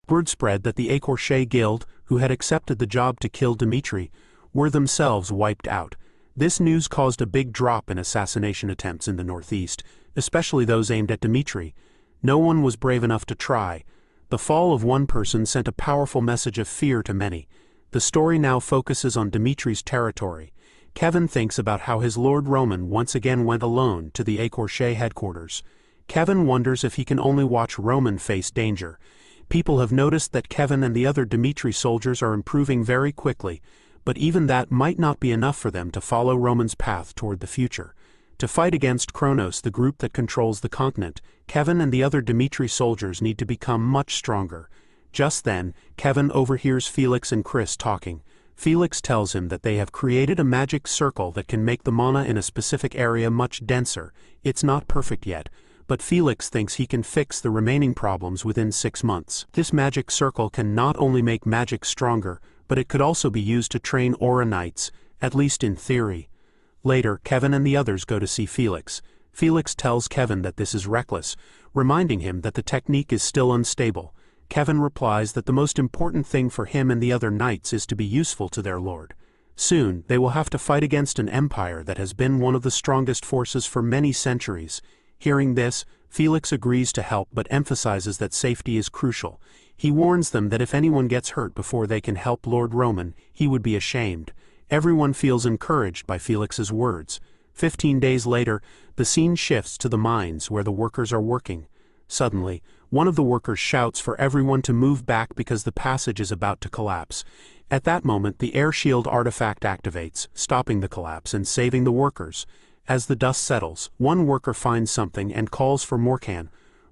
Word spread that the Écorché Guild, who had accepted the job to kill Dmitri, were themselves wiped out. This news caused a big drop in assassination attempts in the Northeast, especially those aimed at Dmitri. No one was brave enough to try. The fall of one person sent a powerful message of fear to many. The story now focuses on Dmitri's territory. Kevin thinks about how his Lord Roman once again went alone to the Écorché headquarters. Kevin wonders if he can only watch Roman face danger. People have noticed that Kevin and the other Dmitri soldiers are improving very quickly, but even that might not be enough for them to follow Roman's path toward the future. To fight against Kronos, the group that controls the continent, Kevin and the other Dmitri soldiers need to become much stronger. Just then, Kevin overhears Felix and Chris talking. Felix tells him that they have created a magic circle that can make the mana in a specific area much denser. It's not perfect yet, but Felix thinks he can fix the remaining problems within 6 months. This magic circle can not only make magic stronger, but it could also be used to train Aura Knights, at least in theory. Later, Kevin and the others go to see Felix. Felix tells Kevin that this is reckless, reminding him that the technique is still unstable. Kevin replies that the most important thing for him and the other knights is to be useful to their lord. Soon, they will have to fight against an empire that has been one of the strongest forces for many centuries. Hearing this, Felix agrees to help but emphasizes that safety is crucial. He warns them that if anyone gets hurt before they can help Lord Roman, he would be ashamed. Everyone feels encouraged by Felix's words. 15 days later, the scene shifts to the mines where the workers are working. Suddenly, one of the workers shouts for everyone to move back because the passage is about to collapse. At that moment, the air shield artifact activates, stopping the collapse and saving the workers. As the dust settles, one worker finds something and calls for Morkan.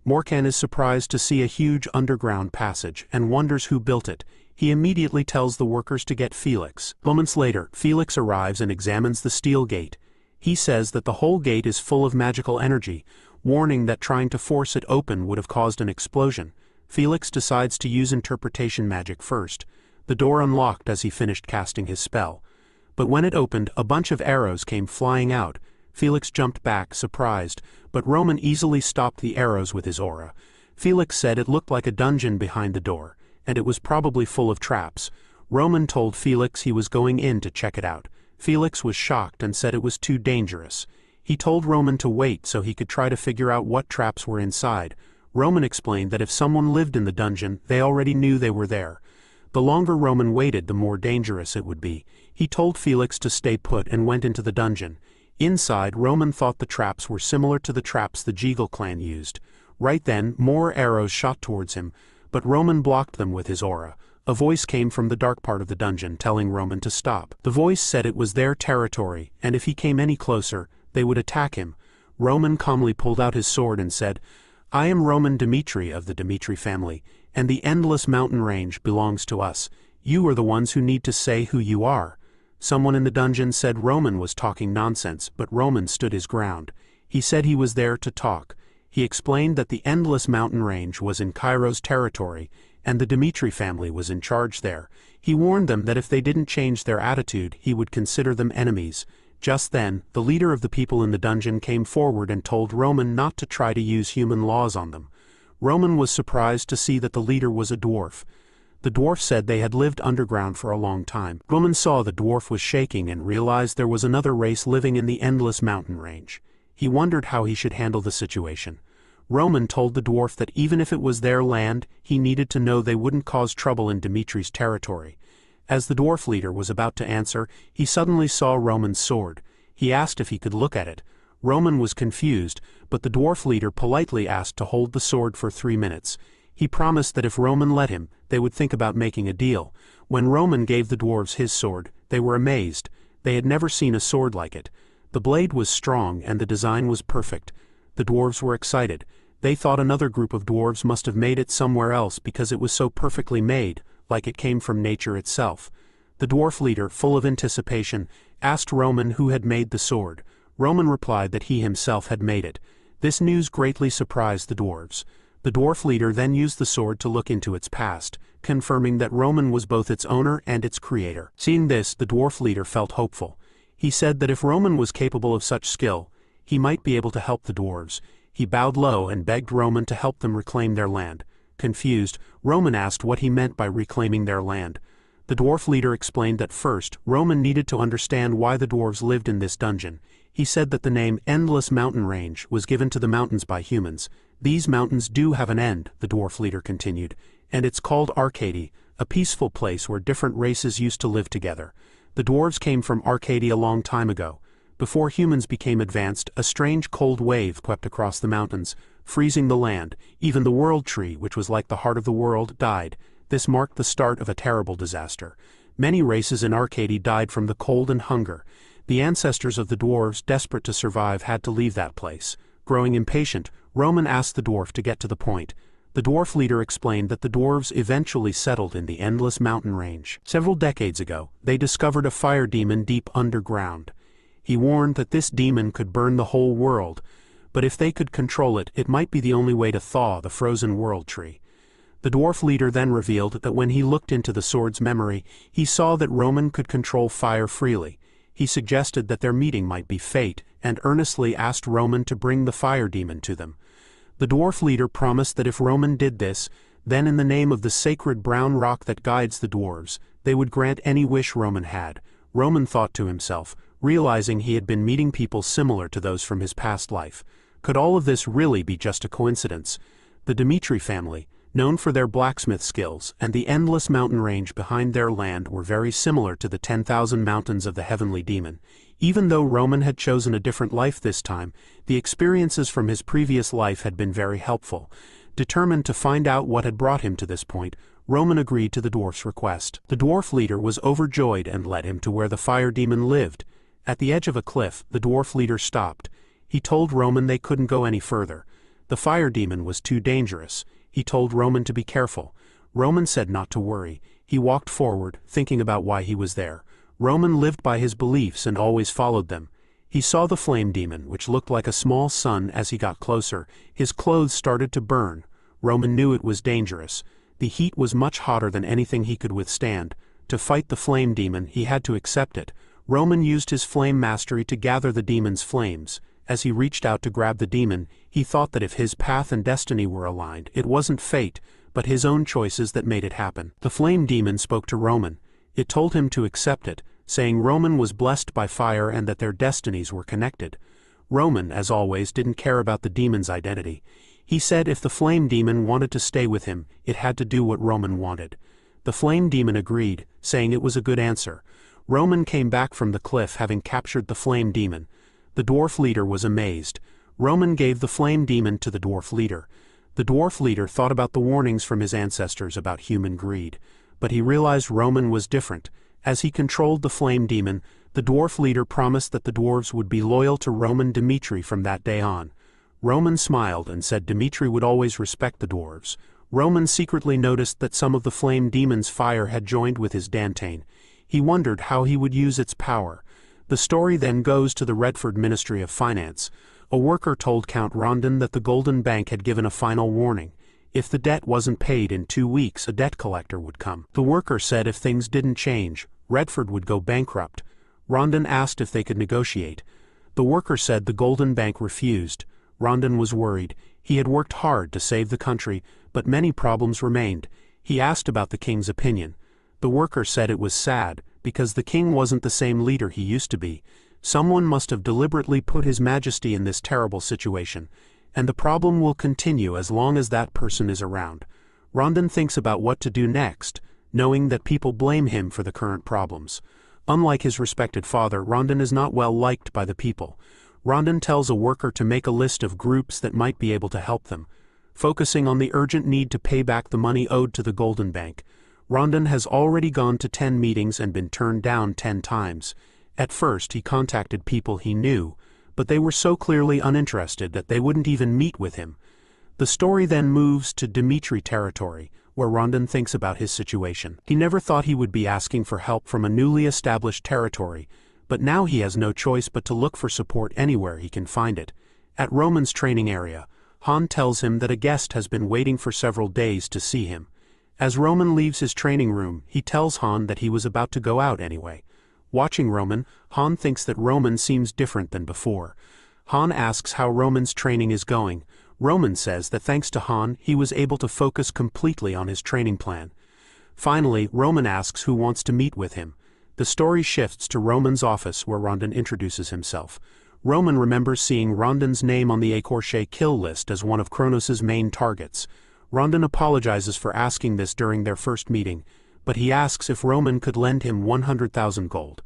Morkan is surprised to see a huge underground passage and wonders who built it. He immediately tells the workers to get Felix. Moments later, Felix arrives and examines the steel gate. He says that the whole gate is full of magical energy, warning that trying to force it open would have caused an explosion. Felix decides to use interpretation magic first. The door unlocked as he finished casting his spell. But when it opened, a bunch of arrows came flying out. Felix jumped back, surprised, but Roman easily stopped the arrows with his aura. Felix said it looked like a dungeon behind the door, and it was probably full of traps. Roman told Felix he was going in to check it out. Felix was shocked and said it was too dangerous. He told Roman to wait so he could try to figure out what traps were inside. Roman explained that if someone lived in the dungeon, they already knew they were there. The longer Roman waited, the more dangerous it would be. He told Felix to stay put and went into the dungeon. Inside, Roman thought the traps were similar to the traps the Jeagle clan used. Right then, more arrows shot towards him, but Roman blocked them with his aura. A voice came from the dark part of the dungeon telling Roman to stop. The voice said it was their territory, and if he came any closer, they would attack him. Roman calmly pulled out his sword and said, "I am Roman Dmitri of the Dmitri family, and the endless mountain range belongs to us. You are the ones who need to say who you are." Someone in the dungeon said Roman was talking nonsense, but Roman stood his ground. He said he was there to talk. He explained that the endless mountain range was in Cairo's territory, and the Dmitri family was in charge there. He warned them that if they didn't change their attitude, he would consider them enemies. Just then, the leader of the people in the dungeon came forward and told Roman not to try to use human laws on them. Roman was surprised to see that the leader was a dwarf. The dwarf said they had lived underground for a long time. Roman saw the dwarf was shaking and realized there was another race living in the endless mountain range. He wondered how he should handle the situation. Roman told the dwarf that even if it was their land, he needed to know they wouldn't cause trouble in Dmitri's territory. As the dwarf leader was about to answer, he suddenly saw Roman's sword. He asked if he could look at it. Roman was confused, but the dwarf leader politely asked to hold the sword for 3 minutes. He promised that if Roman let him, they would think about making a deal. When Roman gave the dwarves his sword, they were amazed. They had never seen a sword like it. The blade was strong and the design was perfect. The dwarves were excited. They thought another group of dwarves must have made it somewhere else because it was so perfectly made, like it came from nature itself. The dwarf leader, full of anticipation, asked Roman who had made the sword. Roman replied that he himself had made it. This news greatly surprised the dwarves. The dwarf leader then used the sword to look into its past, confirming that Roman was both its owner and its creator. Seeing this, the dwarf leader felt hopeful. He said that if Roman was capable of such skill, he might be able to help the dwarves. He bowed low and begged Roman to help them reclaim their land. Confused, Roman asked what he meant by reclaiming their land. The dwarf leader explained that first, Roman needed to understand why the dwarves lived in this dungeon. He said that the name Endless Mountain Range was given to the mountains by humans. These mountains do have an end, the dwarf leader continued, and it's called Arcady, a peaceful place where different races used to live together. The dwarves came from Arcady a long time ago. Before humans became advanced, a strange cold wave swept across the mountains, freezing the land. Even the world tree, which was like the heart of the world, died. This marked the start of a terrible disaster. Many races in Arcady died from the cold and hunger. The ancestors of the dwarves, desperate to survive, had to leave that place. Growing impatient, Roman asked the dwarf to get to the point. The dwarf leader explained that the dwarves eventually settled in the Endless Mountain Range. Several decades ago, they discovered a fire demon deep underground. He warned that this demon could burn the whole world, but if they could control it, it might be the only way to thaw the frozen world tree. The dwarf leader then revealed that when he looked into the sword's memory, he saw that Roman could control fire freely. He suggested that their meeting might be fate, and earnestly asked Roman to bring the fire demon to them. The dwarf leader promised that if Roman did this, then in the name of the sacred brown rock that guides the dwarves, they would grant any wish Roman had. Roman thought to himself, realizing he had been meeting people similar to those from his past life. Could all of this really be just a coincidence? The Dmitri family, known for their blacksmith skills, and the endless mountain range behind their land were very similar to the 10,000 mountains of the heavenly demon. Even though Roman had chosen a different life this time, the experiences from his previous life had been very helpful. Determined to find out what had brought him to this point, Roman agreed to the dwarf's request. The dwarf leader was overjoyed and led him to where the fire demon lived. At the edge of a cliff, the dwarf leader stopped. He told Roman they couldn't go any further. The fire demon was too dangerous. He told Roman to be careful. Roman said not to worry. He walked forward, thinking about why he was there. Roman lived by his beliefs and always followed them. He saw the flame demon, which looked like a small sun. As he got closer, his clothes started to burn. Roman knew it was dangerous. The heat was much hotter than anything he could withstand. To fight the flame demon, he had to accept it. Roman used his flame mastery to gather the demon's flames. As he reached out to grab the demon, he thought that if his path and destiny were aligned, it wasn't fate, but his own choices that made it happen. The flame demon spoke to Roman. It told him to accept it, saying Roman was blessed by fire and that their destinies were connected. Roman, as always, didn't care about the demon's identity. He said if the flame demon wanted to stay with him, it had to do what Roman wanted. The flame demon agreed, saying it was a good answer. Roman came back from the cliff having captured the flame demon. The dwarf leader was amazed. Roman gave the flame demon to the dwarf leader. The dwarf leader thought about the warnings from his ancestors about human greed, but he realized Roman was different. As he controlled the flame demon, the dwarf leader promised that the dwarves would be loyal to Roman Dmitri from that day on. Roman smiled and said Dmitri would always respect the dwarves. Roman secretly noticed that some of the flame demon's fire had joined with his Dantane. He wondered how he would use its power. The story then goes to the Redford Ministry of Finance. A worker told Count Rondon that the Golden Bank had given a final warning. If the debt wasn't paid in 2 weeks, a debt collector would come. The worker said if things didn't change, Redford would go bankrupt. Rondon asked if they could negotiate. The worker said the Golden Bank refused. Rondon was worried. He had worked hard to save the country, but many problems remained. He asked about the king's opinion. The worker said it was sad, because the king wasn't the same leader he used to be. Someone must have deliberately put His Majesty in this terrible situation, and the problem will continue as long as that person is around. Rondon thinks about what to do next, knowing that people blame him for the current problems. Unlike his respected father, Rondon is not well liked by the people. Rondon tells a worker to make a list of groups that might be able to help them, focusing on the urgent need to pay back the money owed to the Golden Bank. Rondon has already gone to 10 meetings and been turned down 10 times. At first he contacted people he knew, but they were so clearly uninterested that they wouldn't even meet with him. The story then moves to Dmitri territory, where Rondon thinks about his situation. He never thought he would be asking for help from a newly established territory, but now he has no choice but to look for support anywhere he can find it. At Roman's training area, Han tells him that a guest has been waiting for several days to see him. As Roman leaves his training room, he tells Han that he was about to go out anyway. Watching Roman, Han thinks that Roman seems different than before. Han asks how Roman's training is going. Roman says that thanks to Han, he was able to focus completely on his training plan. Finally, Roman asks who wants to meet with him. The story shifts to Roman's office where Rondon introduces himself. Roman remembers seeing Rondon's name on the Écorché kill list as one of Kronos' main targets. Rondon apologizes for asking this during their first meeting, but he asks if Roman could lend him 100,000 gold.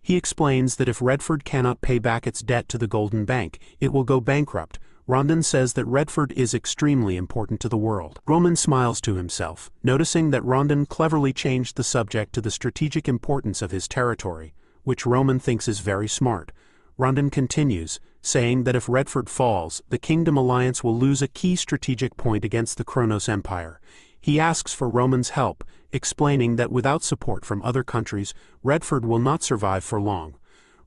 He explains that if Redford cannot pay back its debt to the Golden Bank, it will go bankrupt. Rondon says that Redford is extremely important to the world. Roman smiles to himself, noticing that Rondon cleverly changed the subject to the strategic importance of his territory, which Roman thinks is very smart. Rondon continues, saying that if Redford falls, the Kingdom Alliance will lose a key strategic point against the Kronos Empire. He asks for Roman's help, explaining that without support from other countries, Redford will not survive for long.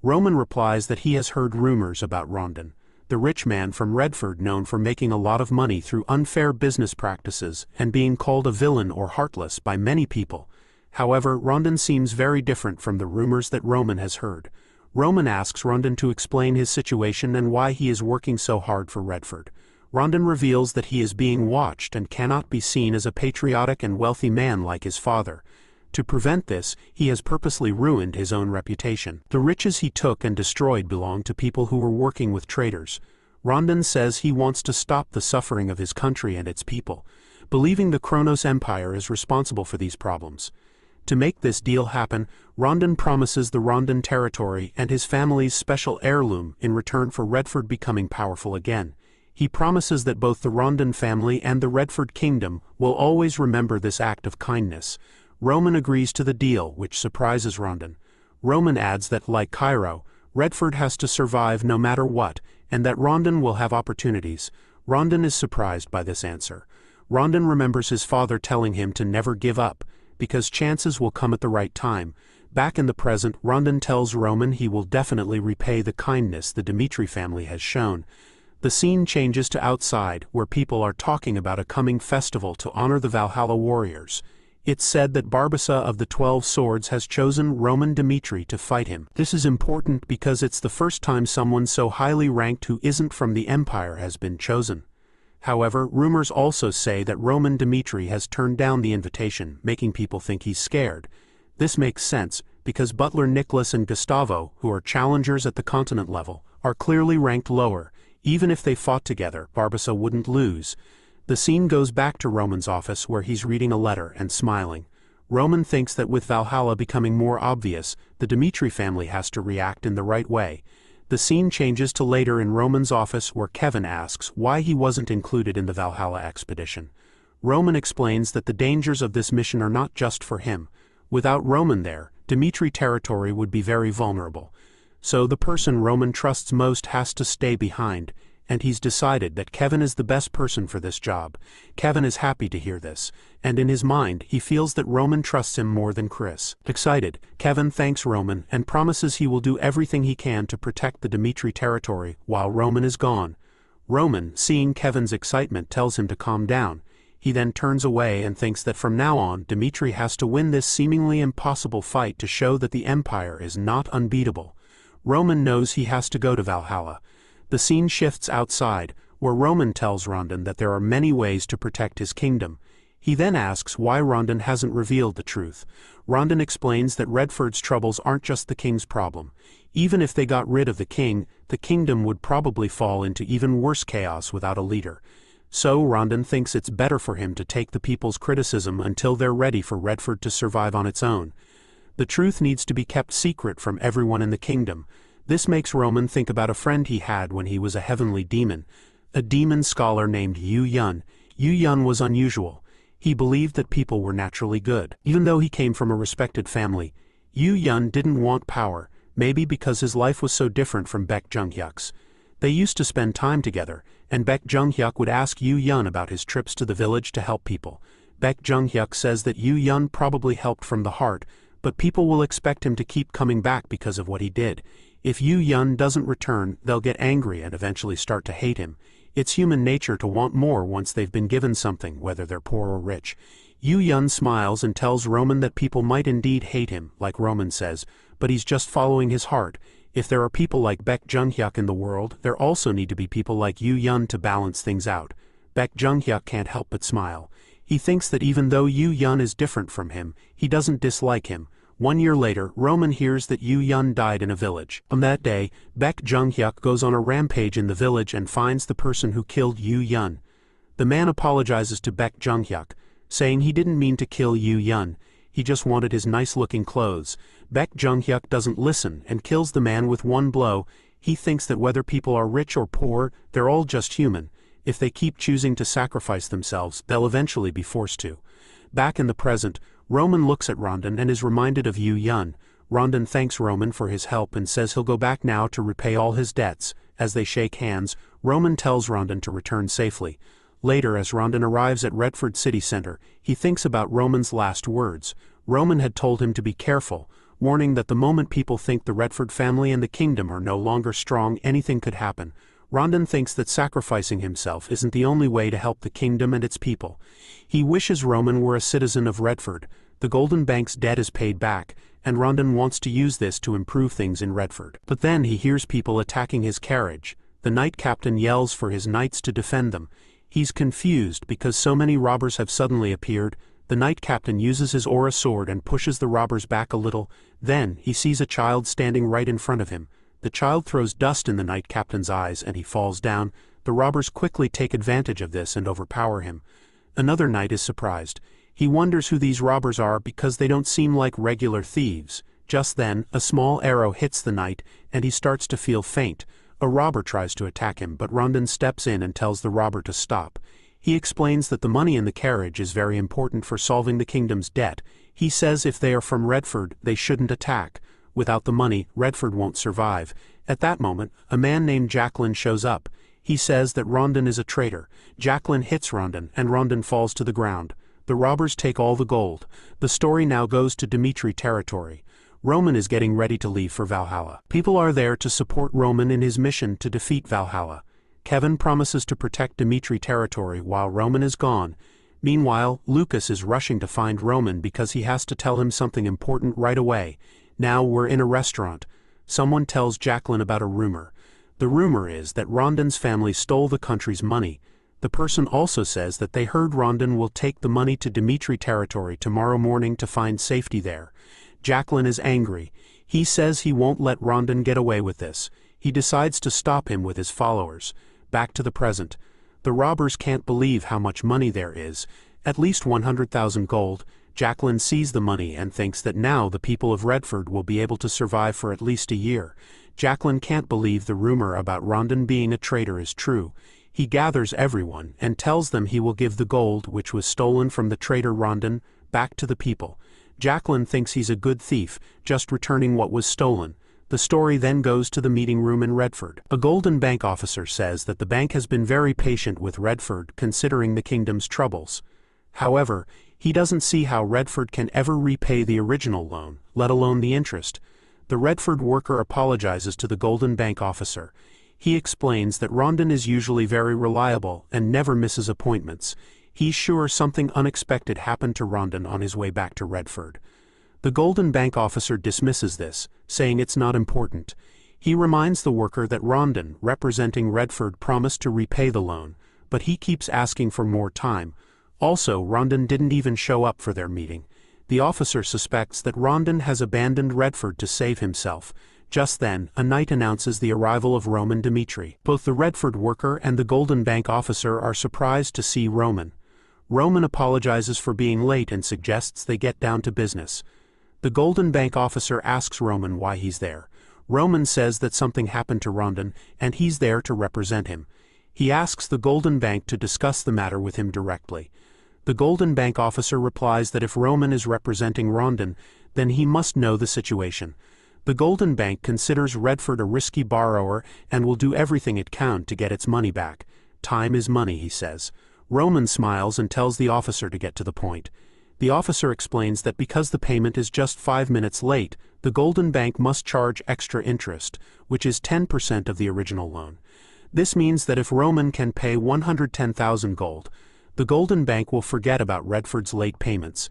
Roman replies that he has heard rumors about Rondon, the rich man from Redford known for making a lot of money through unfair business practices and being called a villain or heartless by many people. However, Rondon seems very different from the rumors that Roman has heard. Roman asks Rondon to explain his situation and why he is working so hard for Redford. Rondon reveals that he is being watched and cannot be seen as a patriotic and wealthy man like his father. To prevent this, he has purposely ruined his own reputation. The riches he took and destroyed belong to people who were working with traitors. Rondon says he wants to stop the suffering of his country and its people, believing the Kronos Empire is responsible for these problems. To make this deal happen, Rondon promises the Rondon territory and his family's special heirloom in return for Redford becoming powerful again. He promises that both the Rondon family and the Redford Kingdom will always remember this act of kindness. Roman agrees to the deal, which surprises Rondon. Roman adds that, like Cairo, Redford has to survive no matter what, and that Rondon will have opportunities. Rondon is surprised by this answer. Rondon remembers his father telling him to never give up, because chances will come at the right time. Back in the present, Rondon tells Roman he will definitely repay the kindness the Dmitri family has shown. The scene changes to outside, where people are talking about a coming festival to honor the Valhalla warriors. It's said that Barbarossa of the 12 Swords has chosen Roman Dmitri to fight him. This is important because it's the first time someone so highly ranked who isn't from the Empire has been chosen. However, rumors also say that Roman Dmitri has turned down the invitation, making people think he's scared. This makes sense, because Butler Nicholas and Gustavo, who are challengers at the continent level, are clearly ranked lower. Even if they fought together, Barbarossa wouldn't lose. The scene goes back to Roman's office where he's reading a letter and smiling. Roman thinks that with Valhalla becoming more obvious, the Dmitri family has to react in the right way. The scene changes to later in Roman's office where Kevin asks why he wasn't included in the Valhalla expedition. Roman explains that the dangers of this mission are not just for him. Without Roman there, Dmitri territory would be very vulnerable. So the person Roman trusts most has to stay behind, and he's decided that Kevin is the best person for this job. Kevin is happy to hear this, and in his mind he feels that Roman trusts him more than Chris. Excited, Kevin thanks Roman and promises he will do everything he can to protect the Dmitri territory while Roman is gone. Roman, seeing Kevin's excitement, tells him to calm down. He then turns away and thinks that from now on Dmitri has to win this seemingly impossible fight to show that the Empire is not unbeatable. Roman knows he has to go to Valhalla. The scene shifts outside, where Roman tells Rondon that there are many ways to protect his kingdom. He then asks why Rondon hasn't revealed the truth. Rondon explains that Redford's troubles aren't just the king's problem. Even if they got rid of the king, the kingdom would probably fall into even worse chaos without a leader. So Rondon thinks it's better for him to take the people's criticism until they're ready for Redford to survive on its own. The truth needs to be kept secret from everyone in the kingdom. This makes Roman think about a friend he had when he was a heavenly demon, a demon scholar named Yu Yun. Yu Yun was unusual. He believed that people were naturally good. Even though he came from a respected family, Yu Yun didn't want power, maybe because his life was so different from Baek Jung-hyuk's. They used to spend time together, and Baek Jung-hyuk would ask Yu Yun about his trips to the village to help people. Baek Jung-hyuk says that Yu Yun probably helped from the heart, but people will expect him to keep coming back because of what he did. If Yu Yun doesn't return, they'll get angry and eventually start to hate him. It's human nature to want more once they've been given something, whether they're poor or rich. Yu Yun smiles and tells Roman that people might indeed hate him, like Roman says, but he's just following his heart. If there are people like Baek Jung-hyuk in the world, there also need to be people like Yoo Yun to balance things out. Baek Jung-hyuk can't help but smile. He thinks that even though Yoo Yun is different from him, he doesn't dislike him. 1 year later, Roman hears that Yoo Yun died in a village. On that day, Baek Jung-hyuk goes on a rampage in the village and finds the person who killed Yoo Yun. The man apologizes to Baek Jung-hyuk, saying he didn't mean to kill Yoo Yun, he just wanted his nice-looking clothes. Baek Jung-hyuk doesn't listen and kills the man with one blow. He thinks that whether people are rich or poor, they're all just human. If they keep choosing to sacrifice themselves, they'll eventually be forced to. Back in the present, Roman looks at Rondon and is reminded of Yoo Yun. Rondon thanks Roman for his help and says he'll go back now to repay all his debts. As they shake hands, Roman tells Rondon to return safely. Later, as Rondon arrives at Redford city center, he thinks about Roman's last words. Roman had told him to be careful, warning that the moment people think the Redford family and the kingdom are no longer strong, anything could happen. Rondon thinks that sacrificing himself isn't the only way to help the kingdom and its people. He wishes Roman were a citizen of Redford. The Golden Bank's debt is paid back, and Rondon wants to use this to improve things in Redford. But then he hears people attacking his carriage. The knight captain yells for his knights to defend them. He's confused because so many robbers have suddenly appeared. The knight captain uses his aura sword and pushes the robbers back a little. Then, he sees a child standing right in front of him. The child throws dust in the knight captain's eyes and he falls down. The robbers quickly take advantage of this and overpower him. Another knight is surprised. He wonders who these robbers are because they don't seem like regular thieves. Just then, a small arrow hits the knight and he starts to feel faint. A robber tries to attack him, but Rondon steps in and tells the robber to stop. He explains that the money in the carriage is very important for solving the kingdom's debt. He says if they are from Redford, they shouldn't attack. Without the money, Redford won't survive. At that moment, a man named Jacqueline shows up. He says that Rondon is a traitor. Jacqueline hits Rondon, and Rondon falls to the ground. The robbers take all the gold. The story now goes to Dimitri territory. Roman is getting ready to leave for Valhalla. People are there to support Roman in his mission to defeat Valhalla. Kevin promises to protect Dimitri territory while Roman is gone. Meanwhile, Lucas is rushing to find Roman because he has to tell him something important right away. Now we're in a restaurant. Someone tells Jacqueline about a rumor. The rumor is that Rondon's family stole the country's money. The person also says that they heard Rondon will take the money to Dimitri territory tomorrow morning to find safety there. Jacqueline is angry. He says he won't let Rondon get away with this. He decides to stop him with his followers. Back to the present. The robbers can't believe how much money there is. At least 100,000 gold. Jacqueline sees the money and thinks that now the people of Redford will be able to survive for at least a year. Jacqueline can't believe the rumor about Rondon being a traitor is true. He gathers everyone and tells them he will give the gold which was stolen from the traitor Rondon back to the people. Jacqueline thinks he's a good thief, just returning what was stolen. The story then goes to the meeting room in Redford. A Golden Bank officer says that the bank has been very patient with Redford considering the kingdom's troubles. However, he doesn't see how Redford can ever repay the original loan, let alone the interest. The Redford worker apologizes to the Golden Bank officer. He explains that Rondon is usually very reliable and never misses appointments. He's sure something unexpected happened to Rondon on his way back to Redford. The Golden Bank officer dismisses this, saying it's not important. He reminds the worker that Rondon, representing Redford, promised to repay the loan, but he keeps asking for more time. Also, Rondon didn't even show up for their meeting. The officer suspects that Rondon has abandoned Redford to save himself. Just then, a knight announces the arrival of Roman Dimitri. Both the Redford worker and the Golden Bank officer are surprised to see Roman. Roman apologizes for being late and suggests they get down to business. The Golden Bank officer asks Roman why he's there. Roman says that something happened to Rondon and he's there to represent him. He asks the Golden Bank to discuss the matter with him directly. The Golden Bank officer replies that if Roman is representing Rondon, then he must know the situation. The Golden Bank considers Redford a risky borrower and will do everything it can to get its money back. Time is money, he says. Roman smiles and tells the officer to get to the point. The officer explains that because the payment is just 5 minutes late, the Golden Bank must charge extra interest, which is 10% of the original loan. This means that if Roman can pay 110,000 gold, the Golden Bank will forget about Redford's late payments.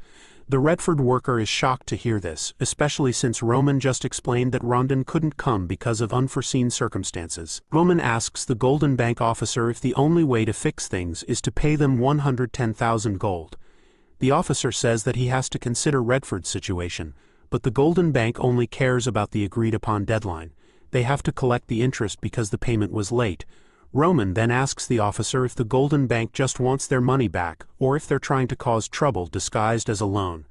The Redford worker is shocked to hear this, especially since Roman just explained that Rondon couldn't come because of unforeseen circumstances. Roman asks the Golden Bank officer if the only way to fix things is to pay them 110,000 gold. The officer says that he has to consider Redford's situation, but the Golden Bank only cares about the agreed-upon deadline. They have to collect the interest because the payment was late. Roman then asks the officer if the Golden Bank just wants their money back or if they're trying to cause trouble disguised as a loan.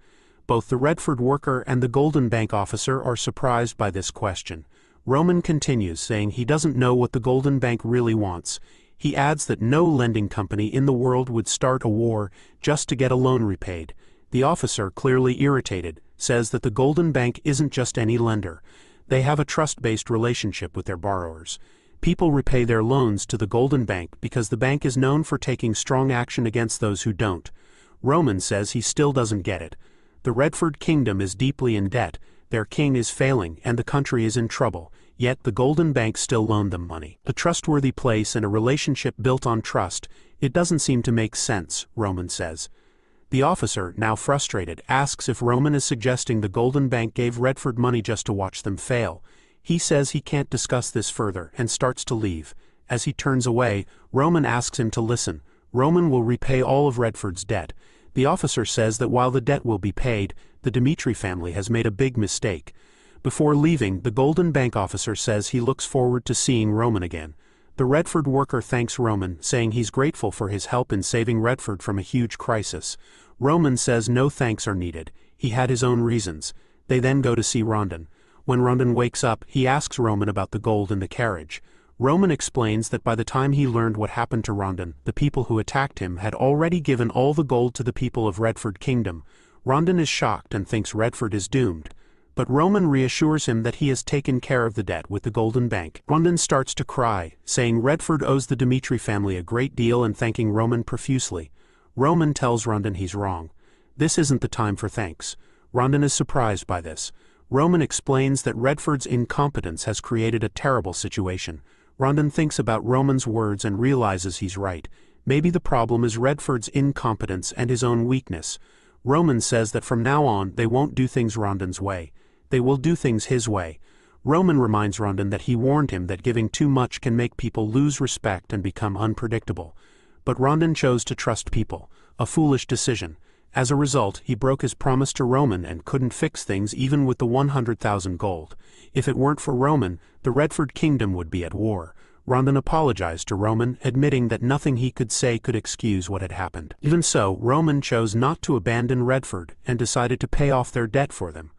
Both the Redford worker and the Golden Bank officer are surprised by this question. Roman continues, saying he doesn't know what the Golden Bank really wants. He adds that no lending company in the world would start a war just to get a loan repaid. The officer, clearly irritated, says that the Golden Bank isn't just any lender. They have a trust-based relationship with their borrowers. People repay their loans to the Golden Bank because the bank is known for taking strong action against those who don't. Roman says he still doesn't get it. The Redford Kingdom is deeply in debt, their king is failing and the country is in trouble, yet the Golden Bank still loaned them money. A trustworthy place and a relationship built on trust, it doesn't seem to make sense, Roman says. The officer, now frustrated, asks if Roman is suggesting the Golden Bank gave Redford money just to watch them fail. He says he can't discuss this further and starts to leave. As he turns away, Roman asks him to listen. Roman will repay all of Redford's debt. The officer says that while the debt will be paid, the Dimitri family has made a big mistake. Before leaving, the Golden Bank officer says he looks forward to seeing Roman again. The Redford worker thanks Roman, saying he's grateful for his help in saving Redford from a huge crisis. Roman says no thanks are needed. He had his own reasons. They then go to see Rondon. When Rondon wakes up, he asks Roman about the gold in the carriage. Roman explains that by the time he learned what happened to Rondon, the people who attacked him had already given all the gold to the people of Redford Kingdom. Rondon is shocked and thinks Redford is doomed. But Roman reassures him that he has taken care of the debt with the Golden Bank. Rondon starts to cry, saying Redford owes the Dimitri family a great deal and thanking Roman profusely. Roman tells Rondon he's wrong. This isn't the time for thanks. Rondon is surprised by this. Roman explains that Redford's incompetence has created a terrible situation. Rondon thinks about Roman's words and realizes he's right. Maybe the problem is Redford's incompetence and his own weakness. Roman says that from now on they won't do things Rondon's way. They will do things his way. Roman reminds Rondon that he warned him that giving too much can make people lose respect and become unpredictable. But Rondon chose to trust people, a foolish decision. As a result, he broke his promise to Roman and couldn't fix things even with the 100,000 gold. If it weren't for Roman, the Redford Kingdom would be at war. Rondon apologized to Roman, admitting that nothing he could say could excuse what had happened. Even so, Roman chose not to abandon Redford and decided to pay off their debt for them.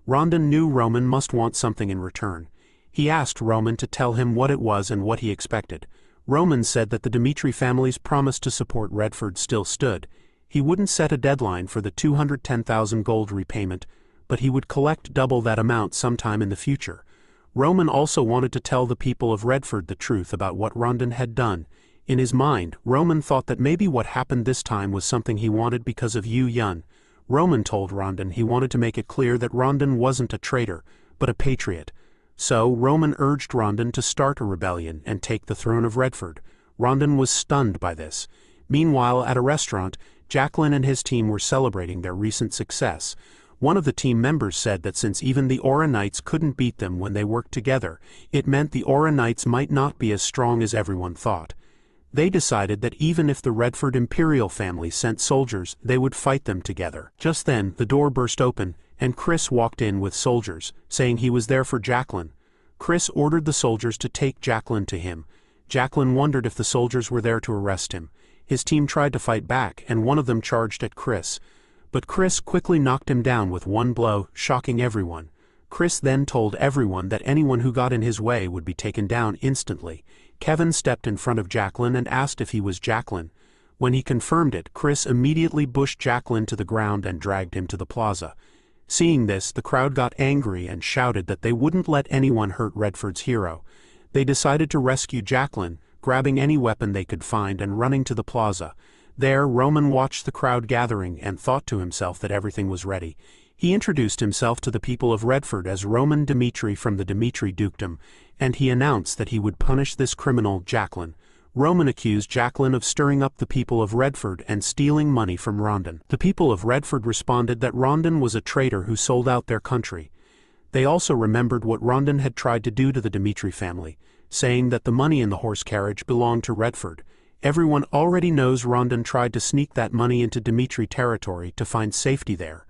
Rondon knew Roman must want something in return. He asked Roman to tell him what it was and what he expected. Roman said that the Dimitri family's promise to support Redford still stood. He wouldn't set a deadline for the 210,000 gold repayment, but he would collect double that amount sometime in the future. Roman also wanted to tell the people of Redford the truth about what Rondon had done. In his mind, Roman thought that maybe what happened this time was something he wanted because of Yu Yun. Roman told Rondon he wanted to make it clear that Rondon wasn't a traitor, but a patriot. So Roman urged Rondon to start a rebellion and take the throne of Redford. Rondon was stunned by this. Meanwhile, at a restaurant, Jacqueline and his team were celebrating their recent success. One of the team members said that since even the Aura Knights couldn't beat them when they worked together, it meant the Aura Knights might not be as strong as everyone thought. They decided that even if the Redford Imperial family sent soldiers, they would fight them together. Just then, the door burst open, and Chris walked in with soldiers, saying he was there for Jacqueline. Chris ordered the soldiers to take Jacqueline to him. Jacqueline wondered if the soldiers were there to arrest him. His team tried to fight back, and one of them charged at Chris. But Chris quickly knocked him down with one blow, shocking everyone. Chris then told everyone that anyone who got in his way would be taken down instantly. Kevin stepped in front of Jacqueline and asked if he was Jacqueline. When he confirmed it, Chris immediately pushed Jacqueline to the ground and dragged him to the plaza. Seeing this, the crowd got angry and shouted that they wouldn't let anyone hurt Redford's hero. They decided to rescue Jacqueline, grabbing any weapon they could find and running to the plaza. There, Roman watched the crowd gathering and thought to himself that everything was ready. He introduced himself to the people of Redford as Roman Dimitri from the Dimitri dukedom, and he announced that he would punish this criminal, Jacqueline. Roman accused Jacqueline of stirring up the people of Redford and stealing money from Rondon. The people of Redford responded that Rondon was a traitor who sold out their country. They also remembered what Rondon had tried to do to the Dimitri family, saying that the money in the horse carriage belonged to Redford. Everyone already knows Rondon tried to sneak that money into Dimitri territory to find safety there.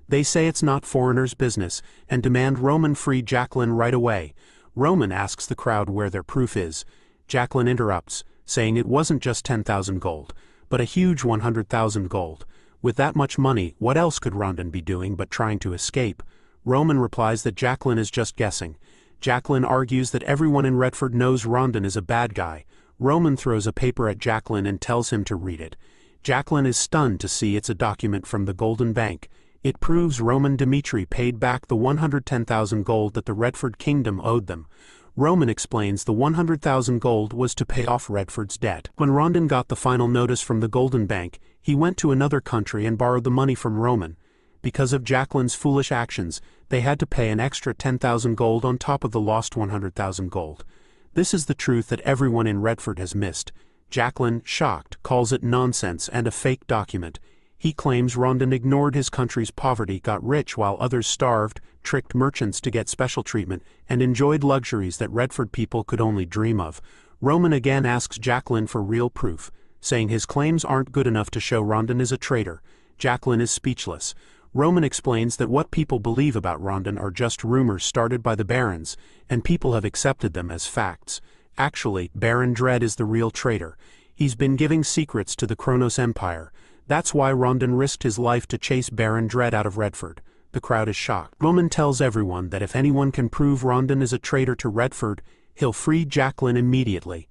They say it's not foreigners' business and demand Roman free Jacqueline right away. Roman asks the crowd where their proof is. Jacqueline interrupts, saying it wasn't just 10,000 gold, but a huge 100,000 gold. With that much money, what else could Rondon be doing but trying to escape? Roman replies that Jacqueline is just guessing. Jacqueline argues that everyone in Redford knows Rondon is a bad guy. Roman throws a paper at Jacqueline and tells him to read it. Jacqueline is stunned to see it's a document from the Golden Bank. It proves Roman Dimitri paid back the 110,000 gold that the Redford kingdom owed them. Roman explains the 100,000 gold was to pay off Redford's debt. When Rondon got the final notice from the Golden Bank, he went to another country and borrowed the money from Roman. Because of Jacqueline's foolish actions, they had to pay an extra 10,000 gold on top of the lost 100,000 gold. This is the truth that everyone in Redford has missed. Jacqueline, shocked, calls it nonsense and a fake document. He claims Rondon ignored his country's poverty, got rich while others starved, tricked merchants to get special treatment, and enjoyed luxuries that Redford people could only dream of. Roman again asks Jacqueline for real proof, saying his claims aren't good enough to show Rondon is a traitor. Jacqueline is speechless. Roman explains that what people believe about Rondon are just rumors started by the barons, and people have accepted them as facts. Actually, Baron Dread is the real traitor. He's been giving secrets to the Kronos Empire. That's why Rondon risked his life to chase Baron Dread out of Redford. The crowd is shocked. Roman tells everyone that if anyone can prove Rondon is a traitor to Redford, he'll free Jacqueline immediately.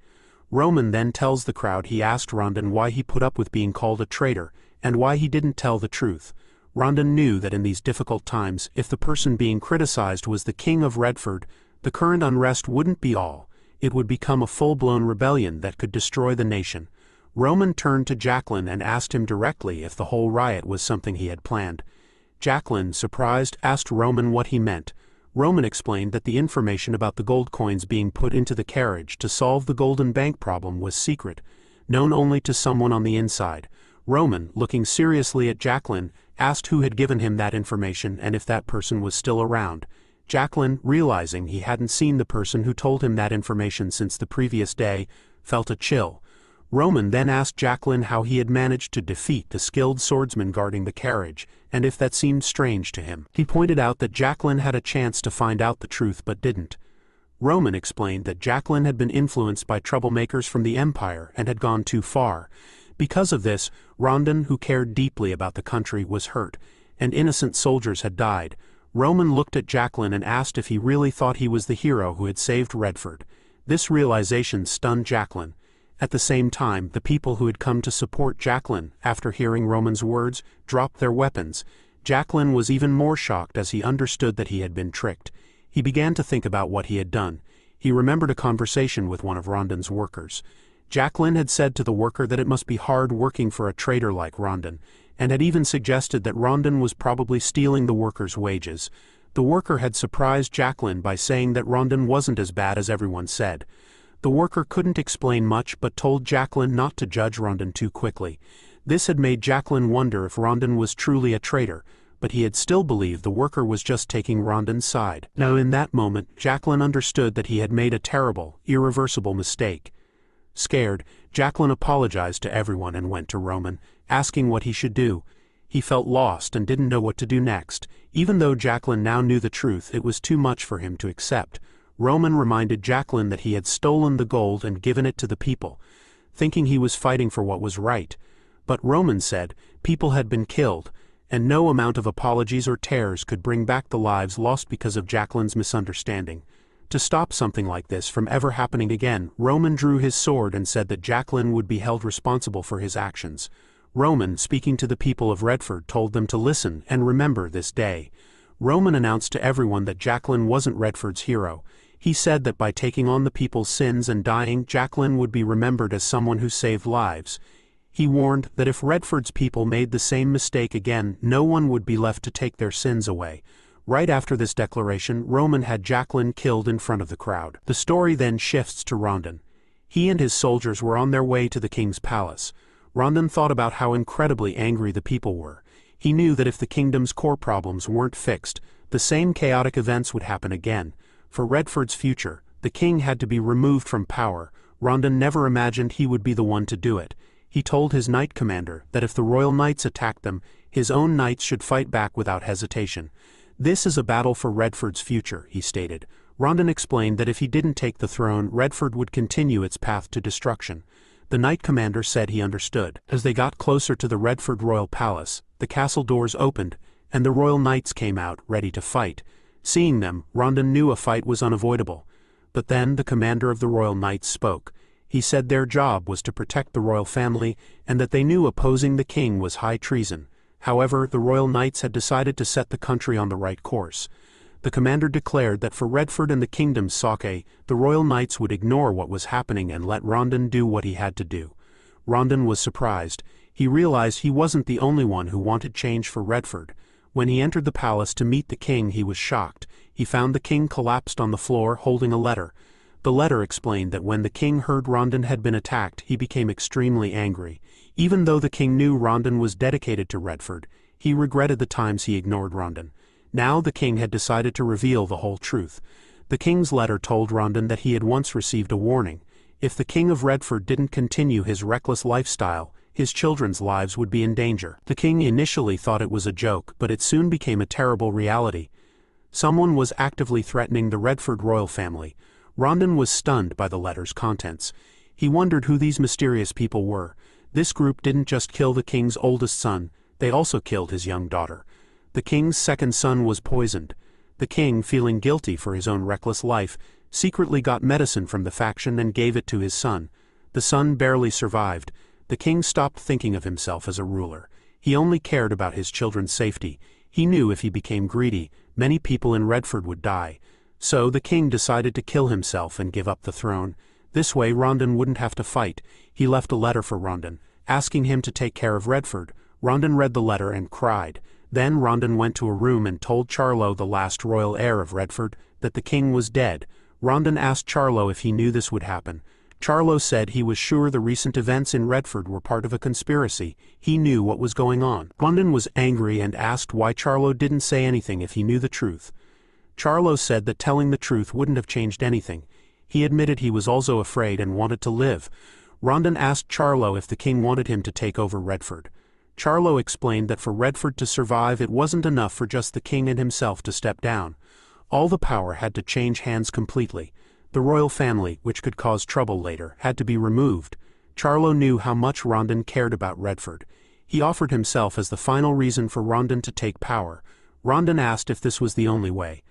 Roman then tells the crowd he asked Rondon why he put up with being called a traitor, and why he didn't tell the truth. Rondon knew that in these difficult times, if the person being criticized was the king of Redford, the current unrest wouldn't be all. It would become a full-blown rebellion that could destroy the nation. Roman turned to Jacqueline and asked him directly if the whole riot was something he had planned. Jacqueline, surprised, asked Roman what he meant. Roman explained that the information about the gold coins being put into the carriage to solve the Golden Bank problem was secret, known only to someone on the inside. Roman, looking seriously at Jacqueline, asked who had given him that information and if that person was still around. Jacqueline, realizing he hadn't seen the person who told him that information since the previous day, felt a chill. Roman then asked Jacqueline how he had managed to defeat the skilled swordsman guarding the carriage, and if that seemed strange to him. He pointed out that Jacqueline had a chance to find out the truth but didn't. Roman explained that Jacqueline had been influenced by troublemakers from the Empire and had gone too far. Because of this, Rondon, who cared deeply about the country, was hurt, and innocent soldiers had died. Roman looked at Jacqueline and asked if he really thought he was the hero who had saved Redford. This realization stunned Jacqueline. At the same time, the people who had come to support Jacqueline, after hearing Roman's words, dropped their weapons. Jacqueline was even more shocked as he understood that he had been tricked. He began to think about what he had done. He remembered a conversation with one of Rondon's workers. Jacqueline had said to the worker that it must be hard working for a traitor like Rondon, and had even suggested that Rondon was probably stealing the worker's wages. The worker had surprised Jacqueline by saying that Rondon wasn't as bad as everyone said. The worker couldn't explain much but told Jacqueline not to judge Rondon too quickly. This had made Jacqueline wonder if Rondon was truly a traitor, but he had still believed the worker was just taking Rondon's side. Now in that moment, Jacqueline understood that he had made a terrible, irreversible mistake. Scared, Jacqueline apologized to everyone and went to Roman, asking what he should do. He felt lost and didn't know what to do next. Even though Jacqueline now knew the truth, it was too much for him to accept. Roman reminded Jacqueline that he had stolen the gold and given it to the people, thinking he was fighting for what was right. But Roman said people had been killed, and no amount of apologies or tears could bring back the lives lost because of Jacqueline's misunderstanding. To stop something like this from ever happening again, Roman drew his sword and said that Jacqueline would be held responsible for his actions. Roman, speaking to the people of Redford, told them to listen and remember this day. Roman announced to everyone that Jacqueline wasn't Redford's hero. He said that by taking on the people's sins and dying, Jacqueline would be remembered as someone who saved lives. He warned that if Redford's people made the same mistake again, no one would be left to take their sins away. Right after this declaration, Roman had Jacqueline killed in front of the crowd. The story then shifts to Rondon. He and his soldiers were on their way to the king's palace. Rondon thought about how incredibly angry the people were. He knew that if the kingdom's core problems weren't fixed, the same chaotic events would happen again. For Redford's future, the king had to be removed from power. Rondon never imagined he would be the one to do it. He told his knight commander that if the royal knights attacked them, his own knights should fight back without hesitation. This is a battle for Redford's future, he stated. Rondon explained that if he didn't take the throne, Redford would continue its path to destruction. The knight commander said he understood. As they got closer to the Redford royal palace, the castle doors opened, and the royal knights came out, ready to fight. Seeing them, Rondon knew a fight was unavoidable. But then the commander of the royal knights spoke. He said their job was to protect the royal family, and that they knew opposing the king was high treason. However, the royal knights had decided to set the country on the right course. The commander declared that for Redford and the kingdom's sake, the royal knights would ignore what was happening and let Rondon do what he had to do. Rondon was surprised. He realized he wasn't the only one who wanted change for Redford. When he entered the palace to meet the king, he was shocked. He found the king collapsed on the floor holding a letter. The letter explained that when the king heard Rondon had been attacked, he became extremely angry. Even though the king knew Rondon was dedicated to Redford, he regretted the times he ignored Rondon. Now the king had decided to reveal the whole truth. The king's letter told Rondon that he had once received a warning. If the king of Redford didn't continue his reckless lifestyle, his children's lives would be in danger. The king initially thought it was a joke, but it soon became a terrible reality. Someone was actively threatening the Redford royal family. Rondon was stunned by the letter's contents. He wondered who these mysterious people were. This group didn't just kill the king's oldest son, they also killed his young daughter. The king's second son was poisoned. The king, feeling guilty for his own reckless life, secretly got medicine from the faction and gave it to his son. The son barely survived. The king stopped thinking of himself as a ruler. He only cared about his children's safety. He knew if he became greedy, many people in Redford would die. So the king decided to kill himself and give up the throne. This way Rondon wouldn't have to fight. He left a letter for Rondon, asking him to take care of Redford. Rondon read the letter and cried. Then Rondon went to a room and told Charlo, the last royal heir of Redford, that the king was dead. Rondon asked Charlo if he knew this would happen. Charlo said he was sure the recent events in Redford were part of a conspiracy. He knew what was going on. Rondon was angry and asked why Charlo didn't say anything if he knew the truth. Charlo said that telling the truth wouldn't have changed anything. He admitted he was also afraid and wanted to live. Rondon asked Charlo if the king wanted him to take over Redford. Charlo explained that for Redford to survive, it wasn't enough for just the king and himself to step down. All the power had to change hands completely. The royal family, which could cause trouble later, had to be removed. Charlo knew how much Rondon cared about Redford. He offered himself as the final reason for Rondon to take power. Rondon asked if this was the only way.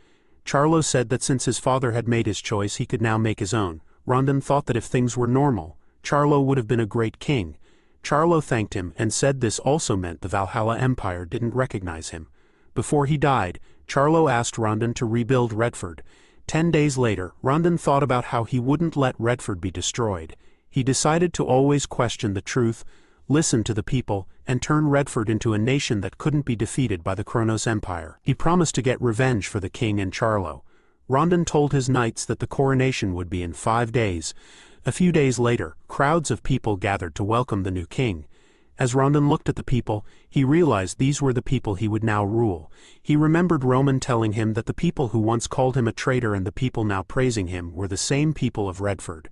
Charlo said that since his father had made his choice, he could now make his own. Rondon thought that if things were normal, Charlo would have been a great king. Charlo thanked him and said this also meant the Valhalla Empire didn't recognize him. Before he died, Charlo asked Rondon to rebuild Redford. 10 days later, Rondon thought about how he wouldn't let Redford be destroyed. He decided to always question the truth, listen to the people, and turn Redford into a nation that couldn't be defeated by the Kronos Empire. He promised to get revenge for the king and Charlo. Rondon told his knights that the coronation would be in 5 days. A few days later, crowds of people gathered to welcome the new king. As Rondon looked at the people, he realized these were the people he would now rule. He remembered Roman telling him that the people who once called him a traitor and the people now praising him were the same people of Redford.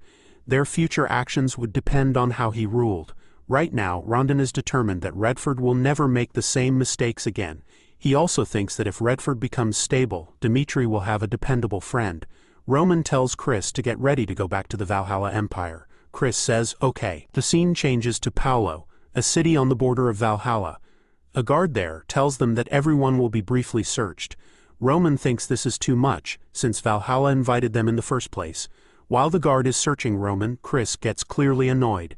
Their future actions would depend on how he ruled. Right now, Rondon is determined that Redford will never make the same mistakes again. He also thinks that if Redford becomes stable, Dimitri will have a dependable friend. Roman tells Chris to get ready to go back to the Valhalla Empire. Chris says, okay. The scene changes to Paolo, a city on the border of Valhalla. A guard there tells them that everyone will be briefly searched. Roman thinks this is too much, since Valhalla invited them in the first place. While the guard is searching Roman, Chris gets clearly annoyed.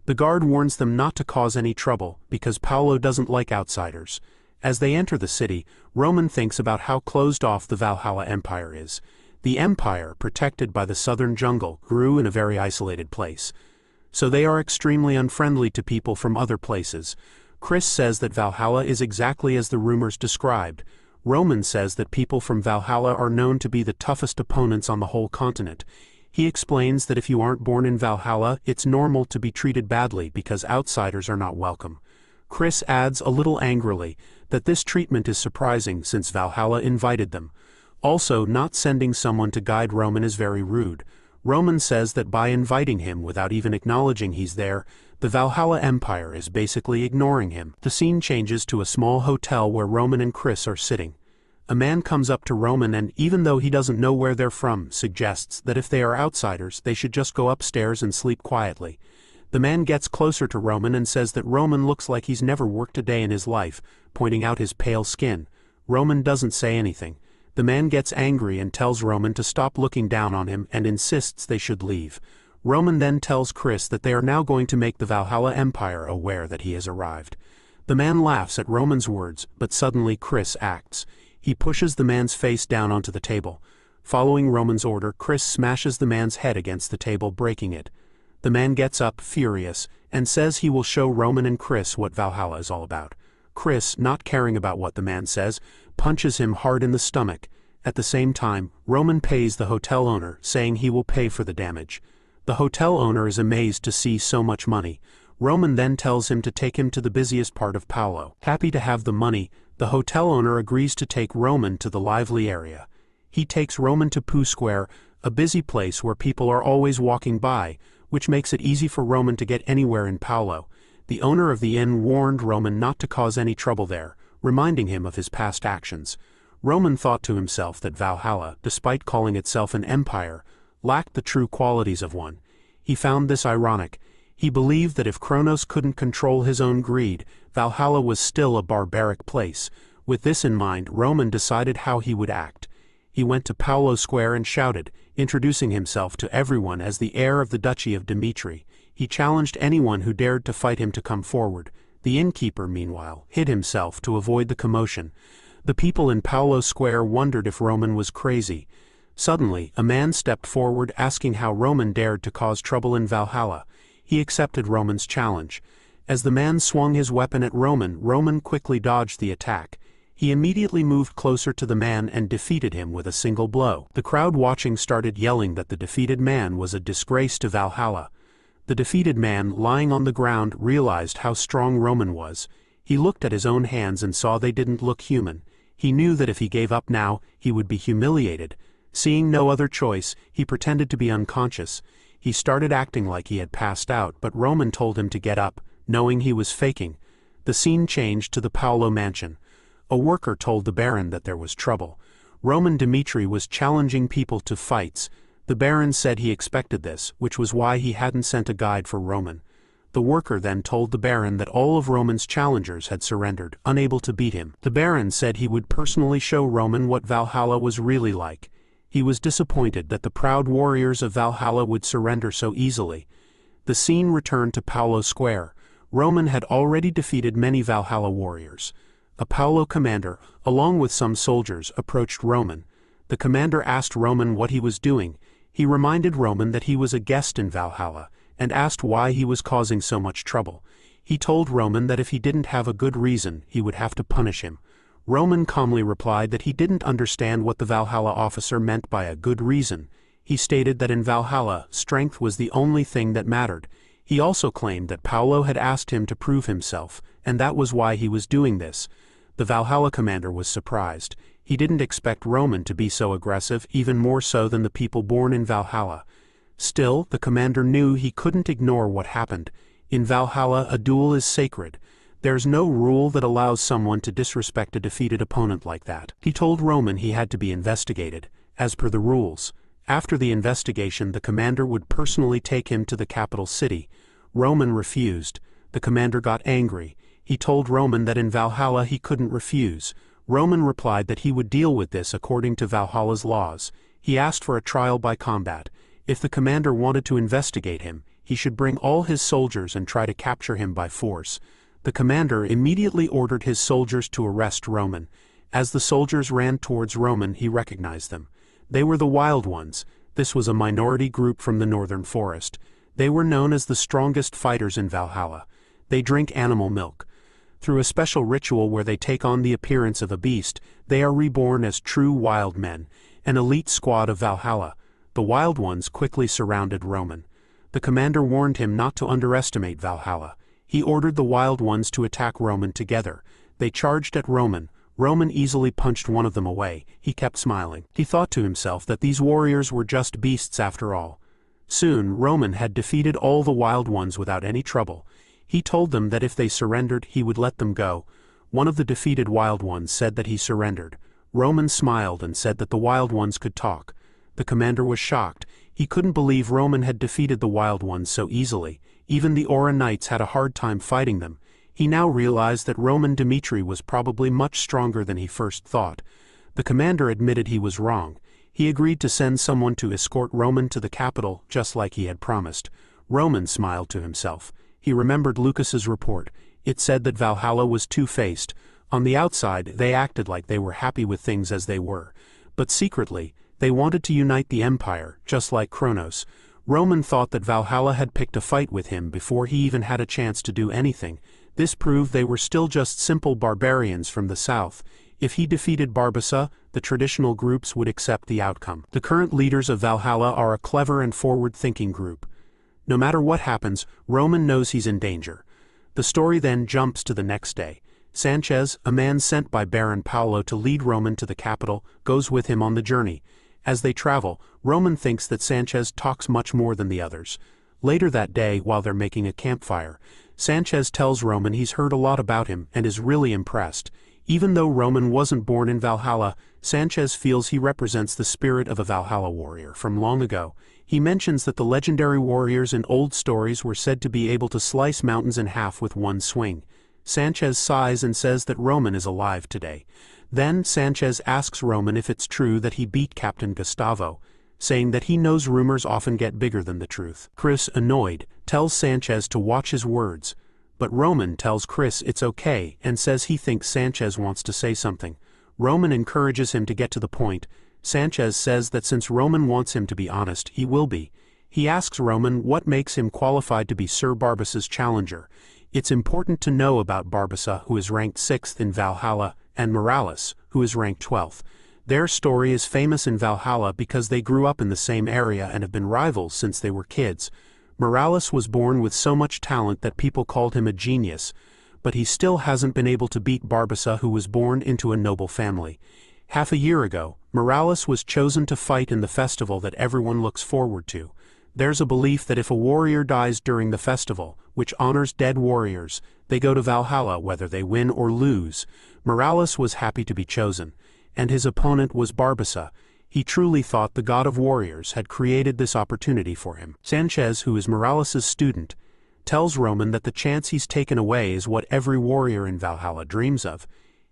The guard warns them not to cause any trouble, because Paolo doesn't like outsiders. As they enter the city, Roman thinks about how closed off the Valhalla Empire is. The empire, protected by the southern jungle, grew in a very isolated place. So they are extremely unfriendly to people from other places. Chris says that Valhalla is exactly as the rumors described. Roman says that people from Valhalla are known to be the toughest opponents on the whole continent. He explains that if you aren't born in Valhalla, it's normal to be treated badly because outsiders are not welcome. Chris adds a little angrily that this treatment is surprising since Valhalla invited them. Also, not sending someone to guide Roman is very rude. Roman says that by inviting him without even acknowledging he's there, the Valhalla Empire is basically ignoring him. The scene changes to a small hotel where Roman and Chris are sitting. A man comes up to Roman and, even though he doesn't know where they're from, suggests that if they are outsiders, they should just go upstairs and sleep quietly. The man gets closer to Roman and says that Roman looks like he's never worked a day in his life, pointing out his pale skin. Roman doesn't say anything. The man gets angry and tells Roman to stop looking down on him and insists they should leave. Roman then tells Chris that they are now going to make the Valhalla Empire aware that he has arrived. The man laughs at Roman's words, but suddenly Chris acts. He pushes the man's face down onto the table. Following Roman's order, Chris smashes the man's head against the table, breaking it. The man gets up, furious, and says he will show Roman and Chris what Valhalla is all about. Chris, not caring about what the man says, punches him hard in the stomach. At the same time, Roman pays the hotel owner, saying he will pay for the damage. The hotel owner is amazed to see so much money. Roman then tells him to take him to the busiest part of Paolo. Happy to have the money, the hotel owner agrees to take Roman to the lively area. He takes Roman to Pooh Square, a busy place where people are always walking by, which makes it easy for Roman to get anywhere in Paolo. The owner of the inn warned Roman not to cause any trouble there, reminding him of his past actions. Roman thought to himself that Valhalla, despite calling itself an empire, lacked the true qualities of one. He found this ironic. He believed that if Kronos couldn't control his own greed, Valhalla was still a barbaric place. With this in mind, Roman decided how he would act. He went to Paolo Square and shouted, introducing himself to everyone as the heir of the Duchy of Dimitri. He challenged anyone who dared to fight him to come forward. The innkeeper, meanwhile, hid himself to avoid the commotion. The people in Paolo Square wondered if Roman was crazy. Suddenly, a man stepped forward asking how Roman dared to cause trouble in Valhalla. He accepted Roman's challenge. As the man swung his weapon at Roman, Roman quickly dodged the attack. He immediately moved closer to the man and defeated him with a single blow. The crowd watching started yelling that the defeated man was a disgrace to Valhalla. The defeated man, lying on the ground, realized how strong Roman was. He looked at his own hands and saw they didn't look human. He knew that if he gave up now, he would be humiliated. Seeing no other choice, he pretended to be unconscious. He started acting like he had passed out, but Roman told him to get up, knowing he was faking. The scene changed to the Paolo mansion. A worker told the Baron that there was trouble. Roman Dimitri was challenging people to fights. The Baron said he expected this, which was why he hadn't sent a guide for Roman. The worker then told the Baron that all of Roman's challengers had surrendered, unable to beat him. The Baron said he would personally show Roman what Valhalla was really like. He was disappointed that the proud warriors of Valhalla would surrender so easily. The scene returned to Paolo Square. Roman had already defeated many Valhalla warriors. A Paolo commander, along with some soldiers, approached Roman. The commander asked Roman what he was doing. He reminded Roman that he was a guest in Valhalla, and asked why he was causing so much trouble. He told Roman that if he didn't have a good reason, he would have to punish him. Roman calmly replied that he didn't understand what the Valhalla officer meant by a good reason. He stated that in Valhalla, strength was the only thing that mattered. He also claimed that Paolo had asked him to prove himself, and that was why he was doing this. The Valhalla commander was surprised. He didn't expect Roman to be so aggressive, even more so than the people born in Valhalla. Still, the commander knew he couldn't ignore what happened. In Valhalla, a duel is sacred. There's no rule that allows someone to disrespect a defeated opponent like that. He told Roman he had to be investigated, as per the rules. After the investigation, the commander would personally take him to the capital city. Roman refused. The commander got angry. He told Roman that in Valhalla he couldn't refuse. Roman replied that he would deal with this according to Valhalla's laws. He asked for a trial by combat. If the commander wanted to investigate him, he should bring all his soldiers and try to capture him by force. The commander immediately ordered his soldiers to arrest Roman. As the soldiers ran towards Roman, he recognized them. They were the Wild Ones. This was a minority group from the northern forest. They were known as the strongest fighters in Valhalla. They drink animal milk. Through a special ritual where they take on the appearance of a beast, they are reborn as true wild men, an elite squad of Valhalla. The The Wild Ones quickly surrounded Roman. The commander warned him not to underestimate Valhalla. He ordered the Wild Ones to attack Roman together. They charged at Roman. Roman easily punched one of them away. He kept smiling. He thought to himself that these warriors were just beasts after all. Soon, Roman had defeated all the Wild Ones without any trouble. He told them that if they surrendered, he would let them go. One of the defeated Wild Ones said that he surrendered. Roman smiled and said that the Wild Ones could talk. The commander was shocked. He couldn't believe Roman had defeated the Wild Ones so easily. Even the Aura Knights had a hard time fighting them. He now realized that Roman Dmitri was probably much stronger than he first thought. The commander admitted he was wrong. He agreed to send someone to escort Roman to the capital, just like he had promised. Roman smiled to himself. He remembered Lucas's report. It said that Valhalla was two-faced. On the outside, they acted like they were happy with things as they were. But secretly, they wanted to unite the empire, just like Kronos. Roman thought that Valhalla had picked a fight with him before he even had a chance to do anything. This proved they were still just simple barbarians from the south. If he defeated Barbarossa, the traditional groups would accept the outcome. The current leaders of Valhalla are a clever and forward-thinking group. No matter what happens, Roman knows he's in danger. The story then jumps to the next day. Sanchez, a man sent by Baron Paolo to lead Roman to the capital, goes with him on the journey. As they travel, Roman thinks that Sanchez talks much more than the others. Later that day, while they're making a campfire, Sanchez tells Roman he's heard a lot about him and is really impressed. Even though Roman wasn't born in Valhalla, Sanchez feels he represents the spirit of a Valhalla warrior from long ago. He mentions that the legendary warriors in old stories were said to be able to slice mountains in half with one swing. Sanchez sighs and says that Roman is alive today. Then Sanchez asks Roman if it's true that he beat Captain Gustavo, saying that he knows rumors often get bigger than the truth. Chris, annoyed, tells Sanchez to watch his words. But Roman tells Chris it's okay and says he thinks Sanchez wants to say something. Roman encourages him to get to the point. Sanchez says that since Roman wants him to be honest, he will be. He asks Roman what makes him qualified to be Sir Barbassa's challenger. It's important to know about Barbarossa, who is ranked 6th in Valhalla, and Morales, who is ranked 12th. Their story is famous in Valhalla because they grew up in the same area and have been rivals since they were kids. Morales was born with so much talent that people called him a genius, but he still hasn't been able to beat Barbarossa, who was born into a noble family. Half a year ago, Morales was chosen to fight in the festival that everyone looks forward to. There's a belief that if a warrior dies during the festival, which honors dead warriors, they go to Valhalla whether they win or lose. Morales was happy to be chosen, and his opponent was Barbarossa. He truly thought the god of warriors had created this opportunity for him. Sanchez, who is Morales' student, tells Roman that the chance he's taken away is what every warrior in Valhalla dreams of.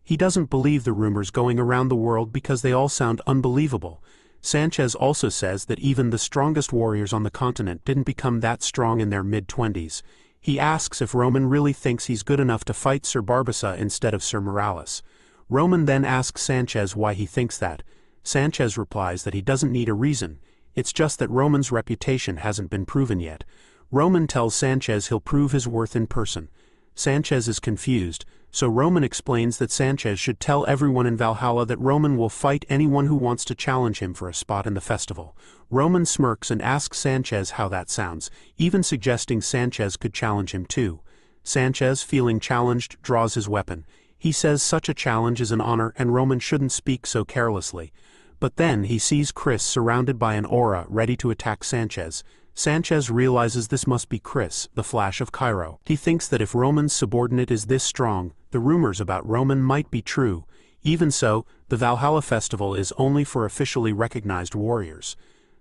He doesn't believe the rumors going around the world because they all sound unbelievable. Sanchez also says that even the strongest warriors on the continent didn't become that strong in their mid-20s. He asks if Roman really thinks he's good enough to fight Sir Barbarossa instead of Sir Morales. Roman then asks Sanchez why he thinks that. Sanchez replies that he doesn't need a reason. It's just that Roman's reputation hasn't been proven yet. Roman tells Sanchez he'll prove his worth in person. Sanchez is confused, so Roman explains that Sanchez should tell everyone in Valhalla that Roman will fight anyone who wants to challenge him for a spot in the festival. Roman smirks and asks Sanchez how that sounds, even suggesting Sanchez could challenge him too. Sanchez, feeling challenged, draws his weapon. He says such a challenge is an honor and Roman shouldn't speak so carelessly. But then he sees Chris surrounded by an aura ready to attack Sanchez. Sanchez realizes this must be Chris, the Flash of Cairo. He thinks that if Roman's subordinate is this strong, the rumors about Roman might be true. Even so, the Valhalla festival is only for officially recognized warriors.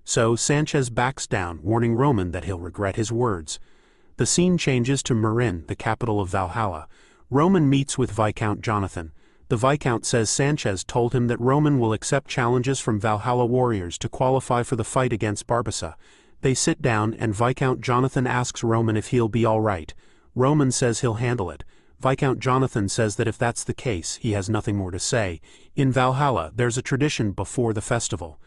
So Sanchez backs down, warning Roman that he'll regret his words. The scene changes to Murim, the capital of Valhalla. Roman meets with Viscount Jonathan. The Viscount says Sanchez told him that Roman will accept challenges from Valhalla warriors to qualify for the fight against Barbarossa. They sit down and Viscount Jonathan asks Roman if he'll be all right. Roman says he'll handle it. Viscount Jonathan says that if that's the case, he has nothing more to say. In Valhalla, there's a tradition before the festival.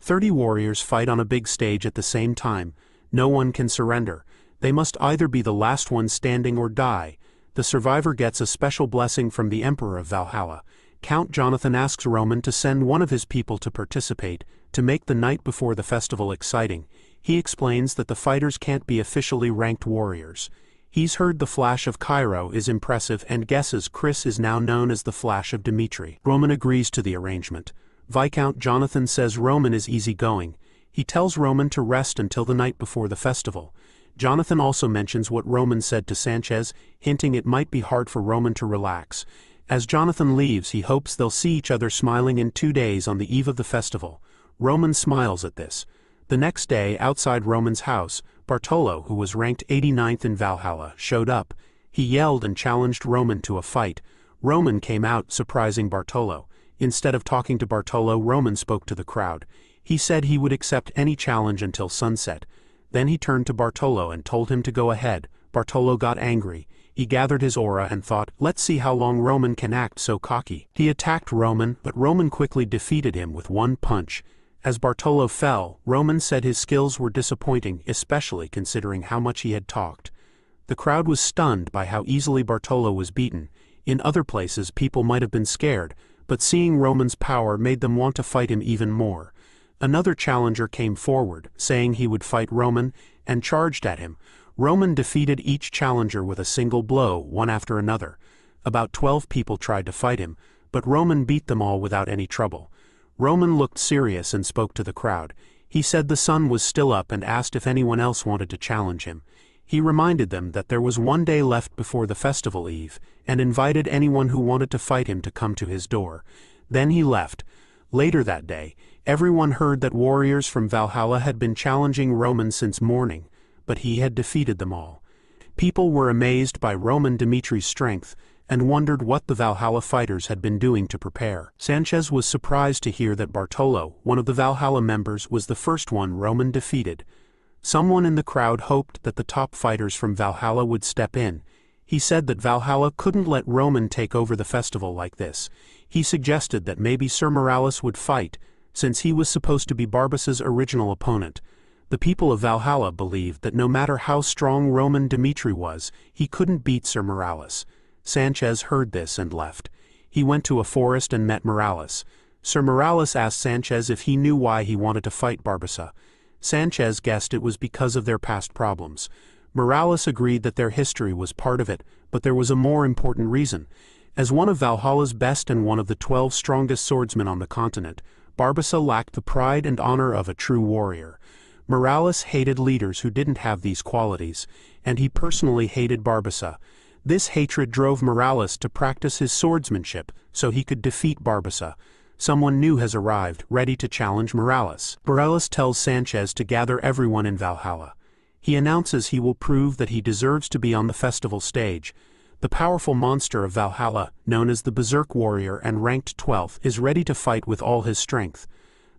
30 warriors fight on a big stage at the same time. No one can surrender. They must either be the last one standing or die. The survivor gets a special blessing from the Emperor of Valhalla. Count Jonathan asks Roman to send one of his people to participate, to make the night before the festival exciting. He explains that the fighters can't be officially ranked warriors. He's heard the Flash of Cairo is impressive and guesses Chris is now known as the Flash of Dimitri. Roman agrees to the arrangement. Viscount Jonathan says Roman is easygoing. He tells Roman to rest until the night before the festival. Jonathan also mentions what Roman said to Sanchez, hinting it might be hard for Roman to relax. As Jonathan leaves, he hopes they'll see each other smiling in 2 days on the eve of the festival. Roman smiles at this. The next day, outside Roman's house, Bartolo, who was ranked 89th in Valhalla, showed up. He yelled and challenged Roman to a fight. Roman came out, surprising Bartolo. Instead of talking to Bartolo, Roman spoke to the crowd. He said he would accept any challenge until sunset. Then he turned to Bartolo and told him to go ahead. Bartolo got angry. He gathered his aura and thought, let's see how long Roman can act so cocky. He attacked Roman, but Roman quickly defeated him with one punch. As Bartolo fell, Roman said his skills were disappointing, especially considering how much he had talked. The crowd was stunned by how easily Bartolo was beaten. In other places people might have been scared, but seeing Roman's power made them want to fight him even more. Another challenger came forward, saying he would fight Roman, and charged at him. Roman defeated each challenger with a single blow, one after another. About 12 people tried to fight him, but Roman beat them all without any trouble. Roman looked serious and spoke to the crowd. He said the sun was still up and asked if anyone else wanted to challenge him. He reminded them that there was 1 day left before the festival eve, and invited anyone who wanted to fight him to come to his door. Then he left. Later that day, everyone heard that warriors from Valhalla had been challenging Roman since morning, but he had defeated them all. People were amazed by Roman Dimitri's strength, and wondered what the Valhalla fighters had been doing to prepare. Sanchez was surprised to hear that Bartolo, one of the Valhalla members, was the first one Roman defeated. Someone in the crowd hoped that the top fighters from Valhalla would step in. He said that Valhalla couldn't let Roman take over the festival like this. He suggested that maybe Sir Morales would fight, since he was supposed to be Barbassa's original opponent. The people of Valhalla believed that no matter how strong Roman Dimitri was, he couldn't beat Sir Morales. Sanchez heard this and left. He went to a forest and met Morales. Sir Morales asked Sanchez if he knew why he wanted to fight Barbassa. Sanchez guessed it was because of their past problems. Morales agreed that their history was part of it, but there was a more important reason. As one of Valhalla's best and one of the 12 strongest swordsmen on the continent, Barbassa lacked the pride and honor of a true warrior. Morales hated leaders who didn't have these qualities, and he personally hated Barbassa. This hatred drove Morales to practice his swordsmanship so he could defeat Barbassa. Someone new has arrived, ready to challenge Morales. Morales tells Sanchez to gather everyone in Valhalla. He announces he will prove that he deserves to be on the festival stage. The powerful monster of Valhalla, known as the Berserk Warrior and ranked 12th, is ready to fight with all his strength.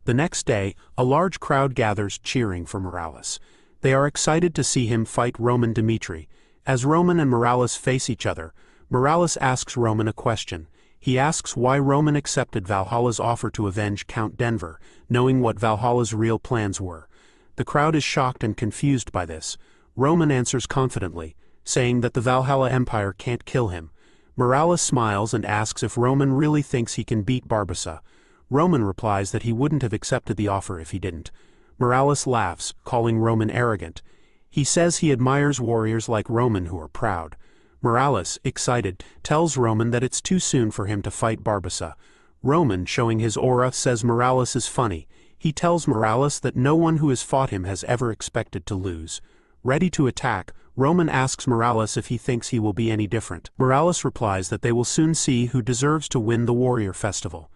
The next day, a large crowd gathers cheering for Morales. They are excited to see him fight Roman Dimitri. As Roman and Morales face each other, Morales asks Roman a question. He asks why Roman accepted Valhalla's offer to avenge Count Denver, knowing what Valhalla's real plans were. The crowd is shocked and confused by this. Roman answers confidently, saying that the Valhalla Empire can't kill him. Morales smiles and asks if Roman really thinks he can beat Barbassa. Roman replies that he wouldn't have accepted the offer if he didn't. Morales laughs, calling Roman arrogant. He says he admires warriors like Roman who are proud. Morales, excited, tells Roman that it's too soon for him to fight Barbassa. Roman, showing his aura, says Morales is funny. He tells Morales that no one who has fought him has ever expected to lose. Ready to attack, Roman asks Morales if he thinks he will be any different. Morales replies that they will soon see who deserves to win the warrior festival.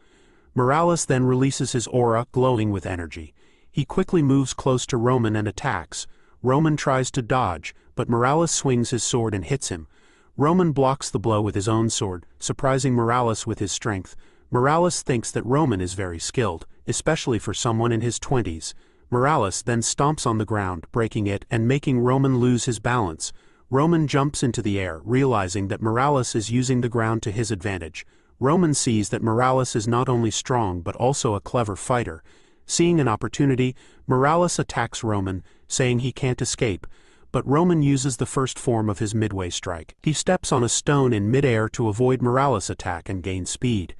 Morales then releases his aura, glowing with energy. He quickly moves close to Roman and attacks. Roman tries to dodge, but Morales swings his sword and hits him. Roman blocks the blow with his own sword, surprising Morales with his strength. Morales thinks that Roman is very skilled, especially for someone in his 20s. Morales then stomps on the ground, breaking it and making Roman lose his balance. Roman jumps into the air, realizing that Morales is using the ground to his advantage. Roman sees that Morales is not only strong but also a clever fighter. Seeing an opportunity, Morales attacks Roman, saying he can't escape, but Roman uses the first form of his midway strike. He steps on a stone in midair to avoid Morales' attack and gain speed.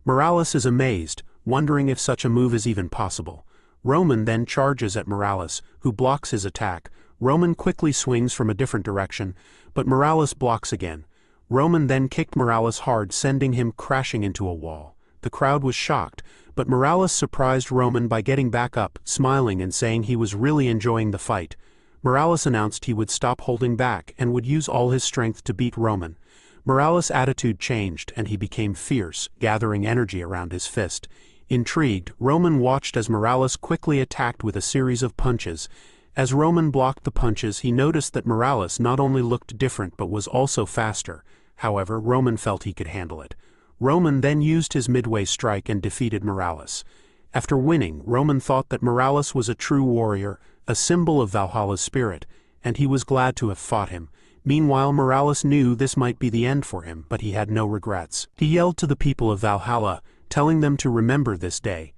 Morales is amazed, wondering if such a move is even possible. Roman then charges at Morales, who blocks his attack. Roman quickly swings from a different direction, but Morales blocks again. Roman then kicked Morales hard, sending him crashing into a wall. The crowd was shocked, but Morales surprised Roman by getting back up, smiling and saying he was really enjoying the fight. Morales announced he would stop holding back and would use all his strength to beat Roman. Morales' attitude changed and he became fierce, gathering energy around his fist. Intrigued, Roman watched as Morales quickly attacked with a series of punches. As Roman blocked the punches, he noticed that Morales not only looked different but was also faster. However, Roman felt he could handle it. Roman then used his midway strike and defeated Morales. After winning, Roman thought that Morales was a true warrior, a symbol of Valhalla's spirit, and he was glad to have fought him. Meanwhile, Morales knew this might be the end for him, but he had no regrets. He yelled to the people of Valhalla, telling them to remember this day.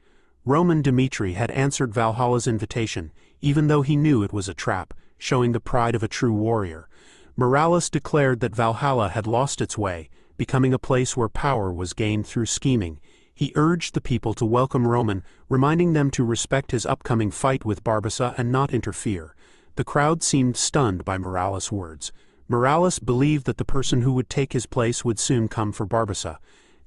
Roman Dmitri had answered Valhalla's invitation, even though he knew it was a trap, showing the pride of a true warrior. Morales declared that Valhalla had lost its way, becoming a place where power was gained through scheming. He urged the people to welcome Roman, reminding them to respect his upcoming fight with Barbarossa and not interfere. The crowd seemed stunned by Morales' words. Morales believed that the person who would take his place would soon come for Barbarossa.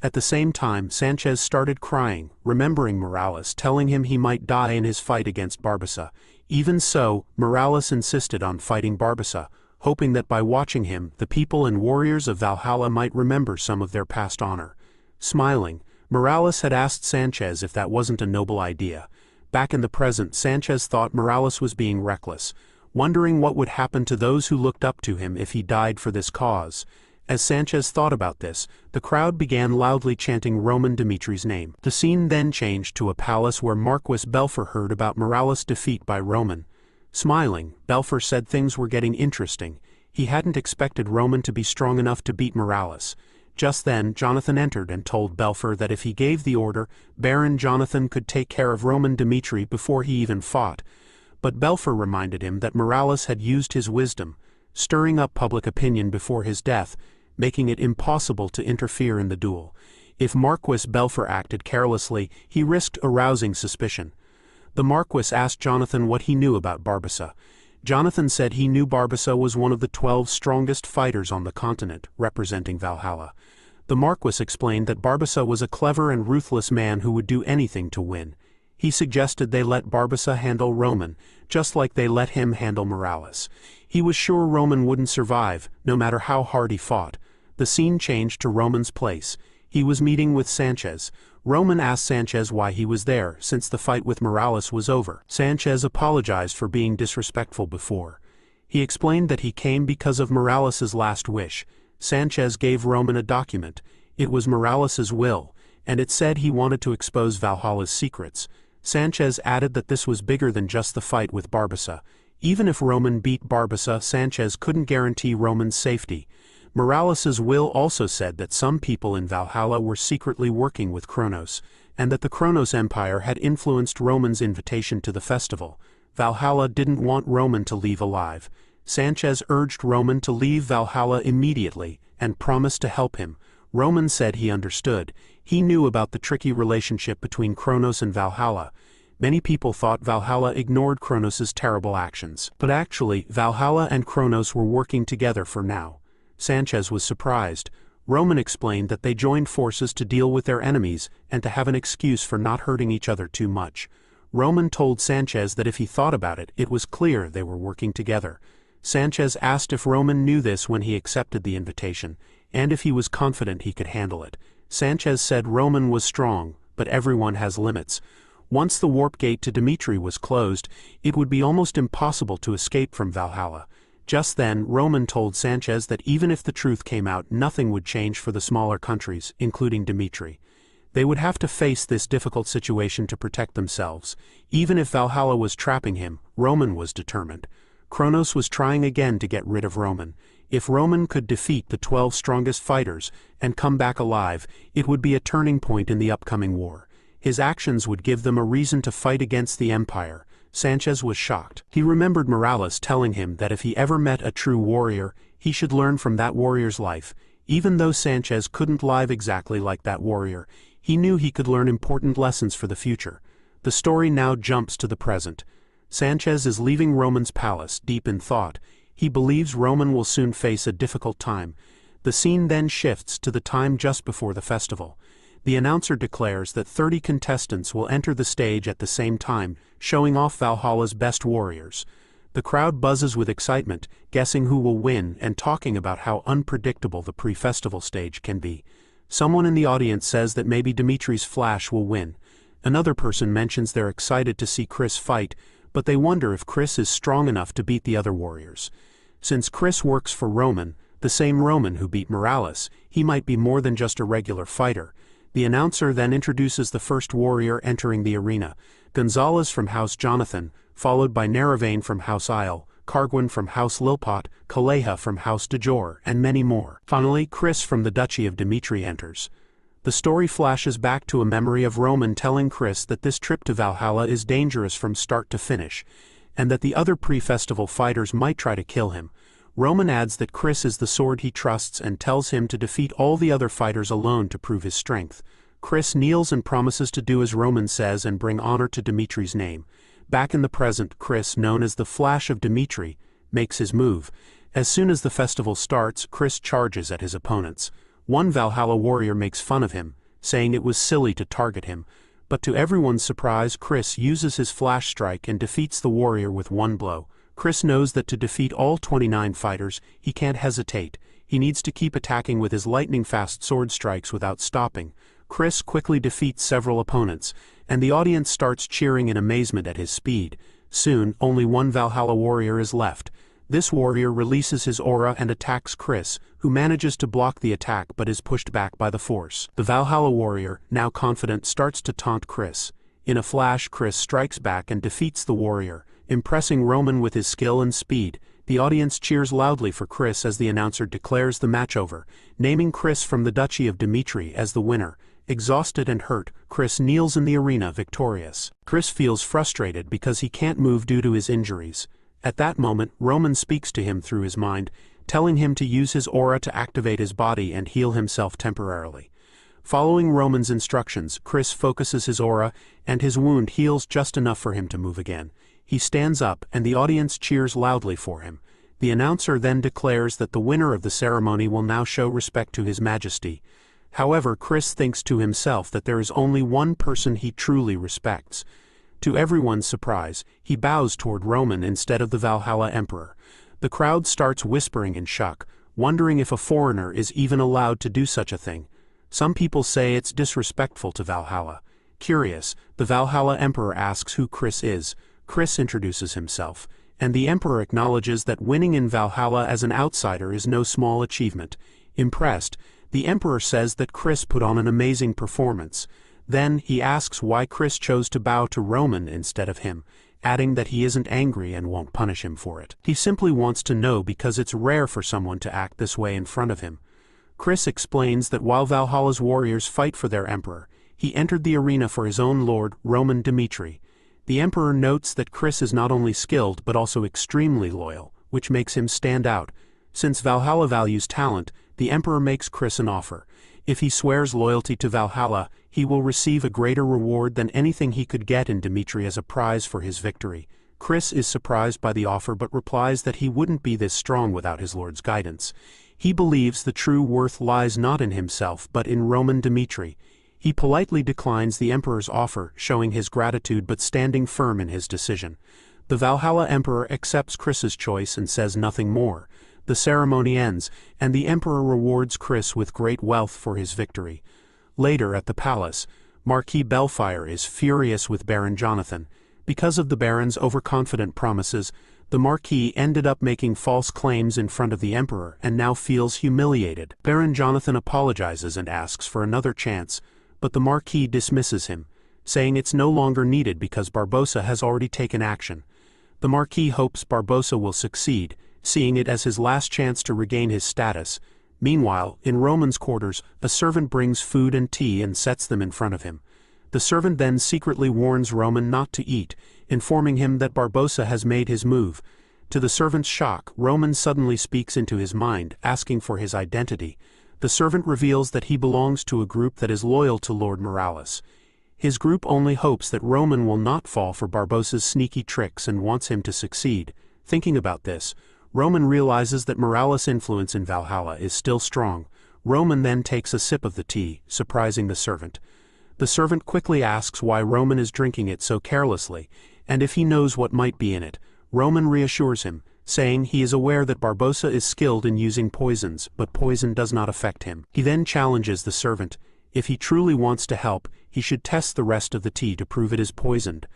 At the same time, Sanchez started crying, remembering Morales telling him he might die in his fight against Barbarossa. Even so, Morales insisted on fighting Barbarossa, hoping that by watching him, the people and warriors of Valhalla might remember some of their past honor. Smiling, Morales had asked Sanchez if that wasn't a noble idea. Back in the present, Sanchez thought Morales was being reckless, wondering what would happen to those who looked up to him if he died for this cause. As Sanchez thought about this, the crowd began loudly chanting Roman Dimitri's name. The scene then changed to a palace where Marquis Belfer heard about Morales' defeat by Roman. Smiling, Belfer said things were getting interesting. He hadn't expected Roman to be strong enough to beat Morales. Just then, Jonathan entered and told Belfer that if he gave the order, Baron Jonathan could take care of Roman Dimitri before he even fought. But Belfer reminded him that Morales had used his wisdom, stirring up public opinion before his death, making it impossible to interfere in the duel. If Marquis Belfer acted carelessly, he risked arousing suspicion. The Marquis asked Jonathan what he knew about Barbarossa. Jonathan said he knew Barbarossa was one of the 12 strongest fighters on the continent, representing Valhalla. The Marquis explained that Barbarossa was a clever and ruthless man who would do anything to win. He suggested they let Barbarossa handle Roman, just like they let him handle Morales. He was sure Roman wouldn't survive, no matter how hard he fought. The scene changed to Roman's place. He was meeting with Sanchez. Roman asked Sanchez why he was there, since the fight with Morales was over. Sanchez apologized for being disrespectful before. He explained that he came because of Morales' last wish. Sanchez gave Roman a document. It was Morales' will, and it said he wanted to expose Valhalla's secrets. Sanchez added that this was bigger than just the fight with Barbarossa. Even if Roman beat Barbarossa, Sanchez couldn't guarantee Roman's safety. Morales' will also said that some people in Valhalla were secretly working with Kronos, and that the Kronos Empire had influenced Roman's invitation to the festival. Valhalla didn't want Roman to leave alive. Sanchez urged Roman to leave Valhalla immediately, and promised to help him. Roman said he understood. He knew about the tricky relationship between Kronos and Valhalla. Many people thought Valhalla ignored Kronos' terrible actions. But actually, Valhalla and Kronos were working together for now. Sanchez was surprised. Roman explained that they joined forces to deal with their enemies and to have an excuse for not hurting each other too much. Roman told Sanchez that if he thought about it, it was clear they were working together. Sanchez asked if Roman knew this when he accepted the invitation, and if he was confident he could handle it. Sanchez said Roman was strong, but everyone has limits. Once the warp gate to Dimitri was closed, it would be almost impossible to escape from Valhalla. Just then, Roman told Sanchez that even if the truth came out, nothing would change for the smaller countries, including Dimitri. They would have to face this difficult situation to protect themselves. Even if Valhalla was trapping him, Roman was determined. Kronos was trying again to get rid of Roman. If Roman could defeat the 12 strongest fighters and come back alive, it would be a turning point in the upcoming war. His actions would give them a reason to fight against the Empire. Sanchez was shocked. He remembered Morales telling him that if he ever met a true warrior, he should learn from that warrior's life. Even though Sanchez couldn't live exactly like that warrior, He knew he could learn important lessons for the future. The story now jumps to the present. Sanchez is leaving Roman's palace, deep in thought. He believes Roman will soon face a difficult time. The scene then shifts to the time just before the festival. The announcer declares that 30 contestants will enter the stage at the same time, showing off Valhalla's best warriors. The crowd buzzes with excitement, guessing who will win and talking about how unpredictable the pre-festival stage can be. Someone in the audience says that maybe Dimitri's Flash will win. Another person mentions they're excited to see Chris fight, but they wonder if Chris is strong enough to beat the other warriors. Since Chris works for Roman, the same Roman who beat Morales, he might be more than just a regular fighter. The announcer then introduces the first warrior entering the arena, Gonzalez from House Jonathan, followed by Neravane from House Isle, Carguin from House Lilpot, Kaleha from House de Jor, and many more. Finally, Chris from the Duchy of Dimitri enters. The story flashes back to a memory of Roman telling Chris that this trip to Valhalla is dangerous from start to finish, and that the other pre-festival fighters might try to kill him. Roman adds that Chris is the sword he trusts and tells him to defeat all the other fighters alone to prove his strength. Chris kneels and promises to do as Roman says and bring honor to Dimitri's name. Back in the present, Chris, known as the Flash of Dimitri, makes his move. As soon as the festival starts, Chris charges at his opponents. One Valhalla warrior makes fun of him, saying it was silly to target him, but to everyone's surprise, Chris uses his flash strike and defeats the warrior with one blow. Chris knows that to defeat all 29 fighters, he can't hesitate. He needs to keep attacking with his lightning-fast sword strikes without stopping. Chris quickly defeats several opponents, and the audience starts cheering in amazement at his speed. Soon, only one Valhalla warrior is left. This warrior releases his aura and attacks Chris, who manages to block the attack but is pushed back by the force. The Valhalla warrior, now confident, starts to taunt Chris. In a flash, Chris strikes back and defeats the warrior, impressing Roman with his skill and speed. The audience cheers loudly for Chris as the announcer declares the match over, naming Chris from the Duchy of Dimitri as the winner. Exhausted and hurt, Chris kneels in the arena victorious. Chris feels frustrated because he can't move due to his injuries. At that moment, Roman speaks to him through his mind, telling him to use his aura to activate his body and heal himself temporarily. Following Roman's instructions, Chris focuses his aura, and his wound heals just enough for him to move again. He stands up, and the audience cheers loudly for him. The announcer then declares that the winner of the ceremony will now show respect to His Majesty. However, Chris thinks to himself that there is only one person he truly respects. To everyone's surprise, he bows toward Roman instead of the Valhalla Emperor. The crowd starts whispering in shock, wondering if a foreigner is even allowed to do such a thing. Some people say it's disrespectful to Valhalla. Curious, the Valhalla Emperor asks who Chris is. Chris introduces himself, and the Emperor acknowledges that winning in Valhalla as an outsider is no small achievement. Impressed, the Emperor says that Chris put on an amazing performance. Then, he asks why Chris chose to bow to Roman instead of him, adding that he isn't angry and won't punish him for it. He simply wants to know because it's rare for someone to act this way in front of him. Chris explains that while Valhalla's warriors fight for their emperor, he entered the arena for his own lord, Roman Dimitri. The Emperor notes that Chris is not only skilled but also extremely loyal, which makes him stand out. Since Valhalla values talent, the Emperor makes Chris an offer. If he swears loyalty to Valhalla, he will receive a greater reward than anything he could get in Dimitri as a prize for his victory. Chris is surprised by the offer but replies that he wouldn't be this strong without his lord's guidance. He believes the true worth lies not in himself but in Roman Dimitri. He politely declines the Emperor's offer, showing his gratitude but standing firm in his decision. The Valhalla Emperor accepts Chris's choice and says nothing more. The ceremony ends, and the Emperor rewards Chris with great wealth for his victory. Later at the palace, Marquis Belfire is furious with Baron Jonathan. Because of the Baron's overconfident promises, the Marquis ended up making false claims in front of the Emperor and now feels humiliated. Baron Jonathan apologizes and asks for another chance, but the Marquis dismisses him, saying it's no longer needed because Barbossa has already taken action. The Marquis hopes Barbossa will succeed, seeing it as his last chance to regain his status. Meanwhile, in Roman's quarters, a servant brings food and tea and sets them in front of him. The servant then secretly warns Roman not to eat, informing him that Barbossa has made his move. To the servant's shock, Roman suddenly speaks into his mind, asking for his identity. The servant reveals that he belongs to a group that is loyal to Lord Morales. His group only hopes that Roman will not fall for Barbossa's sneaky tricks and wants him to succeed. Thinking about this, Roman realizes that Morales' influence in Valhalla is still strong. Roman then takes a sip of the tea, surprising the servant. The servant quickly asks why Roman is drinking it so carelessly, and if he knows what might be in it. Roman reassures him, saying he is aware that Barbossa is skilled in using poisons, but poison does not affect him. He then challenges the servant. If he truly wants to help, he should test the rest of the tea to prove it is poisoned.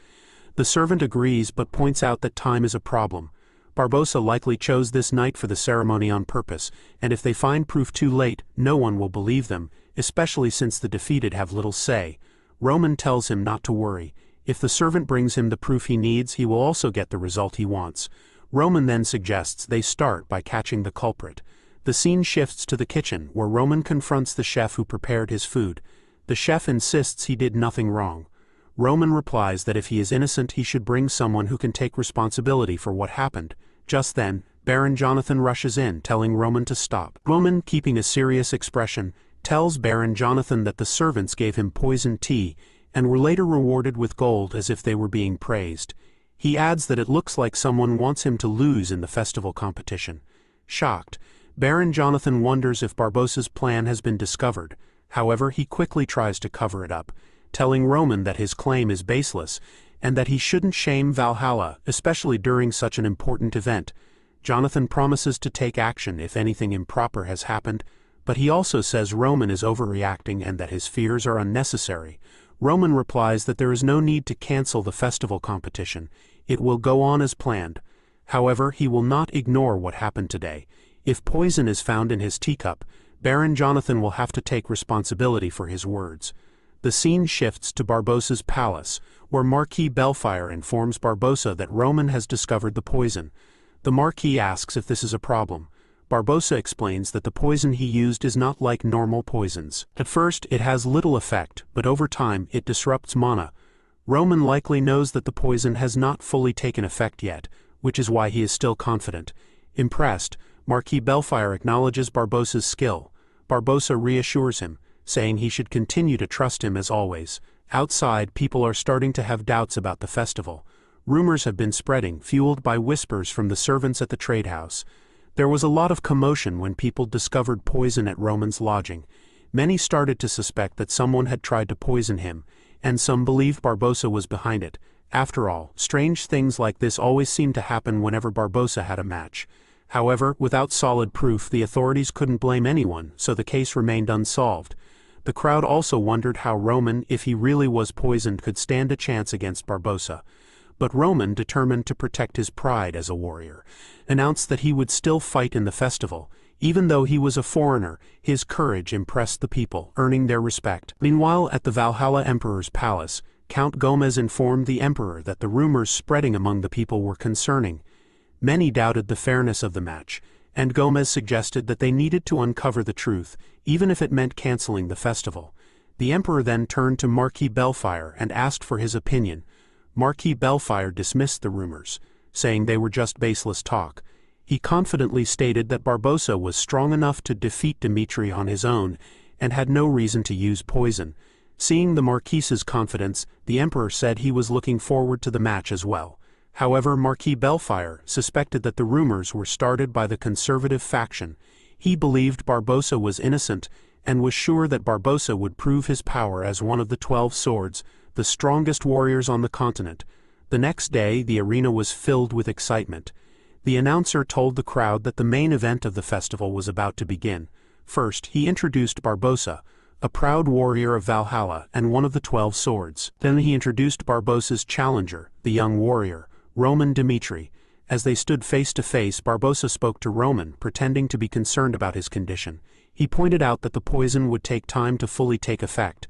The servant agrees but points out that time is a problem. Barbossa likely chose this night for the ceremony on purpose, and if they find proof too late, no one will believe them, especially since the defeated have little say. Roman tells him not to worry. If the servant brings him the proof he needs, he will also get the result he wants. Roman then suggests they start by catching the culprit. The scene shifts to the kitchen, where Roman confronts the chef who prepared his food. The chef insists he did nothing wrong. Roman replies that if he is innocent, he should bring someone who can take responsibility for what happened. Just then, Baron Jonathan rushes in, telling Roman to stop. Roman, keeping a serious expression, tells Baron Jonathan that the servants gave him poisoned tea and were later rewarded with gold as if they were being praised. He adds that it looks like someone wants him to lose in the festival competition. Shocked, Baron Jonathan wonders if Barbossa's plan has been discovered. However, he quickly tries to cover it up, telling Roman that his claim is baseless and that he shouldn't shame Valhalla, especially during such an important event. Jonathan promises to take action if anything improper has happened, but he also says Roman is overreacting and that his fears are unnecessary. Roman replies that there is no need to cancel the festival competition. It will go on as planned. However, he will not ignore what happened today. If poison is found in his teacup, Baron Jonathan will have to take responsibility for his words. The scene shifts to Barbossa's palace, where Marquis Bellfire informs Barbossa that Roman has discovered the poison. The Marquis asks if this is a problem. Barbossa explains that the poison he used is not like normal poisons. At first, it has little effect, but over time, it disrupts mana. Roman likely knows that the poison has not fully taken effect yet, which is why he is still confident. Impressed, Marquis Bellfire acknowledges Barbossa's skill. Barbossa reassures him, saying he should continue to trust him as always. Outside, people are starting to have doubts about the festival. Rumors have been spreading, fueled by whispers from the servants at the trade house. There was a lot of commotion when people discovered poison at Roman's lodging. Many started to suspect that someone had tried to poison him, and some believed Barbossa was behind it. After all, strange things like this always seemed to happen whenever Barbossa had a match. However, without solid proof, the authorities couldn't blame anyone, so the case remained unsolved. The crowd also wondered how Roman, if he really was poisoned, could stand a chance against Barbossa. But Roman, determined to protect his pride as a warrior, announced that he would still fight in the festival. Even though he was a foreigner, his courage impressed the people, earning their respect. Meanwhile, at the Valhalla Emperor's palace, Count Gomez informed the Emperor that the rumors spreading among the people were concerning. Many doubted the fairness of the match, and Gomez suggested that they needed to uncover the truth, even if it meant canceling the festival. The Emperor then turned to Marquis Bellfire and asked for his opinion. Marquis Bellfire dismissed the rumors, saying they were just baseless talk. He confidently stated that Barbossa was strong enough to defeat Dimitri on his own and had no reason to use poison. Seeing the Marquis's confidence, the Emperor said he was looking forward to the match as well. However, Marquis Bellfire suspected that the rumors were started by the conservative faction. He believed Barbossa was innocent and was sure that Barbossa would prove his power as one of the 12 swords, the strongest warriors on the continent. The next day, the arena was filled with excitement. The announcer told the crowd that the main event of the festival was about to begin. First, he introduced Barbossa, a proud warrior of Valhalla and one of the 12 swords. Then he introduced Barbossa's challenger, the young warrior, Roman Dimitri. As they stood face to face, Barbossa spoke to Roman, pretending to be concerned about his condition. He pointed out that the poison would take time to fully take effect.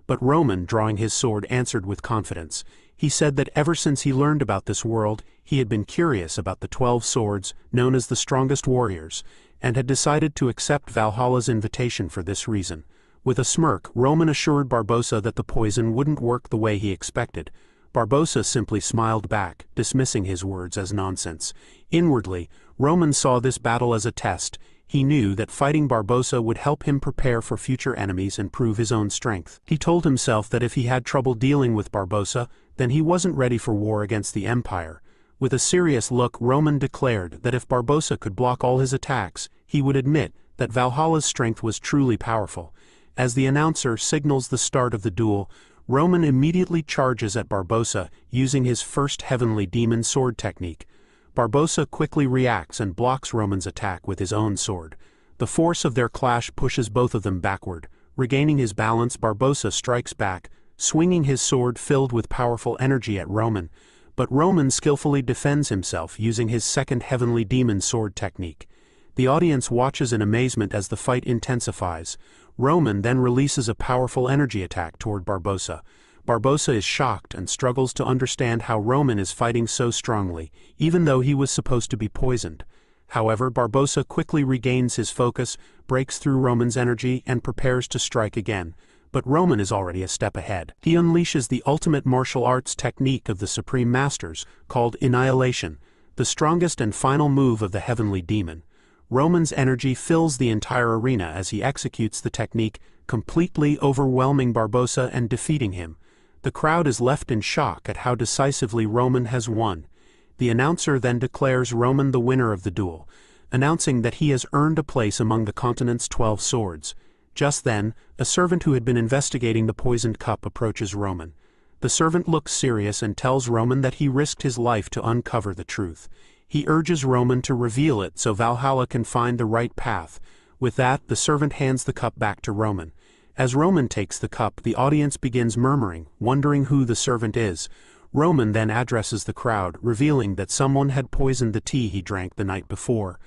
But Roman, drawing his sword, answered with confidence. He said that ever since he learned about this world, he had been curious about the 12 swords, known as the strongest warriors, and had decided to accept Valhalla's invitation for this reason. With a smirk, Roman assured Barbossa that the poison wouldn't work the way he expected. Barbossa simply smiled back, dismissing his words as nonsense. Inwardly, Roman saw this battle as a test. He knew that fighting Barbossa would help him prepare for future enemies and prove his own strength. He told himself that if he had trouble dealing with Barbossa, then he wasn't ready for war against the Empire. With a serious look, Roman declared that if Barbossa could block all his attacks, he would admit that Valhalla's strength was truly powerful. As the announcer signals the start of the duel, Roman immediately charges at Barbossa using his first heavenly demon sword technique. Barbossa quickly reacts and blocks Roman's attack with his own sword. The force of their clash pushes both of them backward. Regaining his balance, Barbossa strikes back, swinging his sword filled with powerful energy at Roman. But Roman skillfully defends himself using his second heavenly demon sword technique. The audience watches in amazement as the fight intensifies. Roman then releases a powerful energy attack toward Barbossa. Barbossa is shocked and struggles to understand how Roman is fighting so strongly, even though he was supposed to be poisoned. However, Barbossa quickly regains his focus, breaks through Roman's energy, and prepares to strike again. But Roman is already a step ahead. He unleashes the ultimate martial arts technique of the Supreme Masters, called Annihilation, the strongest and final move of the heavenly demon. Roman's energy fills the entire arena as he executes the technique, completely overwhelming Barbossa and defeating him. The crowd is left in shock at how decisively Roman has won. The announcer then declares Roman the winner of the duel, announcing that he has earned a place among the continent's 12 swords. Just then, a servant who had been investigating the poisoned cup approaches Roman. The servant looks serious and tells Roman that he risked his life to uncover the truth. He urges Roman to reveal it so Valhalla can find the right path. With that, the servant hands the cup back to Roman. As Roman takes the cup, the audience begins murmuring, wondering who the servant is. Roman then addresses the crowd, revealing that someone had poisoned the tea he drank the night before.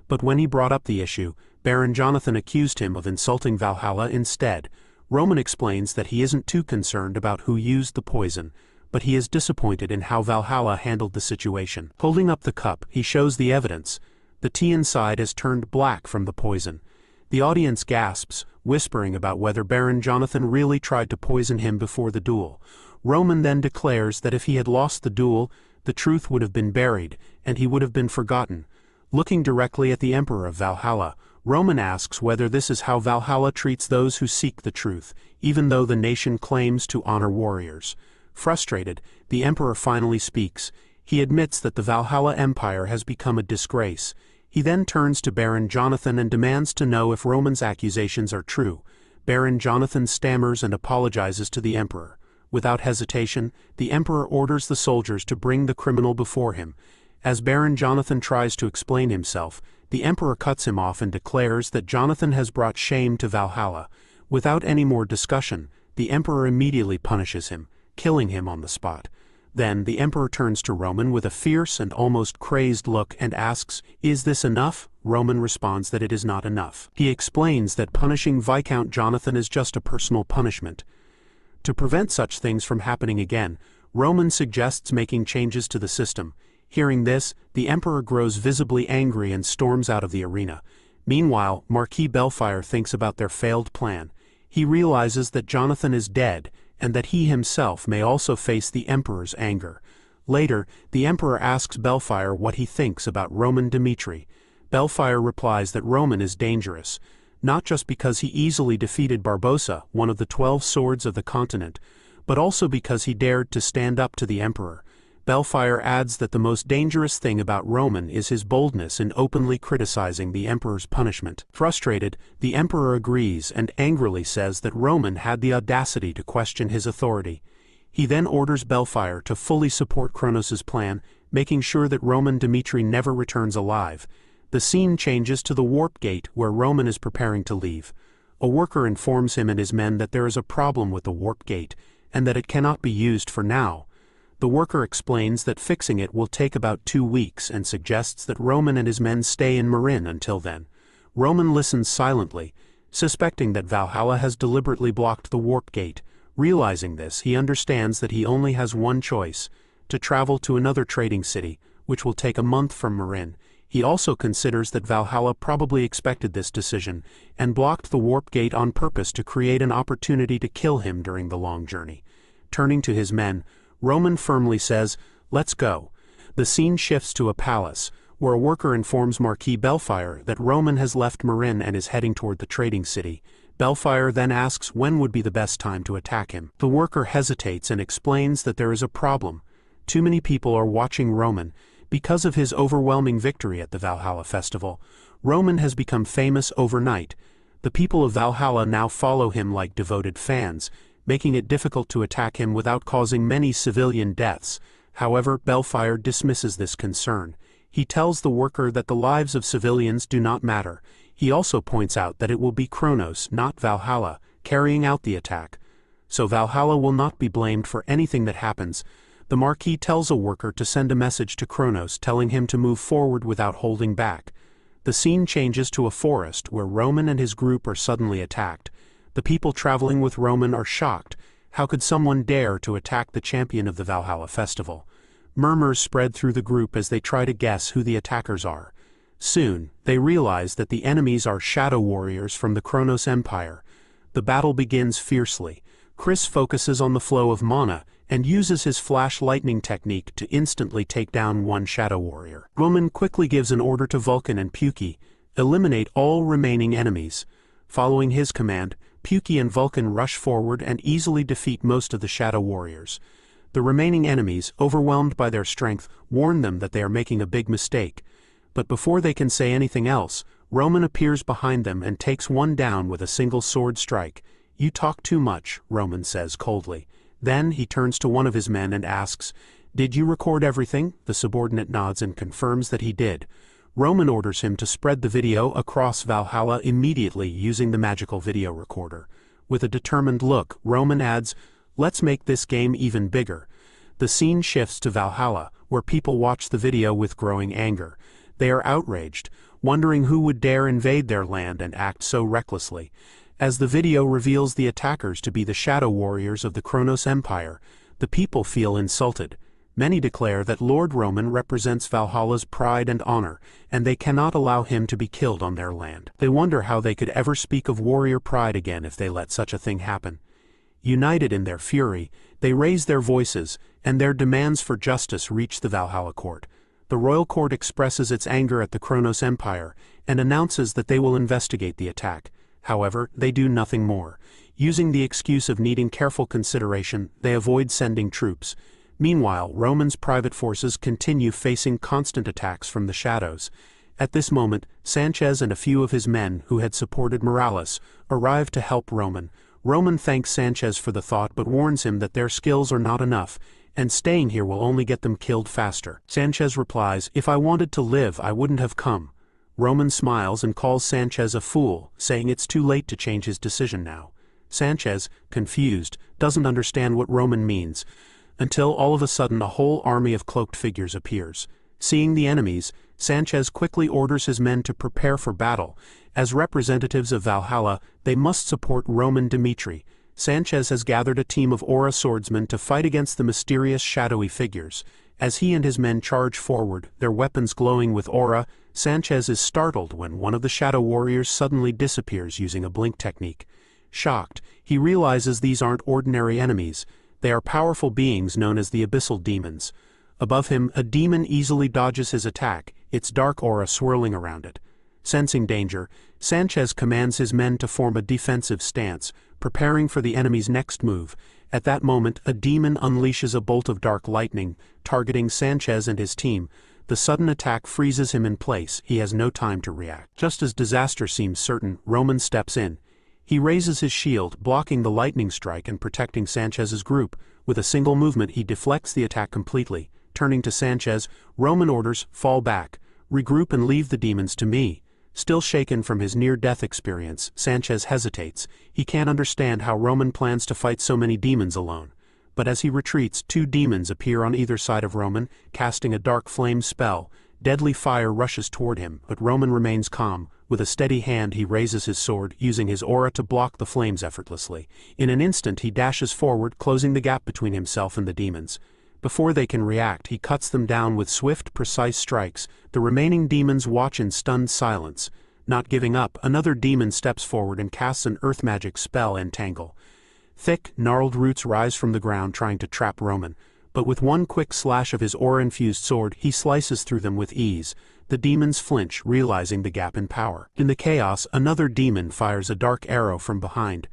But when he brought up the issue, Baron Jonathan accused him of insulting Valhalla instead. Roman explains that he isn't too concerned about who used the poison, but he is disappointed in how Valhalla handled the situation. Holding up the cup, he shows the evidence. The tea inside has turned black from the poison. The audience gasps, whispering about whether Baron Jonathan really tried to poison him before the duel. Roman then declares that if he had lost the duel, the truth would have been buried, and he would have been forgotten. Looking directly at the Emperor of Valhalla, Roman asks whether this is how Valhalla treats those who seek the truth, even though the nation claims to honor warriors. Frustrated, the Emperor finally speaks. He admits that the Valhalla Empire has become a disgrace. He then turns to Baron Jonathan and demands to know if Roman's accusations are true. Baron Jonathan stammers and apologizes to the Emperor. Without hesitation, the Emperor orders the soldiers to bring the criminal before him. As Baron Jonathan tries to explain himself, the Emperor cuts him off and declares that Jonathan has brought shame to Valhalla. Without any more discussion, the Emperor immediately punishes him, killing him on the spot. Then the Emperor turns to Roman with a fierce and almost crazed look and asks, "Is this enough?" Roman responds that it is not enough. He explains that punishing Viscount Jonathan is just a personal punishment. To prevent such things from happening again, Roman suggests making changes to the system. Hearing this, the Emperor grows visibly angry and storms out of the arena. Meanwhile, Marquis Belfire thinks about their failed plan. He realizes that Jonathan is dead, and that he himself may also face the Emperor's anger. Later, the Emperor asks Belfire what he thinks about Roman Dmitri. Belfire replies that Roman is dangerous, not just because he easily defeated Barbossa, one of the 12 swords of the continent, but also because he dared to stand up to the Emperor. Belfire adds that the most dangerous thing about Roman is his boldness in openly criticizing the Emperor's punishment. Frustrated, the Emperor agrees and angrily says that Roman had the audacity to question his authority. He then orders Belfire to fully support Kronos' plan, making sure that Roman Dmitri never returns alive. The scene changes to the warp gate where Roman is preparing to leave. A worker informs him and his men that there is a problem with the warp gate, and that it cannot be used for now. The worker explains that fixing it will take about 2 weeks and suggests that Roman and his men stay in Murim until then. Roman listens silently, suspecting that Valhalla has deliberately blocked the warp gate. Realizing this, he understands that he only has one choice: to travel to another trading city, which will take a month from Murim. He also considers that Valhalla probably expected this decision and blocked the warp gate on purpose to create an opportunity to kill him during the long journey. Turning to his men, Roman firmly says, "Let's go." The scene shifts to a palace, where a worker informs Marquis Bellfire that Roman has left Murim and is heading toward the trading city. Bellfire then asks when would be the best time to attack him. The worker hesitates and explains that there is a problem. Too many people are watching Roman. Because of his overwhelming victory at the Valhalla festival, Roman has become famous overnight. The people of Valhalla now follow him like devoted fans, making it difficult to attack him without causing many civilian deaths. However, Bellfire dismisses this concern. He tells the worker that the lives of civilians do not matter. He also points out that it will be Kronos, not Valhalla, carrying out the attack. So Valhalla will not be blamed for anything that happens. The Marquis tells a worker to send a message to Kronos telling him to move forward without holding back. The scene changes to a forest where Roman and his group are suddenly attacked. The people traveling with Roman are shocked. How could someone dare to attack the champion of the Valhalla festival? Murmurs spread through the group as they try to guess who the attackers are. Soon, they realize that the enemies are shadow warriors from the Kronos Empire. The battle begins fiercely. Chris focuses on the flow of mana and uses his flash lightning technique to instantly take down one shadow warrior. Roman quickly gives an order to Vulcan and Puki: eliminate all remaining enemies. Following his command, Puki and Vulcan rush forward and easily defeat most of the shadow warriors. The remaining enemies, overwhelmed by their strength, warn them that they are making a big mistake. But before they can say anything else, Roman appears behind them and takes one down with a single sword strike. "You talk too much," Roman says coldly. Then he turns to one of his men and asks, "Did you record everything?" The subordinate nods and confirms that he did. Roman orders him to spread the video across Valhalla immediately using the magical video recorder. With a determined look, Roman adds, "Let's make this game even bigger." The scene shifts to Valhalla, where people watch the video with growing anger. They are outraged, wondering who would dare invade their land and act so recklessly. As the video reveals the attackers to be the shadow warriors of the Kronos Empire, the people feel insulted. Many declare that Lord Roman represents Valhalla's pride and honor, and they cannot allow him to be killed on their land. They wonder how they could ever speak of warrior pride again if they let such a thing happen. United in their fury, they raise their voices, and their demands for justice reach the Valhalla court. The royal court expresses its anger at the Kronos Empire, and announces that they will investigate the attack. However, they do nothing more. Using the excuse of needing careful consideration, they avoid sending troops. Meanwhile, Roman's private forces continue facing constant attacks from the shadows. At this moment, Sanchez and a few of his men who had supported Morales arrive to help Roman. Roman thanks Sanchez for the thought but warns him that their skills are not enough, and staying here will only get them killed faster. Sanchez replies, "If I wanted to live, I wouldn't have come." Roman smiles and calls Sanchez a fool, saying it's too late to change his decision now. Sanchez, confused, doesn't understand what Roman means, until all of a sudden a whole army of cloaked figures appears. Seeing the enemies, Sanchez quickly orders his men to prepare for battle. As representatives of Valhalla, they must support Roman Dimitri. Sanchez has gathered a team of aura swordsmen to fight against the mysterious shadowy figures. As he and his men charge forward, their weapons glowing with aura, Sanchez is startled when one of the shadow warriors suddenly disappears using a blink technique. Shocked, he realizes these aren't ordinary enemies. They are powerful beings known as the Abyssal Demons. Above him, a demon easily dodges his attack, its dark aura swirling around it. Sensing danger, Sanchez commands his men to form a defensive stance, preparing for the enemy's next move. At that moment, a demon unleashes a bolt of dark lightning, targeting Sanchez and his team. The sudden attack freezes him in place. He has no time to react. Just as disaster seems certain, Roman steps in. He raises his shield, blocking the lightning strike and protecting Sanchez's group. With a single movement, he deflects the attack completely. Turning to Sanchez, Roman orders, "Fall back. Regroup and leave the demons to me." Still shaken from his near-death experience, Sanchez hesitates. He can't understand how Roman plans to fight so many demons alone. But as he retreats, two demons appear on either side of Roman, casting a dark flame spell. Deadly fire rushes toward him, but Roman remains calm. With a steady hand he raises his sword, using his aura to block the flames effortlessly. In an instant he dashes forward, closing the gap between himself and the demons. Before they can react, he cuts them down with swift, precise strikes. The remaining demons watch in stunned silence. Not giving up, another demon steps forward and casts an earth magic spell, Entangle. Thick, gnarled roots rise from the ground trying to trap Roman, but with one quick slash of his aura-infused sword he slices through them with ease. the demons flinch, realizing the gap in power. In the chaos, another demon fires a dark arrow from behind.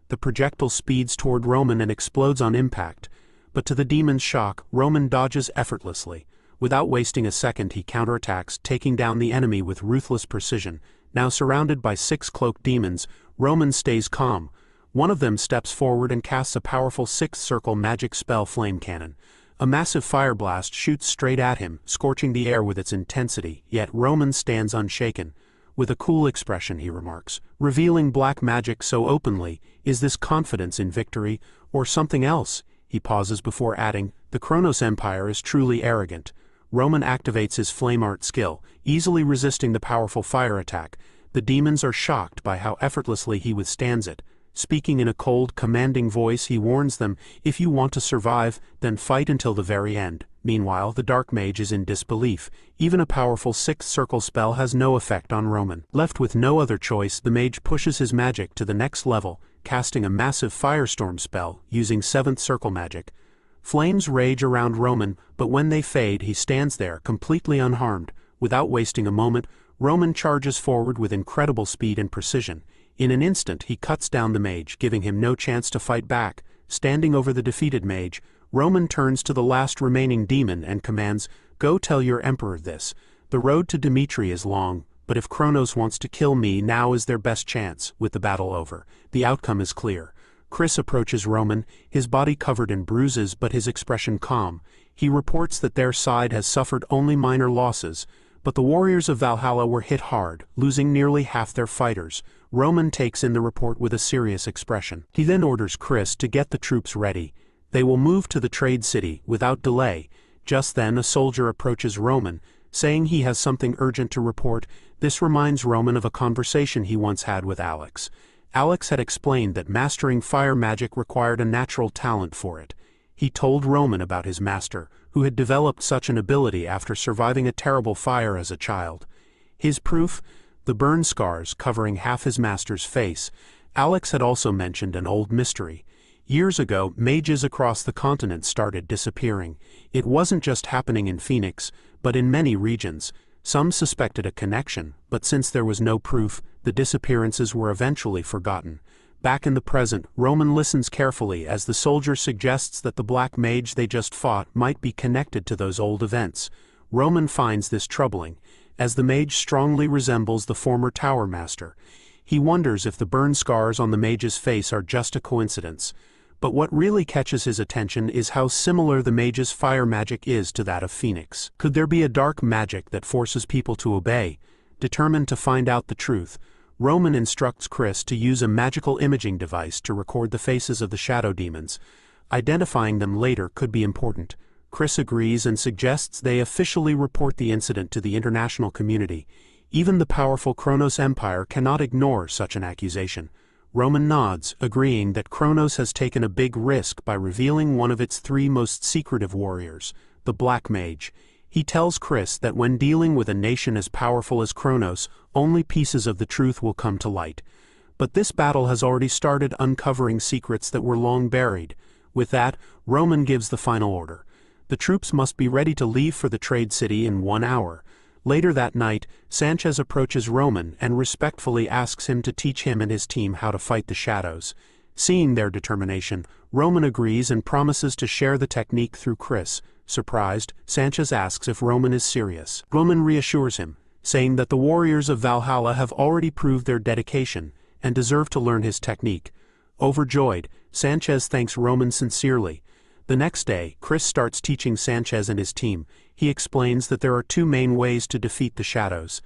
The projectile speeds toward Roman and explodes on impact, but to the demon's shock, Roman dodges effortlessly. Without wasting a second, he counterattacks, taking down the enemy with ruthless precision. Now surrounded by 6 cloaked demons, Roman stays calm. One of them steps forward and casts a powerful 6th-circle magic spell, Flame Cannon. A massive fire blast shoots straight at him, scorching the air with its intensity, yet Roman stands unshaken. With a cool expression, he remarks, revealing black magic so openly, "Is this confidence in victory, or something else?" He pauses before adding, "The Kronos Empire is truly arrogant." Roman activates his flame art skill, easily resisting the powerful fire attack. The demons are shocked by how effortlessly he withstands it. Speaking in a cold, commanding voice, he warns them, "If you want to survive, then fight until the very end." Meanwhile, the Dark Mage is in disbelief. Even a powerful 6th-circle spell has no effect on Roman. Left with no other choice, the mage pushes his magic to the next level, casting a massive firestorm spell, using 7th-circle magic. Flames rage around Roman, but when they fade, he stands there, completely unharmed. Without wasting a moment, Roman charges forward with incredible speed and precision. In an instant, he cuts down the mage, giving him no chance to fight back. Standing over the defeated mage, Roman turns to the last remaining demon and commands, "Go tell your emperor this. The road to Dimitri is long, but if Kronos wants to kill me, now is their best chance." With the battle over, the outcome is clear. Chris approaches Roman, his body covered in bruises but his expression calm. He reports that their side has suffered only minor losses, but the warriors of Valhalla were hit hard, losing nearly half their fighters. Roman takes in the report with a serious expression. He then orders Chris to get the troops ready. They will move to the trade city without delay. Just then a soldier approaches Roman, saying he has something urgent to report. This reminds Roman of a conversation he once had with Alex. Alex had explained that mastering fire magic required a natural talent for it. He told Roman about his master, who had developed such an ability after surviving a terrible fire as a child. His proof? The burn scars covering half his master's face. Alex had also mentioned an old mystery. Years ago, mages across the continent started disappearing. It wasn't just happening in Phoenix, but in many regions. Some suspected a connection, but since there was no proof, the disappearances were eventually forgotten. Back in the present, Roman listens carefully as the soldier suggests that the black mage they just fought might be connected to those old events. Roman finds this troubling, as the mage strongly resembles the former tower master. He wonders if the burn scars on the mage's face are just a coincidence. But what really catches his attention is how similar the mage's fire magic is to that of Phoenix. Could there be a dark magic that forces people to obey? Determined to find out the truth, Roman instructs Chris to use a magical imaging device to record the faces of the shadow demons. Identifying them later could be important. Chris agrees and suggests they officially report the incident to the international community. Even the powerful Kronos Empire cannot ignore such an accusation. Roman nods, agreeing that Kronos has taken a big risk by revealing one of its 3 most secretive warriors, the Black Mage. He tells Chris that when dealing with a nation as powerful as Kronos, only pieces of the truth will come to light. But this battle has already started uncovering secrets that were long buried. With that, Roman gives the final order. The troops must be ready to leave for the trade city in 1 hour. Later that night, Sanchez approaches Roman and respectfully asks him to teach him and his team how to fight the shadows. Seeing their determination, Roman agrees and promises to share the technique through Chris. Surprised, Sanchez asks if Roman is serious. Roman reassures him, saying that the warriors of Valhalla have already proved their dedication and deserve to learn his technique. Overjoyed, Sanchez thanks Roman sincerely. The next day, Chris starts teaching Sanchez and his team. He explains that there are 2 main ways to defeat the shadows.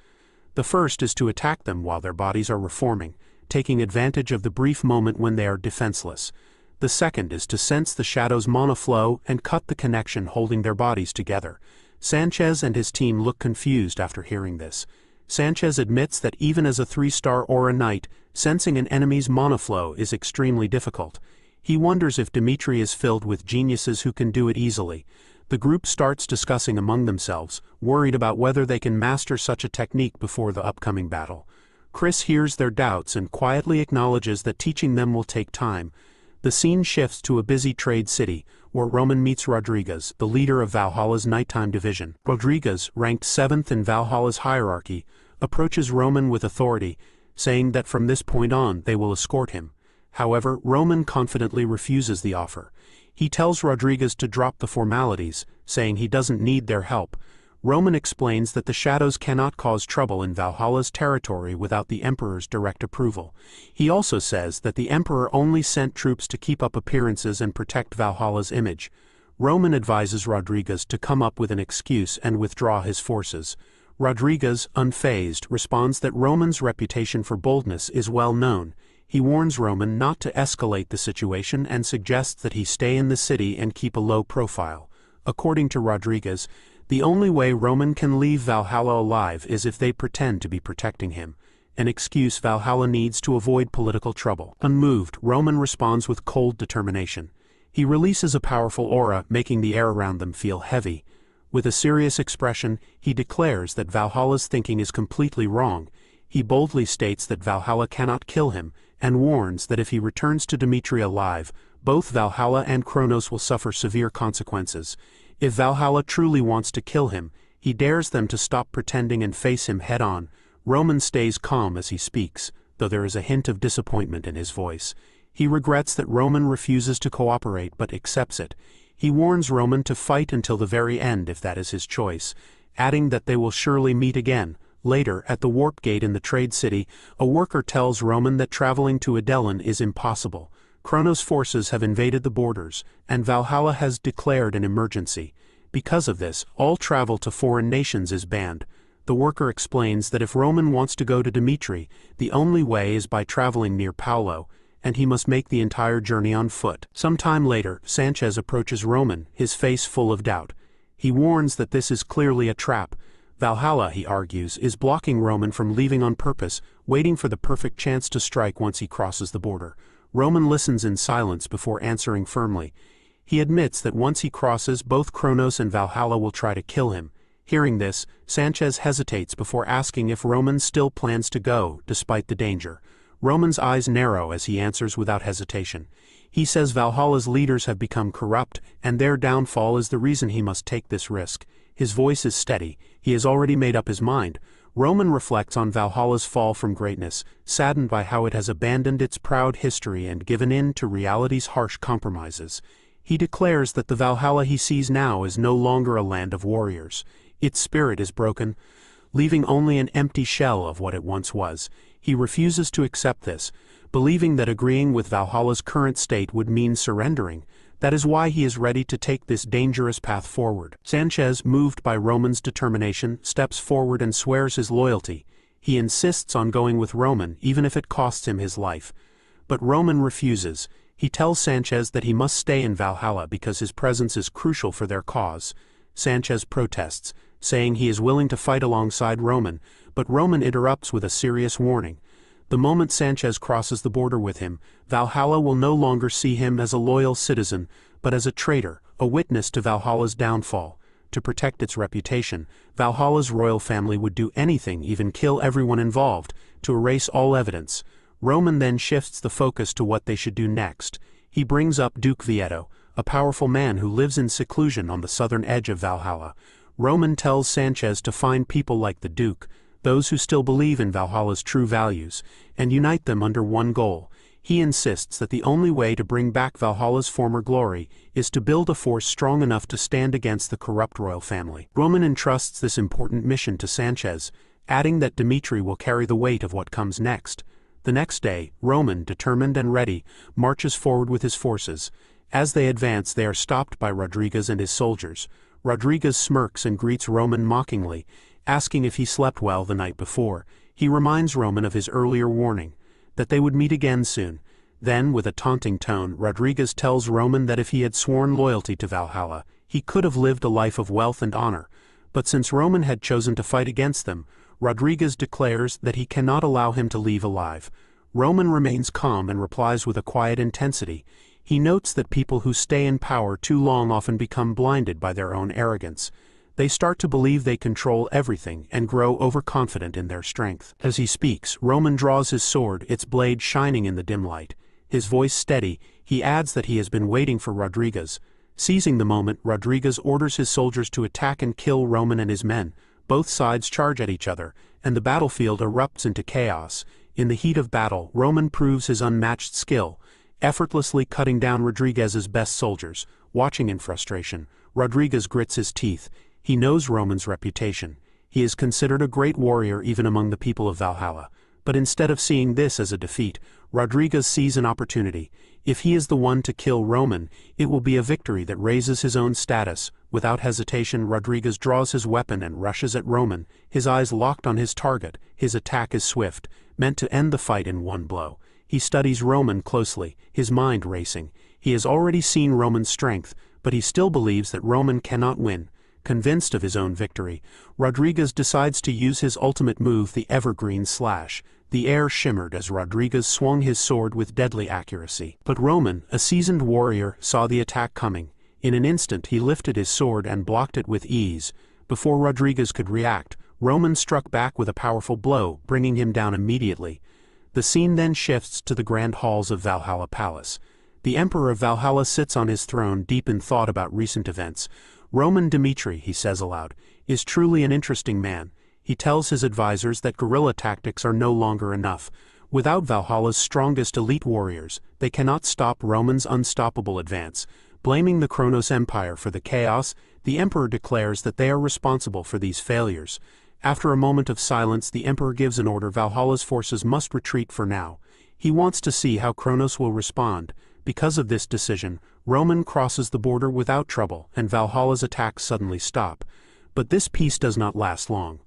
The first is to attack them while their bodies are reforming, taking advantage of the brief moment when they are defenseless. The second is to sense the shadows' mana flow and cut the connection holding their bodies together. Sanchez and his team look confused after hearing this. Sanchez admits that even as a 3-star aura knight, sensing an enemy's mana flow is extremely difficult. He wonders if Dimitri is filled with geniuses who can do it easily. The group starts discussing among themselves, worried about whether they can master such a technique before the upcoming battle. Chris hears their doubts and quietly acknowledges that teaching them will take time. The scene shifts to a busy trade city, where Roman meets Rodriguez, the leader of Valhalla's nighttime division. Rodriguez, ranked 7th in Valhalla's hierarchy, approaches Roman with authority, saying that from this point on they will escort him. However, Roman confidently refuses the offer. He tells Rodriguez to drop the formalities, saying he doesn't need their help. Roman explains that the shadows cannot cause trouble in Valhalla's territory without the Emperor's direct approval. He also says that the Emperor only sent troops to keep up appearances and protect Valhalla's image. Roman advises Rodriguez to come up with an excuse and withdraw his forces. Rodriguez, unfazed, responds that Roman's reputation for boldness is well known. He warns Roman not to escalate the situation and suggests that he stay in the city and keep a low profile. According to Rodriguez, the only way Roman can leave Valhalla alive is if they pretend to be protecting him, an excuse Valhalla needs to avoid political trouble. Unmoved, Roman responds with cold determination. He releases a powerful aura, making the air around them feel heavy. With a serious expression, he declares that Valhalla's thinking is completely wrong. He boldly states that Valhalla cannot kill him, and warns that if he returns to Dimitri alive, both Valhalla and Kronos will suffer severe consequences. If Valhalla truly wants to kill him, he dares them to stop pretending and face him head-on. Roman stays calm as he speaks, though there is a hint of disappointment in his voice. He regrets that Roman refuses to cooperate but accepts it. He warns Roman to fight until the very end if that is his choice, adding that they will surely meet again. Later, at the warp gate in the trade city, a worker tells Roman that traveling to Adelin is impossible. Kronos' forces have invaded the borders, and Valhalla has declared an emergency. Because of this, all travel to foreign nations is banned. The worker explains that if Roman wants to go to Dimitri, the only way is by traveling near Paolo, and he must make the entire journey on foot. Some time later, Sanchez approaches Roman, his face full of doubt. He warns that this is clearly a trap. Valhalla, he argues, is blocking Roman from leaving on purpose, waiting for the perfect chance to strike once he crosses the border. Roman listens in silence before answering firmly. He admits that once he crosses, both Kronos and Valhalla will try to kill him. Hearing this, Sanchez hesitates before asking if Roman still plans to go, despite the danger. Roman's eyes narrow as he answers without hesitation. He says Valhalla's leaders have become corrupt, and their downfall is the reason he must take this risk. His voice is steady. He has already made up his mind. Roman reflects on Valhalla's fall from greatness, saddened by how it has abandoned its proud history and given in to reality's harsh compromises. He declares that the Valhalla he sees now is no longer a land of warriors. Its spirit is broken, leaving only an empty shell of what it once was. He refuses to accept this, believing that agreeing with Valhalla's current state would mean surrendering. That is why he is ready to take this dangerous path forward. Sanchez, moved by Roman's determination, steps forward and swears his loyalty. He insists on going with Roman, even if it costs him his life. But Roman refuses. He tells Sanchez that he must stay in Valhalla because his presence is crucial for their cause. Sanchez protests, saying he is willing to fight alongside Roman, but Roman interrupts with a serious warning. The moment Sanchez crosses the border with him, Valhalla will no longer see him as a loyal citizen, but as a traitor, a witness to Valhalla's downfall. To protect its reputation, Valhalla's royal family would do anything, even kill everyone involved, to erase all evidence. Roman then shifts the focus to what they should do next. He brings up Duke Vieto, a powerful man who lives in seclusion on the southern edge of Valhalla. Roman tells Sanchez to find people like the Duke, those who still believe in Valhalla's true values, and unite them under one goal. He insists that the only way to bring back Valhalla's former glory is to build a force strong enough to stand against the corrupt royal family. Roman entrusts this important mission to Sanchez, adding that Dimitri will carry the weight of what comes next. The next day, Roman, determined and ready, marches forward with his forces. As they advance, they are stopped by Rodriguez and his soldiers. Rodriguez smirks and greets Roman mockingly, asking if he slept well the night before. He reminds Roman of his earlier warning, that they would meet again soon. Then, with a taunting tone, Rodriguez tells Roman that if he had sworn loyalty to Valhalla, he could have lived a life of wealth and honor. But since Roman had chosen to fight against them, Rodriguez declares that he cannot allow him to leave alive. Roman remains calm and replies with a quiet intensity. He notes that people who stay in power too long often become blinded by their own arrogance. They start to believe they control everything and grow overconfident in their strength. As he speaks, Roman draws his sword, its blade shining in the dim light. His voice steady, He adds that he has been waiting for Rodriguez. Seizing the moment, Rodriguez orders his soldiers to attack and kill Roman and his men. Both sides charge at each other, and the battlefield erupts into chaos. In the heat of battle, Roman proves his unmatched skill, effortlessly cutting down Rodriguez's best soldiers. Watching in frustration, Rodriguez grits his teeth. He knows Roman's reputation. He is considered a great warrior even among the people of Valhalla. But instead of seeing this as a defeat, Rodriguez sees an opportunity. If he is the one to kill Roman, it will be a victory that raises his own status. Without hesitation, Rodriguez draws his weapon and rushes at Roman, his eyes locked on his target. His attack is swift, meant to end the fight in one blow. He studies Roman closely, his mind racing. He has already seen Roman's strength, but he still believes that Roman cannot win. Convinced of his own victory, Rodriguez decides to use his ultimate move, the evergreen slash. The air shimmered as Rodriguez swung his sword with deadly accuracy. But Roman, a seasoned warrior, saw the attack coming. In an instant he lifted his sword and blocked it with ease. Before Rodriguez could react, Roman struck back with a powerful blow, bringing him down immediately. The scene then shifts to the grand halls of Valhalla Palace. The Emperor of Valhalla sits on his throne, deep in thought about recent events. Roman Dmitri, he says aloud, is truly an interesting man. He tells his advisors that guerrilla tactics are no longer enough. Without Valhalla's strongest elite warriors, they cannot stop Roman's unstoppable advance. Blaming the Kronos Empire for the chaos, the Emperor declares that they are responsible for these failures. After a moment of silence, the Emperor gives an order: Valhalla's forces must retreat for now. He wants to see how Kronos will respond. Because of this decision, Roman crosses the border without trouble, and Valhalla's attacks suddenly stop. But this peace does not last long.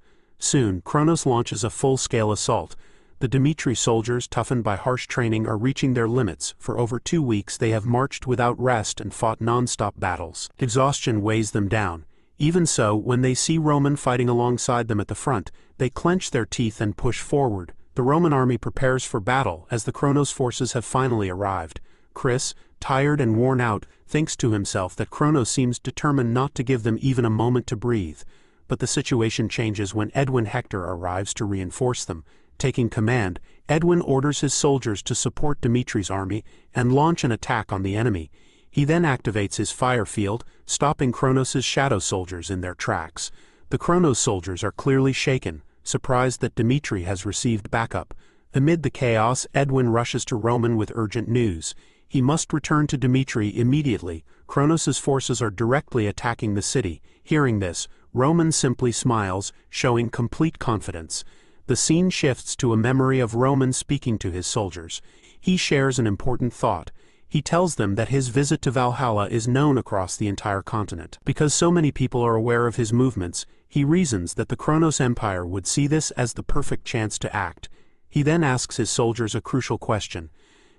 Soon, Kronos launches a full-scale assault. The Dmitri soldiers, toughened by harsh training, are reaching their limits. For over 2 weeks they have marched without rest and fought non-stop battles. Exhaustion weighs them down. Even so, when they see Roman fighting alongside them at the front, they clench their teeth and push forward. The Roman army prepares for battle as the Kronos forces have finally arrived. Chris, tired and worn out, thinks to himself that Kronos seems determined not to give them even a moment to breathe. But the situation changes when Edwin Hector arrives to reinforce them. Taking command, Edwin orders his soldiers to support Dimitri's army and launch an attack on the enemy. He then activates his fire field, stopping Kronos' shadow soldiers in their tracks. The Kronos soldiers are clearly shaken, surprised that Dmitri has received backup. Amid the chaos, Edwin rushes to Roman with urgent news. He must return to Dmitri immediately. Kronos' forces are directly attacking the city. Hearing this, Roman simply smiles, showing complete confidence. The scene shifts to a memory of Roman speaking to his soldiers. He shares an important thought. He tells them that his visit to Valhalla is known across the entire continent. Because so many people are aware of his movements, he reasons that the Kronos Empire would see this as the perfect chance to act. He then asks his soldiers a crucial question.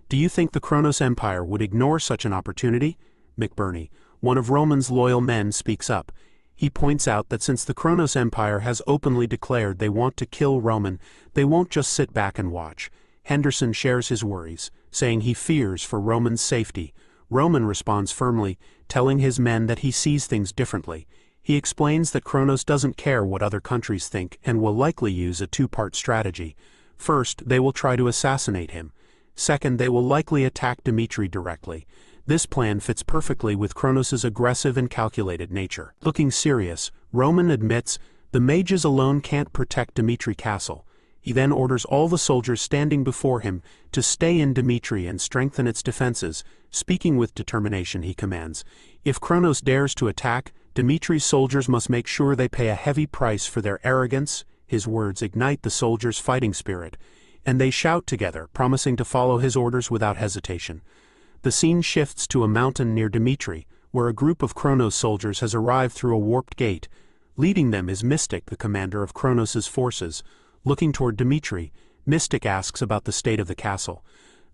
Do you think the Kronos Empire would ignore such an opportunity? McBurney, one of Roman's loyal men, speaks up. He points out that since the Kronos Empire has openly declared they want to kill Roman, they won't just sit back and watch. Henderson shares his worries, saying he fears for Roman's safety. Roman responds firmly, telling his men that he sees things differently. He explains that Kronos doesn't care what other countries think and will likely use a two-part strategy. First, they will try to assassinate him. Second, they will likely attack Dmitri directly. This plan fits perfectly with Kronos' aggressive and calculated nature. Looking serious, Roman admits the mages alone can't protect Dmitri Castle. He then orders all the soldiers standing before him to stay in Dmitri and strengthen its defenses. Speaking with determination, he commands, if Kronos dares to attack, Dmitri's soldiers must make sure they pay a heavy price for their arrogance. His words ignite the soldiers' fighting spirit, and they shout together, promising to follow his orders without hesitation. The scene shifts to a mountain near Dmitri, where a group of Kronos soldiers has arrived through a warped gate. Leading them is Mystic, the commander of Kronos' forces. Looking toward Dmitri, Mystic asks about the state of the castle.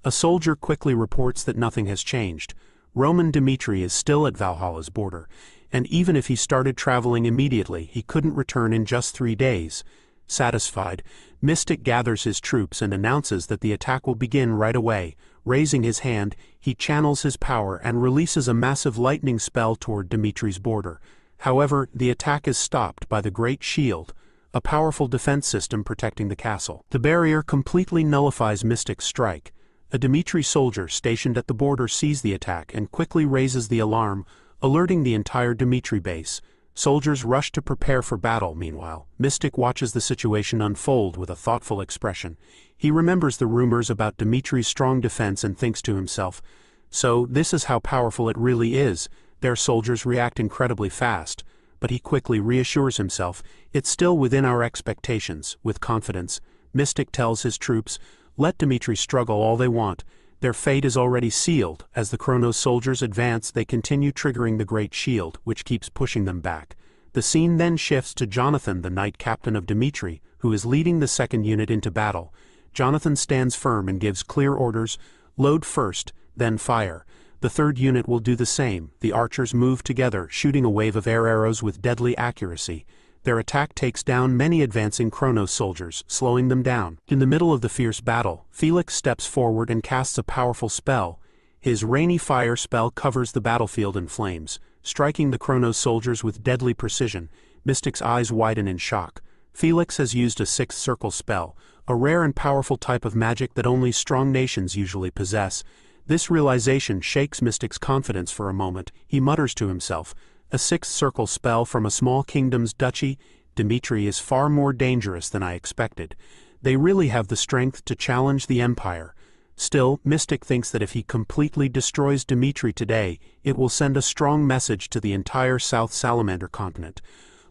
A soldier quickly reports that nothing has changed. Roman Dmitri is still at Valhalla's border, and even if he started traveling immediately, he couldn't return in just 3 days. Satisfied, Mystic gathers his troops and announces that the attack will begin right away. Raising his hand, he channels his power and releases a massive lightning spell toward Dmitri's border. However, the attack is stopped by the Great Shield, a powerful defense system protecting the castle. The barrier completely nullifies Mystic's strike. A Dmitri soldier stationed at the border sees the attack and quickly raises the alarm, alerting the entire Dmitri base. Soldiers rush to prepare for battle. Meanwhile, Mystic watches the situation unfold with a thoughtful expression. He remembers the rumors about Dmitri's strong defense and thinks to himself, "So this is how powerful it really is. Their soldiers react incredibly fast." But he quickly reassures himself, "It's still within our expectations." With confidence, Mystic tells his troops, "Let Dmitri struggle all they want. Their fate is already sealed." As the Kronos soldiers advance, they continue triggering the Great Shield, which keeps pushing them back. The scene then shifts to Jonathan, the knight captain of Dmitri, who is leading the second unit into battle. Jonathan stands firm and gives clear orders: load first, then fire. The third unit will do the same. The archers move together, shooting a wave of air arrows with deadly accuracy. Their attack takes down many advancing Kronos soldiers, slowing them down. In the middle of the fierce battle, Felix steps forward and casts a powerful spell. His rainy fire spell covers the battlefield in flames, striking the Kronos soldiers with deadly precision. Mystic's eyes widen in shock. Felix has used a sixth circle spell, a rare and powerful type of magic that only strong nations usually possess. This realization shakes Mystic's confidence for a moment. He mutters to himself, "A sixth circle spell from a small kingdom's duchy? Dmitri is far more dangerous than I expected. They really have the strength to challenge the Empire." Still, Mystic thinks that if he completely destroys Dmitri today, it will send a strong message to the entire South Salamander continent.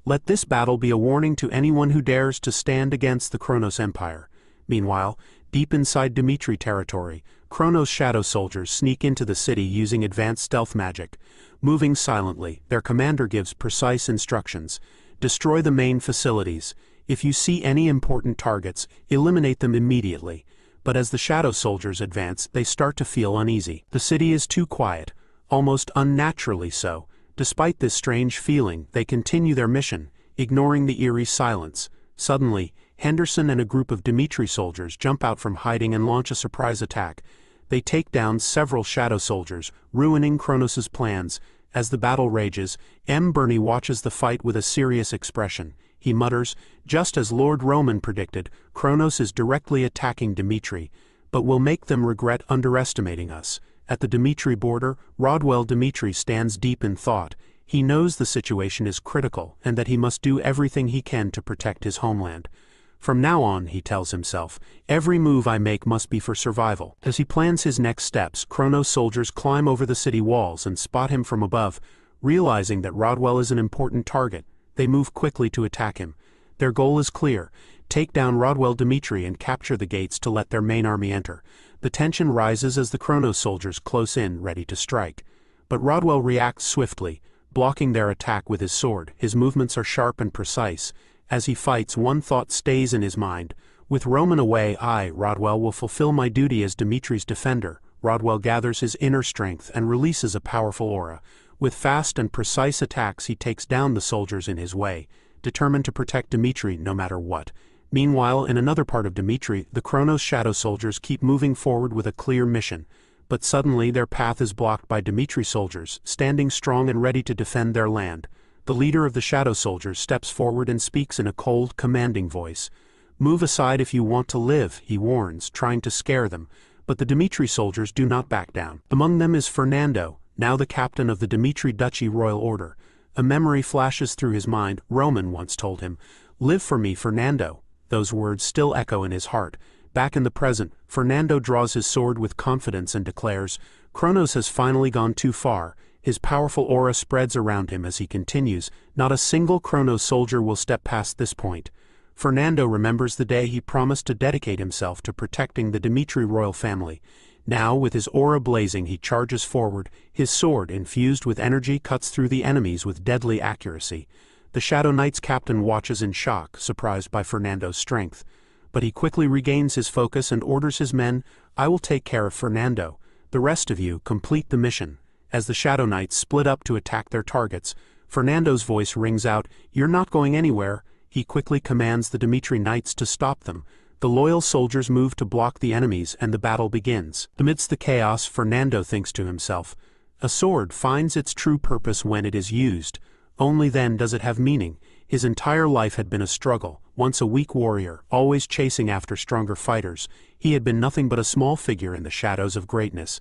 Let this battle be a warning to anyone who dares to stand against the Kronos Empire. Meanwhile, deep inside Dmitri territory, Kronos shadow soldiers sneak into the city using advanced stealth magic. Moving silently, their commander gives precise instructions. Destroy the main facilities. If you see any important targets, eliminate them immediately. But as the shadow soldiers advance, they start to feel uneasy. The city is too quiet, almost unnaturally so. Despite this strange feeling, they continue their mission, ignoring the eerie silence. Suddenly, Henderson and a group of Dmitri soldiers jump out from hiding and launch a surprise attack. They take down several shadow soldiers, ruining Kronos' plans. As the battle rages, Bernie watches the fight with a serious expression. He mutters, "Just as Lord Roman predicted, Kronos is directly attacking Dmitri, but will make them regret underestimating us." At the Dmitri border, Rodwell Dmitri stands deep in thought. He knows the situation is critical and that he must do everything he can to protect his homeland. "From now on," he tells himself, "every move I make must be for survival." As he plans his next steps, Kronos soldiers climb over the city walls and spot him from above. Realizing that Rodwell is an important target, they move quickly to attack him. Their goal is clear: take down Rodwell Dmitri and capture the gates to let their main army enter. The tension rises as the Kronos soldiers close in, ready to strike. But Rodwell reacts swiftly, blocking their attack with his sword. His movements are sharp and precise. As he fights, one thought stays in his mind: with Roman away, I, Rodwell, will fulfill my duty as Dmitri's defender. Rodwell gathers his inner strength and releases a powerful aura. With fast and precise attacks, he takes down the soldiers in his way, determined to protect Dmitri no matter what. Meanwhile, in another part of Dmitri, the Kronos shadow soldiers keep moving forward with a clear mission. But suddenly their path is blocked by Dmitri soldiers, standing strong and ready to defend their land. The leader of the shadow soldiers steps forward and speaks in a cold, commanding voice. "Move aside if you want to live," he warns, trying to scare them. But the Dmitri soldiers do not back down. Among them is Fernando, now the captain of the Dmitri Duchy Royal Order. A memory flashes through his mind. Roman once told him, "Live for me, Fernando." Those words still echo in his heart. Back in the present, Fernando draws his sword with confidence and declares, "Kronos has finally gone too far." His powerful aura spreads around him as he continues. Not a single Kronos soldier will step past this point. Fernando remembers the day he promised to dedicate himself to protecting the Dmitri royal family. Now, with his aura blazing, he charges forward. His sword, infused with energy, cuts through the enemies with deadly accuracy. The Shadow Knight's captain watches in shock, surprised by Fernando's strength. But he quickly regains his focus and orders his men, "I will take care of Fernando. The rest of you complete the mission." As the Shadow Knights split up to attack their targets, Fernando's voice rings out, "You're not going anywhere." He quickly commands the Dmitri Knights to stop them. The loyal soldiers move to block the enemies and the battle begins. Amidst the chaos, Fernando thinks to himself, "A sword finds its true purpose when it is used. Only then does it have meaning." His entire life had been a struggle, Once a weak warrior, always chasing after stronger fighters, he had been nothing but a small figure in the shadows of greatness.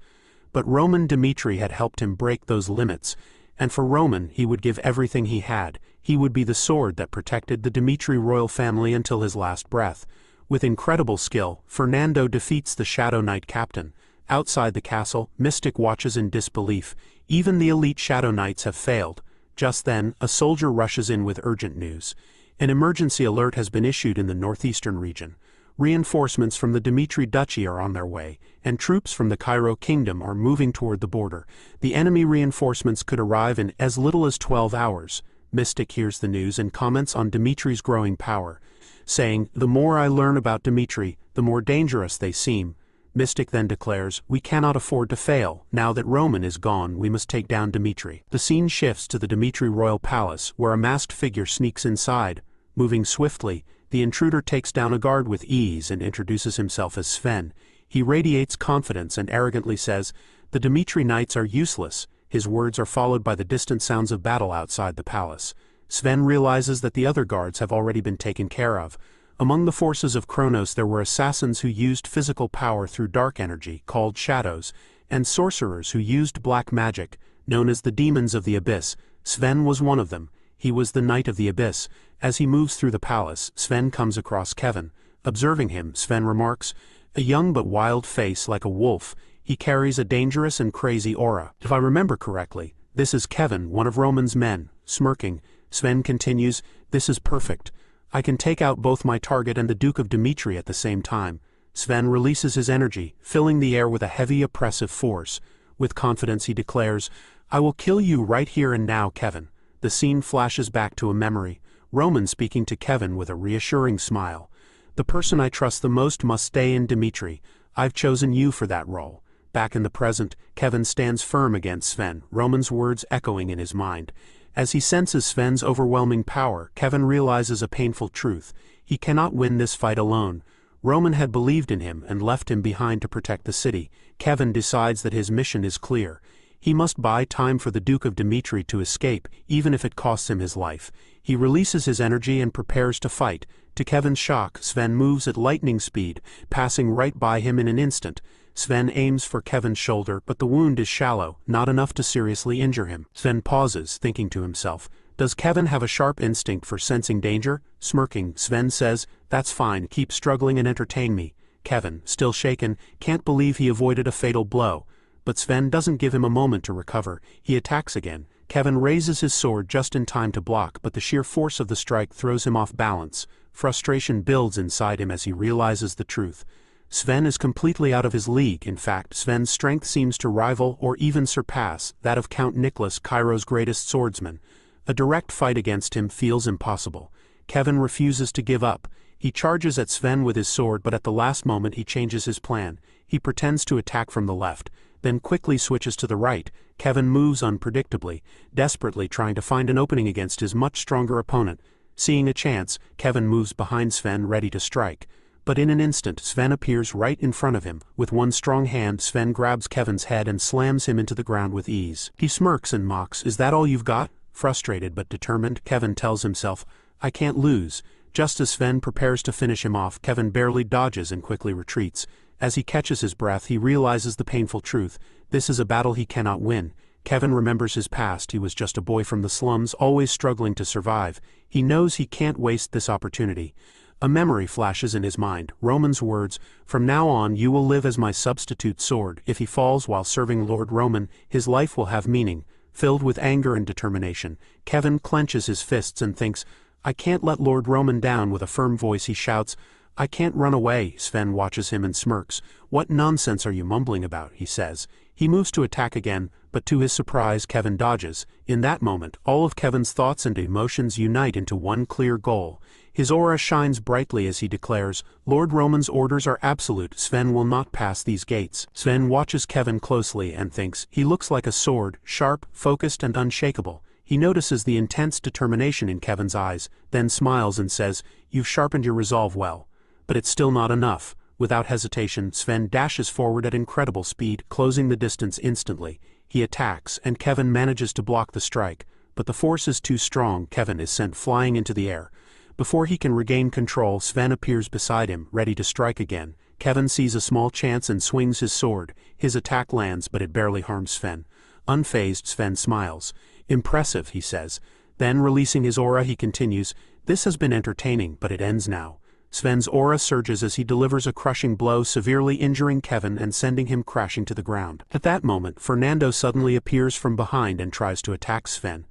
But Roman Dmitri had helped him break those limits, and for Roman he would give everything he had. He would be the sword that protected the Dmitri royal family until his last breath. With incredible skill, Fernando defeats the Shadow Knight captain. Outside the castle, Mystic watches in disbelief. Even the elite Shadow Knights have failed. Just then, a soldier rushes in with urgent news. An emergency alert has been issued in the northeastern region. Reinforcements from the Dmitri Duchy are on their way, and troops from the Cairo Kingdom are moving toward the border. The enemy reinforcements could arrive in as little as 12 hours. Mystic hears the news and comments on Dmitri's growing power, saying, "The more I learn about Dmitri, the more dangerous they seem." Mystic then declares, "We cannot afford to fail. Now that Roman is gone, we must take down Dmitri." The scene shifts to the Dmitri royal palace, where a masked figure sneaks inside. Moving swiftly, the intruder takes down a guard with ease and introduces himself as Sven. He radiates confidence and arrogantly says, "The Dmitri knights are useless." His words are followed by the distant sounds of battle outside the palace. Sven realizes that the other guards have already been taken care of. Among the forces of Kronos there were assassins who used physical power through dark energy, called shadows, and sorcerers who used black magic, known as the demons of the abyss. Sven was one of them. He was the Knight of the Abyss. As he moves through the palace, Sven comes across Kevin. Observing him, Sven remarks, "A young but wild face like a wolf. He carries a dangerous and crazy aura. If I remember correctly, this is Kevin, one of Roman's men." Smirking, Sven continues, "This is perfect. I can take out both my target and the Duke of Dmitri at the same time." Sven releases his energy, filling the air with a heavy oppressive force. With confidence he declares, "I will kill you right here and now, Kevin." The scene flashes back to a memory. Roman speaking to Kevin with a reassuring smile. "The person I trust the most must stay in Dmitri. I've chosen you for that role." Back in the present, Kevin stands firm against Sven, Roman's words echoing in his mind. As he senses Sven's overwhelming power, Kevin realizes a painful truth. He cannot win this fight alone. Roman had believed in him and left him behind to protect the city. Kevin decides that his mission is clear. He must buy time for the Duke of Dmitri to escape, even if it costs him his life. He releases his energy and prepares to fight. To Kevin's shock, Sven moves at lightning speed, passing right by him in an instant. Sven aims for Kevin's shoulder, but the wound is shallow, not enough to seriously injure him. Sven pauses, thinking to himself, "Does Kevin have a sharp instinct for sensing danger?" Smirking, Sven says, "That's fine, keep struggling and entertain me." Kevin, still shaken, can't believe he avoided a fatal blow. But Sven doesn't give him a moment to recover. He attacks again. Kevin raises his sword just in time to block, but the sheer force of the strike throws him off balance. Frustration builds inside him as he realizes the truth. Sven is completely out of his league. In fact, Sven's strength seems to rival or even surpass that of Count Nicholas, Cairo's greatest swordsman. A direct fight against him feels impossible. Kevin refuses to give up. He charges at Sven with his sword, but at the last moment he changes his plan. He pretends to attack from the left, then quickly switches to the right. Kevin moves unpredictably, desperately trying to find an opening against his much stronger opponent. Seeing a chance, Kevin moves behind Sven, ready to strike. But in an instant, Sven appears right in front of him. With one strong hand, Sven grabs Kevin's head and slams him into the ground with ease. He smirks and mocks, "Is that all you've got?" Frustrated but determined, Kevin tells himself, "I can't lose." Just as Sven prepares to finish him off, Kevin barely dodges and quickly retreats. As he catches his breath, he realizes the painful truth. This is a battle he cannot win. Kevin remembers his past. He was just a boy from the slums, always struggling to survive. He knows he can't waste this opportunity. A memory flashes in his mind, Roman's words, "From now on you will live as my substitute sword. If he falls while serving Lord Roman, his life will have meaning." Filled with anger and determination, Kevin clenches his fists and thinks, "I can't let Lord Roman down." With a firm voice he shouts, "I can't run away." Sven watches him and smirks. "What nonsense are you mumbling about?" he says. He moves to attack again, but to his surprise Kevin dodges. In that moment, all of Kevin's thoughts and emotions unite into one clear goal. His aura shines brightly as he declares, "Lord Roman's orders are absolute. Sven will not pass these gates." Sven watches Kevin closely and thinks, he looks like a sword, sharp, focused and unshakable. He notices the intense determination in Kevin's eyes, then smiles and says, "You've sharpened your resolve well." But it's still not enough. Without hesitation, Sven dashes forward at incredible speed, closing the distance instantly. He attacks, and Kevin manages to block the strike. But the force is too strong. Kevin is sent flying into the air. Before he can regain control, Sven appears beside him, ready to strike again. Kevin sees a small chance and swings his sword. His attack lands, but it barely harms Sven. Unfazed, Sven smiles. "Impressive," he says. Then, releasing his aura, he continues, "This has been entertaining, but it ends now." Sven's aura surges as he delivers a crushing blow, severely injuring Kevin and sending him crashing to the ground. At that moment, Fernando suddenly appears from behind and tries to attack Sven.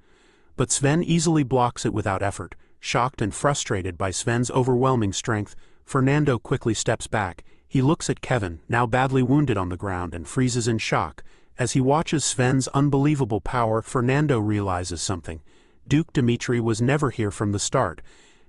But Sven easily blocks it without effort. Shocked and frustrated by Sven's overwhelming strength, Fernando quickly steps back. He looks at Kevin, now badly wounded on the ground, and freezes in shock. As he watches Sven's unbelievable power, Fernando realizes something. Duke Dimitri was never here from the start.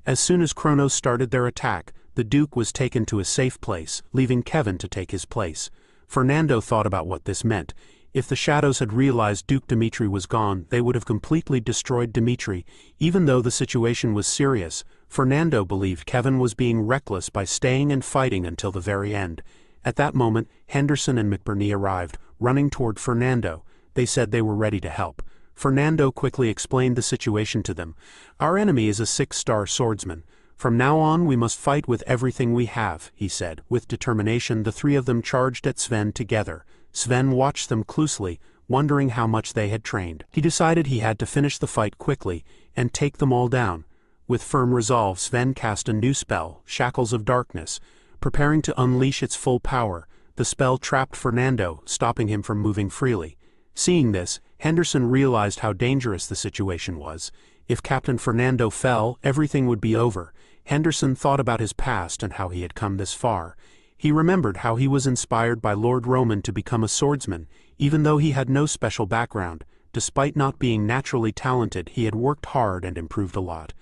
As soon as Kronos started their attack, the Duke was taken to a safe place, leaving Kevin to take his place. Fernando thought about what this meant. If the Shadows had realized Duke Dimitri was gone, they would have completely destroyed Dimitri. Even though the situation was serious, Fernando believed Kevin was being reckless by staying and fighting until the very end. At that moment, Henderson and McBurney arrived, running toward Fernando. They said they were ready to help. Fernando quickly explained the situation to them. "Our enemy is a 6-star swordsman. From now on we must fight with everything we have," he said. With determination, the three of them charged at Sven together. Sven watched them closely, wondering how much they had trained. He decided he had to finish the fight quickly and take them all down. With firm resolve, Sven cast a new spell, Shackles of Darkness. Preparing to unleash its full power, the spell trapped Fernando, stopping him from moving freely. Seeing this, Henderson realized how dangerous the situation was. If Captain Fernando fell, everything would be over. Henderson thought about his past and how he had come this far. He remembered how he was inspired by Lord Roman to become a swordsman, even though he had no special background. Despite not being naturally talented, he had worked hard and improved a lot.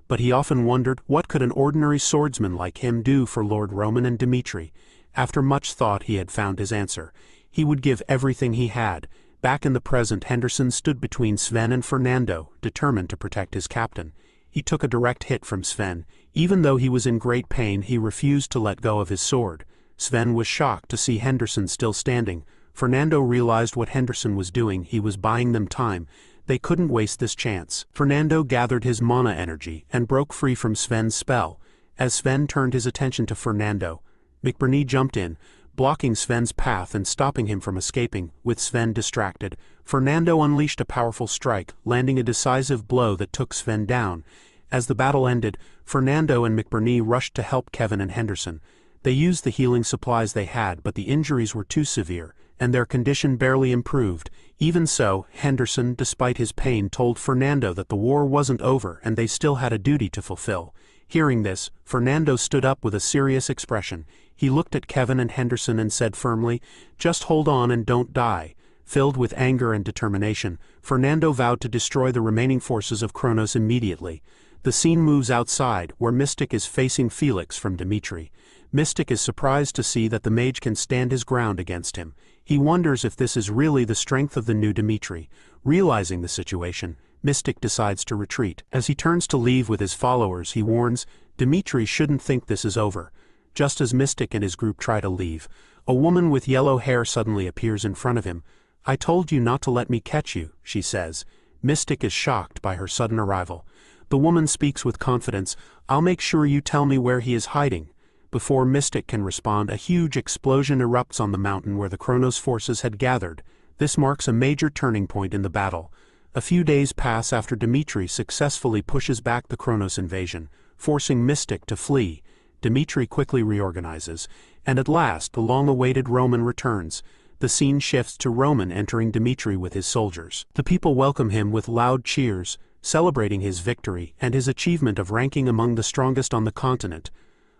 But he often wondered, what could an ordinary swordsman like him do for Lord Roman and Dimitri? After much thought, he had found his answer. He would give everything he had. Back in the present, Henderson stood between Sven and Fernando, determined to protect his captain. He took a direct hit from Sven. Even though he was in great pain, he refused to let go of his sword. Sven was shocked to see Henderson still standing. Fernando realized what Henderson was doing. He was buying them time. They couldn't waste this chance. Fernando gathered his mana energy and broke free from Sven's spell. As Sven turned his attention to Fernando, McBurney jumped in, blocking Sven's path and stopping him from escaping. With Sven distracted, Fernando unleashed a powerful strike, landing a decisive blow that took Sven down. As the battle ended, Fernando and McBurney rushed to help Kevin and Henderson. They used the healing supplies they had, but the injuries were too severe, and their condition barely improved. Even so, Henderson, despite his pain, told Fernando that the war wasn't over and they still had a duty to fulfill. Hearing this, Fernando stood up with a serious expression. He looked at Kevin and Henderson and said firmly, "Just hold on and don't die." Filled with anger and determination, Fernando vowed to destroy the remaining forces of Kronos immediately. The scene moves outside, where Mystic is facing Felix from Dimitri. Mystic is surprised to see that the mage can stand his ground against him. He wonders if this is really the strength of the new Dimitri. Realizing the situation, Mystic decides to retreat. As he turns to leave with his followers, he warns, Dimitri shouldn't think this is over. Just as Mystic and his group try to leave, a woman with yellow hair suddenly appears in front of him. "I told you not to let me catch you," she says. Mystic is shocked by her sudden arrival. The woman speaks with confidence, "I'll make sure you tell me where he is hiding." Before Mystic can respond, a huge explosion erupts on the mountain where the Kronos forces had gathered. This marks a major turning point in the battle. A few days pass after Dimitri successfully pushes back the Kronos invasion, forcing Mystic to flee. Dimitri quickly reorganizes, and at last the long-awaited Roman returns. The scene shifts to Roman entering Dimitri with his soldiers. The people welcome him with loud cheers, celebrating his victory and his achievement of ranking among the strongest on the continent.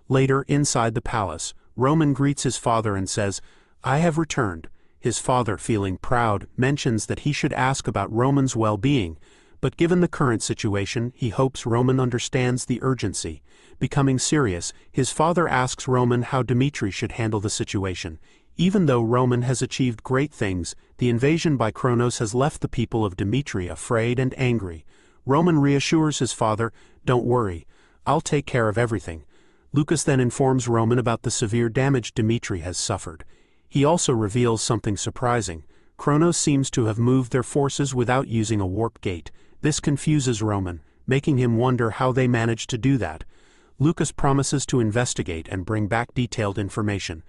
Later, inside the palace, Roman greets his father and says, "I have returned." His father, feeling proud, mentions that he should ask about Roman's well-being, but given the current situation, he hopes Roman understands the urgency. Becoming serious, his father asks Roman how Dimitri should handle the situation. Even though Roman has achieved great things, the invasion by Kronos has left the people of Dimitri afraid and angry. Roman reassures his father, "Don't worry, I'll take care of everything." Lucas then informs Roman about the severe damage Dimitri has suffered. He also reveals something surprising. Kronos seems to have moved their forces without using a warp gate. This confuses Roman. making him wonder how they managed to do that. Lucas promises to investigate and bring back detailed information.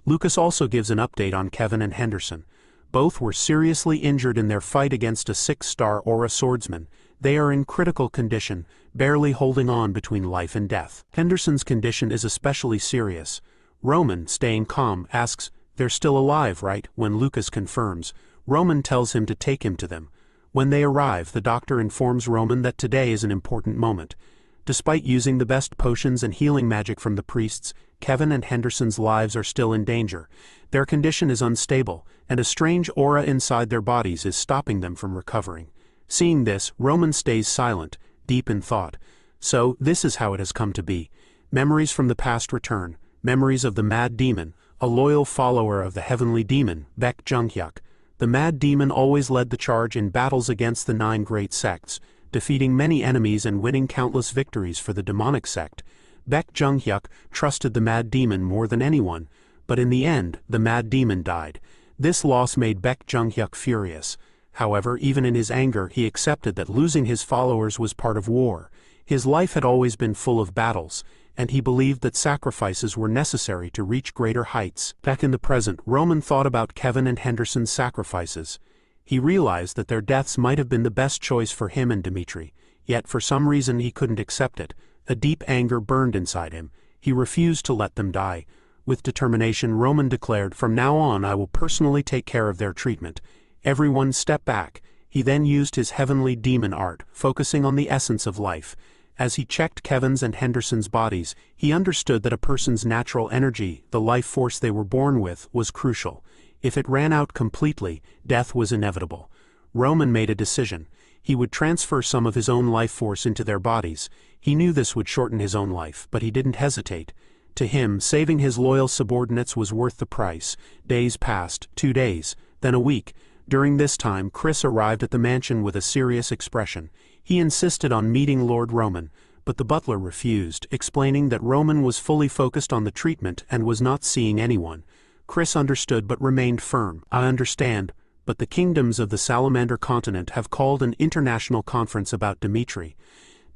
Lucas also gives an update on Kevin and Henderson. Both were seriously injured in their fight against a 6-star Aura swordsman. They are in critical condition, barely holding on between life and death. Henderson's condition is especially serious. Roman, staying calm, asks, "They're still alive, right?" When Lucas confirms, Roman tells him to take him to them. When they arrive, the doctor informs Roman that today is an important moment. Despite using the best potions and healing magic from the priests, Kevin and Henderson's lives are still in danger. Their condition is unstable, and a strange aura inside their bodies is stopping them from recovering. Seeing this, Roman stays silent, deep in thought. So, this is how it has come to be. Memories from the past return, memories of the Mad Demon, a loyal follower of the heavenly demon, Baek Jung-hyuk. The Mad Demon always led the charge in battles against the 9 great sects, defeating many enemies and winning countless victories for the demonic sect. Baek Jung-hyuk trusted the Mad Demon more than anyone, but in the end, the Mad Demon died. This loss made Baek Jung-hyuk furious. However, even in his anger, he accepted that losing his followers was part of war. His life had always been full of battles, and he believed that sacrifices were necessary to reach greater heights. Back in the present, Roman thought about Kevin and Henderson's sacrifices. He realized that their deaths might have been the best choice for him and Dmitri, yet for some reason he couldn't accept it. A deep anger burned inside him. He refused to let them die. With determination, Roman declared, "From now on I will personally take care of their treatment." Everyone stepped back. He then used his heavenly demon art, focusing on the essence of life. As he checked Kevin's and Henderson's bodies, he understood that a person's natural energy, the life force they were born with, was crucial. If it ran out completely, death was inevitable. Roman made a decision. He would transfer some of his own life force into their bodies. He knew this would shorten his own life, but he didn't hesitate. To him, saving his loyal subordinates was worth the price. Days passed, 2 days, then a week. During this time, Chris arrived at the mansion with a serious expression. He insisted on meeting Lord Roman, but the butler refused, explaining that Roman was fully focused on the treatment and was not seeing anyone. Chris understood but remained firm. "I understand, but the kingdoms of the Salamander continent have called an international conference about Dmitri.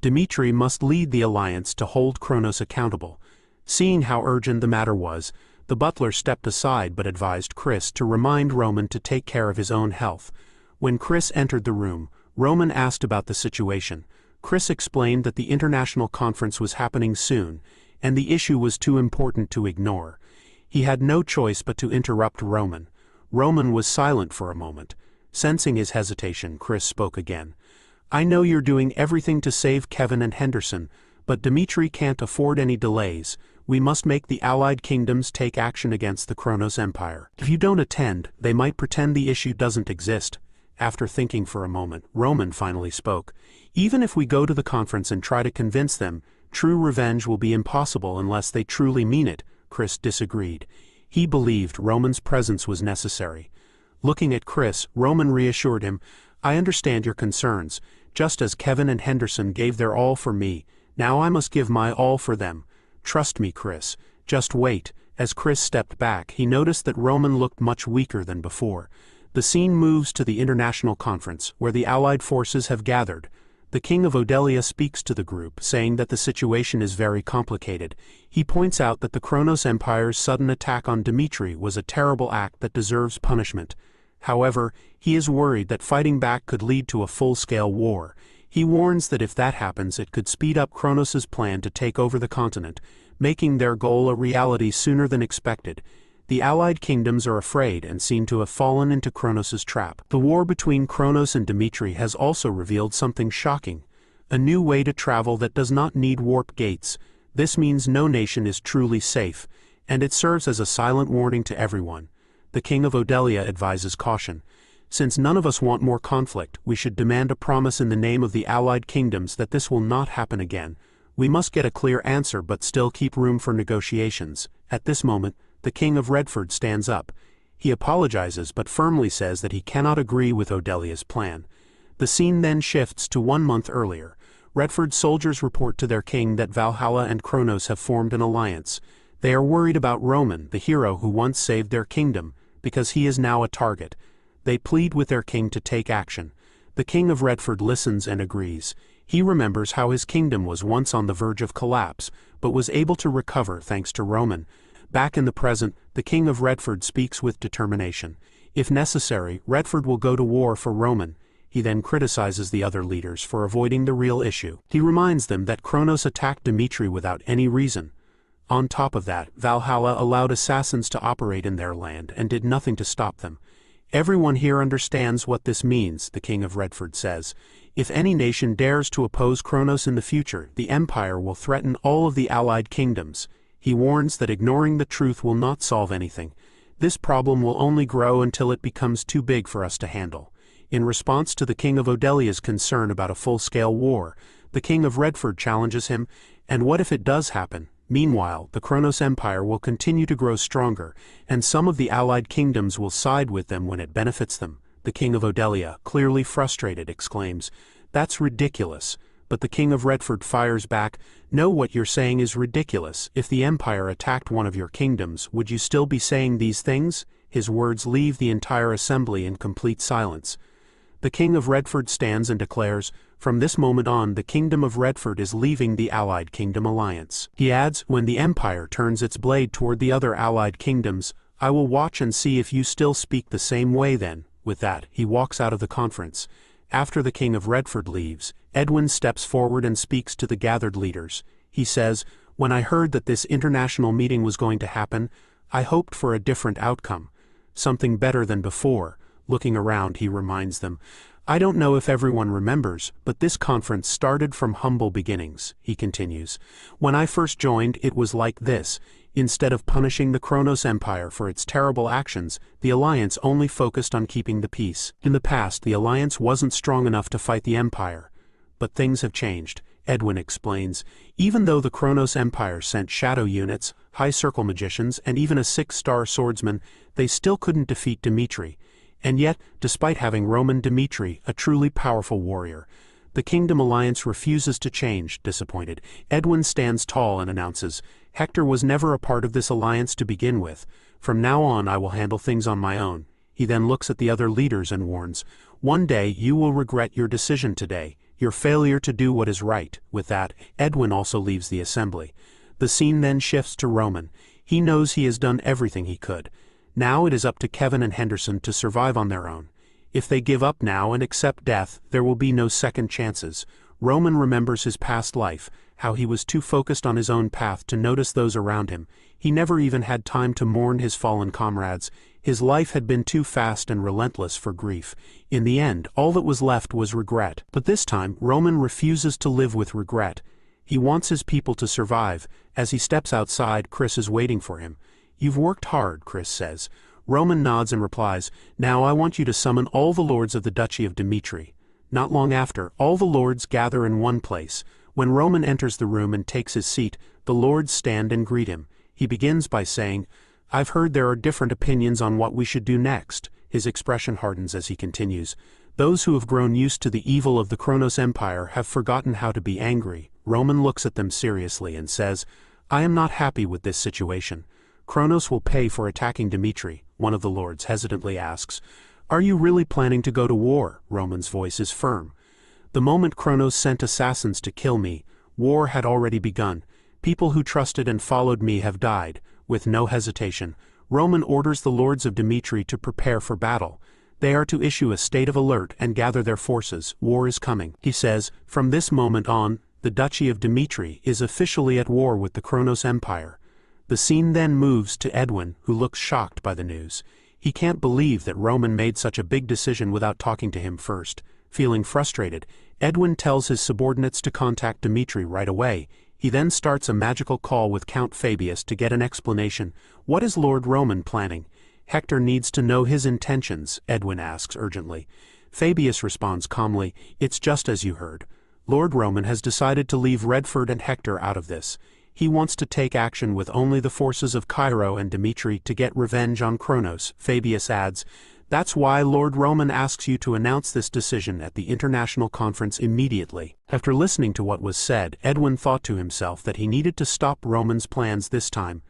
Dmitri must lead the alliance to hold Kronos accountable." Seeing how urgent the matter was, the butler stepped aside but advised Chris to remind Roman to take care of his own health. When Chris entered the room, Roman asked about the situation. Chris explained that the international conference was happening soon, and the issue was too important to ignore. He had no choice but to interrupt Roman. Roman was silent for a moment. Sensing his hesitation, Chris spoke again. "I know you're doing everything to save Kevin and Henderson, but Dmitri can't afford any delays. We must make the Allied Kingdoms take action against the Kronos Empire. If you don't attend, they might pretend the issue doesn't exist." After thinking for a moment, Roman finally spoke. "Even if we go to the conference and try to convince them, true revenge will be impossible unless they truly mean it." Chris disagreed. He believed Roman's presence was necessary. Looking at Chris, Roman reassured him, "I understand your concerns. Just as Kevin and Henderson gave their all for me, now I must give my all for them. Trust me, Chris. Just wait." As Chris stepped back, he noticed that Roman looked much weaker than before. The scene moves to the international conference, where the Allied forces have gathered. The King of Odelia speaks to the group, saying that the situation is very complicated. He points out that the Kronos Empire's sudden attack on Dmitri was a terrible act that deserves punishment. However, he is worried that fighting back could lead to a full-scale war. He warns that if that happens, it could speed up Kronos' plan to take over the continent, making their goal a reality sooner than expected. The Allied kingdoms are afraid and seem to have fallen into Kronos' trap. The war between Kronos and Dmitri has also revealed something shocking. A new way to travel that does not need warp gates. This means no nation is truly safe, and it serves as a silent warning to everyone. The King of Odelia advises caution. Since none of us want more conflict, we should demand a promise in the name of the Allied kingdoms that this will not happen again. We must get a clear answer but still keep room for negotiations. At this moment, the King of Redford stands up. He apologizes but firmly says that he cannot agree with Odelia's plan. The scene then shifts to 1 month earlier. Redford's soldiers report to their king that Valhalla and Kronos have formed an alliance. They are worried about Roman, the hero who once saved their kingdom, because he is now a target. They plead with their king to take action. The King of Redford listens and agrees. He remembers how his kingdom was once on the verge of collapse, but was able to recover thanks to Roman. Back in the present, the King of Redford speaks with determination. If necessary, Redford will go to war for Roman. He then criticizes the other leaders for avoiding the real issue. He reminds them that Kronos attacked Dimitri without any reason. On top of that, Valhalla allowed assassins to operate in their land and did nothing to stop them. Everyone here understands what this means, the King of Redford says. If any nation dares to oppose Kronos in the future, the Empire will threaten all of the allied kingdoms. He warns that ignoring the truth will not solve anything. This problem will only grow until it becomes too big for us to handle. In response to the King of Odelia's concern about a full-scale war, the King of Redford challenges him, and what if it does happen? Meanwhile, the Kronos Empire will continue to grow stronger, and some of the allied kingdoms will side with them when it benefits them. The King of Odelia, clearly frustrated, exclaims, "That's ridiculous." But the King of Redford fires back, "No, what you're saying is ridiculous. If the Empire attacked one of your kingdoms, would you still be saying these things?" His words leave the entire assembly in complete silence. The King of Redford stands and declares, "From this moment on, the Kingdom of Redford is leaving the Allied Kingdom Alliance." He adds, "When the Empire turns its blade toward the other Allied kingdoms, I will watch and see if you still speak the same way then." With that, he walks out of the conference. After the King of Redford leaves, Edwin steps forward and speaks to the gathered leaders. He says, "When I heard that this international meeting was going to happen, I hoped for a different outcome. Something better than before." Looking around, he reminds them, "I don't know if everyone remembers, but this conference started from humble beginnings." He continues, "When I first joined, it was like this. Instead of punishing the Kronos Empire for its terrible actions, the Alliance only focused on keeping the peace. In the past, the Alliance wasn't strong enough to fight the Empire. But things have changed," Edwin explains. "Even though the Kronos Empire sent shadow units, high-circle magicians, and even a 6-star swordsman, they still couldn't defeat Dimitri. And yet, despite having Roman Dimitri, a truly powerful warrior, the Kingdom Alliance refuses to change." Disappointed, Edwin stands tall and announces, "Hector was never a part of this alliance to begin with. From now on I will handle things on my own." He then looks at the other leaders and warns, "One day you will regret your decision today, your failure to do what is right." With that, Edwin also leaves the assembly. The scene then shifts to Roman. He knows he has done everything he could. Now it is up to Kevin and Henderson to survive on their own. If they give up now and accept death, there will be no second chances. Roman remembers his past life, how he was too focused on his own path to notice those around him. He never even had time to mourn his fallen comrades. His life had been too fast and relentless for grief. In the end, all that was left was regret. But this time, Roman refuses to live with regret. He wants his people to survive. As he steps outside, Chris is waiting for him. "You've worked hard," Chris says. Roman nods and replies, "Now I want you to summon all the lords of the Duchy of Dimitri." Not long after, all the lords gather in one place. When Roman enters the room and takes his seat, the lords stand and greet him. He begins by saying, "I've heard there are different opinions on what we should do next." His expression hardens as he continues, "Those who have grown used to the evil of the Kronos Empire have forgotten how to be angry." Roman looks at them seriously and says, "I am not happy with this situation. Kronos will pay for attacking Dimitri." One of the lords hesitantly asks, "Are you really planning to go to war?" Roman's voice is firm. "The moment Kronos sent assassins to kill me, war had already begun. People who trusted and followed me have died." With no hesitation, Roman orders the lords of Dimitri to prepare for battle. They are to issue a state of alert and gather their forces. War is coming. He says, "From this moment on, the Duchy of Dimitri is officially at war with the Kronos Empire." The scene then moves to Edwin, who looks shocked by the news. He can't believe that Roman made such a big decision without talking to him first. Feeling frustrated, Edwin tells his subordinates to contact Dimitri right away. He then starts a magical call with Count Fabius to get an explanation. "What is Lord Roman planning?" "Hector needs to know his intentions," Edwin asks urgently. Fabius responds calmly, "It's just as you heard. Lord Roman has decided to leave Redford and Hector out of this. He wants to take action with only the forces of Cairo and Dimitri to get revenge on Kronos." Fabius adds, "That's why Lord Roman asks you to announce this decision at the international conference immediately." After listening to what was said, Edwin thought to himself that he needed to stop Roman's plans this time.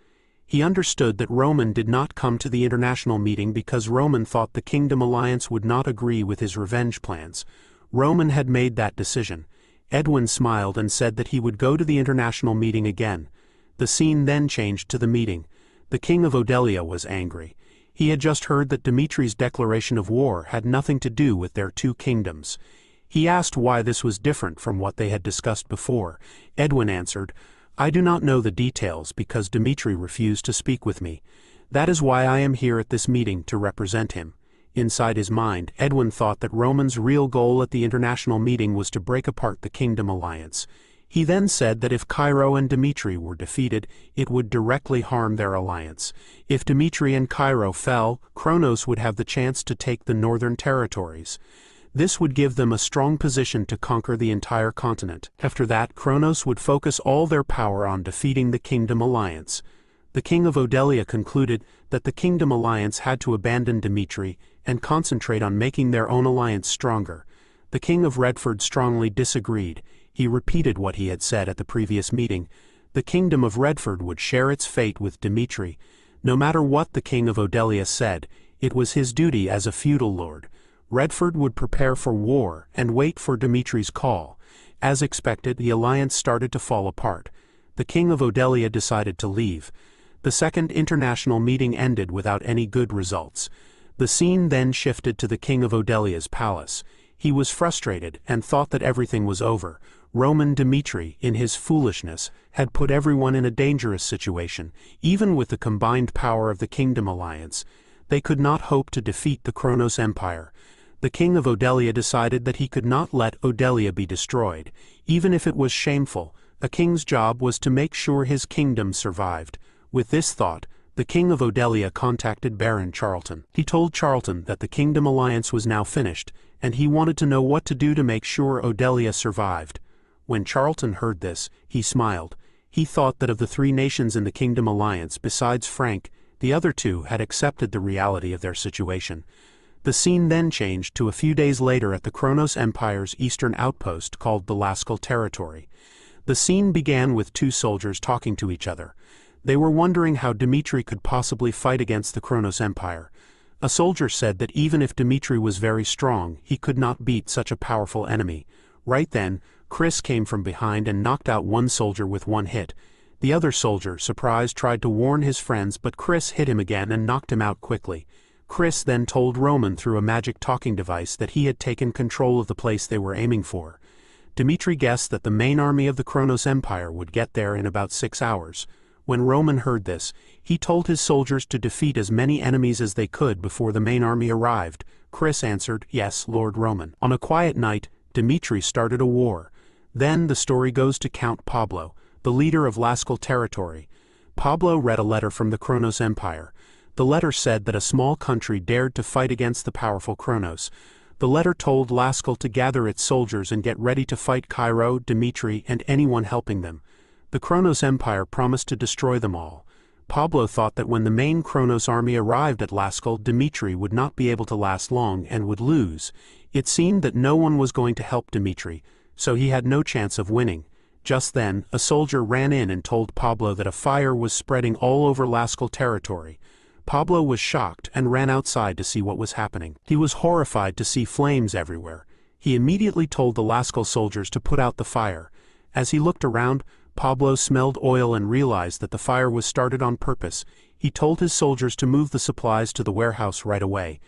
He understood that Roman did not come to the international meeting because Roman thought the Kingdom Alliance would not agree with his revenge plans. Roman had made that decision. Edwin smiled and said that he would go to the international meeting again. The scene then changed to the meeting. The king of Odelia was angry. He had just heard that Dimitri's declaration of war had nothing to do with their two kingdoms. He asked why this was different from what they had discussed before. Edwin answered, "I do not know the details because Dimitri refused to speak with me. That is why I am here at this meeting to represent him." Inside his mind, Edwin thought that Roman's real goal at the international meeting was to break apart the kingdom alliance. He then said that if Cairo and Dimitri were defeated, it would directly harm their alliance. If Dimitri and Cairo fell, Kronos would have the chance to take the northern territories. This would give them a strong position to conquer the entire continent. After that, Kronos would focus all their power on defeating the Kingdom Alliance. The king of Odelia concluded that the Kingdom Alliance had to abandon Dimitri and concentrate on making their own alliance stronger. The king of Redford strongly disagreed. He repeated what he had said at the previous meeting. The kingdom of Redford would share its fate with Dimitri. No matter what the king of Odelia said, it was his duty as a feudal lord. Redford would prepare for war and wait for Dimitri's call. As expected, the alliance started to fall apart. The king of Odelia decided to leave. The second international meeting ended without any good results. The scene then shifted to the king of Odelia's palace. He was frustrated and thought that everything was over. Roman Dimitri, in his foolishness, had put everyone in a dangerous situation. Even with the combined power of the Kingdom Alliance, they could not hope to defeat the Kronos Empire. The king of Odelia decided that he could not let Odelia be destroyed. Even if it was shameful, a king's job was to make sure his kingdom survived. With this thought, the king of Odelia contacted Baron Charlton. He told Charlton that the Kingdom Alliance was now finished, and he wanted to know what to do to make sure Odelia survived. When Charlton heard this, he smiled. He thought that of the three nations in the Kingdom Alliance, besides Frank, the other two had accepted the reality of their situation. The scene then changed to a few days later at the Kronos Empire's eastern outpost called the Laskal Territory. The scene began with two soldiers talking to each other. They were wondering how Dimitri could possibly fight against the Kronos Empire. A soldier said that even if Dimitri was very strong, he could not beat such a powerful enemy. Right then, Chris came from behind and knocked out one soldier with one hit. The other soldier, surprised, tried to warn his friends, but Chris hit him again and knocked him out quickly. Chris then told Roman through a magic talking device that he had taken control of the place they were aiming for. Dimitri guessed that the main army of the Kronos Empire would get there in about 6 hours. When Roman heard this, he told his soldiers to defeat as many enemies as they could before the main army arrived. Chris answered, "Yes, Lord Roman." On a quiet night, Dimitri started a war. Then the story goes to Count Pablo, the leader of Laskal Territory. Pablo read a letter from the Kronos Empire. The letter said that a small country dared to fight against the powerful Kronos. The letter told Laskal to gather its soldiers and get ready to fight Cairo, Dimitri, and anyone helping them. The Kronos Empire promised to destroy them all. Pablo thought that when the main Kronos army arrived at Laskal, Dimitri would not be able to last long and would lose. It seemed that no one was going to help Dimitri, so he had no chance of winning. Just then, a soldier ran in and told Pablo that a fire was spreading all over Laskal Territory. Pablo was shocked and ran outside to see what was happening. He was horrified to see flames everywhere. He immediately told the Laskal soldiers to put out the fire. As he looked around, Pablo smelled oil and realized that the fire was started on purpose. He told his soldiers to move the supplies to the warehouse right away.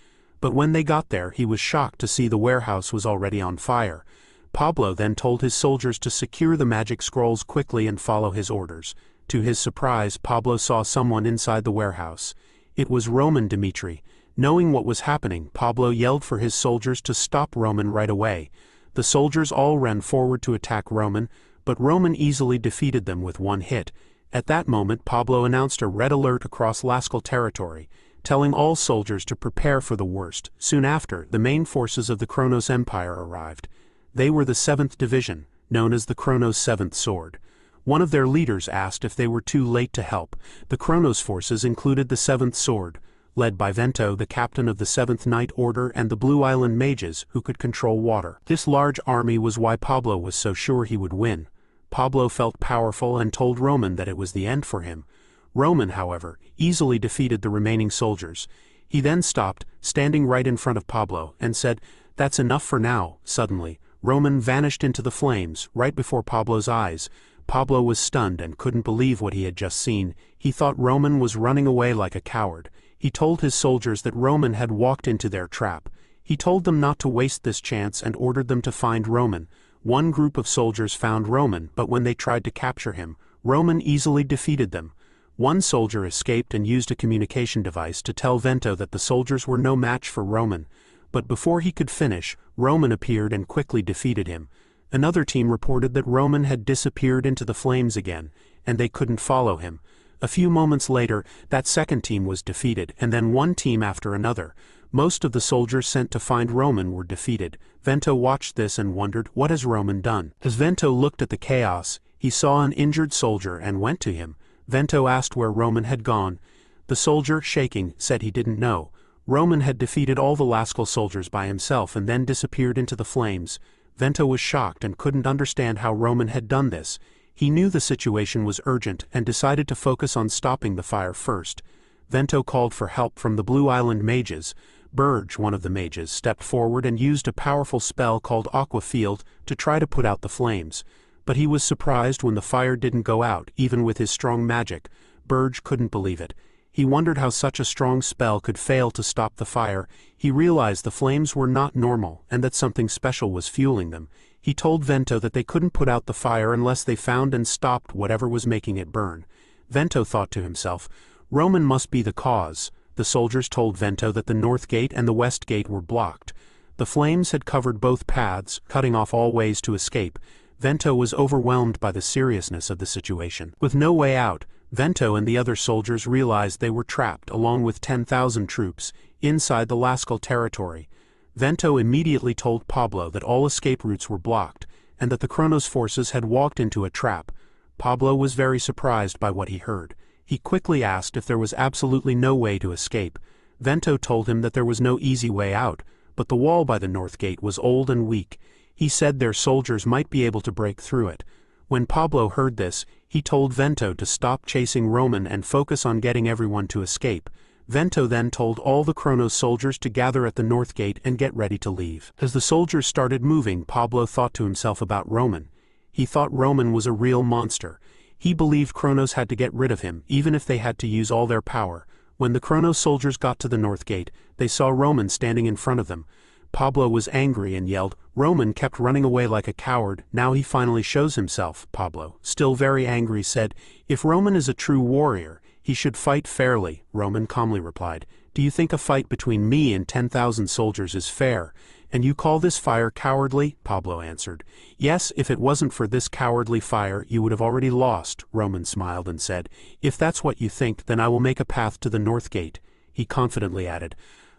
But when they got there, he was shocked to see the warehouse was already on fire. Pablo then told his soldiers to secure the magic scrolls quickly and follow his orders. To his surprise, Pablo saw someone inside the warehouse. It was Roman Dimitri. Knowing what was happening, Pablo yelled for his soldiers to stop Roman right away. The soldiers all ran forward to attack Roman, but Roman easily defeated them with one hit. At that moment, Pablo announced a red alert across Laskal Territory, telling all soldiers to prepare for the worst. Soon after, the main forces of the Kronos Empire arrived. They were the 7th Division, known as the Kronos 7th Sword. One of their leaders asked if they were too late to help. The Kronos forces included the 7th Sword, led by Vento, the captain of the 7th Knight Order, and the Blue Island mages who could control water. This large army was why Pablo was so sure he would win. Pablo felt powerful and told Roman that it was the end for him. Roman, however, easily defeated the remaining soldiers. He then stopped, standing right in front of Pablo, and said, "That's enough for now." Suddenly, Roman vanished into the flames, right before Pablo's eyes. Pablo was stunned and couldn't believe what he had just seen. He thought Roman was running away like a coward. He told his soldiers that Roman had walked into their trap. He told them not to waste this chance and ordered them to find Roman. One group of soldiers found Roman, but when they tried to capture him, Roman easily defeated them. One soldier escaped and used a communication device to tell Vento that the soldiers were no match for Roman. But before he could finish, Roman appeared and quickly defeated him. Another team reported that Roman had disappeared into the flames again, and they couldn't follow him. A few moments later, that second team was defeated, and then one team after another. Most of the soldiers sent to find Roman were defeated. Vento watched this and wondered, what has Roman done? As Vento looked at the chaos, he saw an injured soldier and went to him. Vento asked where Roman had gone. The soldier, shaking, said he didn't know. Roman had defeated all the Lascaux soldiers by himself and then disappeared into the flames. Vento was shocked and couldn't understand how Roman had done this. He knew the situation was urgent and decided to focus on stopping the fire first. Vento called for help from the Blue Island mages. Burge, one of the mages, stepped forward and used a powerful spell called Aqua Field to try to put out the flames. But he was surprised when the fire didn't go out, even with his strong magic. Burge couldn't believe it. He wondered how such a strong spell could fail to stop the fire. He realized the flames were not normal and that something special was fueling them. He told Vento that they couldn't put out the fire unless they found and stopped whatever was making it burn. Vento thought to himself, Roman must be the cause. The soldiers told Vento that the north gate and the west gate were blocked. The flames had covered both paths, cutting off all ways to escape. Vento was overwhelmed by the seriousness of the situation. With no way out, Vento and the other soldiers realized they were trapped, along with 10,000 troops, inside the Lascaux territory. Vento immediately told Pablo that all escape routes were blocked, and that the Kronos forces had walked into a trap. Pablo was very surprised by what he heard. He quickly asked if there was absolutely no way to escape. Vento told him that there was no easy way out, but the wall by the north gate was old and weak. He said their soldiers might be able to break through it. When Pablo heard this, he told Vento to stop chasing Roman and focus on getting everyone to escape. Vento then told all the Kronos soldiers to gather at the north gate and get ready to leave. As the soldiers started moving, Pablo thought to himself about Roman. He thought Roman was a real monster. He believed Kronos had to get rid of him, even if they had to use all their power. When the Kronos soldiers got to the north gate, they saw Roman standing in front of them. Pablo was angry and yelled. Roman kept running away like a coward. Now he finally shows himself. Pablo, still very angry, said, "If Roman is a true warrior, he should fight fairly." Roman calmly replied, "Do you think a fight between me and 10,000 soldiers is fair? And you call this fire cowardly?" Pablo answered, "Yes, if it wasn't for this cowardly fire, you would have already lost." Roman smiled and said, "If that's what you think, then I will make a path to the north gate." He confidently added,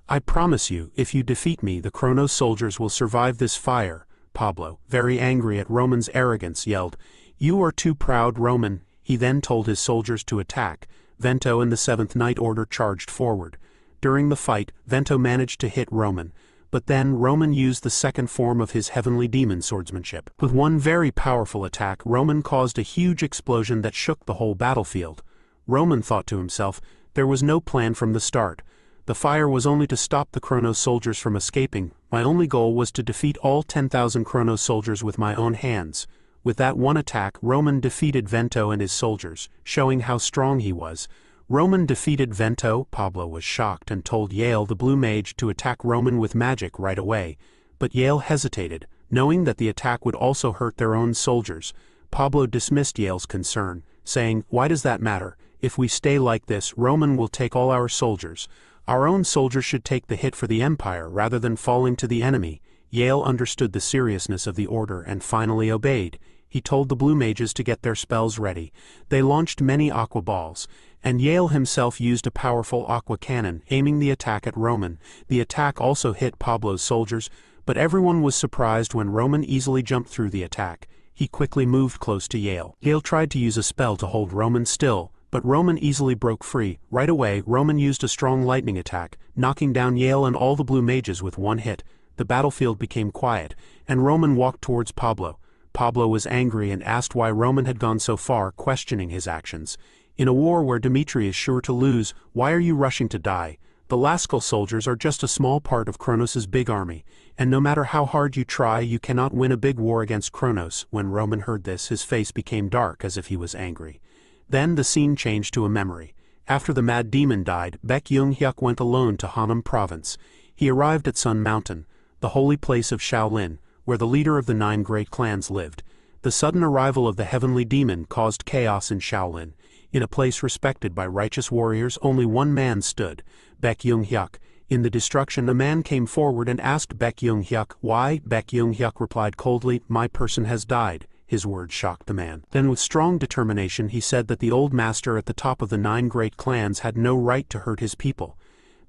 "I promise you, if you defeat me, the Kronos soldiers will survive this fire." Pablo, very angry at Roman's arrogance, yelled, "You are too proud, Roman." He then told his soldiers to attack. Vento and the 7th Night Order charged forward. During the fight, Vento managed to hit Roman, but then Roman used the second form of his heavenly demon swordsmanship. With one very powerful attack, Roman caused a huge explosion that shook the whole battlefield. Roman thought to himself, there was no plan from the start. The fire was only to stop the Kronos soldiers from escaping. My only goal was to defeat all 10,000 Kronos soldiers with my own hands. With that one attack, Roman defeated Vento and his soldiers, showing how strong he was. Roman defeated Vento. Pablo was shocked and told Yale, the blue mage, to attack Roman with magic right away. But Yale hesitated, knowing that the attack would also hurt their own soldiers. Pablo dismissed Yale's concern, saying, "Why does that matter? If we stay like this, Roman will take all our soldiers. Our own soldiers should take the hit for the Empire rather than falling to the enemy." Yale understood the seriousness of the order and finally obeyed. He told the blue mages to get their spells ready. They launched many aqua balls, and Yale himself used a powerful aqua cannon, aiming the attack at Roman. The attack also hit Pablo's soldiers, but everyone was surprised when Roman easily jumped through the attack. He quickly moved close to Yale. Yale tried to use a spell to hold Roman still, but Roman easily broke free. Right away, Roman used a strong lightning attack, knocking down Yale and all the blue mages with one hit. The battlefield became quiet, and Roman walked towards Pablo. Pablo was angry and asked why Roman had gone so far, questioning his actions. "In a war where Dmitri is sure to lose, why are you rushing to die?" The Laskal soldiers are just a small part of Kronos' big army, and no matter how hard you try, you cannot win a big war against Kronos." When Roman heard this, his face became dark as if he was angry. Then the scene changed to a memory. After the mad demon died, Baek Young-hyuk went alone to Hanam province. He arrived at Sun Mountain, the holy place of Shaolin, where the leader of the 9 great clans lived. The sudden arrival of the heavenly demon caused chaos in Shaolin. In a place respected by righteous warriors, only one man stood, Baek Young-hyuk. In the destruction, a man came forward and asked Baek Young-hyuk why. Baek Young-hyuk replied coldly, "My person has died." His words shocked the man. Then with strong determination he said that the old master at the top of the 9 great clans had no right to hurt his people.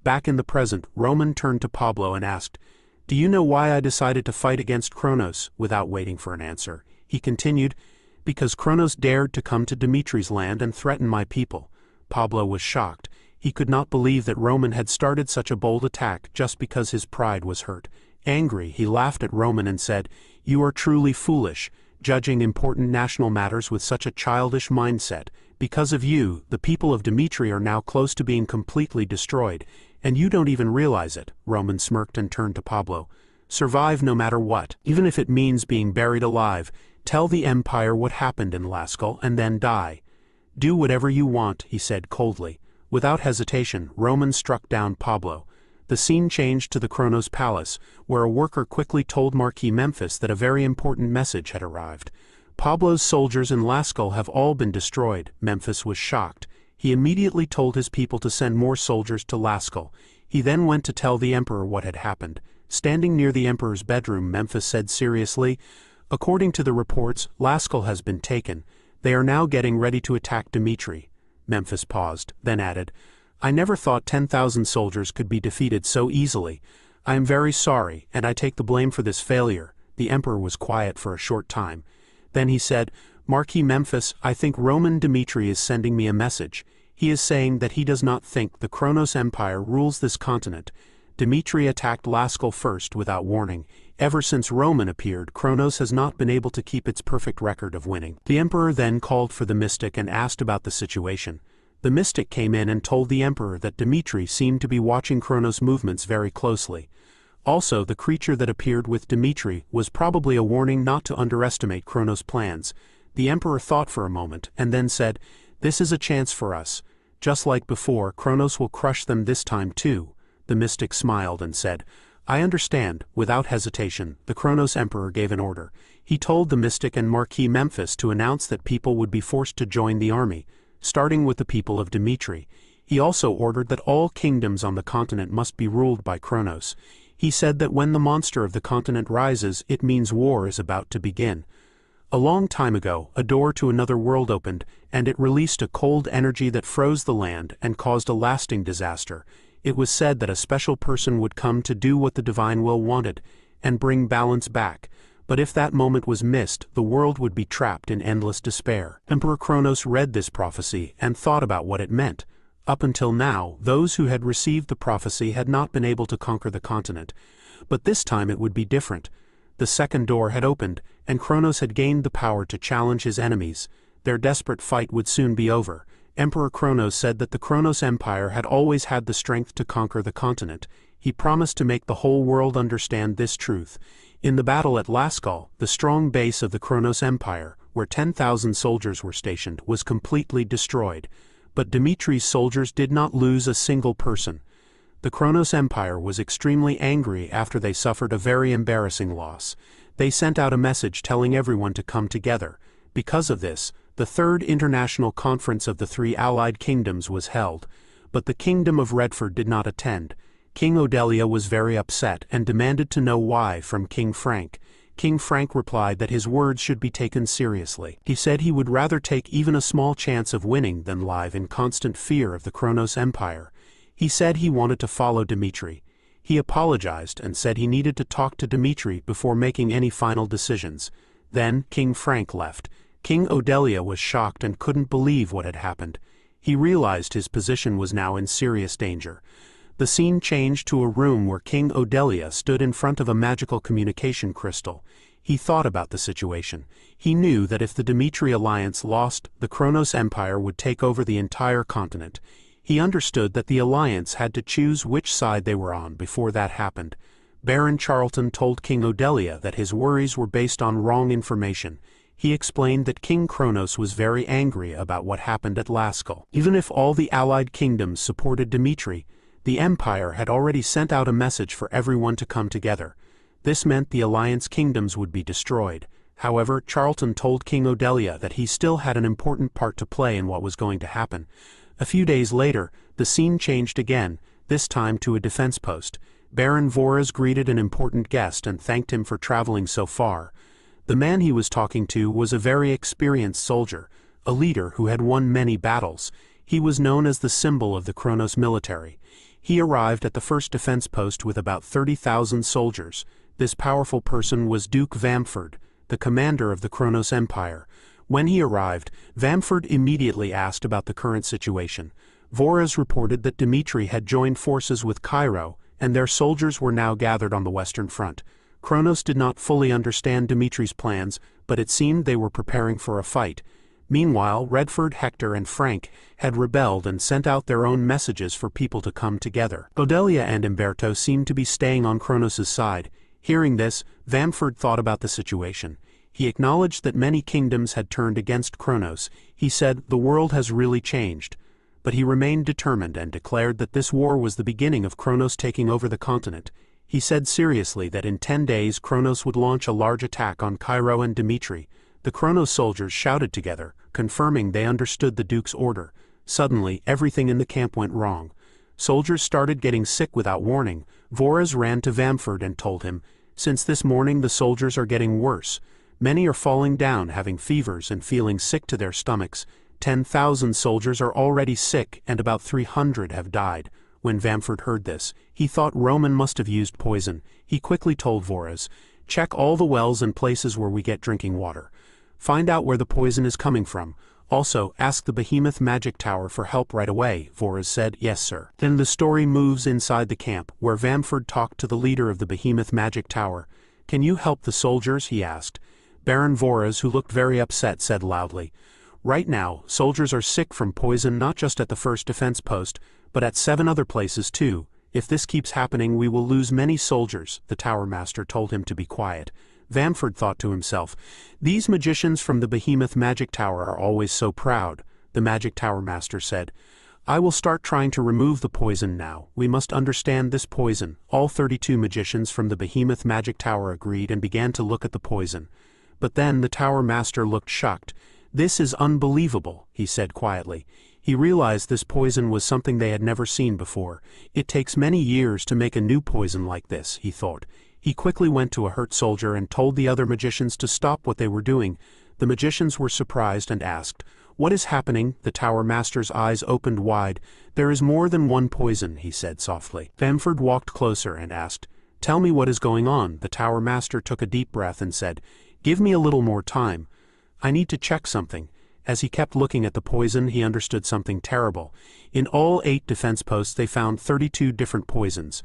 Back in the present, Roman turned to Pablo and asked, "Do you know why I decided to fight against Kronos?" Without waiting for an answer, he continued, "Because Kronos dared to come to Dimitri's land and threaten my people." Pablo was shocked. He could not believe that Roman had started such a bold attack just because his pride was hurt. Angry, he laughed at Roman and said, "You are truly foolish, judging important national matters with such a childish mindset. Because of you, the people of Dimitri are now close to being completely destroyed, and you don't even realize it." Roman smirked and turned to Pablo. "Survive no matter what, even if it means being buried alive. Tell the Empire what happened in Laskal and then die. Do whatever you want," he said coldly. Without hesitation, Roman struck down Pablo. The scene changed to the Kronos Palace, where a worker quickly told Marquis Memphis that a very important message had arrived. "Pablo's soldiers in Laskal have all been destroyed." Memphis was shocked. He immediately told his people to send more soldiers to Laskal. He then went to tell the emperor what had happened. Standing near the emperor's bedroom, Memphis said seriously, "According to the reports, Laskal has been taken. They are now getting ready to attack Dimitri." Memphis paused, then added, "I never thought 10,000 soldiers could be defeated so easily. I am very sorry, and I take the blame for this failure." The emperor was quiet for a short time. Then he said, "Marquis Memphis, I think Roman Dimitri is sending me a message. He is saying that he does not think the Kronos Empire rules this continent. Dimitri attacked Laskal first without warning. Ever since Roman appeared, Kronos has not been able to keep its perfect record of winning." The emperor then called for the mystic and asked about the situation. The mystic came in and told the emperor that Dimitri seemed to be watching Kronos' movements very closely. Also, the creature that appeared with Dimitri was probably a warning not to underestimate Kronos' plans. The emperor thought for a moment, and then said, "This is a chance for us. Just like before, Kronos will crush them this time too." The mystic smiled and said, "I understand." Without hesitation, the Kronos emperor gave an order. He told the mystic and Marquis Memphis to announce that people would be forced to join the army, starting with the people of Dimitri. He also ordered that all kingdoms on the continent must be ruled by Kronos. He said that when the monster of the continent rises, it means war is about to begin. A long time ago, a door to another world opened, and it released a cold energy that froze the land and caused a lasting disaster. It was said that a special person would come to do what the divine will wanted, and bring balance back. But if that moment was missed, the world would be trapped in endless despair. Emperor Kronos read this prophecy and thought about what it meant. Up until now, those who had received the prophecy had not been able to conquer the continent. But this time it would be different. The second door had opened, and Kronos had gained the power to challenge his enemies. Their desperate fight would soon be over. Emperor Kronos said that the Kronos Empire had always had the strength to conquer the continent. He promised to make the whole world understand this truth. In the battle at Laskal, the strong base of the Kronos Empire, where 10,000 soldiers were stationed, was completely destroyed. But Dimitri's soldiers did not lose a single person. The Kronos Empire was extremely angry after they suffered a very embarrassing loss. They sent out a message telling everyone to come together. Because of this, the Third International Conference of the 3 Allied Kingdoms was held, but the Kingdom of Redford did not attend. King Odelia was very upset and demanded to know why from King Frank. King Frank replied that his words should be taken seriously. He said he would rather take even a small chance of winning than live in constant fear of the Kronos Empire. He said he wanted to follow Dimitri. He apologized and said he needed to talk to Dimitri before making any final decisions. Then King Frank left. King Odelia was shocked and couldn't believe what had happened. He realized his position was now in serious danger. The scene changed to a room where King Odelia stood in front of a magical communication crystal. He thought about the situation. He knew that if the Dimitri alliance lost, the Kronos Empire would take over the entire continent. He understood that the alliance had to choose which side they were on before that happened. Baron Charlton told King Odelia that his worries were based on wrong information. He explained that King Kronos was very angry about what happened at Laskell. Even if all the allied kingdoms supported Dmitri, the Empire had already sent out a message for everyone to come together. This meant the alliance kingdoms would be destroyed. However, Charlton told King Odelia that he still had an important part to play in what was going to happen. A few days later, the scene changed again, this time to a defense post. Baron Voraz greeted an important guest and thanked him for traveling so far. The man he was talking to was a very experienced soldier, a leader who had won many battles. He was known as the symbol of the Kronos military. He arrived at the first defense post with about 30,000 soldiers. This powerful person was Duke Vamford, the commander of the Kronos Empire. When he arrived, Vamford immediately asked about the current situation. Voraz reported that Dmitri had joined forces with Cairo, and their soldiers were now gathered on the Western Front. Kronos did not fully understand Dmitri's plans, but it seemed they were preparing for a fight. Meanwhile, Redford, Hector, and Frank had rebelled and sent out their own messages for people to come together. Odelia and Umberto seemed to be staying on Kronos' side. Hearing this, Vamford thought about the situation. He acknowledged that many kingdoms had turned against Kronos. He said, "The world has really changed." But he remained determined and declared that this war was the beginning of Kronos taking over the continent. He said seriously that in 10 days Kronos would launch a large attack on Cairo and Dmitri. The Kronos soldiers shouted together, confirming they understood the Duke's order. Suddenly, everything in the camp went wrong. Soldiers started getting sick without warning. Voraz ran to Vamford and told him, "Since this morning the soldiers are getting worse. Many are falling down, having fevers and feeling sick to their stomachs. 10,000 soldiers are already sick and about 300 have died." When Vamford heard this, he thought Roman must have used poison. He quickly told Voraz, "Check all the wells and places where we get drinking water. Find out where the poison is coming from. Also, ask the Behemoth Magic Tower for help right away." Voraz said, "Yes, sir." Then the story moves inside the camp, where Vamford talked to the leader of the Behemoth Magic Tower. "Can you help the soldiers?" he asked. Baron Voraz, who looked very upset, said loudly, "Right now, soldiers are sick from poison not just at the first defense post, but at 7 other places too. If this keeps happening, we will lose many soldiers." The tower master told him to be quiet. Vamford thought to himself, "These magicians from the Behemoth Magic Tower are always so proud." The Magic Tower master said, "I will start trying to remove the poison now. We must understand this poison." All 32 magicians from the Behemoth Magic Tower agreed and began to look at the poison. But then the tower master looked shocked. "This is unbelievable," he said quietly. He realized this poison was something they had never seen before. "It takes many years to make a new poison like this," he thought. He quickly went to a hurt soldier and told the other magicians to stop what they were doing. The magicians were surprised and asked, "What is happening?" The tower master's eyes opened wide. "There is more than one poison," he said softly. Vamford walked closer and asked, "Tell me what is going on." The tower master took a deep breath and said, "Give me a little more time. I need to check something." As he kept looking at the poison, he understood something terrible. In all 8 defense posts they found 32 different poisons.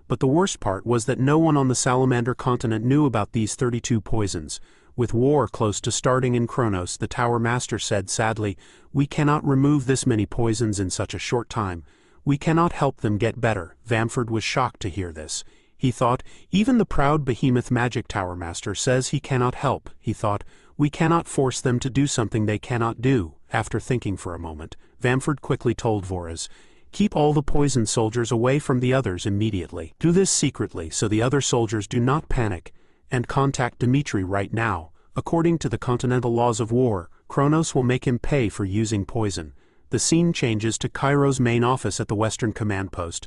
But the worst part was that no one on the Salamander continent knew about these 32 poisons. With war close to starting in Kronos, the tower master said sadly, "We cannot remove this many poisons in such a short time. We cannot help them get better." Vamford was shocked to hear this. He thought, "Even the proud Behemoth Magic Tower master says he cannot help." He thought, "We cannot force them to do something they cannot do." After thinking for a moment, Vamford quickly told Voraz, "Keep all the poison soldiers away from the others immediately. Do this secretly so the other soldiers do not panic, and contact Dmitri right now. According to the continental laws of war, Kronos will make him pay for using poison." The scene changes to Cairo's main office at the Western Command Post.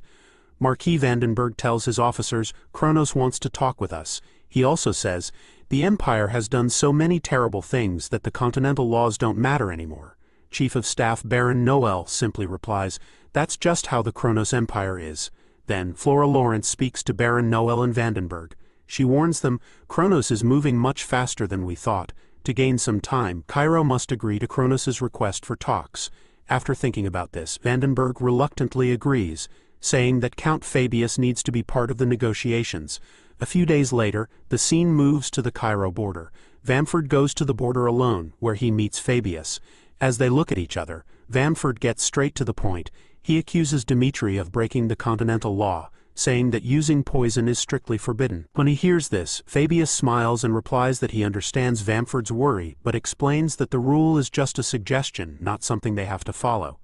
Marquis Vandenberg tells his officers, "Kronos wants to talk with us." He also says, "The Empire has done so many terrible things that the continental laws don't matter anymore." Chief of Staff Baron Noel simply replies, "That's just how the Kronos Empire is." Then Flora Lawrence speaks to Baron Noel and Vandenberg. She warns them, "Kronos is moving much faster than we thought. To gain some time, Cairo must agree to Kronos' request for talks." After thinking about this, Vandenberg reluctantly agrees, saying that Count Fabius needs to be part of the negotiations. A few days later, the scene moves to the Cairo border. Vamford goes to the border alone, where he meets Fabius. As they look at each other, Vamford gets straight to the point. He accuses Dmitri of breaking the continental law, saying that using poison is strictly forbidden. When he hears this, Fabius smiles and replies that he understands Vamford's worry but explains that the rule is just a suggestion, not something they have to follow.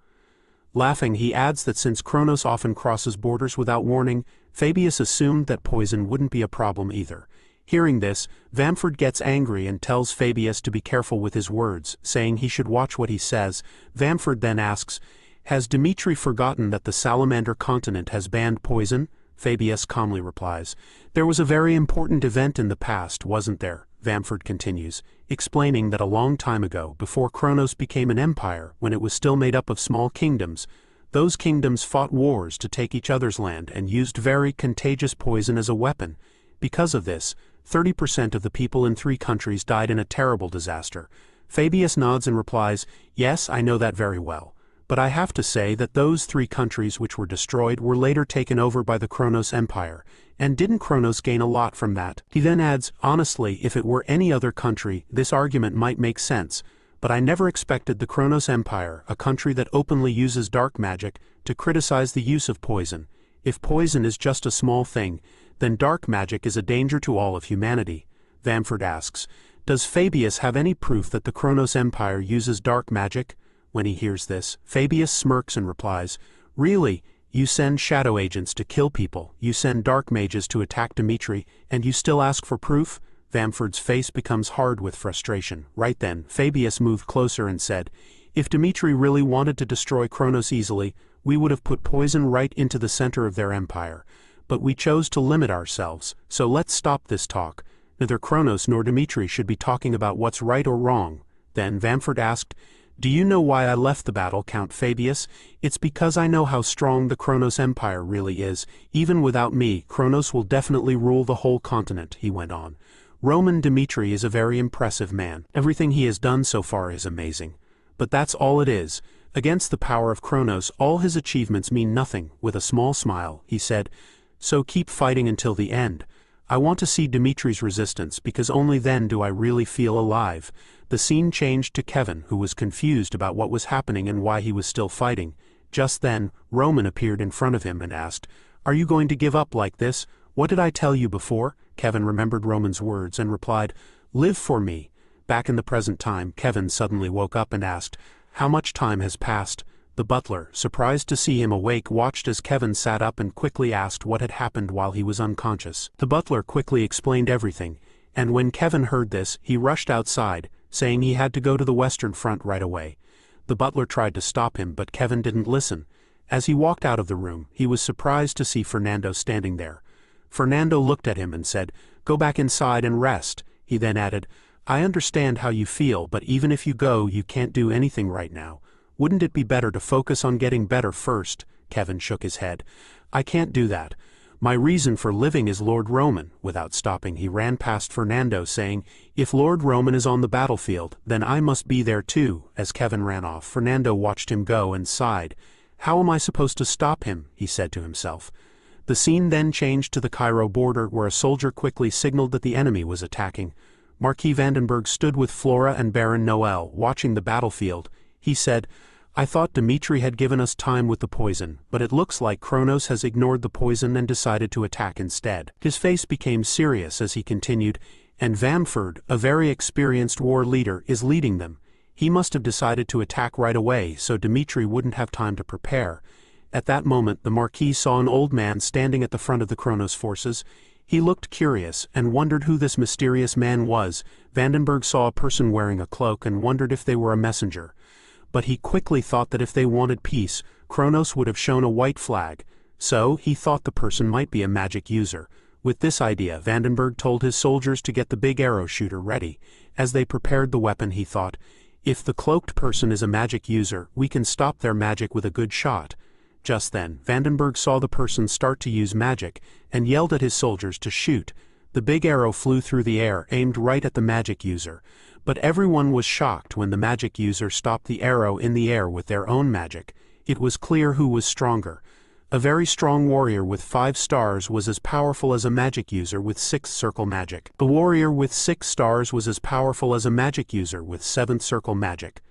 Laughing, he adds that since Kronos often crosses borders without warning, Fabius assumed that poison wouldn't be a problem either. Hearing this, Vamford gets angry and tells Fabius to be careful with his words, saying he should watch what he says. Vamford then asks, "Has Dmitri forgotten that the Salamander continent has banned poison?" Fabius calmly replies, "There was a very important event in the past, wasn't there?" Vamford continues, explaining that a long time ago, before Kronos became an empire, when it was still made up of small kingdoms, those kingdoms fought wars to take each other's land and used very contagious poison as a weapon. Because of this, 30% of the people in 3 countries died in a terrible disaster. Fabius nods and replies, "Yes, I know that very well. But I have to say that those 3 countries which were destroyed were later taken over by the Kronos Empire, and didn't Kronos gain a lot from that?" He then adds, "Honestly, if it were any other country, this argument might make sense, but I never expected the Kronos Empire, a country that openly uses dark magic, to criticize the use of poison. If poison is just a small thing, then dark magic is a danger to all of humanity." Vamford asks, "Does Fabius have any proof that the Kronos Empire uses dark magic?" When he hears this, Fabius smirks and replies, "Really? You send shadow agents to kill people, you send dark mages to attack Dmitri, and you still ask for proof?" Vamford's face becomes hard with frustration. Right then, Fabius moved closer and said, "If Dmitri really wanted to destroy Kronos easily, we would have put poison right into the center of their empire. But we chose to limit ourselves, so let's stop this talk. Neither Kronos nor Dmitri should be talking about what's right or wrong." Then Vamford asked, "Do you know why I left the battle, Count Fabius? It's because I know how strong the Kronos Empire really is. Even without me, Kronos will definitely rule the whole continent," he went on. "Roman Dmitri is a very impressive man. Everything he has done so far is amazing. But that's all it is. Against the power of Kronos, all his achievements mean nothing." With a small smile, he said, "So keep fighting until the end. I want to see Dmitri's resistance because only then do I really feel alive." The scene changed to Kevin, who was confused about what was happening and why he was still fighting. Just then, Roman appeared in front of him and asked, "Are you going to give up like this? What did I tell you before?" Kevin remembered Roman's words and replied, "Live for me." Back in the present time, Kevin suddenly woke up and asked, "How much time has passed?" The butler, surprised to see him awake, watched as Kevin sat up and quickly asked what had happened while he was unconscious. The butler quickly explained everything, and when Kevin heard this, he rushed outside, saying he had to go to the Western Front right away. The butler tried to stop him, but Kevin didn't listen. As he walked out of the room, he was surprised to see Fernando standing there. Fernando looked at him and said, "Go back inside and rest." He then added, "I understand how you feel, but even if you go, you can't do anything right now. Wouldn't it be better to focus on getting better first?" Kevin shook his head. "I can't do that. My reason for living is Lord Roman." Without stopping, he ran past Fernando, saying, "If Lord Roman is on the battlefield, then I must be there too." As Kevin ran off, Fernando watched him go and sighed. "How am I supposed to stop him?" he said to himself. The scene then changed to the Cairo border, where a soldier quickly signaled that the enemy was attacking. Marquis Vandenberg stood with Flora and Baron Noel, watching the battlefield. He said, "I thought Dmitri had given us time with the poison, but it looks like Kronos has ignored the poison and decided to attack instead." His face became serious as he continued, "And Vamford, a very experienced war leader, is leading them. He must have decided to attack right away so Dmitri wouldn't have time to prepare." At that moment, the Marquis saw an old man standing at the front of the Kronos forces. He looked curious and wondered who this mysterious man was. Vandenberg saw a person wearing a cloak and wondered if they were a messenger. But he quickly thought that if they wanted peace, Kronos would have shown a white flag. So, he thought the person might be a magic user. With this idea, Vandenberg told his soldiers to get the big arrow shooter ready. As they prepared the weapon, he thought, "If the cloaked person is a magic user, we can stop their magic with a good shot." Just then, Vandenberg saw the person start to use magic, and yelled at his soldiers to shoot. The big arrow flew through the air, aimed right at the magic user. But everyone was shocked when the magic user stopped the arrow in the air with their own magic. It was clear who was stronger. A very strong warrior with 5 stars was as powerful as a magic user with 6th circle magic. The warrior with 6 stars was as powerful as a magic user with 7th circle magic.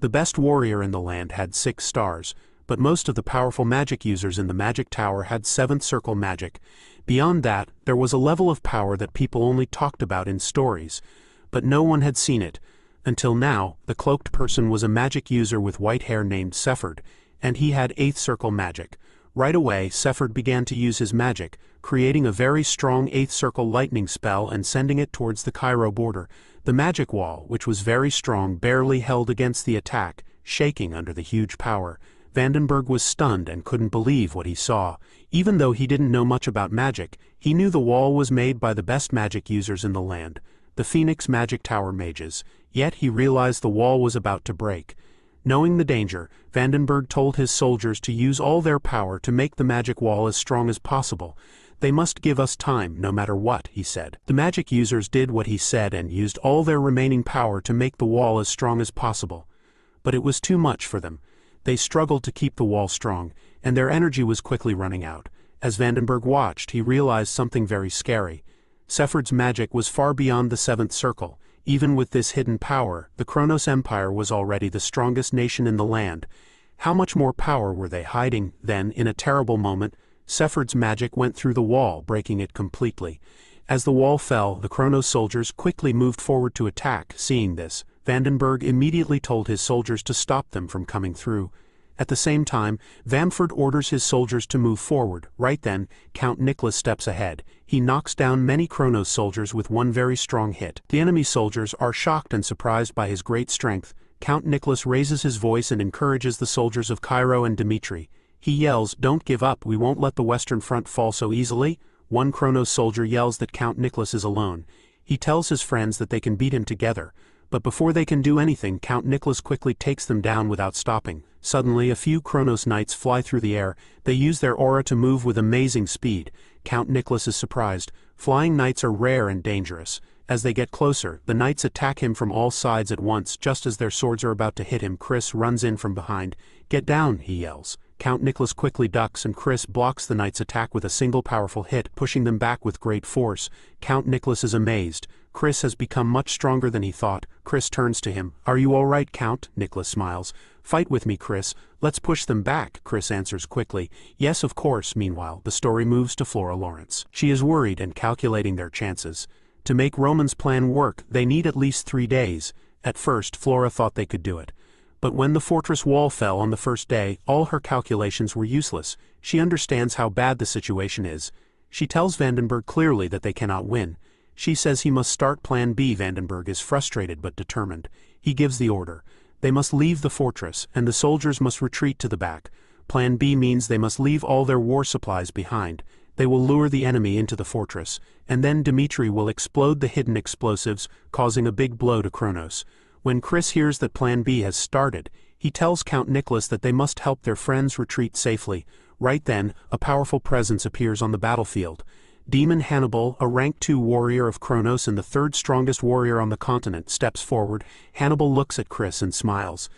The best warrior in the land had 6 stars, but most of the powerful magic users in the magic tower had seventh circle magic. Beyond that, there was a level of power that people only talked about in stories, but no one had seen it. Until now, the cloaked person was a magic user with white hair named Sephard, and he had eighth circle magic. Right away, Sephard began to use his magic, creating a very strong eighth circle lightning spell and sending it towards the Cairo border. The magic wall, which was very strong, barely held against the attack, shaking under the huge power. Vandenberg was stunned and couldn't believe what he saw. Even though he didn't know much about magic, he knew the wall was made by the best magic users in the land, the Phoenix Magic Tower mages, yet he realized the wall was about to break. Knowing the danger, Vandenberg told his soldiers to use all their power to make the magic wall as strong as possible. They must give us time, no matter what, he said. The magic users did what he said and used all their remaining power to make the wall as strong as possible. But it was too much for them. They struggled to keep the wall strong, and their energy was quickly running out. As Vandenberg watched, he realized something very scary. Sephard's magic was far beyond the seventh circle. Even with this hidden power, the Kronos Empire was already the strongest nation in the land. How much more power were they hiding? Then, in a terrible moment, Sephard's magic went through the wall, breaking it completely. As the wall fell, the Kronos soldiers quickly moved forward to attack. Seeing this, Vandenberg immediately told his soldiers to stop them from coming through. At the same time, Vamford orders his soldiers to move forward. Right then, Count Nicholas steps ahead. He knocks down many Kronos soldiers with one very strong hit. The enemy soldiers are shocked and surprised by his great strength. Count Nicholas raises his voice and encourages the soldiers of Cairo and Dimitri. He yells, "Don't give up, we won't let the Western Front fall so easily." One Kronos soldier yells that Count Nicholas is alone. He tells his friends that they can beat him together. But before they can do anything, Count Nicholas quickly takes them down without stopping. Suddenly, a few Kronos knights fly through the air. They use their aura to move with amazing speed. Count Nicholas is surprised. Flying knights are rare and dangerous. As they get closer, the knights attack him from all sides at once. Just as their swords are about to hit him, Chris runs in from behind. "Get down," he yells. Count Nicholas quickly ducks and Chris blocks the knights' attack with a single powerful hit, pushing them back with great force. Count Nicholas is amazed. Chris has become much stronger than he thought. Chris turns to him. "Are you all right, Count?" Nicholas smiles. "Fight with me, Chris. Let's push them back," Chris answers quickly. "Yes, of course." Meanwhile, the story moves to Flora Lawrence. She is worried and calculating their chances. To make Roman's plan work, they need at least 3 days. At first, Flora thought they could do it. But when the fortress wall fell on the first day, all her calculations were useless. She understands how bad the situation is. She tells Vandenberg clearly that they cannot win. She says he must start Plan B. Vandenberg is frustrated but determined. He gives the order. They must leave the fortress, and the soldiers must retreat to the back. Plan B means they must leave all their war supplies behind. They will lure the enemy into the fortress, and then Dimitri will explode the hidden explosives, causing a big blow to Kronos. When Chris hears that Plan B has started, he tells Count Nicholas that they must help their friends retreat safely. Right then, a powerful presence appears on the battlefield. Demon Hannibal, a rank 2 warrior of Kronos and the third strongest warrior on the continent, steps forward. Hannibal looks at Chris and smiles.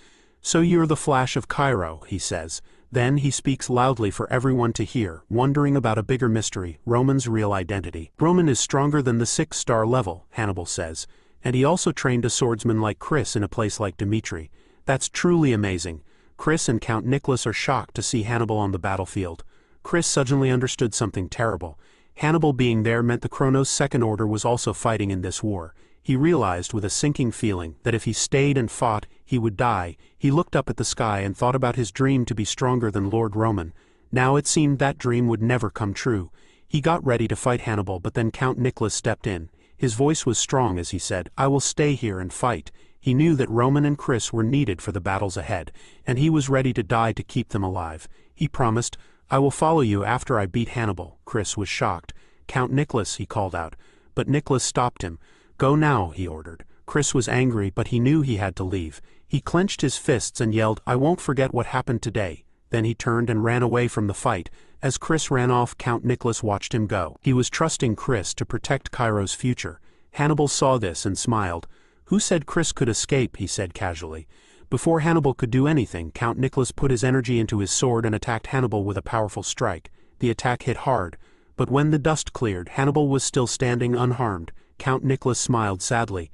"So you're the Flash of Cairo," he says. Then he speaks loudly for everyone to hear, wondering about a bigger mystery, Roman's real identity. "Roman is stronger than the 6-star level," Hannibal says. "And he also trained a swordsman like Chris in a place like Dimitri. That's truly amazing." Chris and Count Nicholas are shocked to see Hannibal on the battlefield. Chris suddenly understood something terrible. Hannibal being there meant the Kronos Second Order was also fighting in this war. He realized with a sinking feeling that if he stayed and fought, he would die. He looked up at the sky and thought about his dream to be stronger than Lord Roman. Now it seemed that dream would never come true. He got ready to fight Hannibal, but then Count Nicholas stepped in. His voice was strong as he said, "I will stay here and fight." He knew that Roman and Chris were needed for the battles ahead, and he was ready to die to keep them alive. He promised, "I will follow you after I beat Hannibal." Chris was shocked. "Count Nicholas," he called out. But Nicholas stopped him. "Go now," he ordered. Chris was angry, but he knew he had to leave. He clenched his fists and yelled, "I won't forget what happened today." Then he turned and ran away from the fight. As Chris ran off, Count Nicholas watched him go. He was trusting Chris to protect Cairo's future. Hannibal saw this and smiled. "Who said Chris could escape?" he said casually. Before Hannibal could do anything, Count Nicholas put his energy into his sword and attacked Hannibal with a powerful strike. The attack hit hard, but when the dust cleared, Hannibal was still standing unharmed. Count Nicholas smiled sadly.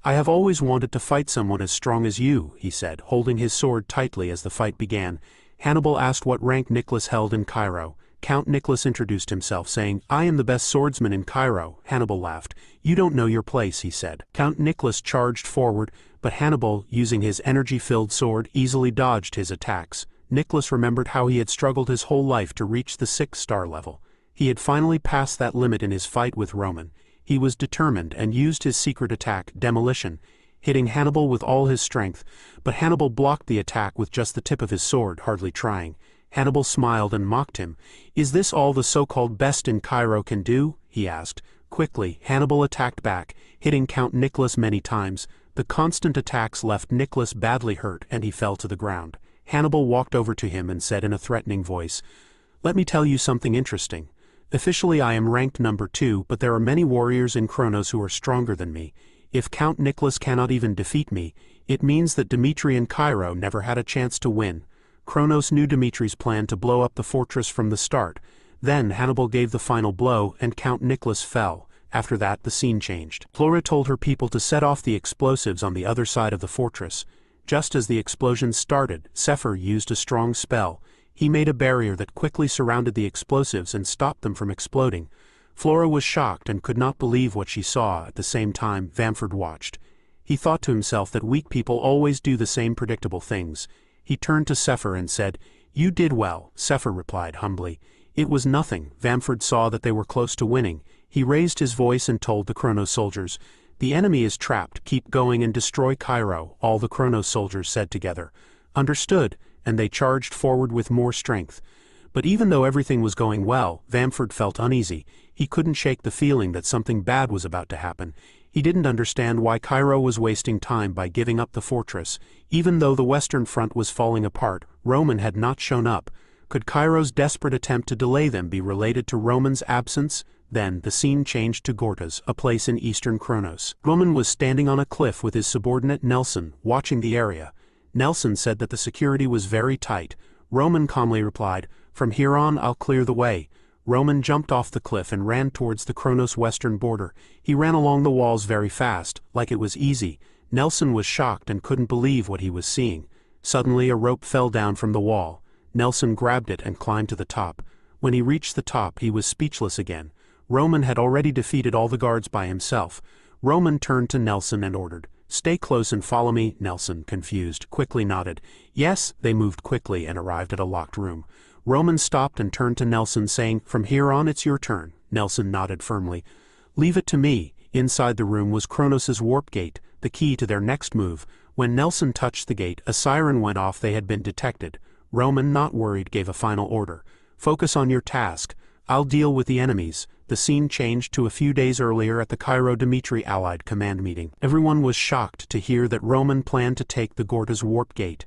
"I have always wanted to fight someone as strong as you," he said, holding his sword tightly as the fight began. Hannibal asked what rank Nicholas held in Cairo. Count Nicholas introduced himself, saying, "I am the best swordsman in Cairo." Hannibal laughed. "You don't know your place," he said. Count Nicholas charged forward, but Hannibal, using his energy-filled sword, easily dodged his attacks. Nicholas remembered how he had struggled his whole life to reach the 6-star level. He had finally passed that limit in his fight with Roman. He was determined and used his secret attack, Demolition, hitting Hannibal with all his strength, but Hannibal blocked the attack with just the tip of his sword, hardly trying. Hannibal smiled and mocked him. "Is this all the so-called best in Cairo can do?" he asked. Quickly, Hannibal attacked back, hitting Count Nicholas many times. The constant attacks left Nicholas badly hurt, and he fell to the ground. Hannibal walked over to him and said in a threatening voice, "Let me tell you something interesting. Officially I am ranked number 2, but there are many warriors in Kronos who are stronger than me. If Count Nicholas cannot even defeat me, it means that Dmitri and Cairo never had a chance to win." Kronos knew Dmitri's plan to blow up the fortress from the start. Then Hannibal gave the final blow, and Count Nicholas fell. After that, the scene changed. Flora told her people to set off the explosives on the other side of the fortress. Just as the explosions started, Sefer used a strong spell. He made a barrier that quickly surrounded the explosives and stopped them from exploding. Flora was shocked and could not believe what she saw. At the same time, Vamford watched. He thought to himself that weak people always do the same predictable things. He turned to Sefer and said, "You did well," Sefer replied humbly. "It was nothing." Vamford saw that they were close to winning. He raised his voice and told the Kronos soldiers, "The enemy is trapped. Keep going and destroy Cairo." All the Kronos soldiers said together, "Understood," and they charged forward with more strength. But even though everything was going well, Vamford felt uneasy. He couldn't shake the feeling that something bad was about to happen. He didn't understand why Cairo was wasting time by giving up the fortress. Even though the western front was falling apart, Roman had not shown up. Could Cairo's desperate attempt to delay them be related to Roman's absence? Then the scene changed to Gortys, a place in eastern Kronos. Roman was standing on a cliff with his subordinate Nelson, watching the area. Nelson said that the security was very tight. Roman calmly replied, "From here on I'll clear the way." Roman jumped off the cliff and ran towards the Kronos western border. He ran along the walls very fast, like it was easy. Nelson was shocked and couldn't believe what he was seeing. Suddenly a rope fell down from the wall. Nelson grabbed it and climbed to the top. When he reached the top, he was speechless again. Roman had already defeated all the guards by himself. Roman turned to Nelson and ordered, "Stay close and follow me." Nelson, confused, quickly nodded. "Yes." They moved quickly and arrived at a locked room. Roman stopped and turned to Nelson, saying, "From here on it's your turn." Nelson nodded firmly. "Leave it to me." Inside the room was Kronos' warp gate, the key to their next move. When Nelson touched the gate, a siren went off. They had been detected. Roman, not worried, gave a final order. "Focus on your task. I'll deal with the enemies." The scene changed to a few days earlier at the Cairo-Dmitri Allied command meeting. Everyone was shocked to hear that Roman planned to take the Gortys warp gate.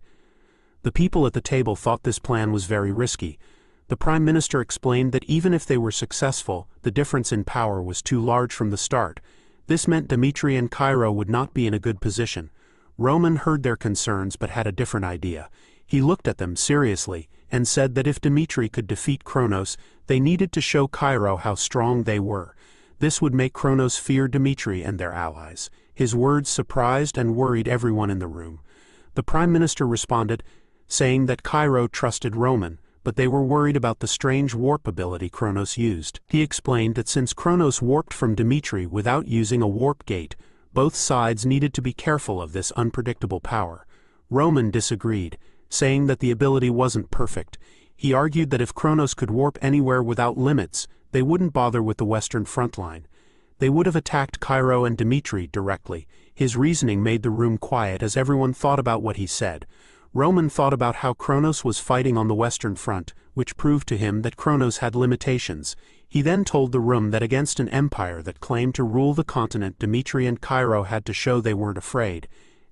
The people at the table thought this plan was very risky. The Prime Minister explained that even if they were successful, the difference in power was too large from the start. This meant Dmitri and Cairo would not be in a good position. Roman heard their concerns but had a different idea. He looked at them seriously and said that if Dmitri could defeat Kronos, they needed to show Cairo how strong they were. This would make Kronos fear Dmitri and their allies. His words surprised and worried everyone in the room. The Prime Minister responded, saying that Cairo trusted Roman, but they were worried about the strange warp ability Kronos used. He explained that since Kronos warped from Dmitri without using a warp gate, both sides needed to be careful of this unpredictable power. Roman disagreed, saying that the ability wasn't perfect. He argued that if Kronos could warp anywhere without limits, they wouldn't bother with the western front line. They would have attacked Cairo and Dmitri directly. His reasoning made the room quiet as everyone thought about what he said. Roman thought about how Kronos was fighting on the western front, which proved to him that Kronos had limitations. He then told the room that against an empire that claimed to rule the continent, Dmitri and Cairo had to show they weren't afraid.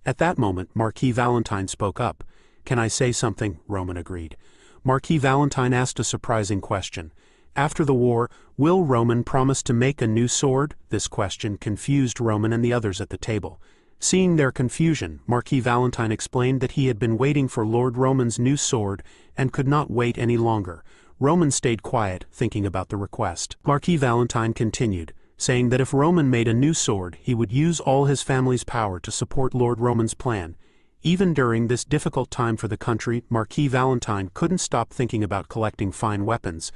At that moment, Marquis Valentine spoke up. "Can I say something?" Roman agreed. Marquis Valentine asked a surprising question. After the war, will Roman promise to make a new sword? This question confused Roman and the others at the table. Seeing their confusion, Marquis Valentine explained that he had been waiting for Lord Roman's new sword and could not wait any longer. Roman stayed quiet, thinking about the request. Marquis Valentine continued, saying that if Roman made a new sword, he would use all his family's power to support Lord Roman's plan. Even during this difficult time for the country, Marquis Valentine couldn't stop thinking about collecting fine weapons.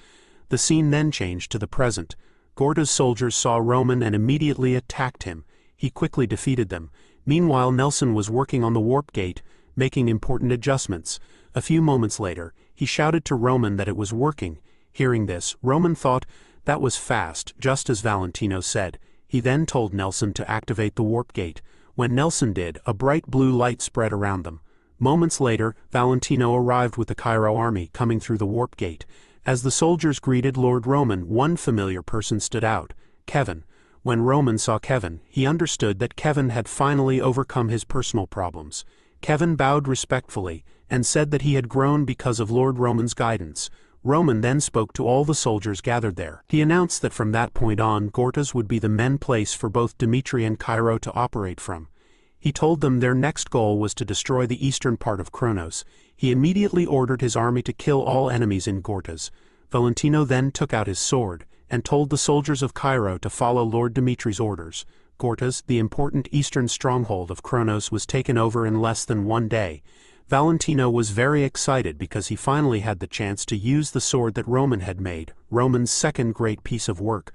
The scene then changed to the present. Gorta's soldiers saw Roman and immediately attacked him. He quickly defeated them. Meanwhile, Nelson was working on the warp gate, making important adjustments. A few moments later, he shouted to Roman that it was working. Hearing this, Roman thought, that was fast, just as Valentino said. He then told Nelson to activate the warp gate. When Nelson did, a bright blue light spread around them. Moments later, Valentino arrived with the Cairo army coming through the warp gate. As the soldiers greeted Lord Roman, one familiar person stood out, Kevin. When Roman saw Kevin, he understood that Kevin had finally overcome his personal problems. Kevin bowed respectfully and said that he had grown because of Lord Roman's guidance. Roman then spoke to all the soldiers gathered there. He announced that from that point on, Gortys would be the main place for both Dimitri and Cairo to operate from. He told them their next goal was to destroy the eastern part of Kronos. He immediately ordered his army to kill all enemies in Gortys. Valentino then took out his sword and told the soldiers of Cairo to follow Lord Dimitri's orders. Gortys, the important eastern stronghold of Kronos, was taken over in less than 1 day. Valentino was very excited because he finally had the chance to use the sword that Roman had made, Roman's second great piece of work.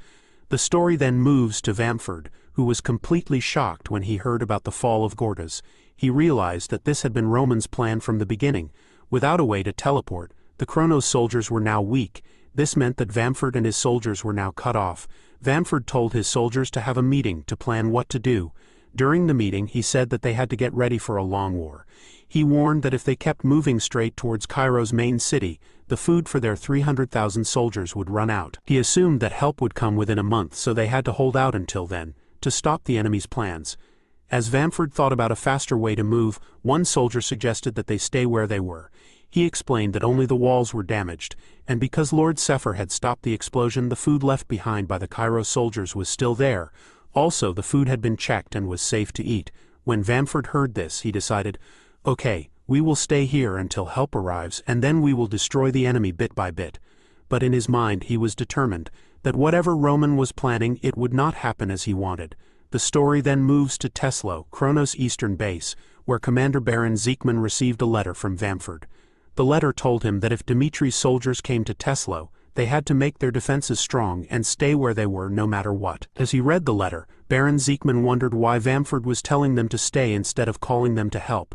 The story then moves to Vamford, who was completely shocked when he heard about the fall of Gortys. He realized that this had been Roman's plan from the beginning. Without a way to teleport, the Kronos soldiers were now weak. This meant that Vamford and his soldiers were now cut off. Vamford told his soldiers to have a meeting to plan what to do. During the meeting, he said that they had to get ready for a long war. He warned that if they kept moving straight towards Cairo's main city, the food for their 300,000 soldiers would run out. He assumed that help would come within a month, so they had to hold out until then, to stop the enemy's plans. As Vamford thought about a faster way to move, one soldier suggested that they stay where they were. He explained that only the walls were damaged, and because Lord Sefer had stopped the explosion, the food left behind by the Cairo soldiers was still there. Also, the food had been checked and was safe to eat. When Vamford heard this, he decided, "Okay, we will stay here until help arrives, and then we will destroy the enemy bit by bit." But in his mind he was determined that whatever Roman was planning, it would not happen as he wanted. The story then moves to Teslo, Kronos' eastern base, where Commander Baron Zeekman received a letter from Vamford. The letter told him that if Dimitri's soldiers came to Teslo, they had to make their defenses strong and stay where they were no matter what. As he read the letter, Baron Zeekman wondered why Vamford was telling them to stay instead of calling them to help.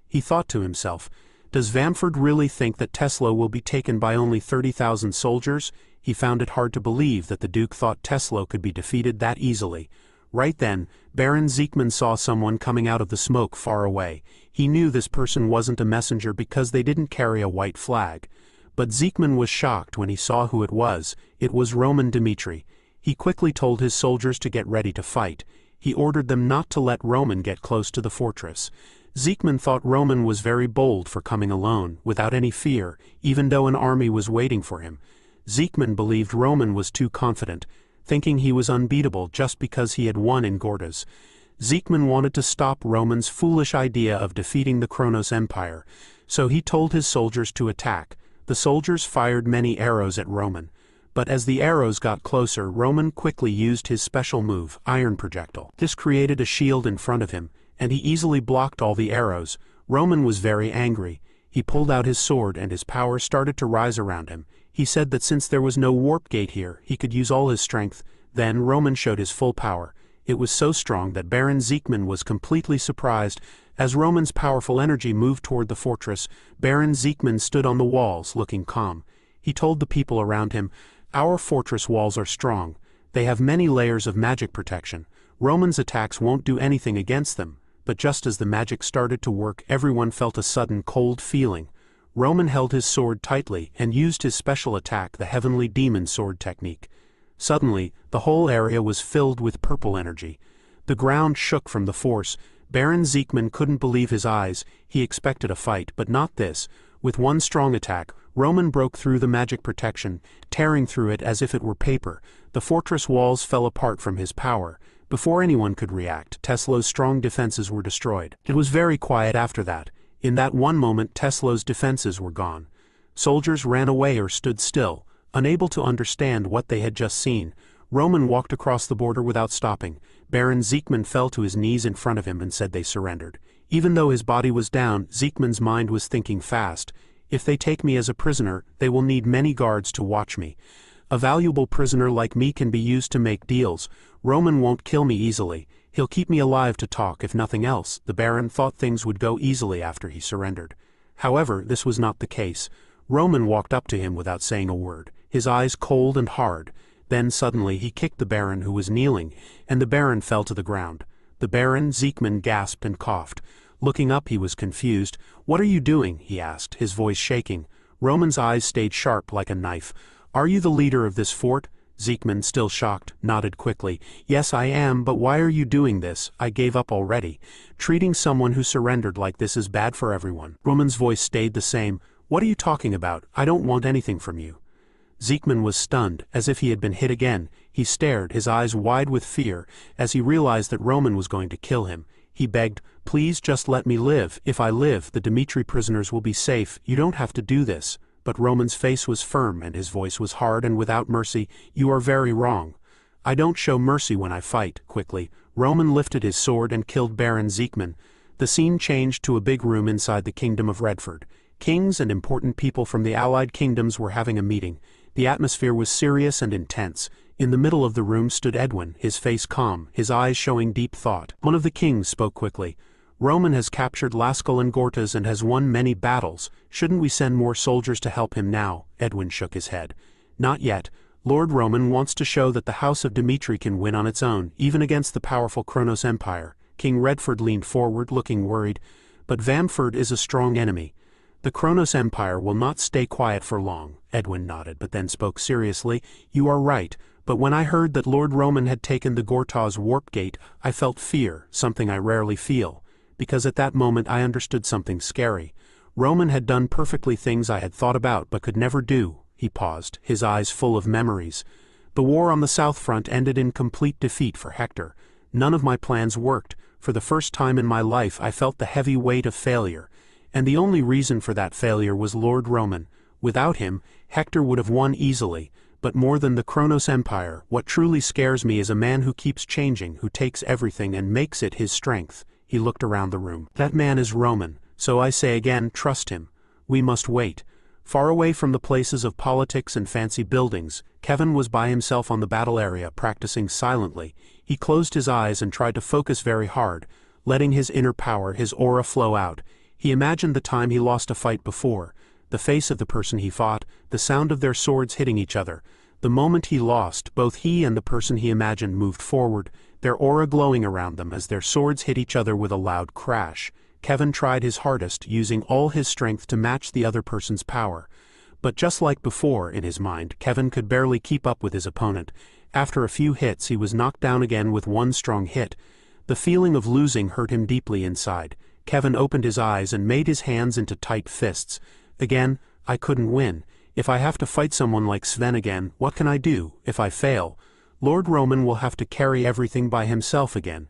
He thought to himself, does Vamford really think that Teslo will be taken by only 30,000 soldiers? He found it hard to believe that the Duke thought Teslo could be defeated that easily. Right then, Baron Zeekman saw someone coming out of the smoke far away. He knew this person wasn't a messenger because they didn't carry a white flag. But Zeekman was shocked when he saw who it was. It was Roman Dimitri. He quickly told his soldiers to get ready to fight. He ordered them not to let Roman get close to the fortress. Zeekman thought Roman was very bold for coming alone, without any fear, even though an army was waiting for him. Zeekman believed Roman was too confident, thinking he was unbeatable just because he had won in Gortys. Zeekman wanted to stop Roman's foolish idea of defeating the Kronos Empire, so he told his soldiers to attack. The soldiers fired many arrows at Roman, but as the arrows got closer, Roman quickly used his special move, Iron Projectile. This created a shield in front of him, and he easily blocked all the arrows. Roman was very angry. He pulled out his sword and his power started to rise around him. He said that since there was no warp gate here, he could use all his strength. Then Roman showed his full power. It was so strong that Baron Zeekman was completely surprised. As Roman's powerful energy moved toward the fortress, Baron Zeekman stood on the walls, looking calm. He told the people around him, "Our fortress walls are strong. They have many layers of magic protection. Roman's attacks won't do anything against them." But just as the magic started to work, everyone felt a sudden cold feeling. Roman held his sword tightly and used his special attack, the Heavenly Demon Sword technique. Suddenly, the whole area was filled with purple energy. The ground shook from the force. Baron Zeekman couldn't believe his eyes. He expected a fight, but not this. With one strong attack, Roman broke through the magic protection, tearing through it as if it were paper. The fortress walls fell apart from his power. Before anyone could react, Teslo's strong defenses were destroyed. It was very quiet after that. In that one moment, Teslo's defenses were gone. Soldiers ran away or stood still, unable to understand what they had just seen. Roman walked across the border without stopping. Baron Zeekman fell to his knees in front of him and said they surrendered. Even though his body was down, Siegmund's mind was thinking fast. If they take me as a prisoner, they will need many guards to watch me. A valuable prisoner like me can be used to make deals. Roman won't kill me easily. He'll keep me alive to talk if nothing else. The Baron thought things would go easily after he surrendered. However, this was not the case. Roman walked up to him without saying a word, his eyes cold and hard. Then suddenly he kicked the Baron, who was kneeling, and the Baron fell to the ground. The Baron, Siegmund, gasped and coughed. Looking up, he was confused. "What are you doing?" he asked, his voice shaking. Roman's eyes stayed sharp like a knife. "Are you the leader of this fort?" Siegmund, still shocked, nodded quickly. "Yes, I am, but why are you doing this? I gave up already. Treating someone who surrendered like this is bad for everyone." Roman's voice stayed the same. "What are you talking about? I don't want anything from you." Siegmund was stunned, as if he had been hit again. He stared, his eyes wide with fear, as he realized that Roman was going to kill him. He begged, "Please just let me live. If I live, the Dmitri prisoners will be safe. You don't have to do this." But Roman's face was firm and his voice was hard and without mercy. "You are very wrong. I don't show mercy when I fight." Quickly, Roman lifted his sword and killed Baron Siegmund. The scene changed to a big room inside the kingdom of Redford. Kings and important people from the allied kingdoms were having a meeting. The atmosphere was serious and intense. In the middle of the room stood Edwin, his face calm, his eyes showing deep thought. One of the kings spoke quickly. "Roman has captured Laskell and Gortys and has won many battles. Shouldn't we send more soldiers to help him now?" Edwin shook his head. "Not yet. Lord Roman wants to show that the House of Dmitri can win on its own, even against the powerful Kronos Empire." King Redford leaned forward, looking worried. "But Vamford is a strong enemy. The Kronos Empire will not stay quiet for long." Edwin nodded, but then spoke seriously. "You are right. But when I heard that Lord Roman had taken the Gortys warp gate, I felt fear, something I rarely feel. Because at that moment I understood something scary. Roman had done perfectly things I had thought about but could never do." He paused, his eyes full of memories. "The war on the South Front ended in complete defeat for Hector. None of my plans worked. For the first time in my life I felt the heavy weight of failure. And the only reason for that failure was Lord Roman. Without him, Hector would have won easily. But more than the Kronos Empire, what truly scares me is a man who keeps changing, who takes everything and makes it his strength." He looked around the room. "That man is Roman, so I say again, trust him. We must wait." Far away from the places of politics and fancy buildings, Kevin was by himself on the battle area, practicing silently. He closed his eyes and tried to focus very hard, letting his inner power, his aura flow out. He imagined the time he lost a fight before, the face of the person he fought, the sound of their swords hitting each other. The moment he lost, both he and the person he imagined moved forward, their aura glowing around them as their swords hit each other with a loud crash. Kevin tried his hardest, using all his strength to match the other person's power. But just like before, in his mind, Kevin could barely keep up with his opponent. After a few hits, he was knocked down again with one strong hit. The feeling of losing hurt him deeply inside. Kevin opened his eyes and made his hands into tight fists. "Again, I couldn't win. If I have to fight someone like Sven again, what can I do? If I fail, Lord Roman will have to carry everything by himself again.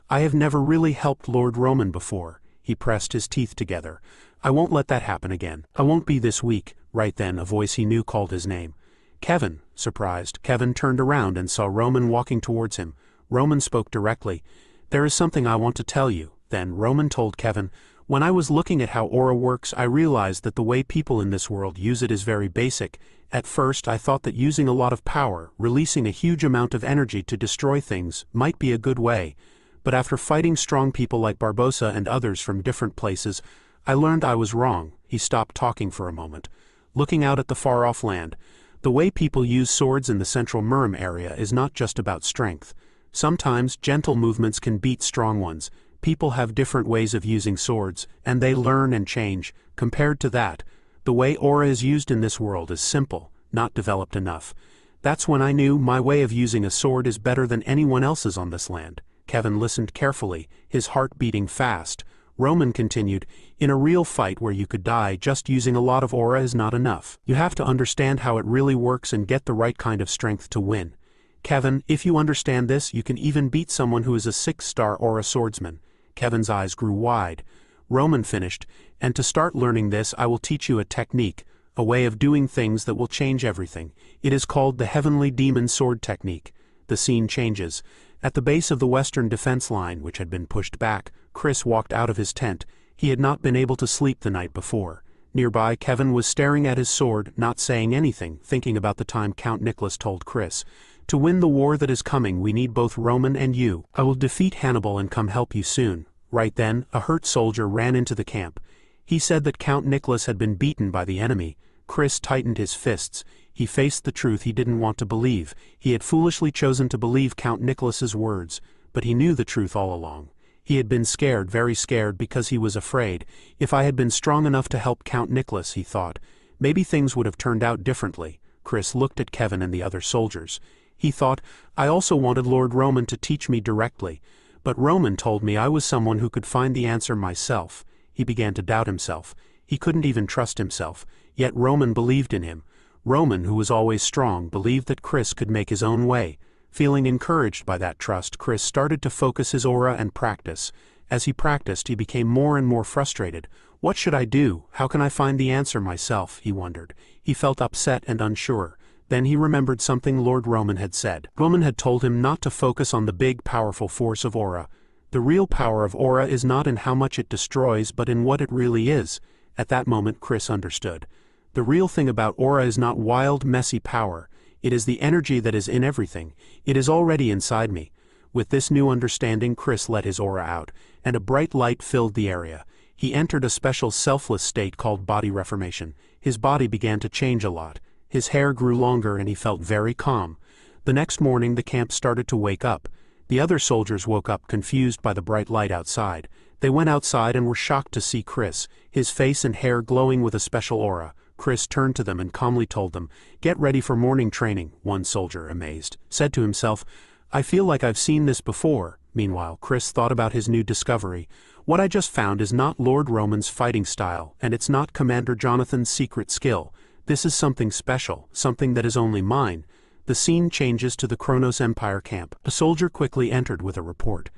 I have never really helped Lord Roman before." He pressed his teeth together. "I won't let that happen again. I won't be this weak." Right then, a voice he knew called his name. "Kevin." Surprised, Kevin turned around and saw Roman walking towards him. Roman spoke directly. "There is something I want to tell you." Then Roman told Kevin, "When I was looking at how aura works, I realized that the way people in this world use it is very basic. At first, I thought that using a lot of power, releasing a huge amount of energy to destroy things, might be a good way. But after fighting strong people like Barbossa and others from different places, I learned I was wrong." He stopped talking for a moment, looking out at the far-off land. "The way people use swords in the central Murim area is not just about strength. Sometimes gentle movements can beat strong ones. People have different ways of using swords, and they learn and change. Compared to that, the way aura is used in this world is simple, not developed enough. That's when I knew my way of using a sword is better than anyone else's on this land." Kevin listened carefully, his heart beating fast. Roman continued, "In a real fight where you could die, just using a lot of aura is not enough. You have to understand how it really works and get the right kind of strength to win. Kevin, if you understand this, you can even beat someone who is a 6-star aura swordsman." Kevin's eyes grew wide. Roman finished, "And to start learning this, I will teach you a technique, a way of doing things that will change everything. It is called the Heavenly Demon Sword Technique." The scene changes. At the base of the western defense line, which had been pushed back, Chris walked out of his tent. He had not been able to sleep the night before. Nearby, Kevin was staring at his sword, not saying anything, thinking about the time Count Nicholas told Chris, "To win the war that is coming, we need both Roman and you. I will defeat Hannibal and come help you soon." Right then, a hurt soldier ran into the camp. He said that Count Nicholas had been beaten by the enemy. Chris tightened his fists. He faced the truth he didn't want to believe. He had foolishly chosen to believe Count Nicholas's words, but he knew the truth all along. He had been scared, very scared, because he was afraid. If I had been strong enough to help Count Nicholas, he thought, maybe things would have turned out differently. Chris looked at Kevin and the other soldiers. He thought, I also wanted Lord Roman to teach me directly, but Roman told me I was someone who could find the answer myself. He began to doubt himself. He couldn't even trust himself, yet Roman believed in him. Roman, who was always strong, believed that Chris could make his own way. Feeling encouraged by that trust, Chris started to focus his aura and practice. As he practiced, he became more and more frustrated. What should I do? How can I find the answer myself? He wondered. He felt upset and unsure. Then he remembered something Lord Roman had said. Roman had told him not to focus on the big, powerful force of aura. The real power of aura is not in how much it destroys, but in what it really is. At that moment, Chris understood. The real thing about aura is not wild, messy power. It is the energy that is in everything. It is already inside me. With this new understanding, Chris let his aura out, and a bright light filled the area. He entered a special selfless state called body reformation. His body began to change a lot. His hair grew longer and he felt very calm. The next morning the camp started to wake up. The other soldiers woke up confused by the bright light outside. They went outside and were shocked to see Chris, his face and hair glowing with a special aura. Chris turned to them and calmly told them, "Get ready for morning training." One soldier, amazed, said to himself, "I feel like I've seen this before." Meanwhile, Chris thought about his new discovery. What I just found is not Lord Roman's fighting style, and it's not Commander Jonathan's secret skill. This is something special, something that is only mine. The scene changes to the Kronos Empire camp. A soldier quickly entered with a report.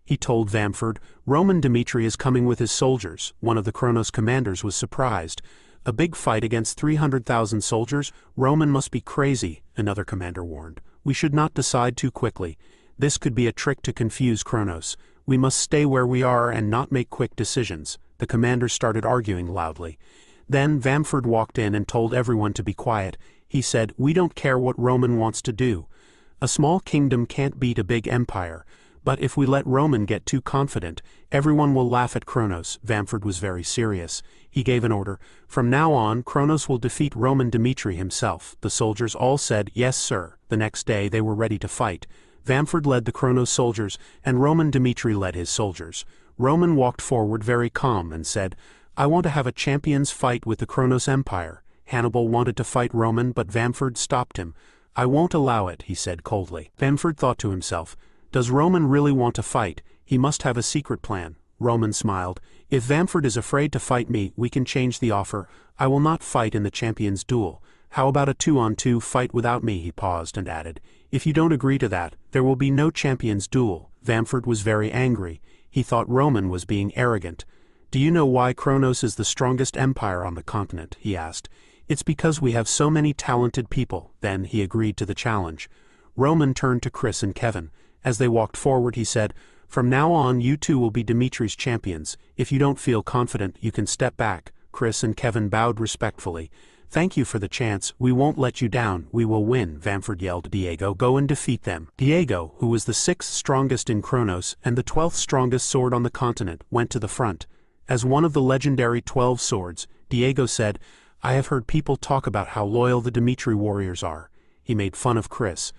He told Vamford, "Roman Dmitri is coming with his soldiers." One of the Kronos commanders was surprised. A big fight against 300,000 soldiers? Roman must be crazy, another commander warned. We should not decide too quickly. This could be a trick to confuse Kronos. We must stay where we are and not make quick decisions. The commanders started arguing loudly. Then Vamford walked in and told everyone to be quiet. He said, "We don't care what Roman wants to do. A small kingdom can't beat a big empire. But if we let Roman get too confident, everyone will laugh at Kronos." Vamford was very serious. He gave an order. "From now on, Kronos will defeat Roman Dmitri himself." The soldiers all said, "Yes, sir." The next day they were ready to fight. Vamford led the Kronos soldiers, and Roman Dmitri led his soldiers. Roman walked forward very calm and said, "I want to have a champions fight with the Kronos Empire." Hannibal wanted to fight Roman, but Vamford stopped him. "I won't allow it," he said coldly. Vamford thought to himself, "Does Roman really want to fight? He must have a secret plan." Roman smiled. "If Vamford is afraid to fight me, we can change the offer. I will not fight in the champions' duel. How about a 2-on-2 fight without me?" He paused and added, "If you don't agree to that, there will be no champions' duel." Vamford was very angry. He thought Roman was being arrogant. "Do you know why Kronos is the strongest empire on the continent?" he asked. "It's because we have so many talented people." Then he agreed to the challenge. Roman turned to Chris and Kevin. As they walked forward, he said, "From now on, you two will be Dimitri's champions. If you don't feel confident, you can step back." Chris and Kevin bowed respectfully. "Thank you for the chance. We won't let you down. We will win." Vamford yelled, "Diego, go and defeat them." Diego, who was the 6th strongest in Kronos and the 12th strongest sword on the continent, went to the front. As one of the legendary 12 swords, Diego said, "I have heard people talk about how loyal the Dimitri warriors are." He made fun of Chris.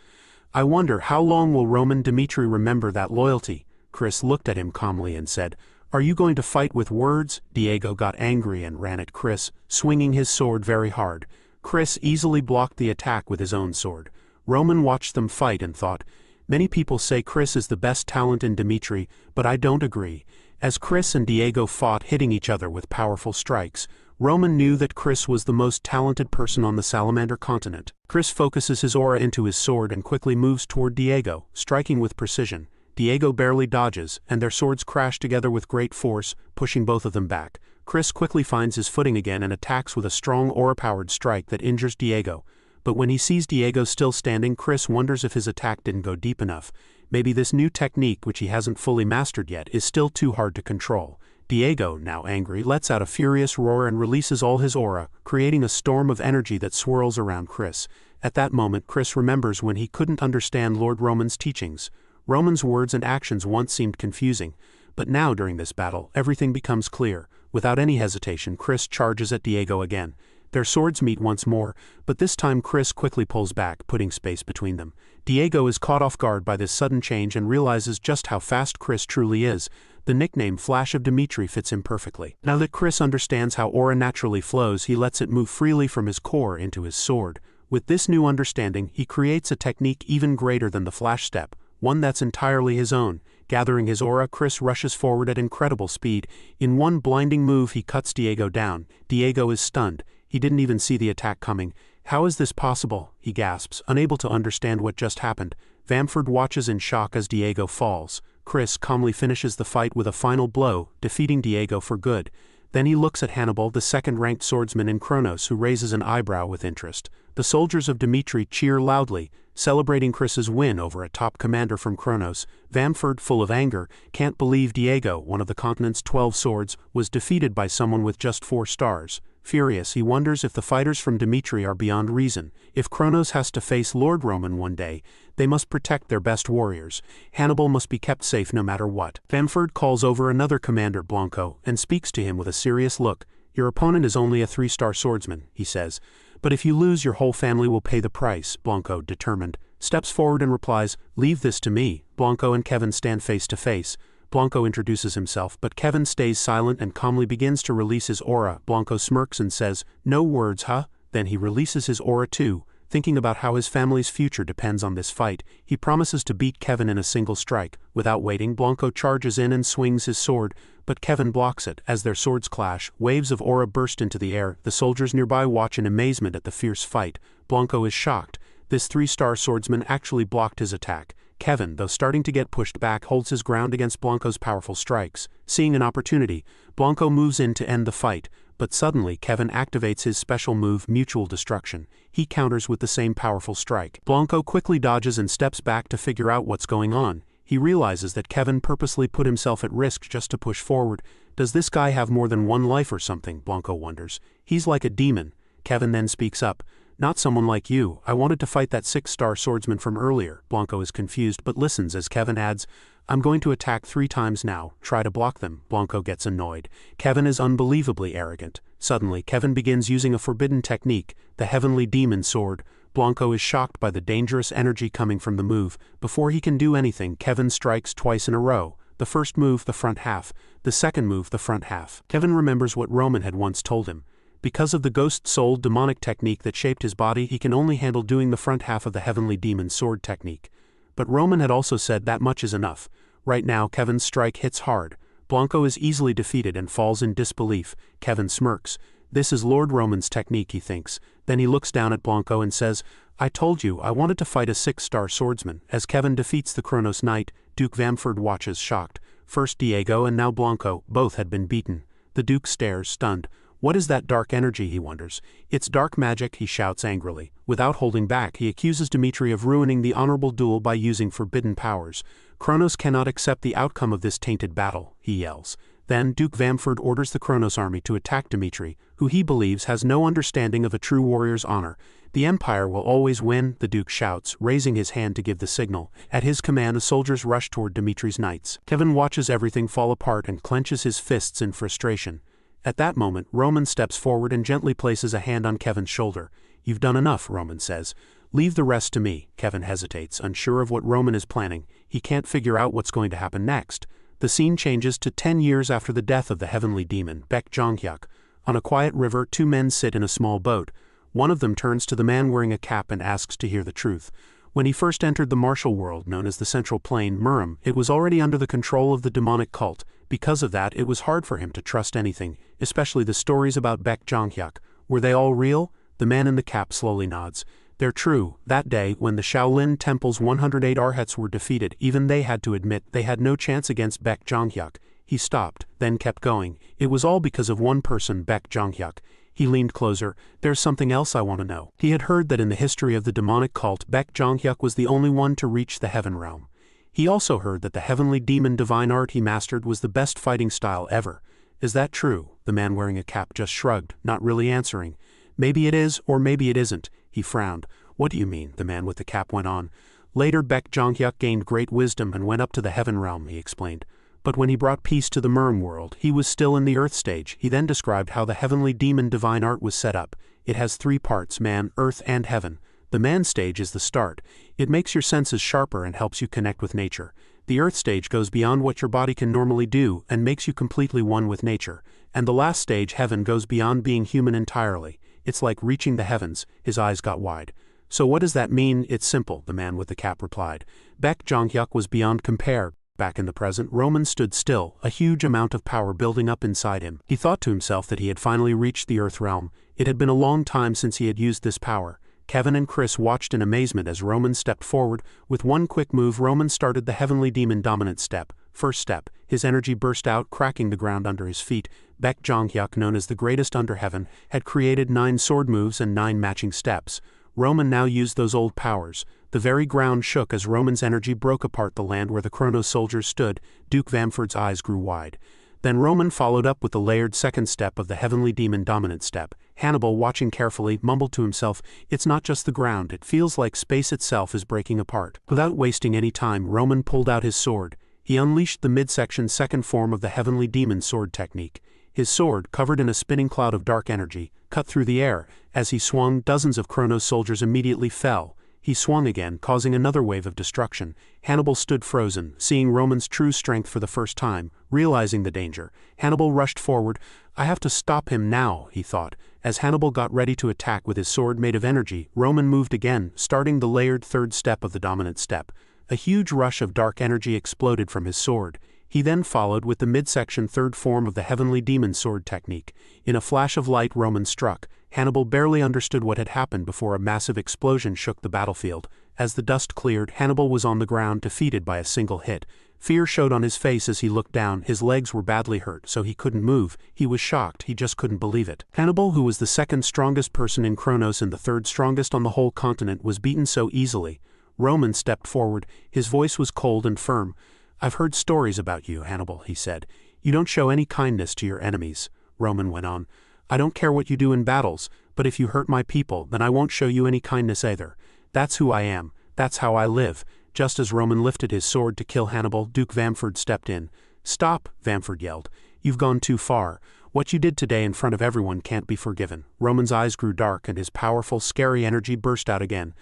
"I wonder how long will Roman Dmitri remember that loyalty?" Chris looked at him calmly and said, "Are you going to fight with words?" Diego got angry and ran at Chris, swinging his sword very hard. Chris easily blocked the attack with his own sword. Roman watched them fight and thought, "Many people say Chris is the best talent in Dmitri, but I don't agree." As Chris and Diego fought, hitting each other with powerful strikes, Roman knew that Chris was the most talented person on the Salamander continent. Chris focuses his aura into his sword and quickly moves toward Diego, striking with precision. Diego barely dodges, and their swords crash together with great force, pushing both of them back. Chris quickly finds his footing again and attacks with a strong aura-powered strike that injures Diego. But when he sees Diego still standing, Chris wonders if his attack didn't go deep enough. Maybe this new technique, which he hasn't fully mastered yet, is still too hard to control. Diego, now angry, lets out a furious roar and releases all his aura, creating a storm of energy that swirls around Chris. At that moment, Chris remembers when he couldn't understand Lord Roman's teachings. Roman's words and actions once seemed confusing, but now during this battle, everything becomes clear. Without any hesitation, Chris charges at Diego again. Their swords meet once more, but this time Chris quickly pulls back, putting space between them. Diego is caught off guard by this sudden change and realizes just how fast Chris truly is. The nickname Flash of Dimitri fits him perfectly. Now that Chris understands how aura naturally flows, he lets it move freely from his core into his sword. With this new understanding, he creates a technique even greater than the flash step, one that's entirely his own. Gathering his aura, Chris rushes forward at incredible speed. In one blinding move, he cuts Diego down. Diego is stunned. He didn't even see the attack coming. "How is this possible?" he gasps, unable to understand what just happened. Vamford watches in shock as Diego falls. Chris calmly finishes the fight with a final blow, defeating Diego for good. Then he looks at Hannibal, the second-ranked swordsman in Kronos, who raises an eyebrow with interest. The soldiers of Dimitri cheer loudly, celebrating Chris's win over a top commander from Kronos. Vamford, full of anger, can't believe Diego, one of the continent's 12 swords, was defeated by someone with just 4 stars. Furious, he wonders if the fighters from Dimitri are beyond reason. If Kronos has to face Lord Roman one day, they must protect their best warriors. Hannibal must be kept safe no matter what. Vamford calls over another commander, Blanco, and speaks to him with a serious look. "Your opponent is only a 3-star swordsman," he says. "But if you lose, your whole family will pay the price." Blanco, determined, steps forward and replies, "Leave this to me." Blanco and Kevin stand face to face. Blanco introduces himself, but Kevin stays silent and calmly begins to release his aura. Blanco smirks and says, "No words, huh?" Then he releases his aura too, thinking about how his family's future depends on this fight. He promises to beat Kevin in a single strike. Without waiting, Blanco charges in and swings his sword, but Kevin blocks it. As their swords clash, waves of aura burst into the air. The soldiers nearby watch in amazement at the fierce fight. Blanco is shocked. This 3-star swordsman actually blocked his attack. Kevin, though starting to get pushed back, holds his ground against Blanco's powerful strikes. Seeing an opportunity, Blanco moves in to end the fight, but suddenly Kevin activates his special move, Mutual Destruction. He counters with the same powerful strike. Blanco quickly dodges and steps back to figure out what's going on. He realizes that Kevin purposely put himself at risk just to push forward. Does this guy have more than one life or something? Blanco wonders. He's like a demon. Kevin then speaks up. "Not someone like you. I wanted to fight that 6-star swordsman from earlier." Blanco is confused but listens as Kevin adds, "I'm going to attack 3 times now. Try to block them." Blanco gets annoyed. Kevin is unbelievably arrogant. Suddenly, Kevin begins using a forbidden technique, the Heavenly Demon Sword. Blanco is shocked by the dangerous energy coming from the move. Before he can do anything, Kevin strikes twice in a row. The first move, the front half. The second move, the front half. Kevin remembers what Roman had once told him. Because of the ghost-souled demonic technique that shaped his body, he can only handle doing the front half of the Heavenly Demon Sword technique. But Roman had also said that much is enough. Right now, Kevin's strike hits hard. Blanco is easily defeated and falls in disbelief. Kevin smirks. This is Lord Roman's technique, he thinks. Then he looks down at Blanco and says, "I told you, I wanted to fight a 6-star swordsman." As Kevin defeats the Kronos Knight, Duke Vamford watches shocked. First Diego and now Blanco, both had been beaten. The Duke stares, stunned. What is that dark energy, he wonders. "It's dark magic," he shouts angrily. Without holding back, he accuses Dimitri of ruining the honorable duel by using forbidden powers. "Kronos cannot accept the outcome of this tainted battle," he yells. Then Duke Vamford orders the Kronos army to attack Dimitri, who he believes has no understanding of a true warrior's honor. "The Empire will always win," the Duke shouts, raising his hand to give the signal. At his command, the soldiers rush toward Dimitri's knights. Kevin watches everything fall apart and clenches his fists in frustration. At that moment, Roman steps forward and gently places a hand on Kevin's shoulder. "You've done enough," Roman says. "Leave the rest to me." Kevin hesitates, unsure of what Roman is planning. He can't figure out what's going to happen next. The scene changes to 10 years after the death of the heavenly demon, Baek Jonghyuk. On a quiet river, 2 men sit in a small boat. One of them turns to the man wearing a cap and asks to hear the truth. When he first entered the martial world known as the Central Plain, Murim, it was already under the control of the demonic cult. Because of that, it was hard for him to trust anything, especially the stories about Baek Jonghyuk. Were they all real? The man in the cap slowly nods. "They're true. That day, when the Shaolin Temple's 108 arhats were defeated, even they had to admit they had no chance against Baek Jonghyuk." He stopped, then kept going. "It was all because of one person, Baek Jonghyuk." He leaned closer. "There's something else I want to know." He had heard that in the history of the demonic cult, Baek Jonghyuk was the only one to reach the heaven realm. He also heard that the heavenly demon divine art he mastered was the best fighting style ever. Is that true? The man wearing a cap just shrugged, not really answering. Maybe it is, or maybe it isn't. He frowned. What do you mean? The man with the cap went on. Later Baek Jonghyuk gained great wisdom and went up to the heaven realm, he explained. But when he brought peace to the Murim world, he was still in the earth stage. He then described how the heavenly demon divine art was set up. It has 3 parts, man, earth, and heaven. The man stage is the start. It makes your senses sharper and helps you connect with nature. The earth stage goes beyond what your body can normally do and makes you completely one with nature. And the last stage, heaven, goes beyond being human entirely. It's like reaching the heavens. His eyes got wide. So what does that mean? It's simple, the man with the cap replied. Baek Jonghyuk was beyond compare. Back in the present, Roman stood still, a huge amount of power building up inside him. He thought to himself that he had finally reached the earth realm. It had been a long time since he had used this power. Kevin and Chris watched in amazement as Roman stepped forward. With one quick move, Roman started the heavenly demon dominant step. First step, his energy burst out, cracking the ground under his feet. Baek Jonghyuk, known as the greatest under heaven, had created 9 sword moves and 9 matching steps. Roman now used those old powers. The very ground shook as Roman's energy broke apart the land where the Chronos soldiers stood. Duke Vamford's eyes grew wide. Then Roman followed up with the layered second step of the heavenly demon dominant step. Hannibal, watching carefully, mumbled to himself, "It's not just the ground, it feels like space itself is breaking apart." Without wasting any time, Roman pulled out his sword. He unleashed the midsection second form of the heavenly demon sword technique. His sword, covered in a spinning cloud of dark energy, cut through the air. As he swung, dozens of Chronos soldiers immediately fell. He swung again, causing another wave of destruction. Hannibal stood frozen, seeing Roman's true strength for the first time. Realizing the danger, Hannibal rushed forward. "I have to stop him now," he thought. As Hannibal got ready to attack with his sword made of energy, Roman moved again, starting the layered third step of the dominant step. A huge rush of dark energy exploded from his sword. He then followed with the midsection third form of the heavenly demon sword technique. In a flash of light, Roman struck. Hannibal barely understood what had happened before a massive explosion shook the battlefield. As the dust cleared, Hannibal was on the ground, defeated by a single hit. Fear showed on his face as he looked down. His legs were badly hurt, so he couldn't move. He was shocked. He just couldn't believe it. Hannibal, who was the second strongest person in Chronos and the third strongest on the whole continent, was beaten so easily. Roman stepped forward. His voice was cold and firm. "I've heard stories about you, Hannibal," he said. "You don't show any kindness to your enemies." Roman went on. "I don't care what you do in battles, but if you hurt my people, then I won't show you any kindness either. That's who I am. That's how I live." Just as Roman lifted his sword to kill Hannibal, Duke Vamford stepped in. "Stop," Vamford yelled. "You've gone too far. What you did today in front of everyone can't be forgiven." Roman's eyes grew dark and his powerful, scary energy burst out again.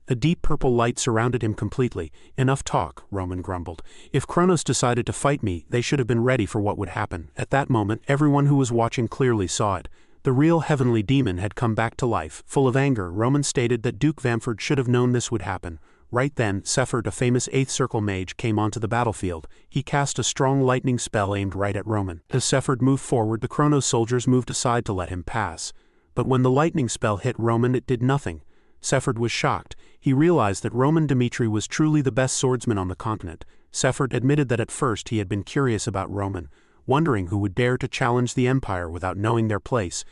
A deep purple light surrounded him completely. "Enough talk," Roman grumbled. "If Chronos decided to fight me, they should have been ready for what would happen." At that moment, everyone who was watching clearly saw it. The real heavenly demon had come back to life. Full of anger, Roman stated that Duke Vamford should have known this would happen. Right then, Sephard, a famous 8th Circle mage, came onto the battlefield. He cast a strong lightning spell aimed right at Roman. As Sephard moved forward, the Chronos soldiers moved aside to let him pass. But when the lightning spell hit Roman, it did nothing. Sephard was shocked. He realized that Roman Dmitri was truly the best swordsman on the continent. Sephard admitted that at first he had been curious about Roman, wondering who would dare to challenge the Empire without knowing their place.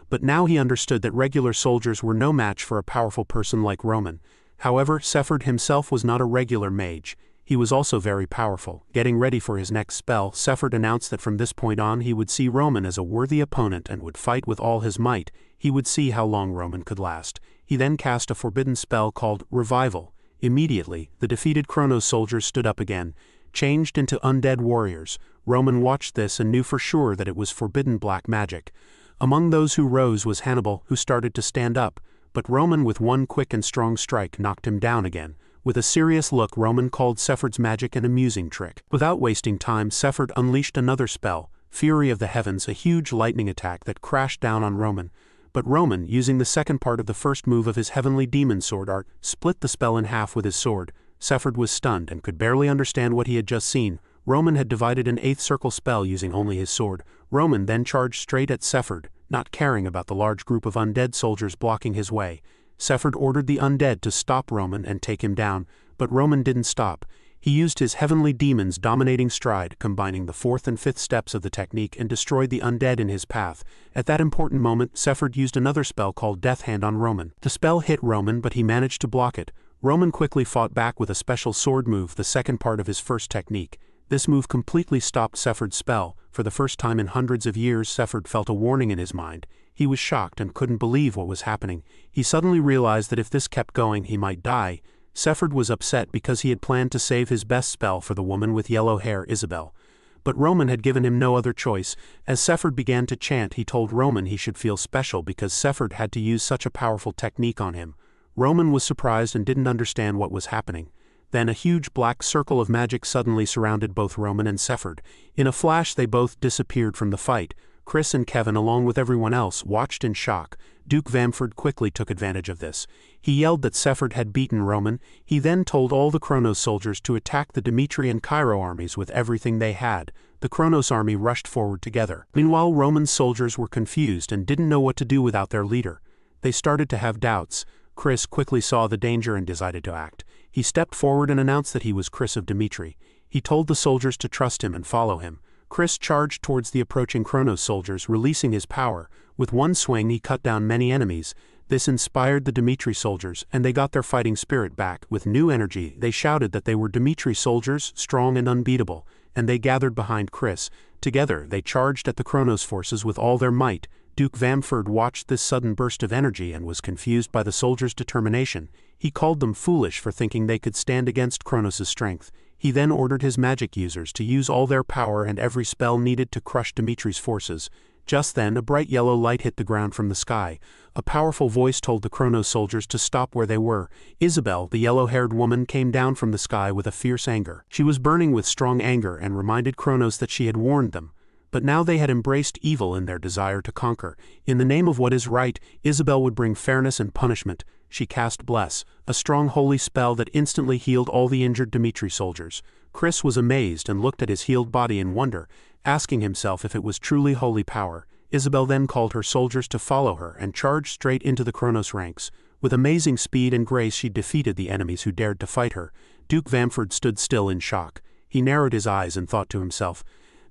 But now he understood that regular soldiers were no match for a powerful person like Roman. However, Sephard himself was not a regular mage. He was also very powerful. Getting ready for his next spell, Sephard announced that from this point on he would see Roman as a worthy opponent and would fight with all his might. He would see how long Roman could last. He then cast a forbidden spell called Revival. Immediately, the defeated Chronos soldiers stood up again, changed into undead warriors. Roman watched this and knew for sure that it was forbidden black magic. Among those who rose was Hannibal, who started to stand up. But Roman, with one quick and strong strike, knocked him down again. With a serious look, Roman called Sephard's magic an amusing trick. Without wasting time, Sephard unleashed another spell, Fury of the Heavens, a huge lightning attack that crashed down on Roman. But Roman, using the second part of the first move of his heavenly demon sword art, split the spell in half with his sword. Sephard was stunned and could barely understand what he had just seen. Roman had divided an 8th circle spell using only his sword. Roman then charged straight at Sephard, not caring about the large group of undead soldiers blocking his way. Sephard ordered the undead to stop Roman and take him down, but Roman didn't stop. He used his heavenly demon's dominating stride, combining the 4th and 5th steps of the technique, and destroyed the undead in his path. At that important moment, Sephard used another spell called Death Hand on Roman. The spell hit Roman, but he managed to block it. Roman quickly fought back with a special sword move, the second part of his first technique. This move completely stopped Sefard's spell. For the first time in hundreds of years, Sefard felt a warning in his mind. He was shocked and couldn't believe what was happening. He suddenly realized that if this kept going, he might die. Sefard was upset because he had planned to save his best spell for the woman with yellow hair, Isabel. But Roman had given him no other choice. As Sefard began to chant, he told Roman he should feel special because Sefard had to use such a powerful technique on him. Roman was surprised and didn't understand what was happening. Then a huge black circle of magic suddenly surrounded both Roman and Sefard. In a flash they both disappeared from the fight. Chris and Kevin, along with everyone else, watched in shock. Duke Vamford quickly took advantage of this. He yelled that Sefard had beaten Roman. He then told all the Kronos soldiers to attack the Dimitri and Cairo armies with everything they had. The Kronos army rushed forward together. Meanwhile, Roman soldiers were confused and didn't know what to do without their leader. They started to have doubts. Chris quickly saw the danger and decided to act. He stepped forward and announced that he was Chris of Dimitri. He told the soldiers to trust him and follow him. Chris charged towards the approaching Kronos soldiers, releasing his power. With one swing he cut down many enemies. This inspired the Dimitri soldiers, and they got their fighting spirit back. With new energy, they shouted that they were Dimitri soldiers, strong and unbeatable, and they gathered behind Chris. Together, they charged at the Kronos forces with all their might. Duke Vamford watched this sudden burst of energy and was confused by the soldiers' determination. He called them foolish for thinking they could stand against Kronos' strength. He then ordered his magic users to use all their power and every spell needed to crush Dimitri's forces. Just then, a bright yellow light hit the ground from the sky. A powerful voice told the Kronos soldiers to stop where they were. Isabel, the yellow-haired woman, came down from the sky with a fierce anger. She was burning with strong anger and reminded Kronos that she had warned them. But now they had embraced evil in their desire to conquer. In the name of what is right, Isabel would bring fairness and punishment. She cast Bless, a strong holy spell that instantly healed all the injured Dimitri soldiers. Chris was amazed and looked at his healed body in wonder, asking himself if it was truly holy power. Isabel then called her soldiers to follow her and charged straight into the Kronos ranks. With amazing speed and grace she defeated the enemies who dared to fight her. Duke Vamford stood still in shock. He narrowed his eyes and thought to himself,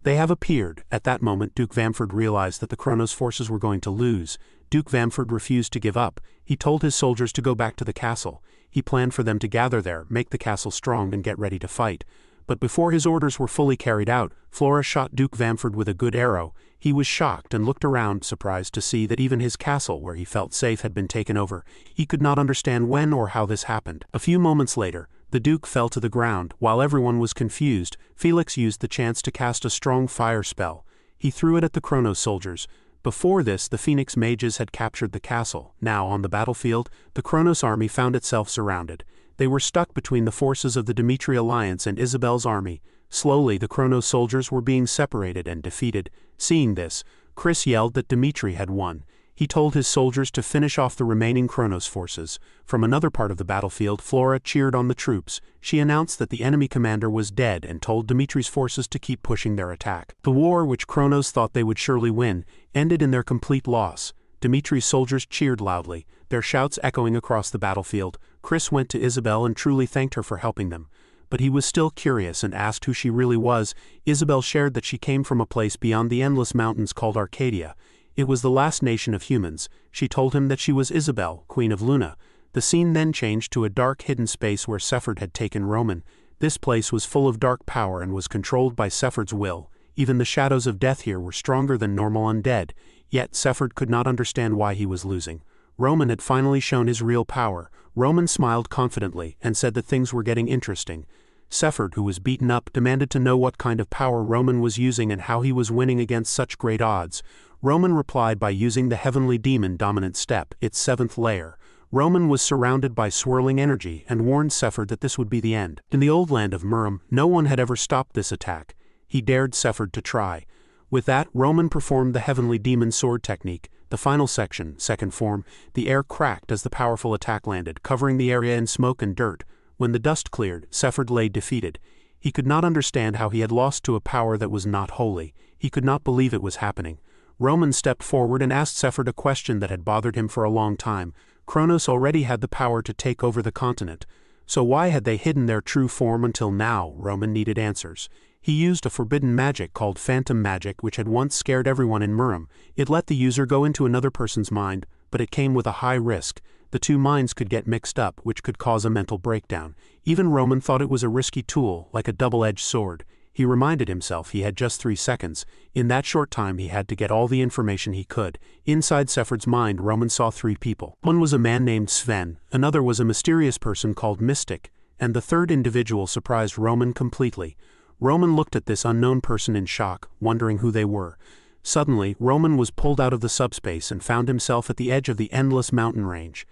"They have appeared." At that moment Duke Vamford realized that the Kronos forces were going to lose. Duke Vamford refused to give up. He told his soldiers to go back to the castle. He planned for them to gather there, make the castle strong and get ready to fight. But before his orders were fully carried out, Flora shot Duke Vamford with a good arrow. He was shocked and looked around, surprised to see that even his castle, where he felt safe, had been taken over. He could not understand when or how this happened. A few moments later, the Duke fell to the ground. While everyone was confused, Felix used the chance to cast a strong fire spell. He threw it at the Kronos soldiers. Before this, the Phoenix mages had captured the castle. Now, on the battlefield, the Kronos army found itself surrounded. They were stuck between the forces of the Dimitri alliance and Isabel's army. Slowly, the Kronos soldiers were being separated and defeated. Seeing this, Chris yelled that Dimitri had won. He told his soldiers to finish off the remaining Kronos forces. From another part of the battlefield, Flora cheered on the troops. She announced that the enemy commander was dead and told Dimitri's forces to keep pushing their attack. The war, which Kronos thought they would surely win, ended in their complete loss. Dimitri's soldiers cheered loudly, their shouts echoing across the battlefield. Chris went to Isabel and truly thanked her for helping them. But he was still curious and asked who she really was. Isabel shared that she came from a place beyond the endless mountains called Arcadia. It was the last nation of humans. She told him that she was Isabel, Queen of Luna. The scene then changed to a dark hidden space where Sefard had taken Roman. This place was full of dark power and was controlled by Sefard's will. Even the shadows of death here were stronger than normal undead. Yet Sefard could not understand why he was losing. Roman had finally shown his real power. Roman smiled confidently and said that things were getting interesting. Sefard, who was beaten up, demanded to know what kind of power Roman was using and how he was winning against such great odds. Roman replied by using the heavenly demon dominant step, its seventh layer. Roman was surrounded by swirling energy and warned Sefard that this would be the end. In the old land of Murim, no one had ever stopped this attack. He dared Sefard to try. With that, Roman performed the heavenly demon sword technique. The final section, second form, the air cracked as the powerful attack landed, covering the area in smoke and dirt. When the dust cleared, Sefard lay defeated. He could not understand how he had lost to a power that was not holy. He could not believe it was happening. Roman stepped forward and asked Sefard a question that had bothered him for a long time. Kronos already had the power to take over the continent. So why had they hidden their true form until now? Roman needed answers. He used a forbidden magic called phantom magic, which had once scared everyone in Murim. It let the user go into another person's mind, but it came with a high risk. The two minds could get mixed up, which could cause a mental breakdown. Even Roman thought it was a risky tool, like a double-edged sword. He reminded himself he had just 3 seconds. In that short time he had to get all the information he could. Inside Sefard's mind, Roman saw 3 people. One was a man named Sven, another was a mysterious person called Mystic, and the third individual surprised Roman completely. Roman looked at this unknown person in shock, wondering who they were. Suddenly, Roman was pulled out of the subspace and found himself at the edge of the endless mountain range.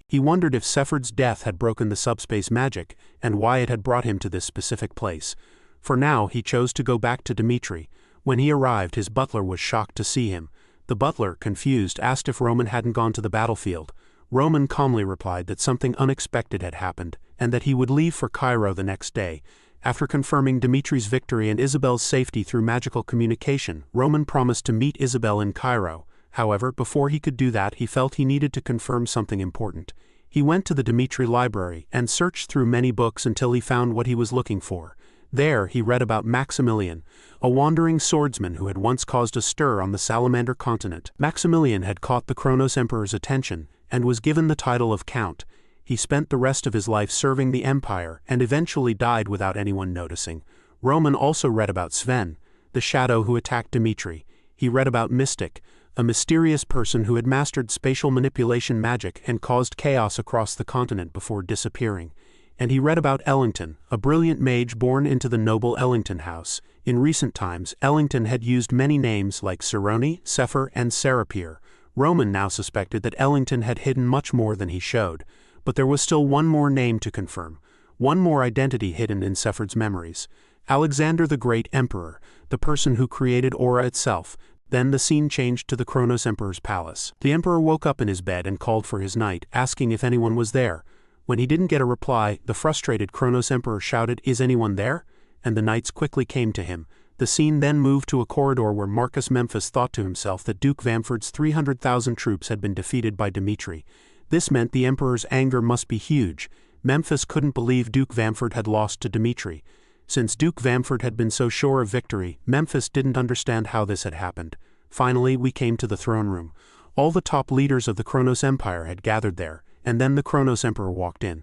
He wondered if Sefard's death had broken the subspace magic, and why it had brought him to this specific place. For now, he chose to go back to Dimitri. When he arrived, his butler was shocked to see him. The butler, confused, asked if Roman hadn't gone to the battlefield. Roman calmly replied that something unexpected had happened, and that he would leave for Cairo the next day. After confirming Dimitri's victory and Isabel's safety through magical communication, Roman promised to meet Isabel in Cairo. However, before he could do that, he felt he needed to confirm something important. He went to the Dimitri library and searched through many books until he found what he was looking for. There, he read about Maximilian, a wandering swordsman who had once caused a stir on the Salamander continent. Maximilian had caught the Kronos Emperor's attention and was given the title of Count. He spent the rest of his life serving the Empire and eventually died without anyone noticing. Roman also read about Sven, the shadow who attacked Dimitri. He read about Mystic, a mysterious person who had mastered spatial manipulation magic and caused chaos across the continent before disappearing. And he read about Ellington, a brilliant mage born into the noble Ellington house. In recent times, Ellington had used many names like Cerrone, Sephir, and Serapir. Roman now suspected that Ellington had hidden much more than he showed. But there was still one more name to confirm, one more identity hidden in Sefard's memories. Alexander the Great Emperor, the person who created Aura itself. Then the scene changed to the Kronos Emperor's palace. The Emperor woke up in his bed and called for his knight, asking if anyone was there. When he didn't get a reply, the frustrated Kronos Emperor shouted, "Is anyone there?" And the knights quickly came to him. The scene then moved to a corridor where Marcus Memphis thought to himself that Duke Vamford's 300,000 troops had been defeated by Dimitri. This meant the Emperor's anger must be huge. Memphis couldn't believe Duke Vamford had lost to Dimitri. Since Duke Vamford had been so sure of victory, Memphis didn't understand how this had happened. Finally, we came to the throne room. All the top leaders of the Kronos Empire had gathered there, and then the Kronos Emperor walked in.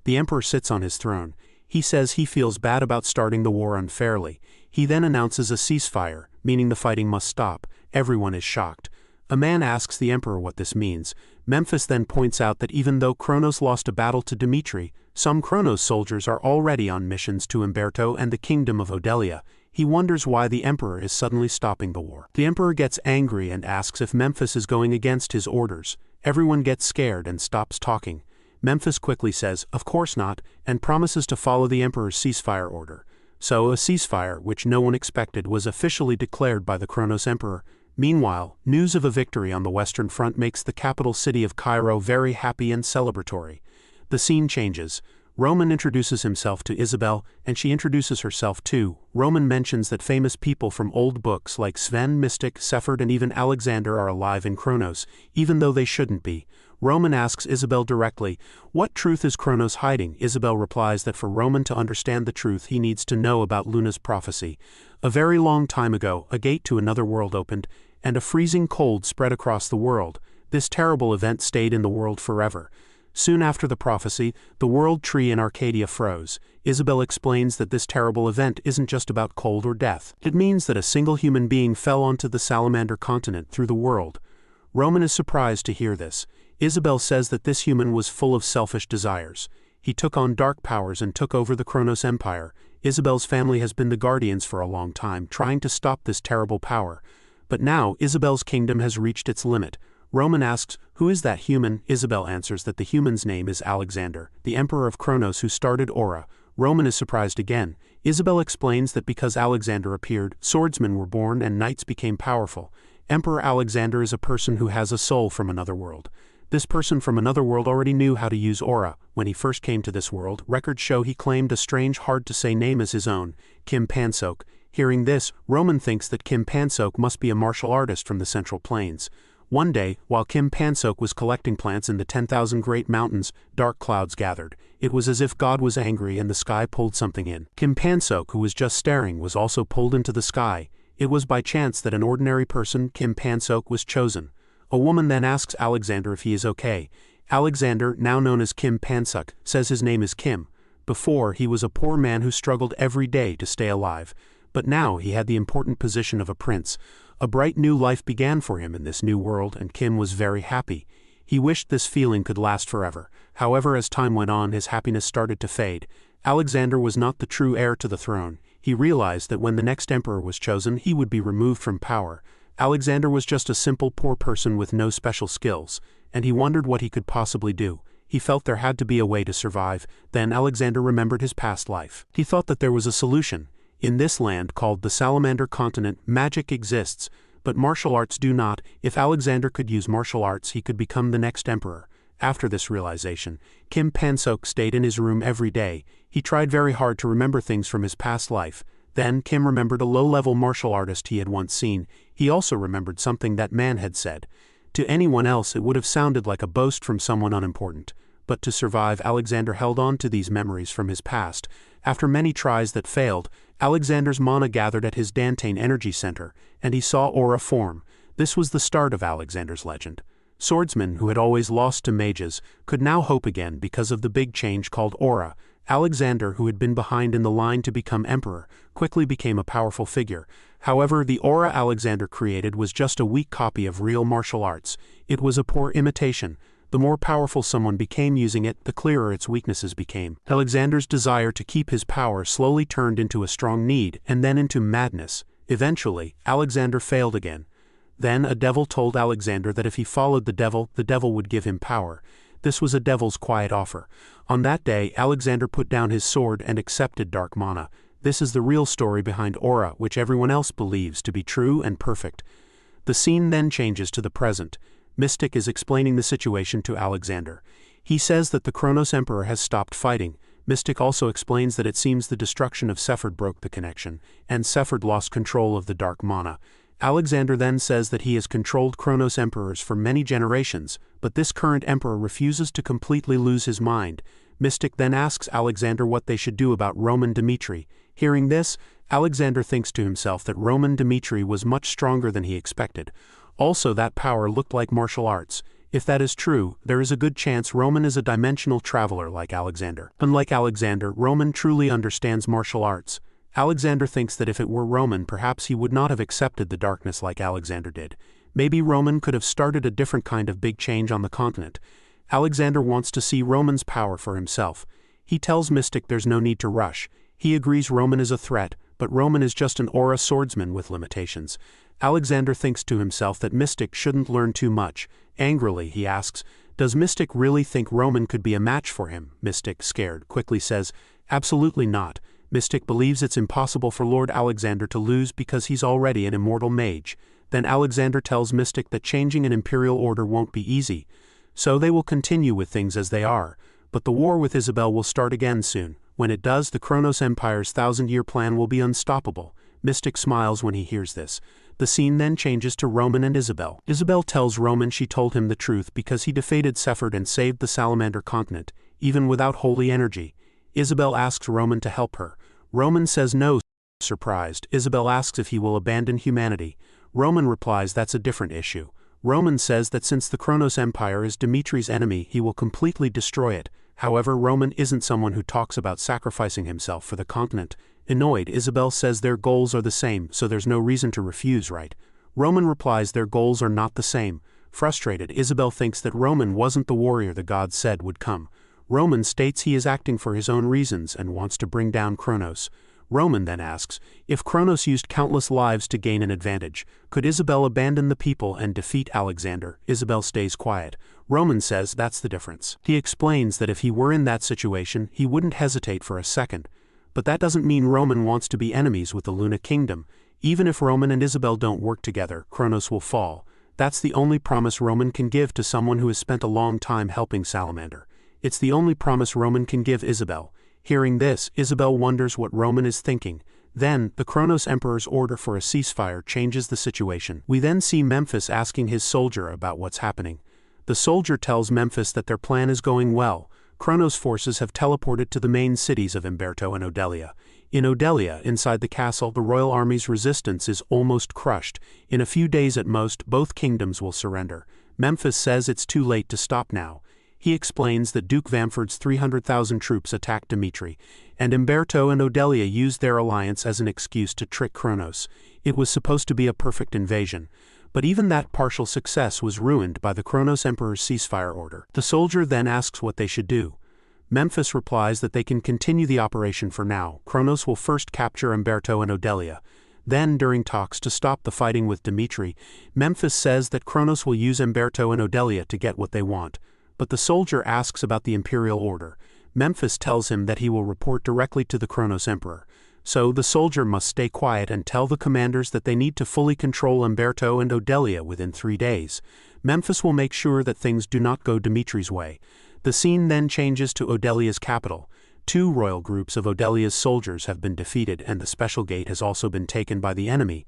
The Emperor sits on his throne. He says he feels bad about starting the war unfairly. He then announces a ceasefire, meaning the fighting must stop. Everyone is shocked. A man asks the Emperor what this means. Memphis then points out that even though Kronos lost a battle to Dimitri, some Kronos soldiers are already on missions to Umberto and the kingdom of Odelia. He wonders why the Emperor is suddenly stopping the war. The Emperor gets angry and asks if Memphis is going against his orders. Everyone gets scared and stops talking. Memphis quickly says, "Of course not," and promises to follow the Emperor's ceasefire order. So a ceasefire, which no one expected, was officially declared by the Kronos Emperor. Meanwhile, news of a victory on the Western Front makes the capital city of Cairo very happy and celebratory. The scene changes. Roman introduces himself to Isabel, and she introduces herself too. Roman mentions that famous people from old books like Sven, Mystic, Sephard, and even Alexander are alive in Kronos, even though they shouldn't be. Roman asks Isabel directly, "What truth is Kronos hiding?" Isabel replies that for Roman to understand the truth he needs to know about Luna's prophecy. A very long time ago, a gate to another world opened, and a freezing cold spread across the world. This terrible event stayed in the world forever. Soon after the prophecy, the world tree in Arcadia froze. Isabel explains that this terrible event isn't just about cold or death. It means that a single human being fell onto the Salamander continent through the world. Roman is surprised to hear this. Isabel says that this human was full of selfish desires. He took on dark powers and took over the Kronos Empire. Isabel's family has been the guardians for a long time, trying to stop this terrible power. But now, Isabel's kingdom has reached its limit. Roman asks, "Who is that human?" Isabel answers that the human's name is Alexander, the Emperor of Kronos who started Aura. Roman is surprised again. Isabel explains that because Alexander appeared, swordsmen were born and knights became powerful. Emperor Alexander is a person who has a soul from another world. This person from another world already knew how to use Aura. When he first came to this world, records show he claimed a strange, hard-to-say name as his own, Kim Pansok. Hearing this, Roman thinks that Kim Pansok must be a martial artist from the Central Plains. One day, while Kim Pansok was collecting plants in the 10,000 Great Mountains, dark clouds gathered. It was as if God was angry and the sky pulled something in. Kim Pansok, who was just staring, was also pulled into the sky. It was by chance that an ordinary person, Kim Pansok, was chosen. A woman then asks Alexander if he is okay. Alexander, now known as Kim Pansuk, says his name is Kim. Before, he was a poor man who struggled every day to stay alive. But now he had the important position of a prince. A bright new life began for him in this new world, and Kim was very happy. He wished this feeling could last forever. However, as time went on, his happiness started to fade. Alexander was not the true heir to the throne. He realized that when the next emperor was chosen, he would be removed from power. Alexander was just a simple poor person with no special skills, and he wondered what he could possibly do. He felt there had to be a way to survive. Then Alexander remembered his past life. He thought that there was a solution. In this land called the Salamander continent, magic exists, but martial arts do not. If Alexander could use martial arts, he could become the next emperor. After this realization, Kim Pansuk stayed in his room every day. He tried very hard to remember things from his past life. Then Kim remembered a low-level martial artist he had once seen. He also remembered something that man had said. To anyone else it would have sounded like a boast from someone unimportant. But to survive, Alexander held on to these memories from his past. After many tries that failed, Alexander's mana gathered at his Dantane energy center, and he saw aura form. This was the start of Alexander's legend. Swordsmen, who had always lost to mages, could now hope again because of the big change called aura. Alexander, who had been behind in the line to become emperor, quickly became a powerful figure. However, the aura Alexander created was just a weak copy of real martial arts. It was a poor imitation. The more powerful someone became using it, the clearer its weaknesses became. Alexander's desire to keep his power slowly turned into a strong need, and then into madness. Eventually, Alexander failed again. Then a devil told Alexander that if he followed the devil would give him power. This was a devil's quiet offer. On that day, Alexander put down his sword and accepted dark mana. This is the real story behind aura, which everyone else believes to be true and perfect. The scene then changes to the present. Mystic is explaining the situation to Alexander. He says that the Kronos Emperor has stopped fighting. Mystic also explains that it seems the destruction of Sephard broke the connection, and Sephard lost control of the dark mana. Alexander then says that he has controlled Kronos emperors for many generations, but this current emperor refuses to completely lose his mind. Mystic then asks Alexander what they should do about Roman Dmitri. Hearing this, Alexander thinks to himself that Roman Dmitri was much stronger than he expected. Also, that power looked like martial arts. If that is true, there is a good chance Roman is a dimensional traveler like Alexander. Unlike Alexander, Roman truly understands martial arts. Alexander thinks that if it were Roman, perhaps he would not have accepted the darkness like Alexander did. Maybe Roman could have started a different kind of big change on the continent. Alexander wants to see Roman's power for himself. He tells Mystic there's no need to rush. He agrees Roman is a threat, but Roman is just an aura swordsman with limitations. Alexander thinks to himself that Mystic shouldn't learn too much. Angrily, he asks, does Mystic really think Roman could be a match for him? Mystic, scared, quickly says, absolutely not. Mystic believes it's impossible for Lord Alexander to lose because he's already an immortal mage. Then Alexander tells Mystic that changing an imperial order won't be easy. So they will continue with things as they are. But the war with Isabel will start again soon. When it does, the Kronos Empire's 1,000-year plan will be unstoppable. Mystic smiles when he hears this. The scene then changes to Roman and Isabel. Isabel tells Roman she told him the truth because he defeated Sephard and saved the Salamander continent, even without holy energy. Isabel asks Roman to help her. Roman says no. Surprised, Isabel asks if he will abandon humanity. Roman replies that's a different issue. Roman says that since the Kronos Empire is Dimitri's enemy, he will completely destroy it. However, Roman isn't someone who talks about sacrificing himself for the continent. Annoyed, Isabel says their goals are the same, so there's no reason to refuse, right? Roman replies their goals are not the same. Frustrated, Isabel thinks that Roman wasn't the warrior the gods said would come. Roman states he is acting for his own reasons and wants to bring down Kronos. Roman then asks, if Kronos used countless lives to gain an advantage, could Isabel abandon the people and defeat Alexander? Isabel stays quiet. Roman says that's the difference. He explains that if he were in that situation, he wouldn't hesitate for a second. But that doesn't mean Roman wants to be enemies with the Luna Kingdom. Even if Roman and Isabel don't work together, Kronos will fall. That's the only promise Roman can give to someone who has spent a long time helping Salamander. It's the only promise Roman can give Isabel. Hearing this, Isabel wonders what Roman is thinking. Then, the Kronos Emperor's order for a ceasefire changes the situation. We then see Memphis asking his soldier about what's happening. The soldier tells Memphis that their plan is going well. Kronos forces have teleported to the main cities of Umberto and Odelia. In Odelia, inside the castle, the royal army's resistance is almost crushed. In a few days at most, both kingdoms will surrender. Memphis says it's too late to stop now. He explains that Duke Vamford's 300,000 troops attacked Dimitri, and Umberto and Odelia used their alliance as an excuse to trick Kronos. It was supposed to be a perfect invasion, but even that partial success was ruined by the Kronos Emperor's ceasefire order. The soldier then asks what they should do. Memphis replies that they can continue the operation for now. Kronos will first capture Umberto and Odelia. Then, during talks to stop the fighting with Dimitri, Memphis says that Kronos will use Umberto and Odelia to get what they want. But the soldier asks about the imperial order. Memphis tells him that he will report directly to the Kronos Emperor. So the soldier must stay quiet and tell the commanders that they need to fully control Umberto and Odelia within 3 days. Memphis will make sure that things do not go Dimitri's way. The scene then changes to Odelia's capital. 2 royal groups of Odelia's soldiers have been defeated, and the special gate has also been taken by the enemy.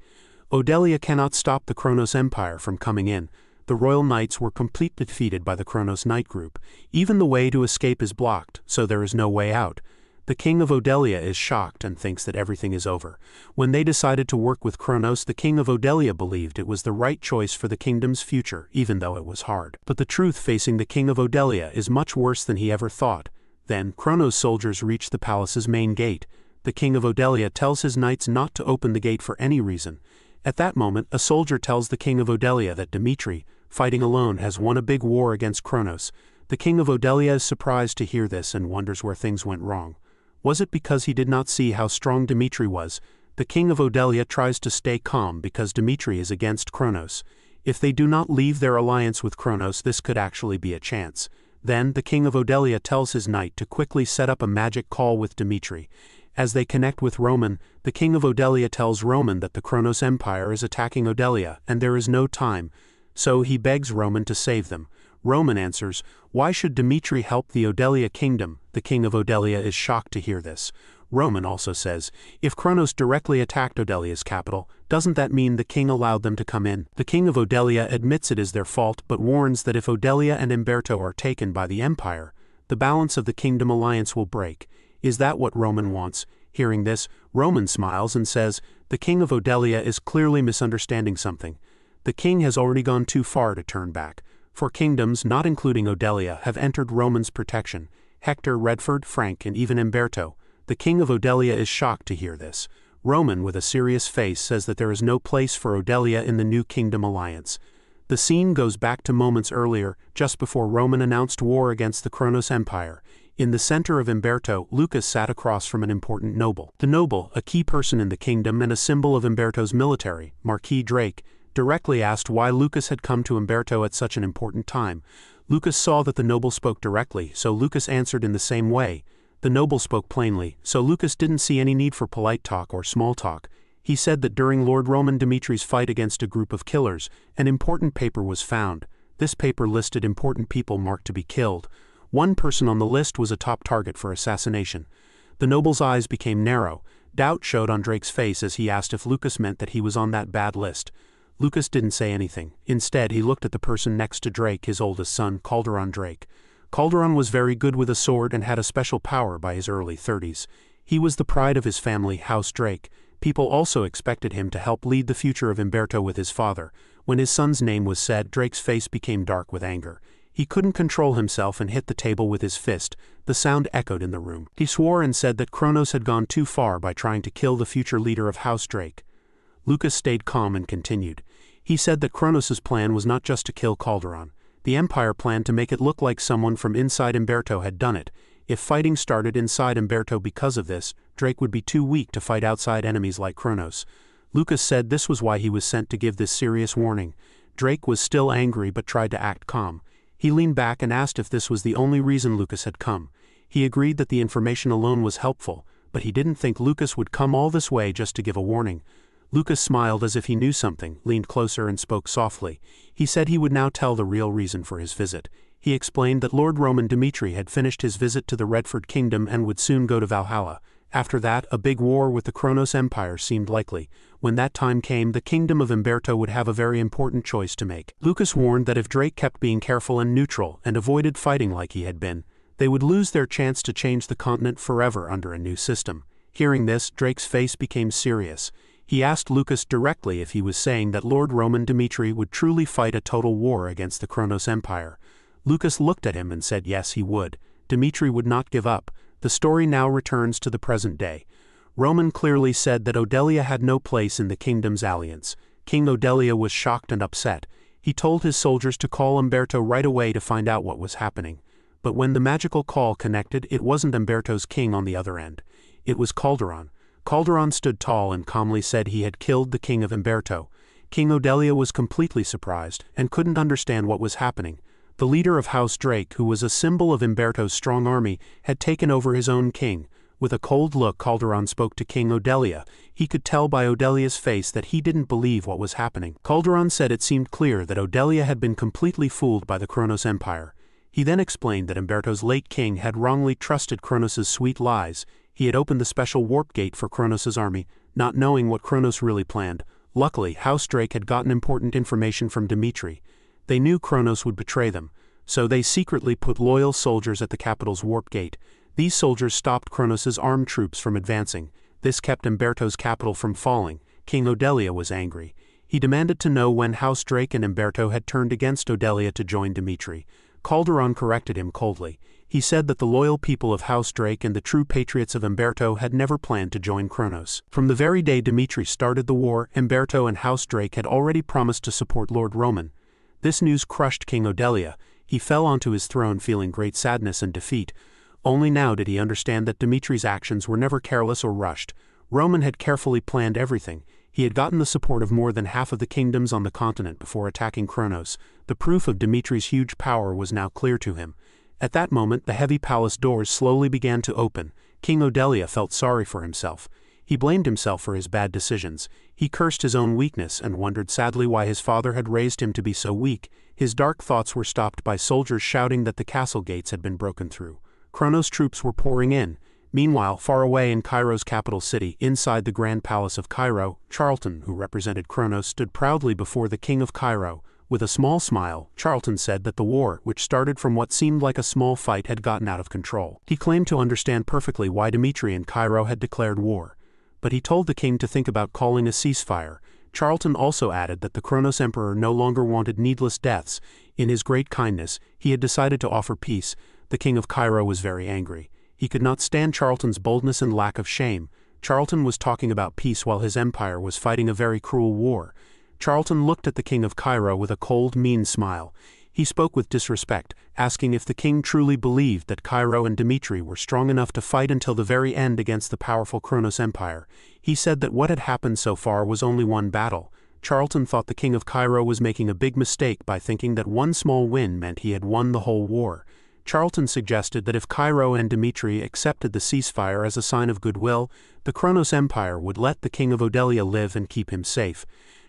Odelia cannot stop the Kronos Empire from coming in. The royal knights were completely defeated by the Kronos Knight group. Even the way to escape is blocked, so there is no way out. The king of Odelia is shocked and thinks that everything is over. When they decided to work with Kronos, the king of Odelia believed it was the right choice for the kingdom's future, even though it was hard. But the truth facing the king of Odelia is much worse than he ever thought. Then, Kronos soldiers reach the palace's main gate. The king of Odelia tells his knights not to open the gate for any reason. At that moment, a soldier tells the king of Odelia that Dimitri, fighting alone, has won a big war against Kronos. The king of Odelia is surprised to hear this and wonders where things went wrong. Was it because he did not see how strong Dimitri was? The king of Odelia tries to stay calm because Dimitri is against Kronos. If they do not leave their alliance with Kronos, this could actually be a chance. Then, the king of Odelia tells his knight to quickly set up a magic call with Dimitri. As they connect with Roman, the king of Odelia tells Roman that the Kronos Empire is attacking Odelia, and there is no time. So he begs Roman to save them. Roman answers, "Why should Dimitri help the Odelia kingdom?" The king of Odelia is shocked to hear this. Roman also says, if Kronos directly attacked Odelia's capital, doesn't that mean the king allowed them to come in? The king of Odelia admits it is their fault, but warns that if Odelia and Umberto are taken by the empire, the balance of the kingdom alliance will break. Is that what Roman wants? Hearing this, Roman smiles and says, the king of Odelia is clearly misunderstanding something. The king has already gone too far to turn back. 4 kingdoms, not including Odelia, have entered Roman's protection: Hector, Redford, Frank, and even Umberto. The king of Odelia is shocked to hear this. Roman, with a serious face, says that there is no place for Odelia in the new kingdom alliance. The scene goes back to moments earlier, just before Roman announced war against the Kronos Empire. In the center of Umberto, Lucas sat across from an important noble. The noble, a key person in the kingdom and a symbol of Umberto's military, Marquis Drake, directly asked why Lucas had come to Umberto at such an important time. Lucas saw that the noble spoke directly, so Lucas answered in the same way. The noble spoke plainly, so Lucas didn't see any need for polite talk or small talk. He said that during Lord Roman Dimitri's fight against a group of killers, an important paper was found. This paper listed important people marked to be killed. One person on the list was a top target for assassination. The noble's eyes became narrow. Doubt showed on Drake's face as he asked if Lucas meant that he was on that bad list. Lucas didn't say anything. Instead, he looked at the person next to Drake, his oldest son, Calderon Drake. Calderon was very good with a sword and had a special power by his early 30s. He was the pride of his family, House Drake. People also expected him to help lead the future of Umberto with his father. When his son's name was said, Drake's face became dark with anger. He couldn't control himself and hit the table with his fist. The sound echoed in the room. He swore and said that Kronos had gone too far by trying to kill the future leader of House Drake. Lucas stayed calm and continued. He said that Kronos' plan was not just to kill Calderon. The Empire planned to make it look like someone from inside Umberto had done it. If fighting started inside Umberto because of this, Drake would be too weak to fight outside enemies like Kronos. Lucas said this was why he was sent to give this serious warning. Drake was still angry but tried to act calm. He leaned back and asked if this was the only reason Lucas had come. He agreed that the information alone was helpful, but he didn't think Lucas would come all this way just to give a warning. Lucas smiled as if he knew something, leaned closer and spoke softly. He said he would now tell the real reason for his visit. He explained that Lord Roman Dimitri had finished his visit to the Redford Kingdom and would soon go to Valhalla. After that, a big war with the Kronos Empire seemed likely. When that time came, the kingdom of Umberto would have a very important choice to make. Lucas warned that if Drake kept being careful and neutral and avoided fighting like he had been, they would lose their chance to change the continent forever under a new system. Hearing this, Drake's face became serious. He asked Lucas directly if he was saying that Lord Roman Dmitri would truly fight a total war against the Kronos Empire. Lucas looked at him and said yes, he would. Dmitri would not give up. The story now returns to the present day. Roman clearly said that Odelia had no place in the kingdom's alliance. King Odelia was shocked and upset. He told his soldiers to call Umberto right away to find out what was happening. But when the magical call connected, it wasn't Umberto's king on the other end. It was Calderon. Calderon stood tall and calmly said he had killed the king of Umberto. King Odelia was completely surprised and couldn't understand what was happening. The leader of House Drake, who was a symbol of Umberto's strong army, had taken over his own king. With a cold look, Calderon spoke to King Odelia. He could tell by Odelia's face that he didn't believe what was happening. Calderon said it seemed clear that Odelia had been completely fooled by the Kronos Empire. He then explained that Umberto's late king had wrongly trusted Kronos' sweet lies. He had opened the special warp gate for Kronos' army, not knowing what Kronos really planned. Luckily, House Drake had gotten important information from Dmitri. They knew Kronos would betray them, so they secretly put loyal soldiers at the capital's warp gate. These soldiers stopped Kronos' armed troops from advancing. This kept Umberto's capital from falling. King Odelia was angry. He demanded to know when House Drake and Umberto had turned against Odelia to join Dmitri. Calderon corrected him coldly. He said that the loyal people of House Drake and the true patriots of Umberto had never planned to join Kronos. From the very day Dmitri started the war, Umberto and House Drake had already promised to support Lord Roman. This news crushed King Odelia. He fell onto his throne feeling great sadness and defeat. Only now did he understand that Dmitri's actions were never careless or rushed. Roman had carefully planned everything. He had gotten the support of more than half of the kingdoms on the continent before attacking Kronos. The proof of Dmitri's huge power was now clear to him. At that moment, the heavy palace doors slowly began to open. King Odelia felt sorry for himself. He blamed himself for his bad decisions. He cursed his own weakness and wondered sadly why his father had raised him to be so weak. His dark thoughts were stopped by soldiers shouting that the castle gates had been broken through. Kronos troops were pouring in. Meanwhile, far away in Cairo's capital city, inside the Grand Palace of Cairo, Charlton, who represented Kronos, stood proudly before the King of Cairo. With a small smile, Charlton said that the war, which started from what seemed like a small fight, had gotten out of control. He claimed to understand perfectly why Dmitri and Cairo had declared war. But he told the king to think about calling a ceasefire. Charlton also added that the Kronos Emperor no longer wanted needless deaths. In his great kindness, he had decided to offer peace. The king of Cairo was very angry. He could not stand Charlton's boldness and lack of shame. Charlton was talking about peace while his empire was fighting a very cruel war. Charlton looked at the king of Cairo with a cold, mean smile. He spoke with disrespect, asking if the king truly believed that Cairo and Dmitri were strong enough to fight until the very end against the powerful Kronos Empire. He said that what had happened so far was only one battle. Charlton thought the king of Cairo was making a big mistake by thinking that one small win meant he had won the whole war. Charlton suggested that if Cairo and Dmitri accepted the ceasefire as a sign of goodwill, the Kronos Empire would let the king of Odelia live and keep him safe.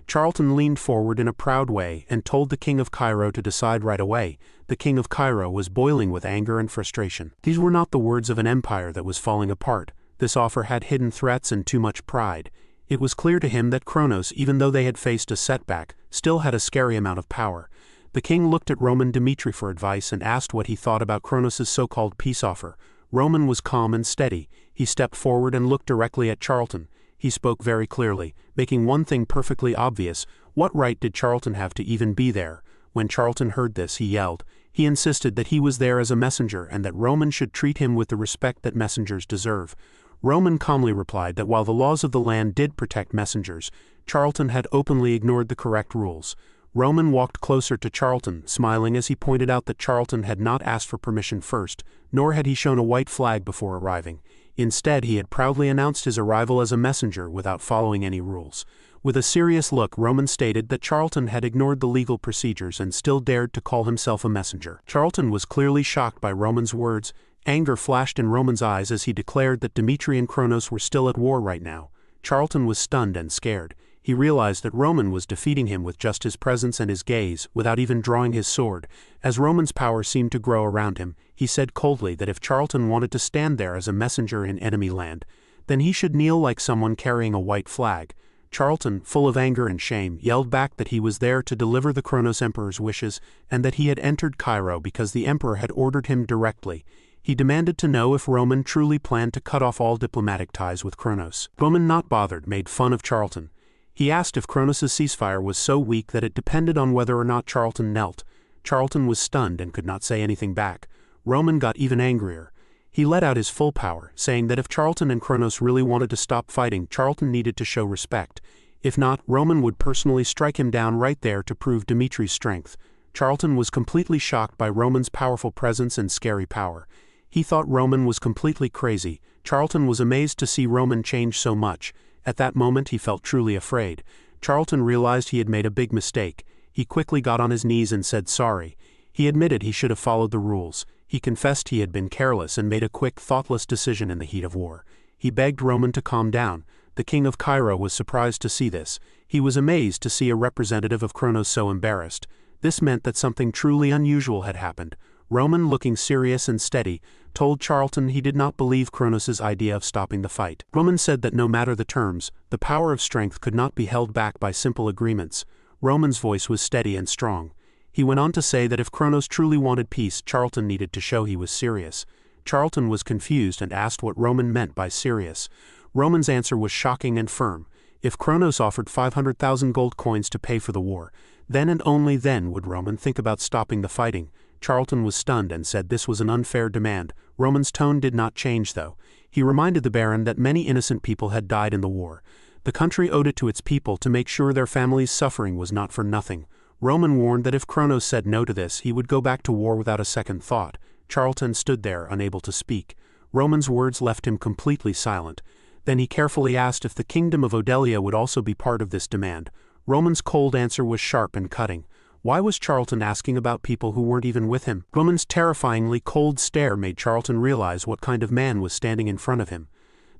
Charlton leaned forward in a proud way and told the king of Cairo to decide right away. The king of Cairo was boiling with anger and frustration. These were not the words of an empire that was falling apart. This offer had hidden threats and too much pride. It was clear to him that Kronos, even though they had faced a setback, still had a scary amount of power. The king looked at Roman Dmitri for advice and asked what he thought about Kronos' so-called peace offer. Roman was calm and steady. He stepped forward and looked directly at Charlton. He spoke very clearly, making one thing perfectly obvious. What right did Charlton have to even be there? When Charlton heard this, he yelled. He insisted that he was there as a messenger and that Roman should treat him with the respect that messengers deserve. Roman calmly replied that while the laws of the land did protect messengers, Charlton had openly ignored the correct rules. Roman walked closer to Charlton, smiling as he pointed out that Charlton had not asked for permission first, nor had he shown a white flag before arriving. Instead, he had proudly announced his arrival as a messenger without following any rules. With a serious look, Roman stated that Charlton had ignored the legal procedures and still dared to call himself a messenger. Charlton was clearly shocked by Roman's words. Anger flashed in Roman's eyes as he declared that Dmitri and Kronos were still at war right now. Charlton was stunned and scared. He realized that Roman was defeating him with just his presence and his gaze, without even drawing his sword. As Roman's power seemed to grow around him, he said coldly that if Charlton wanted to stand there as a messenger in enemy land, then he should kneel like someone carrying a white flag. Charlton, full of anger and shame, yelled back that he was there to deliver the Kronos Emperor's wishes and that he had entered Cairo because the Emperor had ordered him directly. He demanded to know if Roman truly planned to cut off all diplomatic ties with Kronos. Roman, not bothered, made fun of Charlton. He asked if Kronos' ceasefire was so weak that it depended on whether or not Charlton knelt. Charlton was stunned and could not say anything back. Roman got even angrier. He let out his full power, saying that if Charlton and Kronos really wanted to stop fighting, Charlton needed to show respect. If not, Roman would personally strike him down right there to prove Dimitri's strength. Charlton was completely shocked by Roman's powerful presence and scary power. He thought Roman was completely crazy. Charlton was amazed to see Roman change so much. At that moment he felt truly afraid. Charlton realized he had made a big mistake. He quickly got on his knees and said sorry. He admitted he should have followed the rules. He confessed he had been careless and made a quick, thoughtless decision in the heat of war. He begged Roman to calm down. The king of Cairo was surprised to see this. He was amazed to see a representative of Kronos so embarrassed. This meant that something truly unusual had happened. Roman, looking serious and steady, told Charlton he did not believe Kronos' idea of stopping the fight. Roman said that no matter the terms, the power of strength could not be held back by simple agreements. Roman's voice was steady and strong. He went on to say that if Kronos truly wanted peace, Charlton needed to show he was serious. Charlton was confused and asked what Roman meant by serious. Roman's answer was shocking and firm. If Kronos offered 500,000 gold coins to pay for the war, then and only then would Roman think about stopping the fighting. Charlton was stunned and said this was an unfair demand. Roman's tone did not change though. He reminded the Baron that many innocent people had died in the war. The country owed it to its people to make sure their families' suffering was not for nothing. Roman warned that if Kronos said no to this, he would go back to war without a second thought. Charlton stood there, unable to speak. Roman's words left him completely silent. Then he carefully asked if the kingdom of Odelia would also be part of this demand. Roman's cold answer was sharp and cutting. Why was Charlton asking about people who weren't even with him? Roman's terrifyingly cold stare made Charlton realize what kind of man was standing in front of him.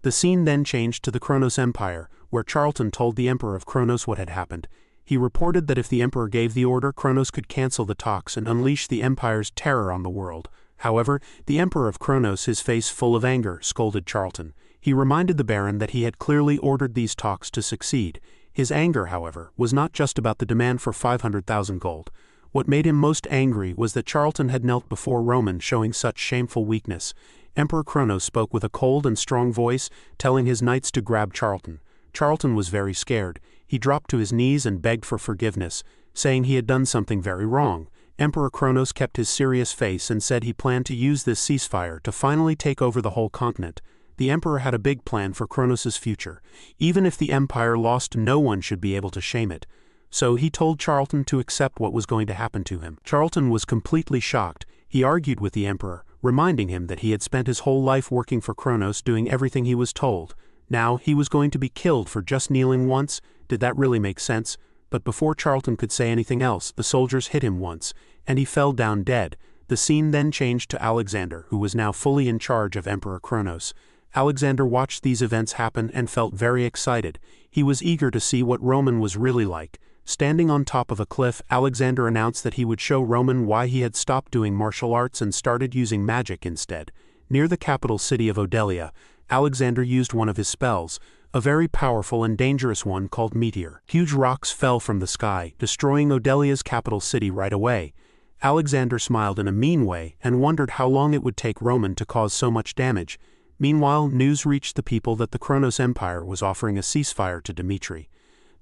The scene then changed to the Kronos Empire, where Charlton told the Emperor of Kronos what had happened. He reported that if the Emperor gave the order, Kronos could cancel the talks and unleash the Empire's terror on the world. However, the Emperor of Kronos, his face full of anger, scolded Charlton. He reminded the Baron that he had clearly ordered these talks to succeed. His anger, however, was not just about the demand for 500,000 gold. What made him most angry was that Charlton had knelt before Roman, showing such shameful weakness. Emperor Kronos spoke with a cold and strong voice, telling his knights to grab Charlton. Charlton was very scared. He dropped to his knees and begged for forgiveness, saying he had done something very wrong. Emperor Kronos kept his serious face and said he planned to use this ceasefire to finally take over the whole continent. The Emperor had a big plan for Kronos' future. Even if the Empire lost, no one should be able to shame it. So he told Charlton to accept what was going to happen to him. Charlton was completely shocked. He argued with the Emperor, reminding him that he had spent his whole life working for Kronos, doing everything he was told. Now he was going to be killed for just kneeling once? Did that really make sense? But before Charlton could say anything else, the soldiers hit him once, and he fell down dead. The scene then changed to Alexander, who was now fully in charge of Emperor Kronos. Alexander watched these events happen and felt very excited. He was eager to see what Roman was really like. Standing on top of a cliff, Alexander announced that he would show Roman why he had stopped doing martial arts and started using magic instead. Near the capital city of Odelia, Alexander used one of his spells, a very powerful and dangerous one called Meteor. Huge rocks fell from the sky, destroying Odelia's capital city right away. Alexander smiled in a mean way and wondered how long it would take Roman to cause so much damage. Meanwhile, news reached the people that the Kronos Empire was offering a ceasefire to Dimitri.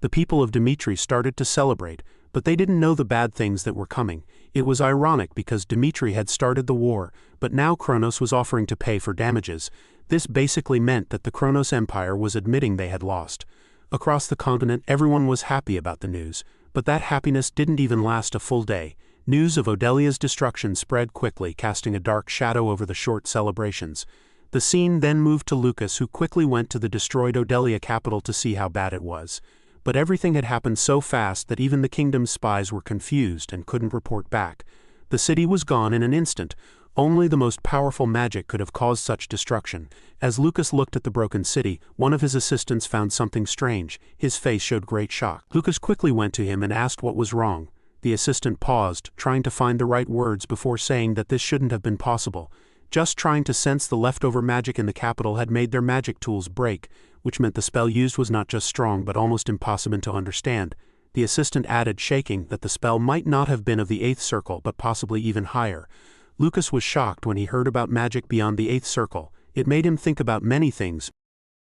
The people of Dimitri started to celebrate, but they didn't know the bad things that were coming. It was ironic because Dimitri had started the war, but now Kronos was offering to pay for damages. This basically meant that the Kronos Empire was admitting they had lost. Across the continent, everyone was happy about the news, but that happiness didn't even last a full day. News of Odelia's destruction spread quickly, casting a dark shadow over the short celebrations. The scene then moved to Lucas, who quickly went to the destroyed Odelia capital to see how bad it was. But everything had happened so fast that even the kingdom's spies were confused and couldn't report back. The city was gone in an instant. Only the most powerful magic could have caused such destruction. As Lucas looked at the broken city, one of his assistants found something strange. His face showed great shock. Lucas quickly went to him and asked what was wrong. The assistant paused, trying to find the right words before saying that this shouldn't have been possible. Just trying to sense the leftover magic in the capital had made their magic tools break, which meant the spell used was not just strong but almost impossible to understand. The assistant added, shaking, that the spell might not have been of the 8th circle but possibly even higher. Lucas was shocked when he heard about magic beyond the 8th circle. It made him think about many things.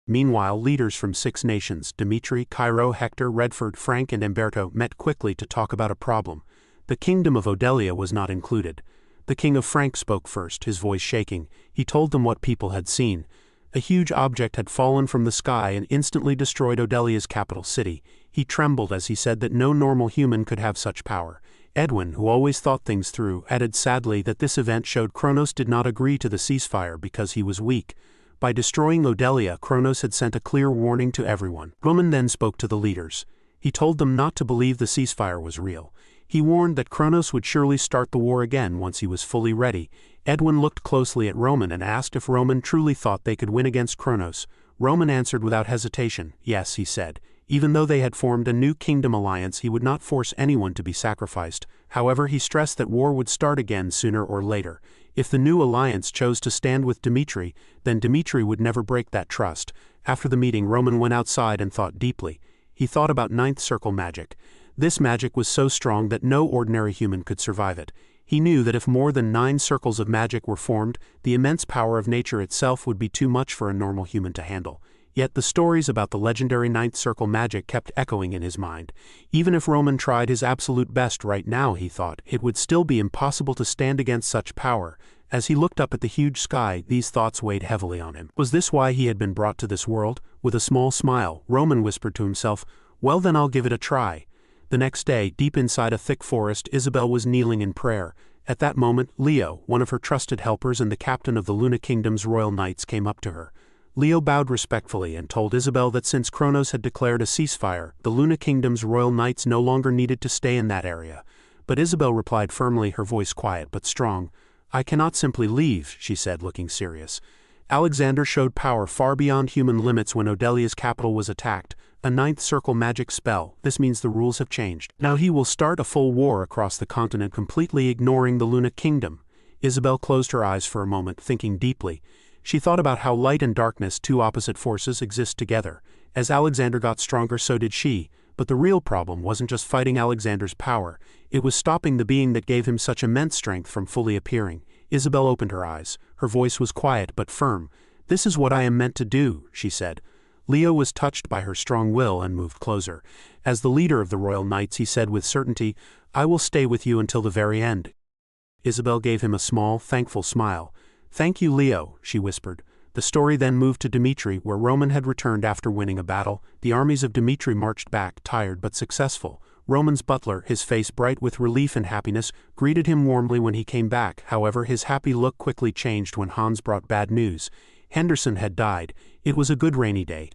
Meanwhile, leaders from 6 nations, Dimitri, Cairo, Hector, Redford, Frank and Umberto, met quickly to talk about a problem. The kingdom of Odelia was not included. The king of Frank spoke first, his voice shaking. He told them what people had seen. A huge object had fallen from the sky and instantly destroyed Odelia's capital city. He trembled as he said that no normal human could have such power. Edwin, who always thought things through, added sadly that this event showed Kronos did not agree to the ceasefire because he was weak. By destroying Odelia, Kronos had sent a clear warning to everyone. Roman then spoke to the leaders. He told them not to believe the ceasefire was real. He warned that Kronos would surely start the war again once he was fully ready. Edwin looked closely at Roman and asked if Roman truly thought they could win against Kronos. Roman answered without hesitation. Yes, he said. Even though they had formed a new kingdom alliance, he would not force anyone to be sacrificed. However, he stressed that war would start again sooner or later. If the new alliance chose to stand with Dimitri, then Dimitri would never break that trust. After the meeting, Roman went outside and thought deeply. He thought about ninth circle magic. This magic was so strong that no ordinary human could survive it. He knew that if more than 9 circles of magic were formed, the immense power of nature itself would be too much for a normal human to handle. Yet the stories about the legendary ninth circle magic kept echoing in his mind. Even if Roman tried his absolute best right now, he thought, it would still be impossible to stand against such power. As he looked up at the huge sky, these thoughts weighed heavily on him. Was this why he had been brought to this world? With a small smile, Roman whispered to himself, "Well then, I'll give it a try." The next day, deep inside a thick forest, Isabel was kneeling in prayer. At that moment, Leo, one of her trusted helpers and the captain of the Luna Kingdom's royal knights, came up to her. Leo bowed respectfully and told Isabel that since Kronos had declared a ceasefire, the Luna Kingdom's royal knights no longer needed to stay in that area. But Isabel replied firmly, her voice quiet but strong. "I cannot simply leave," she said, looking serious. "Alexander showed power far beyond human limits when Odelia's capital was attacked. A ninth circle magic spell. This means the rules have changed. Now he will start a full war across the continent, completely ignoring the Luna Kingdom." Isabel closed her eyes for a moment, thinking deeply. She thought about how light and darkness, 2 opposite forces, exist together. As Alexander got stronger, so did she. But the real problem wasn't just fighting Alexander's power. It was stopping the being that gave him such immense strength from fully appearing. Isabel opened her eyes. Her voice was quiet but firm. "This is what I am meant to do," she said. Leo was touched by her strong will and moved closer. As the leader of the royal knights, he said with certainty, "I will stay with you until the very end." Isabel gave him a small, thankful smile. "Thank you, Leo," she whispered. The story then moved to Dimitri, where Roman had returned after winning a battle. The armies of Dimitri marched back, tired but successful. Roman's butler, his face bright with relief and happiness, greeted him warmly when he came back. However, his happy look quickly changed when Hans brought bad news. Henderson had died. It was a good rainy day.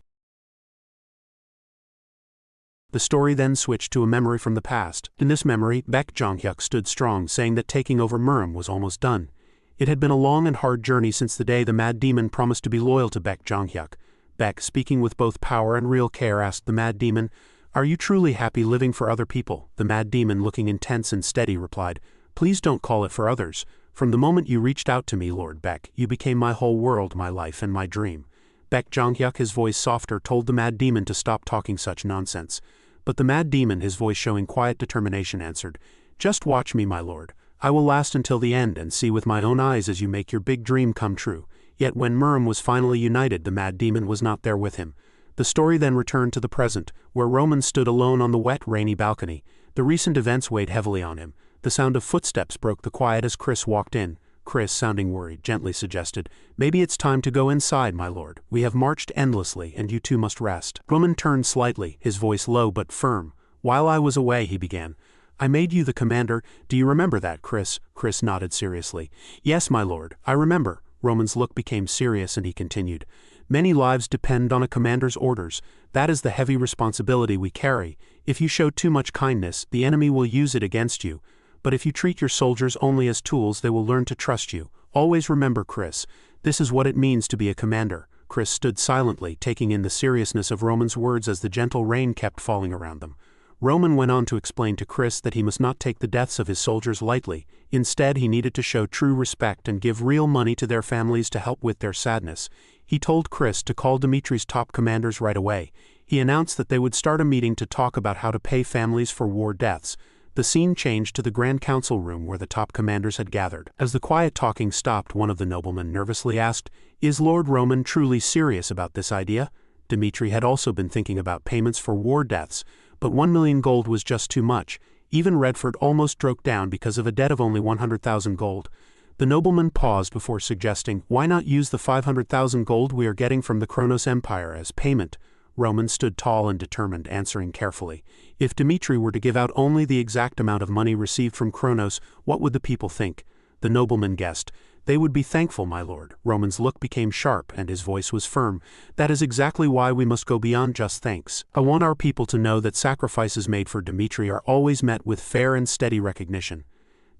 The story then switched to a memory from the past. In this memory, Baek Jong-hyuk stood strong, saying that taking over Murim was almost done. It had been a long and hard journey since the day the Mad Demon promised to be loyal to Baek Jong-hyuk. Baek, speaking with both power and real care, asked the Mad Demon, "Are you truly happy living for other people?" The Mad Demon, looking intense and steady, replied, "Please don't call it for others. From the moment you reached out to me, Lord Baek, you became my whole world, my life and my dream." Baek Jong-hyuk, his voice softer, told the Mad Demon to stop talking such nonsense. But the Mad Demon, his voice showing quiet determination, answered, "Just watch me, my lord. I will last until the end and see with my own eyes as you make your big dream come true." Yet when Murim was finally united, the Mad Demon was not there with him. The story then returned to the present, where Roman stood alone on the wet, rainy balcony. The recent events weighed heavily on him. The sound of footsteps broke the quiet as Chris walked in. Chris, sounding worried, gently suggested, "Maybe it's time to go inside, my lord. We have marched endlessly, and you two must rest." Roman turned slightly, his voice low but firm. "While I was away," he began, "I made you the commander. Do you remember that, Chris?" Chris nodded seriously. "Yes, my lord, I remember." Roman's look became serious and he continued, "Many lives depend on a commander's orders. That is the heavy responsibility we carry. If you show too much kindness, the enemy will use it against you. But if you treat your soldiers only as tools, they will learn to trust you. Always remember, Chris, this is what it means to be a commander." Chris stood silently, taking in the seriousness of Roman's words as the gentle rain kept falling around them. Roman went on to explain to Chris that he must not take the deaths of his soldiers lightly. Instead, he needed to show true respect and give real money to their families to help with their sadness. He told Chris to call Dimitri's top commanders right away. He announced that they would start a meeting to talk about how to pay families for war deaths. The scene changed to the Grand Council room where the top commanders had gathered. As the quiet talking stopped, one of the noblemen nervously asked, "Is Lord Roman truly serious about this idea?" Dmitri had also been thinking about payments for war deaths, but 1 million gold was just too much. Even Redford almost broke down because of a debt of only 100,000 gold. The nobleman paused before suggesting, "Why not use the 500,000 gold we are getting from the Kronos Empire as payment?" Roman stood tall and determined, answering carefully. If Dmitri were to give out only the exact amount of money received from Kronos, what would the people think? The nobleman guessed. "They would be thankful, my lord." Roman's look became sharp and his voice was firm. "That is exactly why we must go beyond just thanks. I want our people to know that sacrifices made for Dmitri are always met with fair and steady recognition.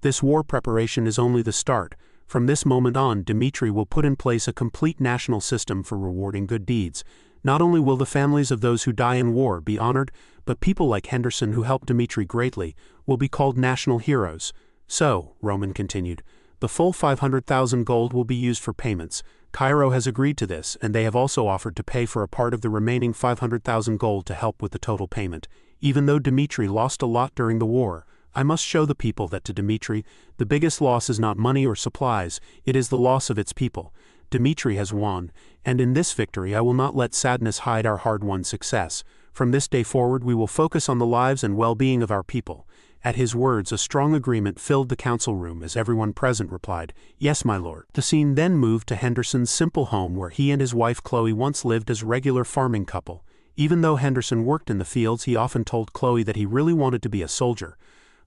This war preparation is only the start. From this moment on, Dmitri will put in place a complete national system for rewarding good deeds. Not only will the families of those who die in war be honored, but people like Henderson, who helped Dmitri greatly, will be called national heroes. So," Roman continued, "the full 500,000 gold will be used for payments. Cairo has agreed to this, and they have also offered to pay for a part of the remaining 500,000 gold to help with the total payment. Even though Dmitri lost a lot during the war, I must show the people that to Dmitri, the biggest loss is not money or supplies, it is the loss of its people. Dmitri has won, and in this victory I will not let sadness hide our hard-won success. From this day forward we will focus on the lives and well-being of our people." At his words, a strong agreement filled the council room as everyone present replied, "Yes, my lord." The scene then moved to Henderson's simple home where he and his wife Chloe once lived as a regular farming couple. Even though Henderson worked in the fields, he often told Chloe that he really wanted to be a soldier.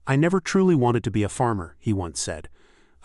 "I never truly wanted to be a farmer," he once said.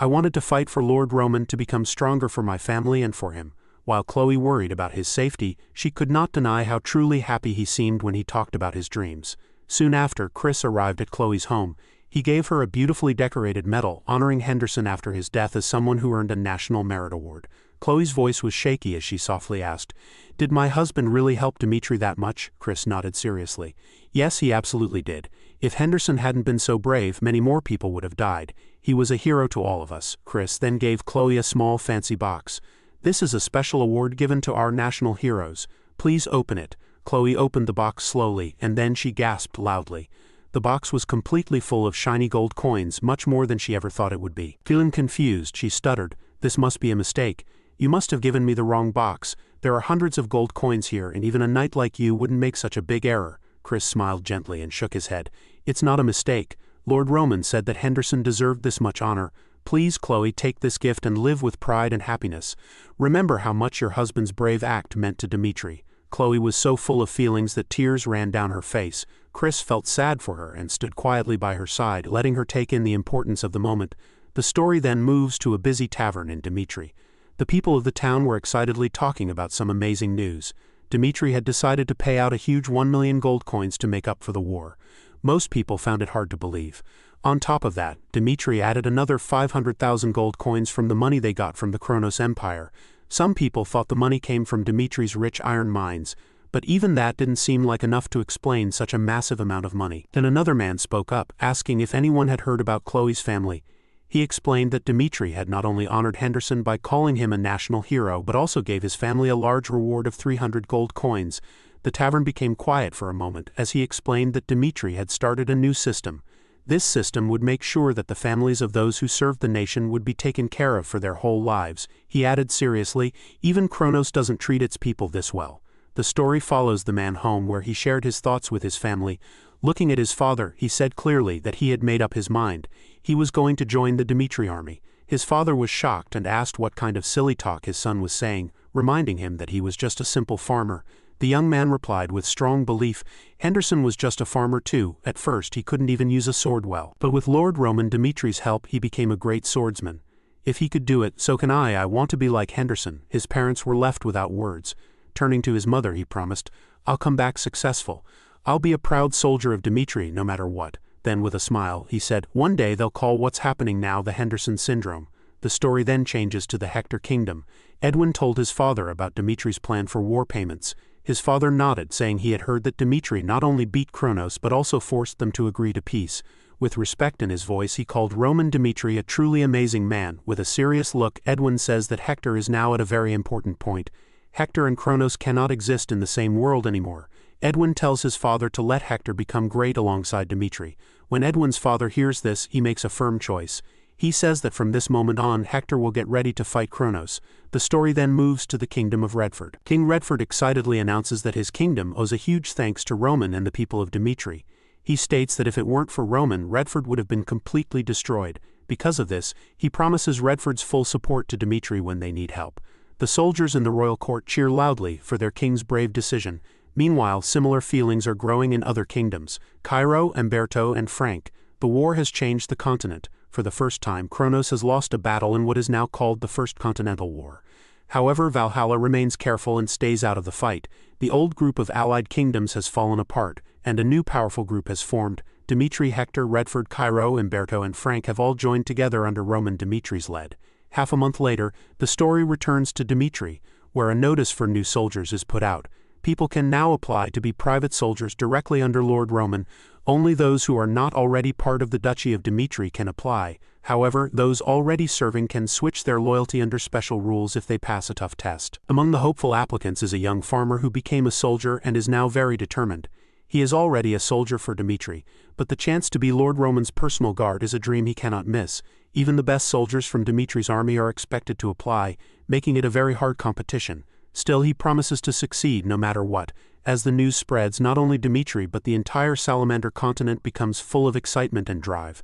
"I wanted to fight for Lord Roman to become stronger for my family and for him." While Chloe worried about his safety, she could not deny how truly happy he seemed when he talked about his dreams. Soon after, Chris arrived at Chloe's home. He gave her a beautifully decorated medal, honoring Henderson after his death as someone who earned a National Merit Award. Chloe's voice was shaky as she softly asked, "Did my husband really help Dmitri that much?" Chris nodded seriously. "Yes, he absolutely did. If Henderson hadn't been so brave, many more people would have died. He was a hero to all of us." Chris then gave Chloe a small fancy box. "This is a special award given to our national heroes. Please open it." Chloe opened the box slowly, and then she gasped loudly. The box was completely full of shiny gold coins, much more than she ever thought it would be. Feeling confused, she stuttered, "This must be a mistake. You must have given me the wrong box. There are hundreds of gold coins here, and even a knight like you wouldn't make such a big error." Chris smiled gently and shook his head. "It's not a mistake. Lord Roman said that Henderson deserved this much honor. Please, Chloe, take this gift and live with pride and happiness. Remember how much your husband's brave act meant to Dmitri." Chloe was so full of feelings that tears ran down her face. Chris felt sad for her and stood quietly by her side, letting her take in the importance of the moment. The story then moves to a busy tavern in Dmitri. The people of the town were excitedly talking about some amazing news. Dmitri had decided to pay out a huge 1 million gold coins to make up for the war. Most people found it hard to believe. On top of that, Dmitri added another 500,000 gold coins from the money they got from the Kronos Empire. Some people thought the money came from Dmitri's rich iron mines, but even that didn't seem like enough to explain such a massive amount of money. Then another man spoke up, asking if anyone had heard about Chloe's family. He explained that Dmitri had not only honored Henderson by calling him a national hero, but also gave his family a large reward of 300 gold coins. The tavern became quiet for a moment as he explained that Dmitri had started a new system. This system would make sure that the families of those who served the nation would be taken care of for their whole lives. He added seriously, "Even Kronos doesn't treat its people this well." The story follows the man home where he shared his thoughts with his family. Looking at his father, he said clearly that he had made up his mind. He was going to join the Dmitri army. His father was shocked and asked what kind of silly talk his son was saying, reminding him that he was just a simple farmer. The young man replied with strong belief, "Henderson was just a farmer too. At first he couldn't even use a sword well. But with Lord Roman Dmitri's help he became a great swordsman. If he could do it, so can I. I want to be like Henderson." His parents were left without words. Turning to his mother, he promised, "I'll come back successful. I'll be a proud soldier of Dmitri no matter what." Then with a smile, he said, "One day they'll call what's happening now the Henderson syndrome." The story then changes to the Hector kingdom. Edwin told his father about Dmitri's plan for war payments. His father nodded, saying he had heard that Dmitri not only beat Kronos but also forced them to agree to peace. With respect in his voice, he called Roman Dmitri a truly amazing man. With a serious look, Edwin says that Hector is now at a very important point. Hector and Kronos cannot exist in the same world anymore. Edwin tells his father to let Hector become great alongside Dimitri. When Edwin's father hears this, he makes a firm choice. He says that from this moment on, Hector will get ready to fight Kronos. The story then moves to the kingdom of Redford. King Redford excitedly announces that his kingdom owes a huge thanks to Roman and the people of Dimitri. He states that if it weren't for Roman, Redford would have been completely destroyed. Because of this, he promises Redford's full support to Dimitri when they need help. The soldiers in the royal court cheer loudly for their king's brave decision. Meanwhile, similar feelings are growing in other kingdoms: Cairo, Umberto, and Frank. The war has changed the continent. For the first time, Kronos has lost a battle in what is now called the First Continental War. However, Valhalla remains careful and stays out of the fight. The old group of allied kingdoms has fallen apart, and a new powerful group has formed. Dimitri, Hector, Redford, Cairo, Umberto, and Frank have all joined together under Roman Dimitri's lead. Half a month later, the story returns to Dimitri, where a notice for new soldiers is put out. People can now apply to be private soldiers directly under Lord Roman. Only those who are not already part of the Duchy of Dimitri can apply. However, those already serving can switch their loyalty under special rules if they pass a tough test. Among the hopeful applicants is a young farmer who became a soldier and is now very determined. He is already a soldier for Dimitri, but the chance to be Lord Roman's personal guard is a dream he cannot miss. Even the best soldiers from Dimitri's army are expected to apply, making it a very hard competition. Still, he promises to succeed no matter what. As the news spreads, not only Dimitri but the entire Salamander continent becomes full of excitement and drive.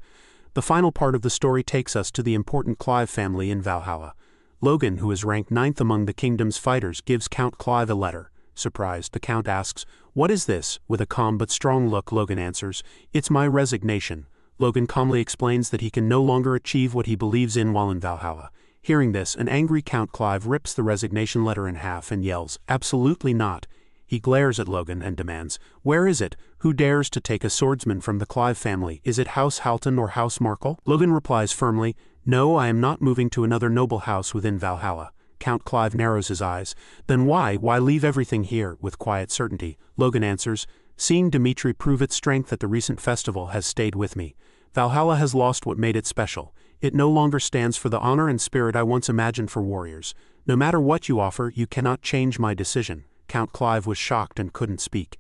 The final part of the story takes us to the important Clive family in Valhalla. Logan, who is ranked 9th among the kingdom's fighters, gives Count Clive a letter. Surprised, the Count asks, "What is this?" With a calm but strong look, Logan answers, "It's my resignation." Logan calmly explains that he can no longer achieve what he believes in while in Valhalla. Hearing this, an angry Count Clive rips the resignation letter in half and yells, "Absolutely not." He glares at Logan and demands, "Where is it? Who dares to take a swordsman from the Clive family? Is it House Halton or House Markle?" Logan replies firmly, "No, I am not moving to another noble house within Valhalla." Count Clive narrows his eyes. "Then why leave everything here?" With quiet certainty, Logan answers, "Seeing Dimitri prove its strength at the recent festival has stayed with me. Valhalla has lost what made it special. It no longer stands for the honor and spirit I once imagined for warriors. No matter what you offer, you cannot change my decision." Count Clive was shocked and couldn't speak.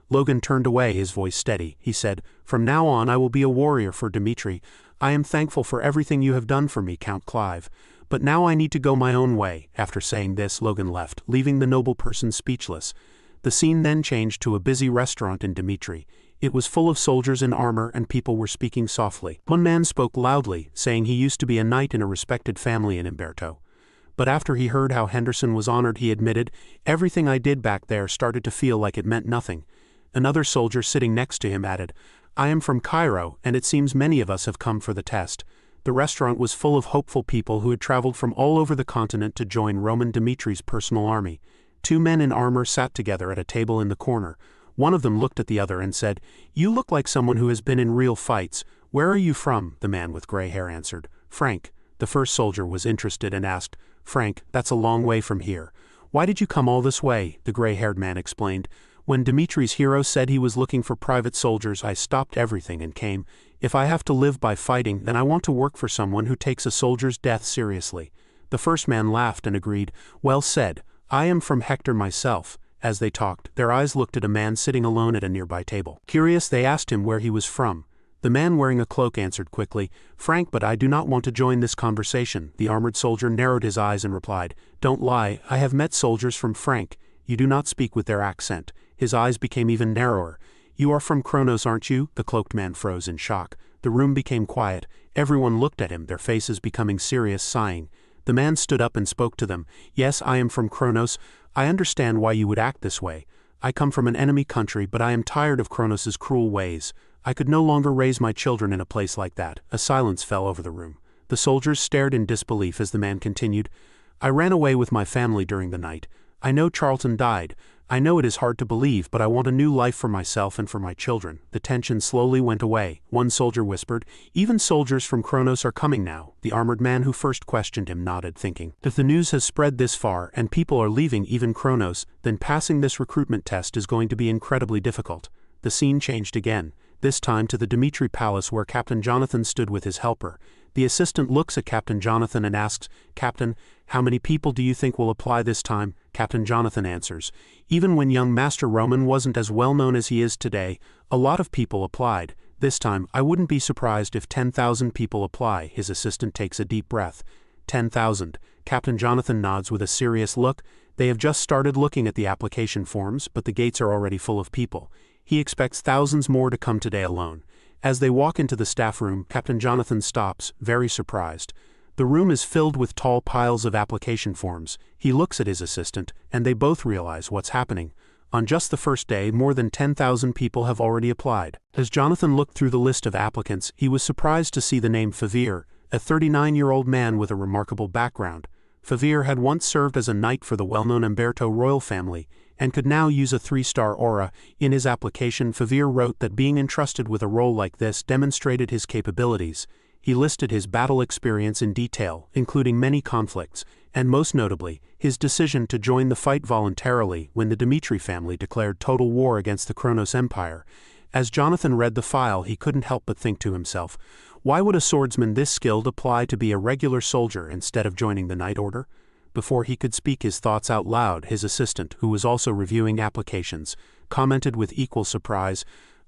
Logan turned away, his voice steady. He said, "From now on I will be a warrior for Dimitri. I am thankful for everything you have done for me, Count Clive. But now I need to go my own way." After saying this, Logan left, leaving the noble person speechless. The scene then changed to a busy restaurant in Dimitri. It was full of soldiers in armor and people were speaking softly. One man spoke loudly, saying he used to be a knight in a respected family in Umberto. But after he heard how Henderson was honored, he admitted, "Everything I did back there started to feel like it meant nothing." Another soldier sitting next to him added, "I am from Cairo, and it seems many of us have come for the test." The restaurant was full of hopeful people who had traveled from all over the continent to join Roman Dimitri's personal army. Two men in armor sat together at a table in the corner. One of them looked at the other and said, "You look like someone who has been in real fights. Where are you from?" The man with gray hair answered, "Frank." The first soldier was interested and asked, "Frank, that's a long way from here. Why did you come all this way?" The gray-haired man explained, "When Dimitri's hero said he was looking for private soldiers, I stopped everything and came. If I have to live by fighting, then I want to work for someone who takes a soldier's death seriously." The first man laughed and agreed, "Well said. I am from Hector myself." As they talked, their eyes looked at a man sitting alone at a nearby table. Curious, they asked him where he was from. The man wearing a cloak answered quickly, "Frank, but I do not want to join this conversation." The armored soldier narrowed his eyes and replied, "Don't lie, I have met soldiers from Frank. You do not speak with their accent." His eyes became even narrower. "You are from Kronos, aren't you?" The cloaked man froze in shock. The room became quiet. Everyone looked at him, their faces becoming serious, sighing. The man stood up and spoke to them. "Yes, I am from Kronos. I understand why you would act this way. I come from an enemy country, but I am tired of Kronos's cruel ways. I could no longer raise my children in a place like that." A silence fell over the room. The soldiers stared in disbelief as the man continued, "I ran away with my family during the night. I know Charlton died. I know it is hard to believe, but I want a new life for myself and for my children." The tension slowly went away. One soldier whispered, "Even soldiers from Kronos are coming now." The armored man who first questioned him nodded, thinking, "If the news has spread this far and people are leaving even Kronos, then passing this recruitment test is going to be incredibly difficult." The scene changed again, this time to the Dimitri Palace where Captain Jonathan stood with his helper. The assistant looks at Captain Jonathan and asks, "Captain, "How many people do you think will apply this time?" Captain Jonathan answers. "Even when young Master Roman wasn't as well known as he is today, a lot of people applied. This time, I wouldn't be surprised if 10,000 people apply." His assistant takes a deep breath. 10,000. Captain Jonathan nods with a serious look. They have just started looking at the application forms, but the gates are already full of people. He expects thousands more to come today alone. As they walk into the staff room, Captain Jonathan stops, very surprised. The room is filled with tall piles of application forms. He looks at his assistant, and they both realize what's happening. On just the first day, more than 10,000 people have already applied. As Jonathan looked through the list of applicants, he was surprised to see the name Favir, a 39-year-old man with a remarkable background. Favir had once served as a knight for the well-known Umberto royal family, and could now use a 3-star aura. In his application, Favir wrote that being entrusted with a role like this demonstrated his capabilities. He listed his battle experience in detail, including many conflicts, and most notably, his decision to join the fight voluntarily when the Dmitri family declared total war against the Kronos Empire. As Jonathan read the file, he couldn't help but think to himself, why would a swordsman this skilled apply to be a regular soldier instead of joining the Knight Order? Before he could speak his thoughts out loud, his assistant, who was also reviewing applications, commented with equal surprise,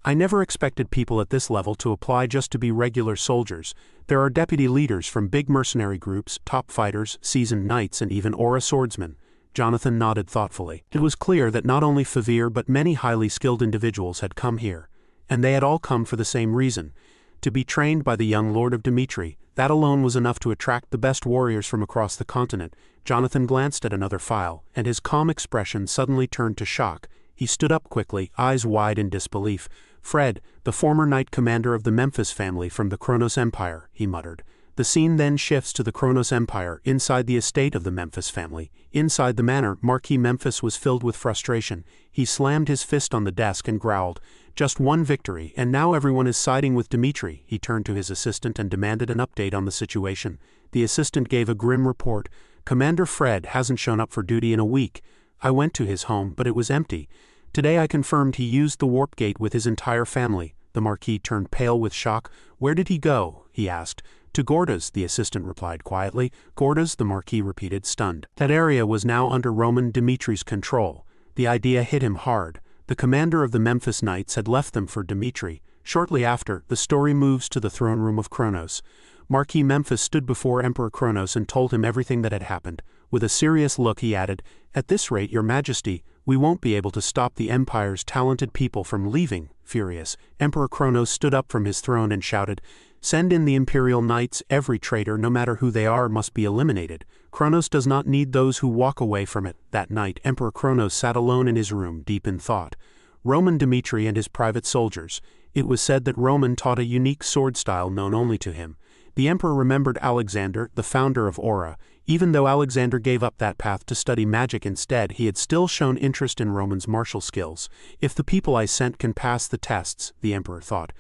"I never expected people at this level to apply just to be regular soldiers. There are deputy leaders from big mercenary groups, top fighters, seasoned knights, and even aura swordsmen." Jonathan nodded thoughtfully. It was clear that not only Favir but many highly skilled individuals had come here, and they had all come for the same reason. To be trained by the young Lord of Dmitri, that alone was enough to attract the best warriors from across the continent. Jonathan glanced at another file, and his calm expression suddenly turned to shock. He stood up quickly, eyes wide in disbelief. "Fred, the former knight commander of the Memphis family from the Kronos Empire," he muttered. The scene then shifts to the Kronos Empire, inside the estate of the Memphis family. Inside the manor, Marquis Memphis was filled with frustration. He slammed his fist on the desk and growled, "Just one victory, and now everyone is siding with Dmitri." He turned to his assistant and demanded an update on the situation. The assistant gave a grim report. "Commander Fred hasn't shown up for duty in a week. I went to his home, but it was empty. Today I confirmed he used the warp gate with his entire family." The Marquis turned pale with shock. "Where did he go?" he asked. "To Gordas," the assistant replied quietly. "Gordas," the Marquis repeated, stunned. That area was now under Roman Dimitri's control. The idea hit him hard. The commander of the Memphis Knights had left them for Dmitri. Shortly after, the story moves to the throne room of Kronos. Marquis Memphis stood before Emperor Kronos and told him everything that had happened. With a serious look he added, "At this rate, Your Majesty, we won't be able to stop the Empire's talented people from leaving." Furious, Emperor Kronos stood up from his throne and shouted, "Send in the Imperial Knights. Every traitor, no matter who they are, must be eliminated. Kronos does not need those who walk away from it." That night, Emperor Kronos sat alone in his room, deep in thought. Roman Dmitri and his private soldiers. It was said that Roman taught a unique sword style known only to him. The emperor remembered Alexander, the founder of Aura. Even though Alexander gave up that path to study magic instead, he had still shown interest in Roman's martial skills. "If the people I sent can pass the tests," the emperor thought,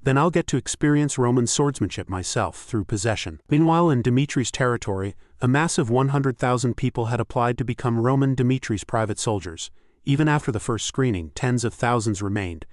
"then I'll get to experience Roman swordsmanship myself through possession." Meanwhile, in Dimitri's territory, a massive 100,000 people had applied to become Roman Dimitri's private soldiers. Even after the first screening, tens of thousands remained.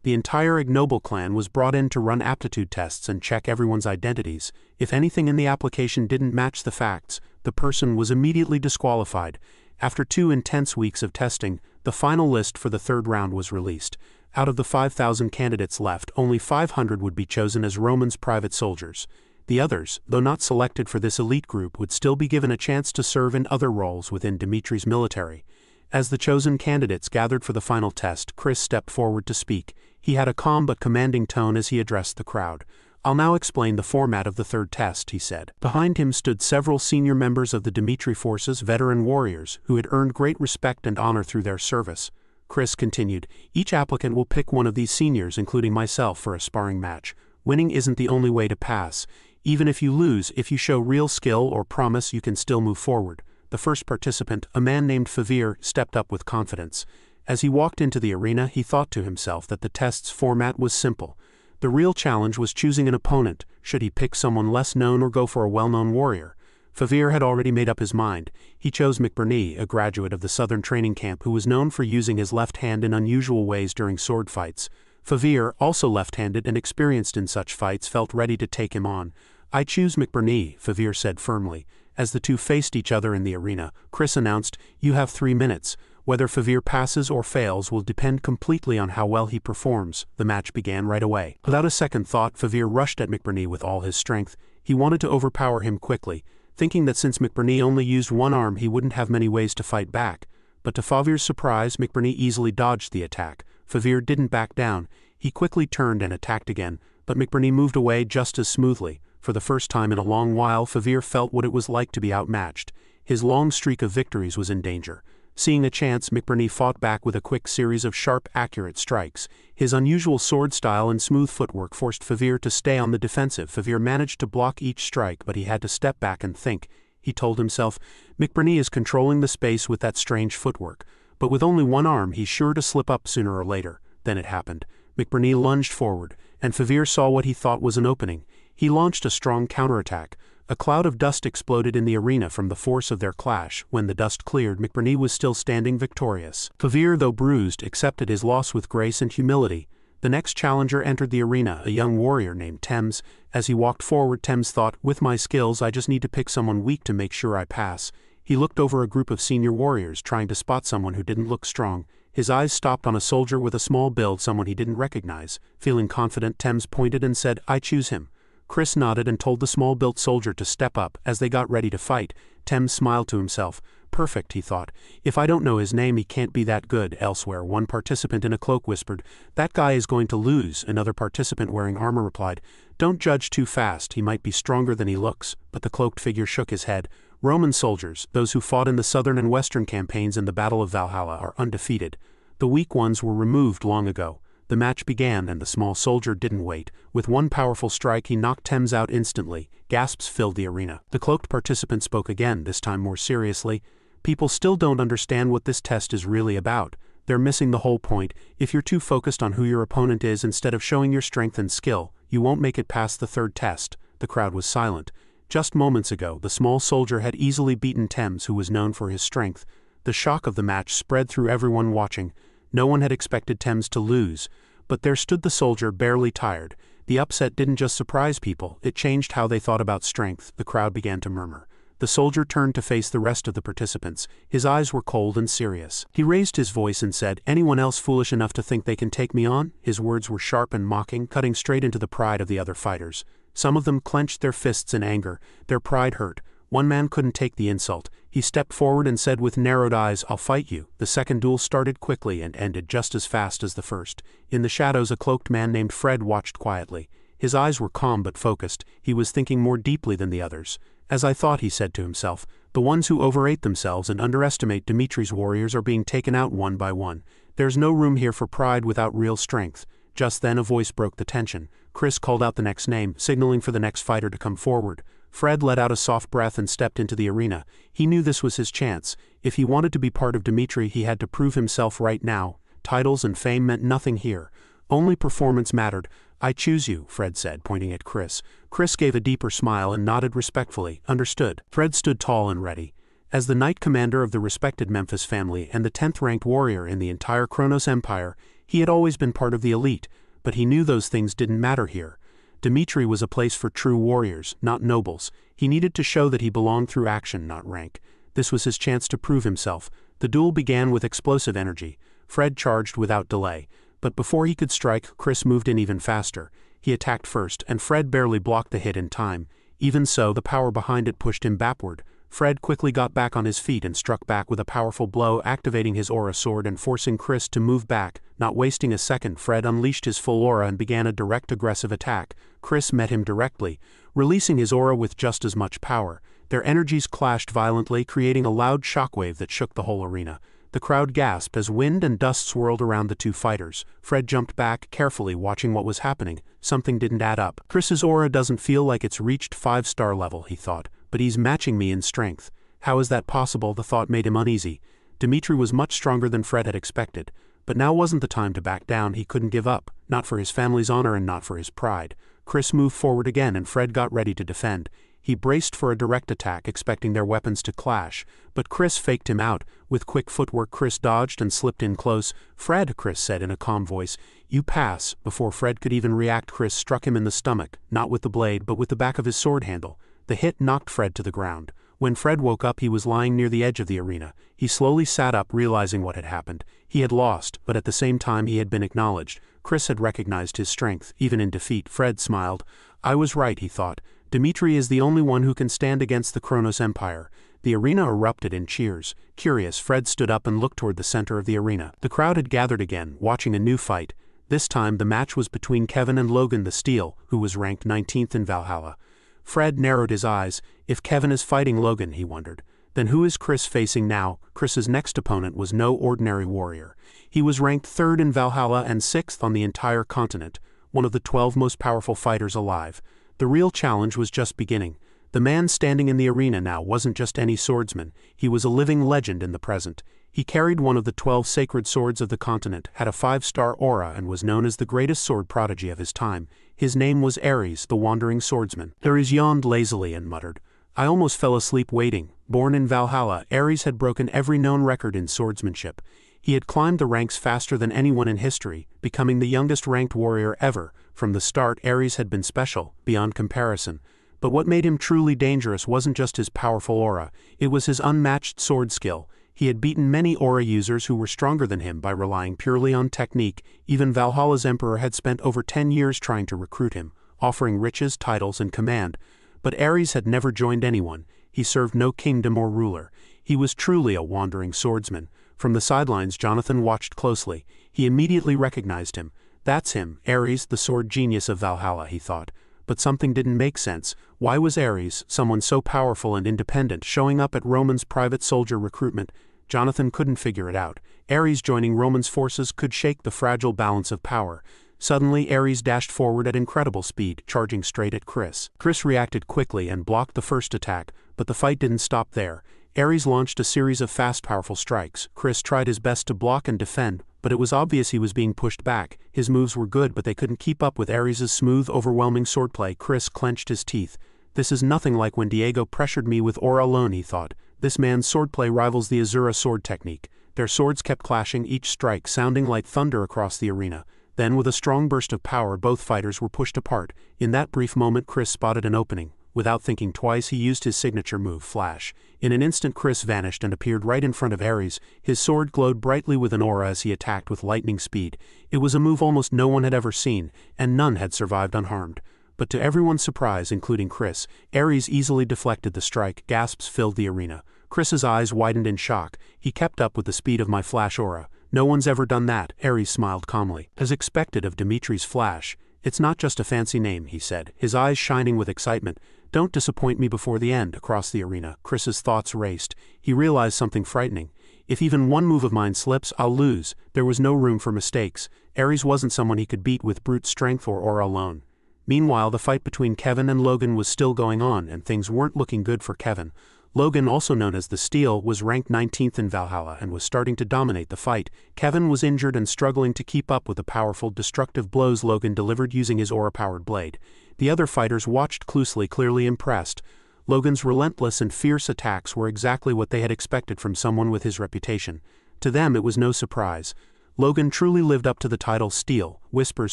The entire ignoble clan was brought in to run aptitude tests and check everyone's identities. If anything in the application didn't match the facts, the person was immediately disqualified. After 2 intense weeks of testing, the final list for the third round was released. Out of the 5,000 candidates left, only 500 would be chosen as Roman's private soldiers. The others, though not selected for this elite group, would still be given a chance to serve in other roles within Dimitri's military. As the chosen candidates gathered for the final test, Chris stepped forward to speak. He had a calm but commanding tone as he addressed the crowd. "I'll now explain the format of the third test," he said. Behind him stood several senior members of the Dmitri forces, veteran warriors, who had earned great respect and honor through their service. Chris continued, "Each applicant will pick one of these seniors, including myself, for a sparring match. Winning isn't the only way to pass. Even if you lose, if you show real skill or promise, you can still move forward." The first participant, a man named Favir, stepped up with confidence. As he walked into the arena, he thought to himself that the test's format was simple. The real challenge was choosing an opponent. Should he pick someone less known or go for a well-known warrior? Favir had already made up his mind. He chose McBurney, a graduate of the Southern Training Camp who was known for using his left hand in unusual ways during sword fights. Favir, also left-handed and experienced in such fights, felt ready to take him on. "I choose McBurney," Favir said firmly. As the two faced each other in the arena, Chris announced, "You have 3 minutes. Whether Favir passes or fails will depend completely on how well he performs." The match began right away. Without a second thought, Favir rushed at McBurney with all his strength. He wanted to overpower him quickly, thinking that since McBurney only used one arm he wouldn't have many ways to fight back. But to Favir's surprise, McBurney easily dodged the attack. Favir didn't back down. He quickly turned and attacked again, but McBurney moved away just as smoothly. For the first time in a long while, Favir felt what it was like to be outmatched. His long streak of victories was in danger. Seeing a chance, McBurney fought back with a quick series of sharp, accurate strikes. His unusual sword style and smooth footwork forced Favir to stay on the defensive. Favir managed to block each strike, but he had to step back and think. He told himself, "McBurney is controlling the space with that strange footwork, but with only one arm he's sure to slip up sooner or later." Then it happened. McBurney lunged forward, and Favir saw what he thought was an opening. He launched a strong counterattack. A cloud of dust exploded in the arena from the force of their clash. When the dust cleared, McBurney was still standing victorious. Favir, though bruised, accepted his loss with grace and humility. The next challenger entered the arena, a young warrior named Thames. As he walked forward, Thames thought, "With my skills, I just need to pick someone weak to make sure I pass." He looked over a group of senior warriors, trying to spot someone who didn't look strong. His eyes stopped on a soldier with a small build, someone he didn't recognize. Feeling confident, Thames pointed and said, "I choose him." Chris nodded and told the small-built soldier to step up. As they got ready to fight, Thames smiled to himself. "Perfect," he thought. "If I don't know his name, he can't be that good." Elsewhere, one participant in a cloak whispered, "That guy is going to lose." Another participant wearing armor replied, "Don't judge too fast, he might be stronger than he looks." But the cloaked figure shook his head. "Roman soldiers, those who fought in the southern and western campaigns in the Battle of Valhalla, are undefeated. The weak ones were removed long ago." The match began, and the small soldier didn't wait. With one powerful strike, he knocked Thames out instantly. Gasps filled the arena. The cloaked participant spoke again, this time more seriously. "People still don't understand what this test is really about. They're missing the whole point. If you're too focused on who your opponent is instead of showing your strength and skill, you won't make it past the third test." The crowd was silent. Just moments ago, the small soldier had easily beaten Thames, who was known for his strength. The shock of the match spread through everyone watching. No one had expected Thames to lose. But there stood the soldier, barely tired. The upset didn't just surprise people, it changed how they thought about strength. The crowd began to murmur. The soldier turned to face the rest of the participants. His eyes were cold and serious. He raised his voice and said, "Anyone else foolish enough to think they can take me on?" His words were sharp and mocking, cutting straight into the pride of the other fighters. Some of them clenched their fists in anger. Their pride hurt. One man couldn't take the insult. He stepped forward and said with narrowed eyes, "I'll fight you." The second duel started quickly and ended just as fast as the first. In the shadows, a cloaked man named Fred watched quietly. His eyes were calm but focused. He was thinking more deeply than the others. "As I thought," he said to himself, "the ones who overrate themselves and underestimate Dimitri's warriors are being taken out one by one. There's no room here for pride without real strength." Just then a voice broke the tension. Chris called out the next name, signaling for the next fighter to come forward. Fred let out a soft breath and stepped into the arena. He knew this was his chance. If he wanted to be part of Dimitri, he had to prove himself right now. Titles and fame meant nothing here. Only performance mattered. "I choose you," Fred said, pointing at Chris. Chris gave a deeper smile and nodded respectfully. "Understood." Fred stood tall and ready. As the knight commander of the respected Memphis family and the 10th-ranked warrior in the entire Kronos Empire, he had always been part of the elite, but he knew those things didn't matter here. Dimitri was a place for true warriors, not nobles. He needed to show that he belonged through action, not rank. This was his chance to prove himself. The duel began with explosive energy. Fred charged without delay. But before he could strike, Chris moved in even faster. He attacked first, and Fred barely blocked the hit in time. Even so, the power behind it pushed him backward. Fred quickly got back on his feet and struck back with a powerful blow, activating his aura sword and forcing Chris to move back. Not wasting a second, Fred unleashed his full aura and began a direct aggressive attack. Chris met him directly, releasing his aura with just as much power. Their energies clashed violently, creating a loud shockwave that shook the whole arena. The crowd gasped as wind and dust swirled around the two fighters. Fred jumped back, carefully watching what was happening. Something didn't add up. "Chris's aura doesn't feel like it's reached 5-star level," he thought, "but he's matching me in strength. How is that possible?" The thought made him uneasy. Dimitri was much stronger than Fred had expected. But now wasn't the time to back down. He couldn't give up, not for his family's honor and not for his pride. Chris moved forward again and Fred got ready to defend. He braced for a direct attack, expecting their weapons to clash, but Chris faked him out. With quick footwork, Chris dodged and slipped in close. "Fred," Chris said in a calm voice, "you pass." Before Fred could even react, Chris struck him in the stomach, not with the blade but with the back of his sword handle. The hit knocked Fred to the ground. When Fred woke up, he was lying near the edge of the arena. He slowly sat up, realizing what had happened. He had lost, but at the same time he had been acknowledged. Chris had recognized his strength, even in defeat. Fred smiled. I was right, he thought. Dimitri is the only one who can stand against the Kronos Empire. The arena erupted in cheers. Curious, Fred stood up and looked toward the center of the arena. The crowd had gathered again, watching a new fight. This time the match was between Kevin and Logan the Steel, who was ranked 19th in Valhalla. Fred narrowed his eyes. If Kevin is fighting Logan, he wondered, then who is Chris facing now? Chris's next opponent was no ordinary warrior. He was ranked 3rd in Valhalla and 6th on the entire continent, one of the 12 most powerful fighters alive. The real challenge was just beginning. The man standing in the arena now wasn't just any swordsman, he was a living legend in the present. He carried one of the 12 sacred swords of the continent, had a 5-star aura, and was known as the greatest sword prodigy of his time. His name was Ares, the wandering swordsman. Ares yawned lazily and muttered, I almost fell asleep waiting. Born in Valhalla, Ares had broken every known record in swordsmanship. He had climbed the ranks faster than anyone in history, becoming the youngest ranked warrior ever. From the start, Ares had been special, beyond comparison. But what made him truly dangerous wasn't just his powerful aura, it was his unmatched sword skill. He had beaten many aura users who were stronger than him by relying purely on technique. Even Valhalla's emperor had spent over 10 years trying to recruit him, offering riches, titles, and command. But Ares had never joined anyone. He served no kingdom or ruler. He was truly a wandering swordsman. From the sidelines, Jonathan watched closely. He immediately recognized him. That's him, Ares, the sword genius of Valhalla, he thought. But something didn't make sense. Why was Ares, someone so powerful and independent, showing up at Roman's private soldier recruitment? Jonathan couldn't figure it out. Ares joining Roman's forces could shake the fragile balance of power. Suddenly, Ares dashed forward at incredible speed, charging straight at Chris. Chris reacted quickly and blocked the first attack, but the fight didn't stop there. Ares launched a series of fast, powerful strikes. Chris tried his best to block and defend, but it was obvious he was being pushed back. His moves were good, but they couldn't keep up with Ares' smooth, overwhelming swordplay. Chris clenched his teeth. This is nothing like when Diego pressured me with aura alone, he thought. This man's swordplay rivals the Azura sword technique. Their swords kept clashing, each strike sounding like thunder across the arena. Then, with a strong burst of power, both fighters were pushed apart. In that brief moment, Chris spotted an opening. Without thinking twice, he used his signature move, Flash. In an instant, Chris vanished and appeared right in front of Ares. His sword glowed brightly with an aura as he attacked with lightning speed. It was a move almost no one had ever seen, and none had survived unharmed. But to everyone's surprise, including Chris, Ares easily deflected the strike. Gasps filled the arena. Chris's eyes widened in shock. He kept up with the speed of my Flash aura. No one's ever done that, Ares smiled calmly. As expected of Dimitri's Flash. It's not just a fancy name, he said, his eyes shining with excitement. Don't disappoint me before the end. Across the arena, Chris's thoughts raced. He realized something frightening. If even one move of mine slips, I'll lose. There was no room for mistakes. Ares wasn't someone he could beat with brute strength or aura alone. Meanwhile, the fight between Kevin and Logan was still going on, and things weren't looking good for Kevin. Logan, also known as the Steel, was ranked 19th in Valhalla and was starting to dominate the fight. Kevin was injured and struggling to keep up with the powerful, destructive blows Logan delivered using his aura-powered blade. The other fighters watched closely, clearly impressed. Logan's relentless and fierce attacks were exactly what they had expected from someone with his reputation. To them, it was no surprise. Logan truly lived up to the title Steel. Whispers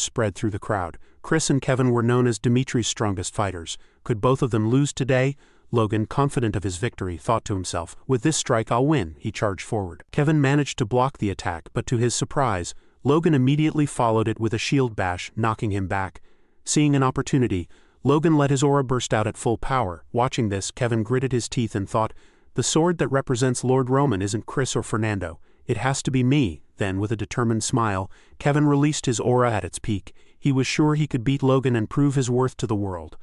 spread through the crowd. Chris and Kevin were known as Dimitri's strongest fighters. Could both of them lose today? Logan, confident of his victory, thought to himself, with this strike I'll win. He charged forward. Kevin managed to block the attack, but to his surprise, Logan immediately followed it with a shield bash, knocking him back. Seeing an opportunity, Logan let his aura burst out at full power. Watching this, Kevin gritted his teeth and thought, the sword that represents Lord Roman isn't Chris or Fernando. It has to be me. Then, with a determined smile, Kevin released his aura at its peak. He was sure he could beat Logan and prove his worth to the world.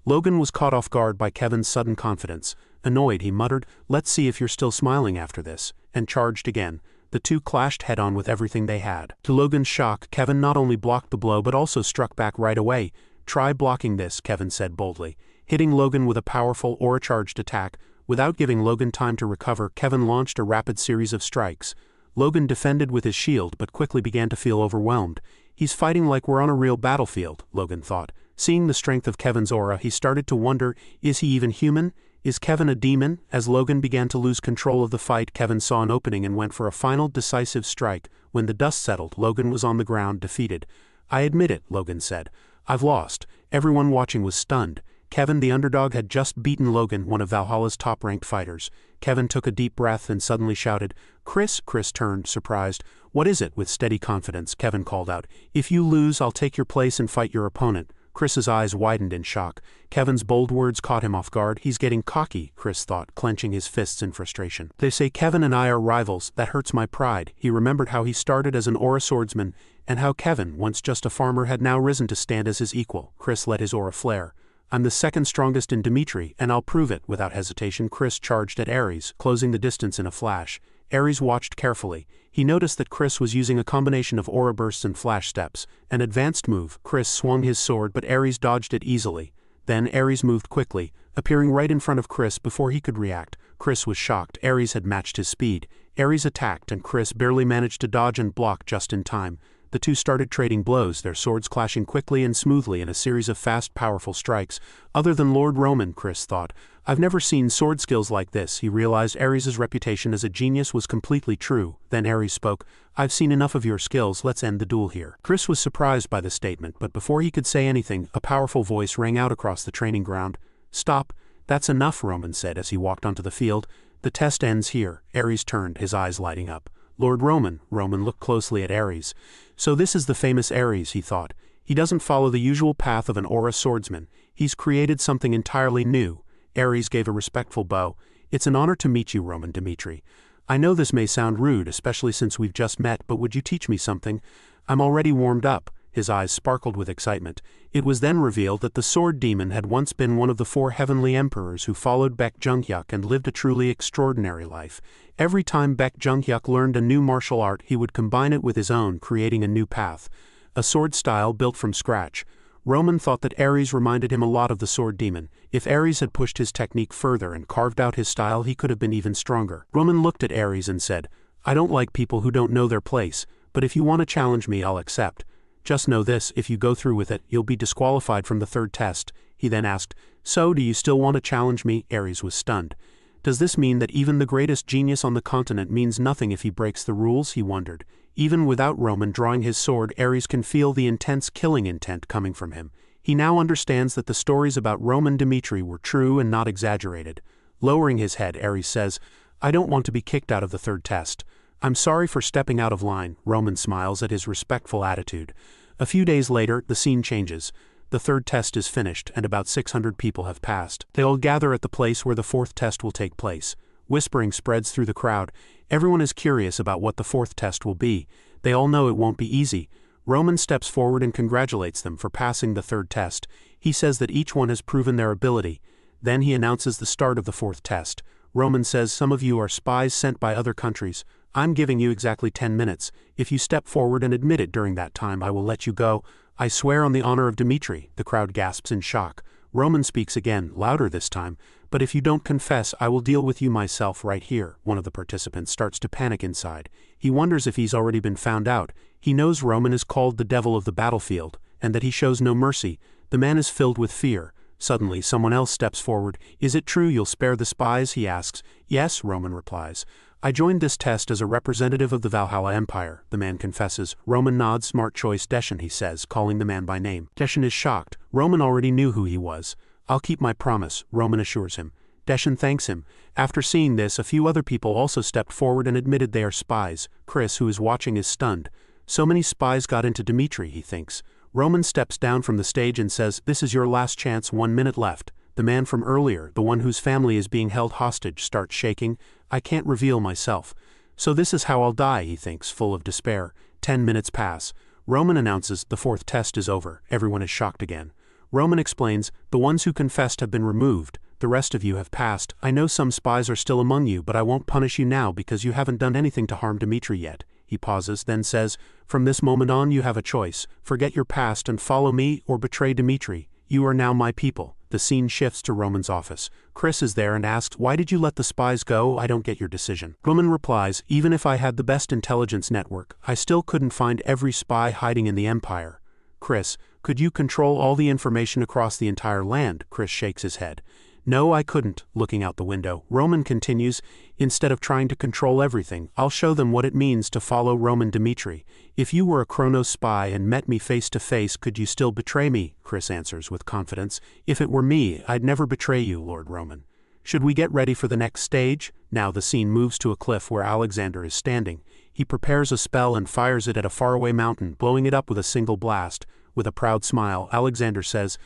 Logan was caught off guard by Kevin's sudden confidence. Annoyed, he muttered, let's see if you're still smiling after this, and charged again. The two clashed head-on with everything they had. To Logan's shock, Kevin not only blocked the blow but also struck back right away. Try blocking this, Kevin said boldly. Hitting Logan with a powerful aura-charged attack. Without giving Logan time to recover, Kevin launched a rapid series of strikes. Logan defended with his shield but quickly began to feel overwhelmed. He's fighting like we're on a real battlefield, Logan thought. Seeing the strength of Kevin's aura, he started to wonder, is he even human? Is Kevin a demon? As Logan began to lose control of the fight, Kevin saw an opening and went for a final decisive strike. When the dust settled, Logan was on the ground, defeated. I admit it, Logan said. I've lost. Everyone watching was stunned. Kevin, the underdog, had just beaten Logan, one of Valhalla's top-ranked fighters. Kevin took a deep breath and suddenly shouted, "Chris!" Chris turned, surprised. "What is it?" With steady confidence, Kevin called out. "If you lose, I'll take your place and fight your opponent." Chris's eyes widened in shock. Kevin's bold words caught him off guard. He's getting cocky, Chris thought, clenching his fists in frustration. "They say Kevin and I are rivals. That hurts my pride." He remembered how he started as an aura swordsman, and how Kevin, once just a farmer, had now risen to stand as his equal. Chris let his aura flare. "I'm the second strongest in Dimitri, and I'll prove it." Without hesitation, Chris charged at Ares, closing the distance in a flash. Ares watched carefully. He noticed that Chris was using a combination of aura bursts and flash steps. An advanced move. Chris swung his sword, but Ares dodged it easily. Then Ares moved quickly, appearing right in front of Chris before he could react. Chris was shocked. Ares had matched his speed. Ares attacked, and Chris barely managed to dodge and block just in time. The two started trading blows, their swords clashing quickly and smoothly in a series of fast, powerful strikes. Other than Lord Roman, Chris thought. I've never seen sword skills like this. He realized Ares' reputation as a genius was completely true. Then Ares spoke. "I've seen enough of your skills, let's end the duel here." Chris was surprised by the statement, but before he could say anything, a powerful voice rang out across the training ground. "Stop. That's enough," Roman said as he walked onto the field. "The test ends here." Ares turned, his eyes lighting up. "Lord Roman." Roman looked closely at Ares. "So this is the famous Ares," he thought. "He doesn't follow the usual path of an aura swordsman. He's created something entirely new." Ares gave a respectful bow. "It's an honor to meet you, Roman Dimitri. I know this may sound rude, especially since we've just met, but would you teach me something? I'm already warmed up." His eyes sparkled with excitement. It was then revealed that the sword demon had once been one of the 4 heavenly emperors who followed Baek Junghyuk and lived a truly extraordinary life. Every time Baek Junghyuk learned a new martial art, he would combine it with his own, creating a new path. A sword style built from scratch. Roman thought that Ares reminded him a lot of the sword demon. If Ares had pushed his technique further and carved out his style, he could have been even stronger. Roman looked at Ares and said, "I don't like people who don't know their place, but if you want to challenge me, I'll accept. Just know this, if you go through with it, you'll be disqualified from the 3rd test." He then asked, "So, do you still want to challenge me?" Ares was stunned. Does this mean that even the greatest genius on the continent means nothing if he breaks the rules? He wondered. Even without Roman drawing his sword, Ares can feel the intense killing intent coming from him. He now understands that the stories about Roman Dimitri were true and not exaggerated. Lowering his head, Ares says, "I don't want to be kicked out of the 3rd test. I'm sorry for stepping out of line." Roman smiles at his respectful attitude. A few days later, the scene changes. The 3rd test is finished, and about 600 people have passed. They all gather at the place where the 4th test will take place. Whispering spreads through the crowd. Everyone is curious about what the 4th test will be. They all know it won't be easy. Roman steps forward and congratulates them for passing the 3rd test. He says that each one has proven their ability. Then he announces the start of the 4th test. Roman says, "Some of you are spies sent by other countries. I'm giving you exactly 10 minutes. If you step forward and admit it during that time, I will let you go. I swear on the honor of Dimitri." The crowd gasps in shock. Roman speaks again, louder this time. "But if you don't confess, I will deal with you myself right here." One of the participants starts to panic inside. He wonders if he's already been found out. He knows Roman is called the devil of the battlefield, and that he shows no mercy. The man is filled with fear. Suddenly, someone else steps forward. "Is it true you'll spare the spies?" he asks. "Yes," Roman replies. "I joined this test as a representative of the Valhalla Empire," the man confesses. Roman nods. "Smart choice, Deshen," he says, calling the man by name. Deshen is shocked. Roman already knew who he was. "I'll keep my promise," Roman assures him. Deshen thanks him. After seeing this, a few other people also stepped forward and admitted they are spies. Chris, who is watching, is stunned. So many spies got into Dimitri, he thinks. Roman steps down from the stage and says, "This is your last chance, 1 minute left." The man from earlier, the one whose family is being held hostage, starts shaking. "I can't reveal myself. So this is how I'll die," he thinks, full of despair. 10 minutes pass. Roman announces the 4th test is over. Everyone is shocked again. Roman explains, "The ones who confessed have been removed. The rest of you have passed. I know some spies are still among you, but I won't punish you now because you haven't done anything to harm Dimitri yet." He pauses, then says, "From this moment on you have a choice. Forget your past and follow me, or betray Dimitri. You are now my people." The scene shifts to Roman's office. Chris is there and asks, "Why did you let the spies go? I don't get your decision." Roman replies, "Even if I had the best intelligence network, I still couldn't find every spy hiding in the Empire." Chris, "Could you control all the information across the entire land?" Chris shakes his head. No, I couldn't, looking out the window. Roman continues, instead of trying to control everything, I'll show them what it means to follow Roman Dmitri. If you were a Kronos spy and met me face to face, could you still betray me? Chris answers with confidence. If it were me, I'd never betray you, Lord Roman. Should we get ready for the next stage? Now the scene moves to a cliff where Alexander is standing. He prepares a spell and fires it at a faraway mountain, blowing it up with a single blast. With a proud smile, Alexander says,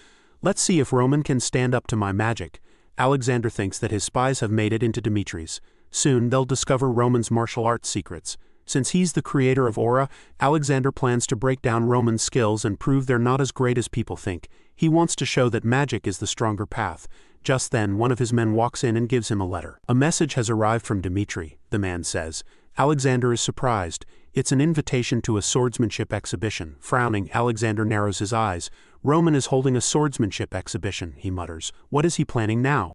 "Let's see if Roman can stand up to my magic." Alexander thinks that his spies have made it into Dimitri's. Soon they'll discover Roman's martial arts secrets. Since he's the creator of Aura, Alexander plans to break down Roman's skills and prove they're not as great as people think. He wants to show that magic is the stronger path. Just then, one of his men walks in and gives him a letter. A message has arrived from Dmitri, the man says. Alexander is surprised. It's an invitation to a swordsmanship exhibition. Frowning, Alexander narrows his eyes. Roman is holding a swordsmanship exhibition, he mutters. What is he planning now?